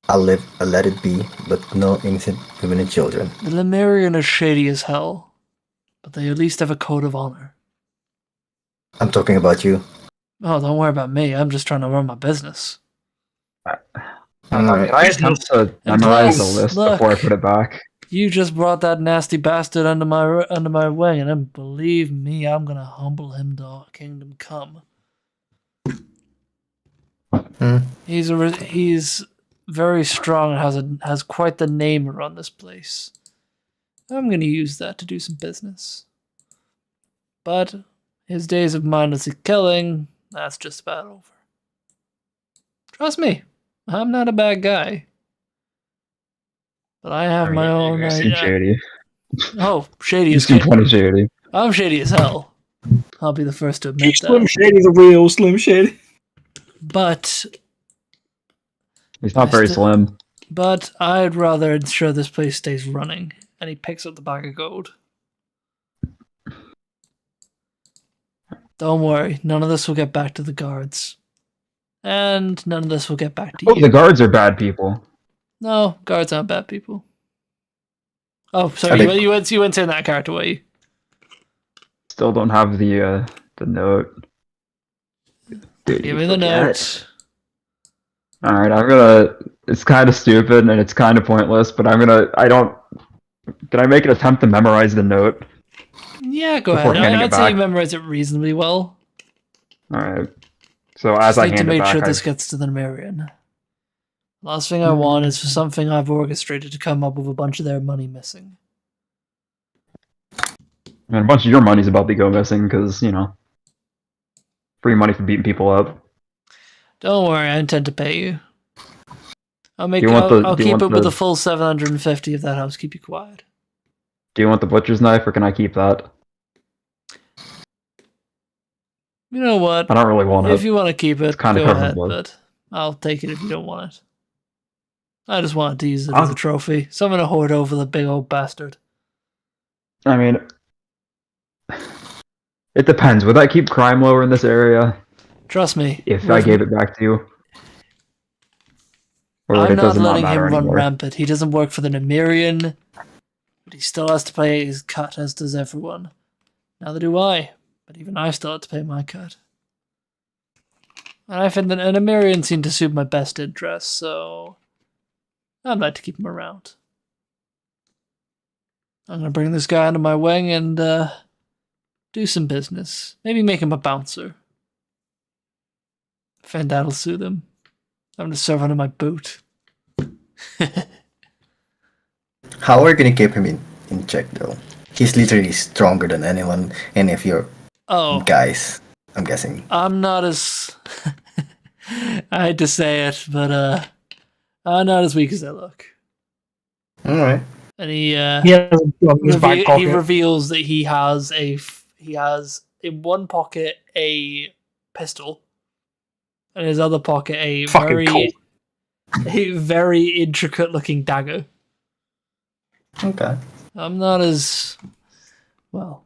I'll let it be. But no innocent women and children. The Lemurian are shady as hell, but they at least have a code of honor. I'm talking about you. Oh, don't worry about me. I'm just trying to run my business. Alright. Can I attempt to memorize the plus, list look. before I put it back? You just brought that nasty bastard under my wing, and then believe me, I'm gonna humble him to kingdom come. He's very strong and has quite the name around this place. I'm gonna use that to do some business. But his days of mindless killing, that's just about over. Trust me, I'm not a bad guy. But I have my own. You seem shady. Oh, shady You is seem plenty shady. I'm shady as hell. I'll be the first to admit Slim that. Shady, the real Slim Shady. But He's not very slim. But I'd rather ensure this place stays running. And he picks up the bag of gold. Don't worry, none of this will get back to the guards. And none of this will get back to Oh, you. the guards are bad people. No, guards aren't bad people. Oh, sorry, you weren't saying that character, were you? Still don't have the note. Dude, Give me the note. Alright, I'm gonna... It's kind of stupid and it's kind of pointless, but Can I make an attempt to memorize the note? Yeah, go Before ahead. handing it I'd say back? you memorize it reasonably well. Alright. So as I Just need to hand it make back, sure I- this gets to the Marion. Last thing I want is for something I've orchestrated to come up with a bunch of their money missing. and a bunch of your money's about to go missing because, free money for beating people up. Don't worry, I intend to pay you. I'll keep it with the full 750 if that helps keep you quiet. Do you want the butcher's knife or can I keep that? You know what? I don't really want it. If you want to keep it, kinda go covered in ahead, blood. but I'll take it if you don't want it. I just wanted to use it as a trophy. Something to hoard over the big old bastard. I mean, it depends. Would that keep crime lower in this area Trust me. if I gave it back to you? Or I'm it not doesn't letting him matter run anymore? rampant. He doesn't work for the Nemirian, but he still has to pay his cut, as does everyone. Neither do I, but even I still have to pay my cut. And I think that an Nemirian seemed to suit my best interests, so I'd like to keep him around. I'm gonna bring this guy under my wing and do some business. Maybe make him a bouncer. I think that'll suit him. I'm gonna serve under my boot. How are we gonna keep him in check though? He's literally stronger than any of your guys, I'm guessing. I'm not as I hate to say it, but I'm not as weak as I look. Alright. And he He has a gun in his back he pocket. reveals that he has in one pocket a pistol, and in his other pocket a Fucking very intricate looking dagger. Okay. I'm not as well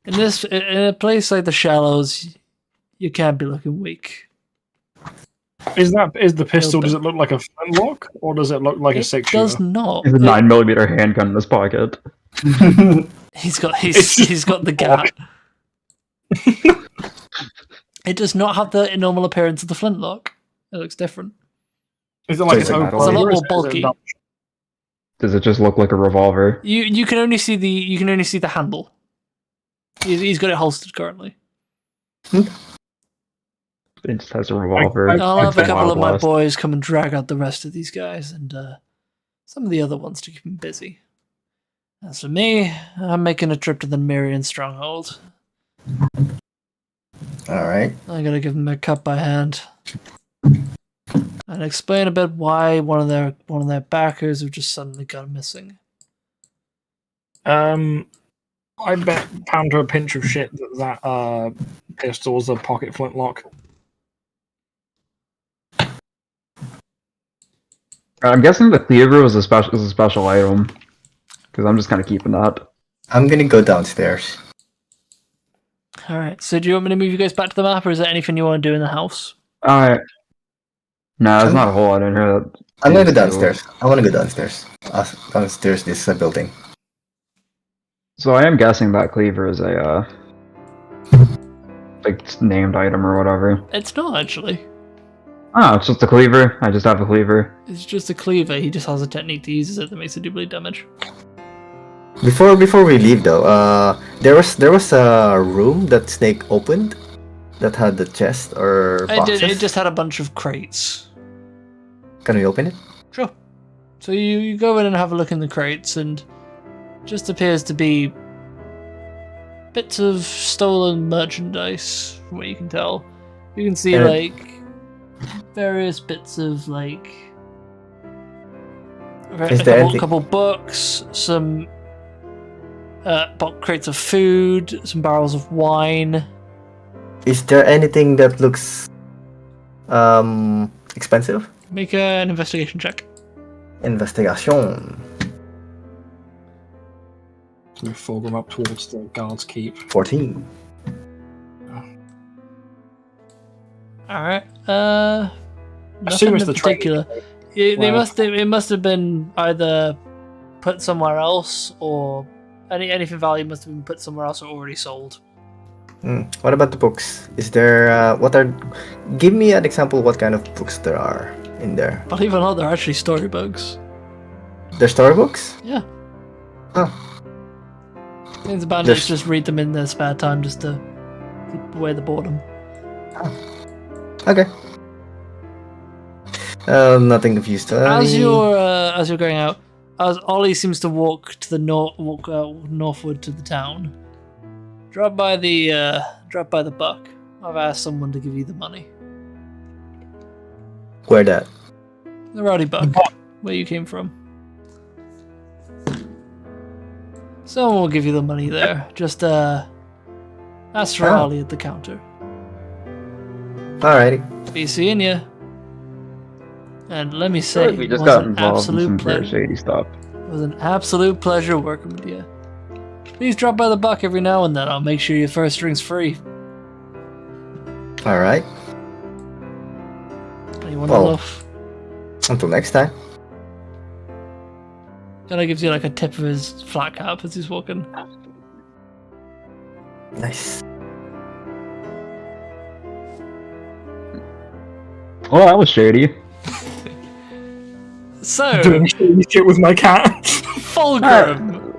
in a place like the Shallows. You can't be looking weak. Is the pistol? Does it look like a flintlock, or does it look like a It six does shooter? not. He has a 9mm handgun in his pocket. He's got the gap. It does not have the normal appearance of the flintlock. It looks different. Is it like It's its own? a lot more Is it bulky. not- Does it just look like a revolver? You can only see the handle. He's got it holstered currently. It just has a revolver. I'll have a It's couple of my Wild West. boys come and drag out the rest of these guys and some of the other ones to keep them busy. As for me, I'm making a trip to the Marian stronghold. Alright. I gotta give them a cut by hand and explain a bit why one of their backers have just suddenly gone missing. I bet pound to a pinch of shit that pistol's a pocket flintlock. I'm guessing the cleaver was a special item. Because I'm just kind of keeping that. I'm gonna go downstairs. Alright, so do you want me to move you guys back to the map, or is there anything you want to do in the house? Alright. No, there's not a whole lot in here. I'm gonna go downstairs. I wanna go downstairs. Downstairs, this building. So I am guessing that cleaver is a like named item or whatever. It's not, actually. Oh, it's just a cleaver. I just have a cleaver. It's just a cleaver. He just has a technique to use it that makes it do bleed damage. Before we leave though, there was a room that Snake opened that had the chest or boxes. It just had a bunch of crates. Can we open it? Sure. So you go in and have a look in the crates, and just appears to be bits of stolen merchandise, from what you can tell. You can see like various bits of like a couple books, some crates of food, some barrels of wine. Is there anything that looks expensive? Make an investigation check. Investigation. Move Fulgrim up towards the guard's keep. 14. Alright. Assume Nothing it's in the particular. Well- It must have been either put somewhere else, or anything value must have been put somewhere else or already sold. What about the books? Is there give me an example what kind of books there are in there. Believe it or not, they're actually storybooks. They're storybooks? Yeah. Oh. Means the bandits just read them in their spare time just to keep away the boredom. Okay. Nothing confused. As you're going out, as Ollie seems to walk to the northward to the town, drop by the buck. I've asked someone to give you the money. Where that? The rowdy buck, where you came from. Someone will give you the money there. Just ask for Ollie at the counter. Alrighty. Be seeing you. And let me say, We just it was got an involved in some absolute very pleasure. shady stuff. It was an absolute pleasure working with you. Please drop by the buck every now and then. I'll make sure your first drink's free. Alright. Anyone Well. else? Until next time. And I gives you like a tip of his flat cap as he's walking. Nice. Well, that was shady. So, Doing shady shit with my cat. Fulgrim.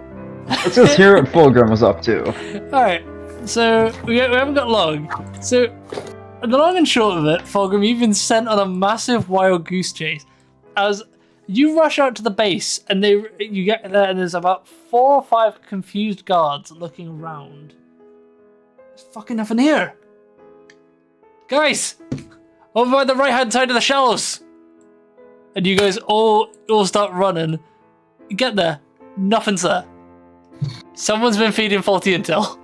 Let's just hear what Fulgrim was up to. Alright, so we haven't got long. So, the long and short of it, Fulgrim, you've been sent on a massive wild goose chase. As you rush out to the base, and you get there, and there's about 4 or 5 confused guards looking around. There's fucking nothing here. Guys, over by the right-hand side of the shelves. And you guys all start running. You get there, nothing's there. Someone's been feeding faulty intel.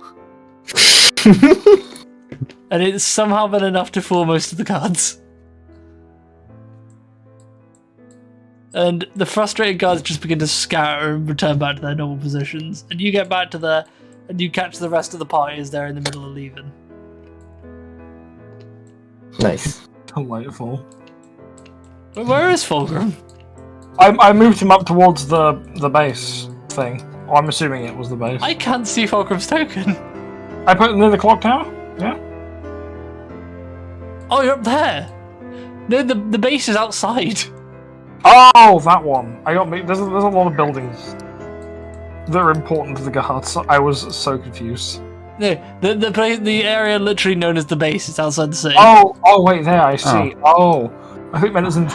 And it's somehow been enough to fool most of the guards. And the frustrated guards just begin to scatter and return back to their normal positions. And you get back to there, and you catch the rest of the party as they're in the middle of leaving. Nice. Delightful. But where is Fulgrim? I moved him up towards the base thing. Oh, I'm assuming it was the base. I can't see Fulgrim's token. I put it near the clock tower? Yeah. Oh, you're up there. No, the base is outside. Oh, that one. There's a lot of buildings that are important to the guards. I was so confused. No, the area literally known as the base is outside the city. Oh, wait, there, I see. Oh. I think that isn't.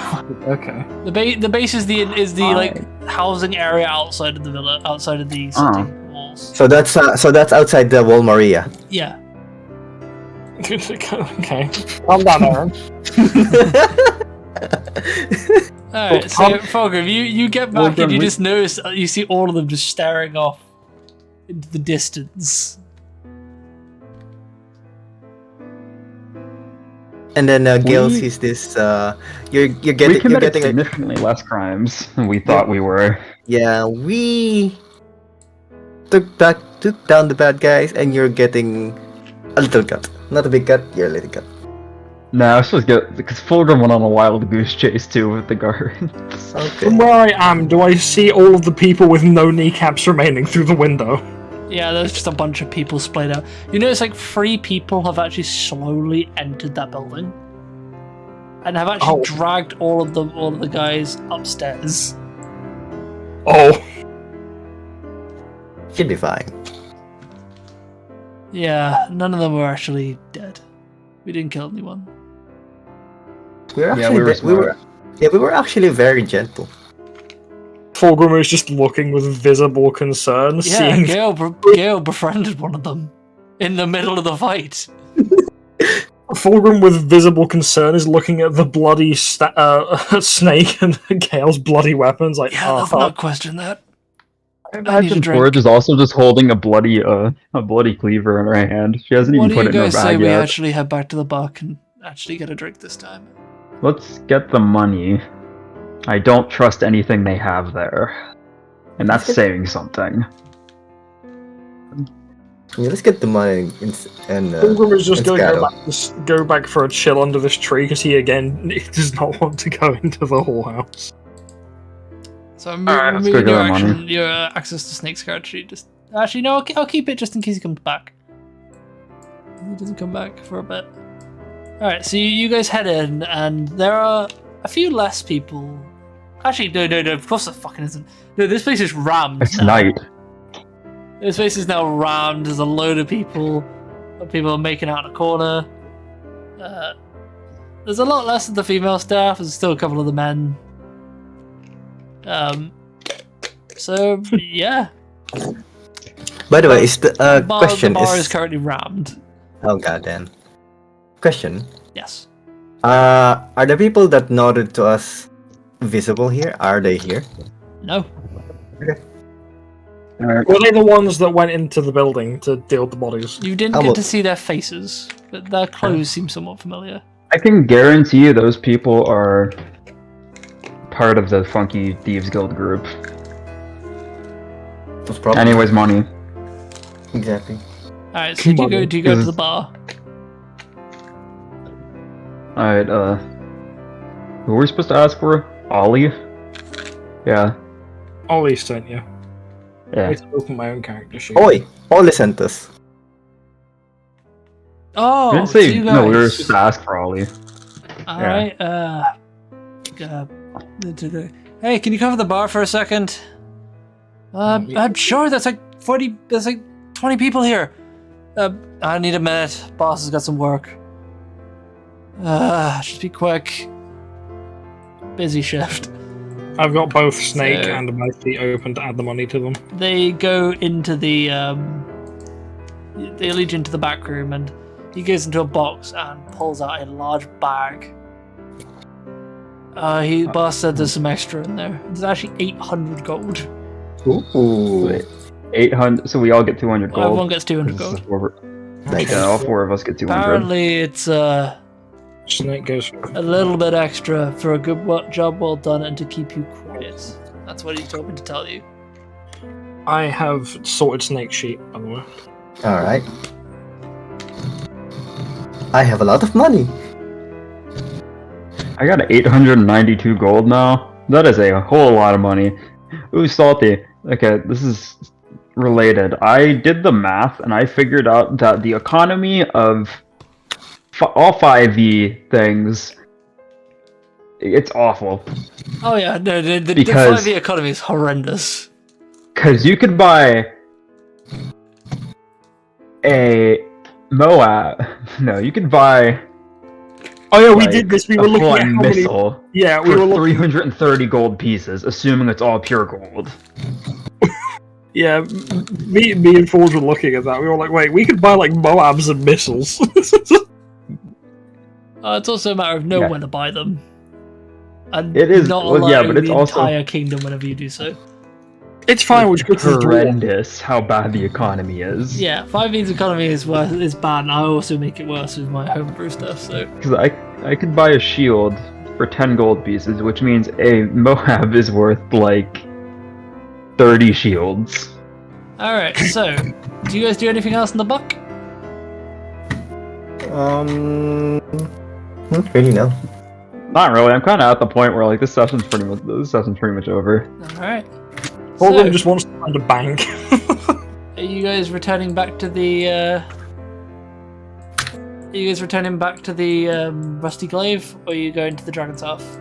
Okay. The base is the like housing area outside of the villa, outside of the city walls. So that's outside the Wall Maria. Yeah. Okay. Calm down, Aaron. Alright, so Fulgrim, you get back and you just notice you see all of them just staring off into the distance. And then Gale sees this. You're We getting committed significantly less crimes than we thought we were. Yeah, we took down the bad guys, and you're getting A little cut. Not a big cut, you're a little cut. Nah, I was supposed to get because Fulgrim went on a wild goose chase too with the guards. Okay. From where I am, do I see all of the people with no kneecaps remaining through the window? Yeah, there's just a bunch of people splayed out. You notice like 3 people have actually slowly entered that building, and have actually dragged all of the guys upstairs. Oh. Should be fine. Yeah, none of them were actually dead. We didn't kill anyone. We were Yeah, actually we were we were actually very gentle. Fulgrim is just looking with visible concern, Yeah, seeing Gale befriended one of them in the middle of the fight. Fulgrim with visible concern is looking at the bloody snake and Gale's bloody weapons. Like, Yeah, let's not question that. I need a imagine drink. Forge is also just holding a bloody cleaver in her hand. She hasn't What even do put you it in her guys say bag we yet. actually head back to the bar and actually get a drink this time? Let's get the money. I don't trust anything they have there. And that's saying something. Yeah, let's get the money and Fulgrim is just and going to scatter. go back for a chill under this tree because he again does not want to go into the whorehouse. So I'm Alright, let's go moving get your our money. action, your access to Snake's character. Just actually no, I'll keep it just in case he comes back. He doesn't come back for a bit. All right, so you guys head in, and there are a few less people. Actually, no. Of course, there fucking isn't. No, this place is rammed. It's now. night. This place is now rammed. There's a load of people. People are making out in a corner. There's a lot less of the female staff. There's still a couple of the men. So yeah. By the way, is the The question bar is currently rammed. Oh goddamn. Question. Yes. Are the people that nodded to us visible here? Are they here? No. Were they the ones that went into the building to deal with the bodies? You didn't Oh, get well. to see their faces, but their clothes seem somewhat familiar. I can guarantee you those people are part of the Funky Thieves Guild group. Most probably. Anyways, money. Exactly. Alright, so do you go to Is- the bar? Alright, who were we supposed to ask for? Ollie? Yeah. Ollie sent you. I Yeah. need to open my own character sheet. Oi! Ollie sent us. Oh, I didn't so say, you no, we were guys. supposed to ask for Ollie. Alright, hey, can you cover the bar for a second? I'm sure that's like 40, there's like 20 people here. I need a minute. Boss has got some work. Just be quick. Busy shift. I've got both Snake So- and Mighty open to add the money to them. They go into the, they lead you into the back room, and he goes into a box and pulls out a large bag. Boss said there's some extra in there. There's actually 800 gold. Ooh. Wait, 800, so we all get 200 gold. Everyone gets 200 This is gold. where Nice. Yeah, all 4 of us get 200. Apparently, it's Snake goes for a little bit extra for a good job well done and to keep you quiet. That's what he told me to tell you. I have sorted Snake's sheet, by the way. Alright. I have a lot of money. I got 892 gold now. That is a whole lot of money. Ooh, salty. Okay, this is related. I did the math and I figured out that the economy of all 5e things, it's awful. Oh yeah, no, the Because- 5e economy is horrendous. Because you could buy a Moab. No, you could buy Oh yeah, we like, did this. We a were looking at flying how many. missile Yeah, we for were looking. 330 gold pieces, assuming it's all pure gold. Yeah, me and Forge were looking at that. We were like, wait, we could buy like Moabs and missiles. It's also a matter of knowing Yeah. when to buy them. And It is- not well, allowing yeah, but it's the also- entire kingdom whenever you do so. It's fine, which good for the dwarf. Horrendous how bad the economy is. Yeah, 5e's economy is bad, and I also make it worse with my homebrew stuff, so... Because I could buy a shield for 10 gold pieces, which means a Moab is worth like 30 shields. Alright, so, do you guys do anything else in the book? Really no. Not really. I'm kind of at the point where like this session's pretty much over. Alright. All of them So, just wants to find a bank. are you guys returning back to the, Rusty Glaive, or are you going to the Dragon's Hearth?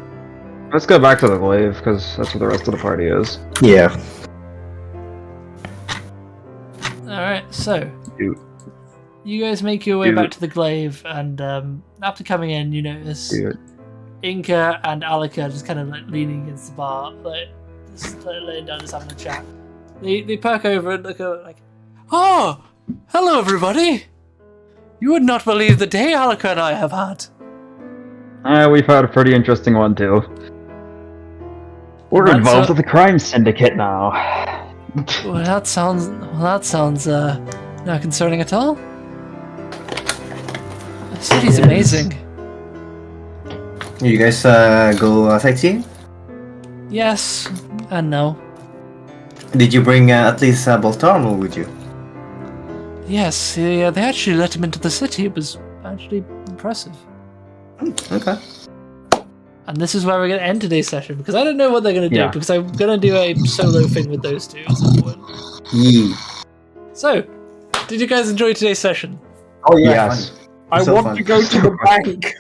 Let's go back to the glaive because that's where the rest of the party is. Yeah. Alright, so. Dude. You guys make your way Dude. back to the glaive, and after coming in, you notice Dude. Inca and Alika just kind of like leaning against the bar, like just like, laying down, just having a chat. They perk over and look over like, "Oh, hello everybody! You would not believe the day Alika and I have had." We've had a pretty interesting one too. We're That's involved with the crime syndicate now. Well, that sounds not concerning at all. The city's amazing. You guys go sightseeing? Yes and no. Did you bring at least Boltarmo with you? Yes, they actually let him into the city. It was actually impressive. Okay. And this is where we're going to end today's session, because I don't know what they're going to do, Yeah. because I'm going to do a solo thing with those two at some point. Yee. So, did you guys enjoy today's session? Oh yeah. Yes. Fun. I So want fun. to go to the bank.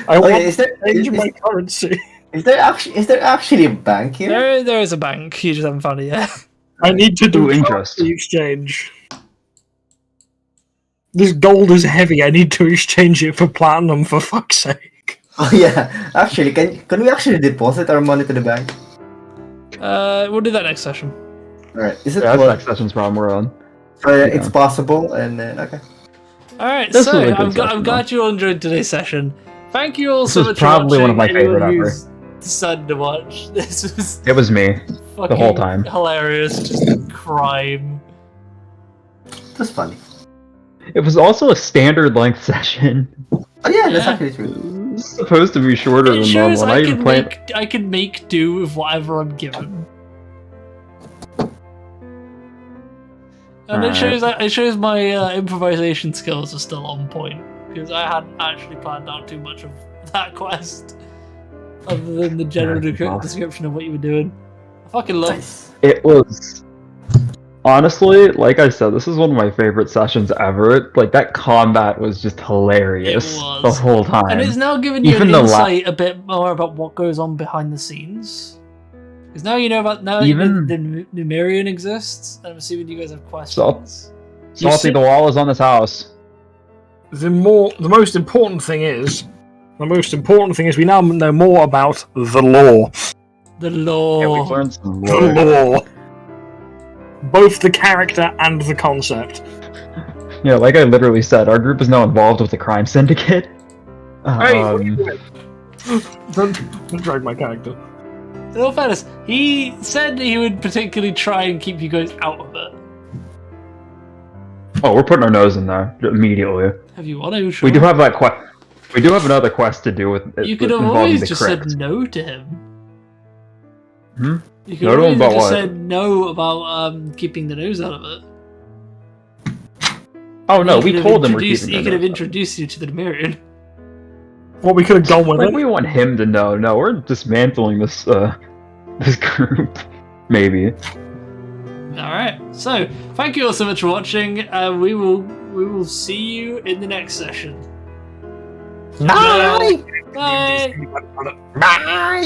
I Oh, want yeah, is to there change is, my currency. is there actually a bank here? There is a bank, you just haven't found it yet. I need to do Ooh, interest. currency exchange. This gold is heavy. I need to exchange it for platinum, for fuck's sake. Oh yeah. Actually, can we actually deposit our money to the bank? We'll do that next session. Alright. Is it Yeah, that's well, next session's problem we're on. it's possible and okay. Alright, This so was a good I'm session, glad you all enjoyed today's session. Thank you all This so was much probably for watching. one of my favorite Anyone ever. who's decided to watch. This was It was me. fucking whole time. hilarious. Just crime. It was funny. It was also a standard length session. Oh yeah, that's Yeah. actually true. It's supposed to be shorter It than shows normal. I can make do with whatever I'm given. And it shows my improvisation skills are still on point, because I hadn't actually planned out too much of that quest, other than the general Yeah, description of what you were doing. I fucking love. Nice. It was honestly, like I said, this is one of my favorite sessions ever. Like that combat was just hilarious It was. the whole time. And it's now giving you Even an the insight a bit more about what goes on behind the scenes. Because now you know about Even- the Numerian exists, and I'm assuming you guys have questions. Salty, the wall is on this house. The most important thing is we now know more about the law. The law. Yeah, we've learned some The lore. law. Both the character and the concept. Yeah, like I literally said, our group is now involved with the crime syndicate. Hey, what are you doing? Don't drag my character. In all fairness, he said he would particularly try and keep you guys out of it. Oh, we're putting our nose in there immediately. Have you want to? Sure. We do have that quest. We do have another quest to do with. You could have involving always the just crypt. said no to him. Hmm? You could No to always him have about just what? said no about keeping the nose out of it. Oh no, He we could have told them we're introduced- keeping He the could have nose. introduced you to the Numerian. Well, we could have gone with Like it. we want him to know. No, we're dismantling this this group. Maybe. Alright, so thank you all so much for watching. We will see you in the next session. Bye! Bye! Bye!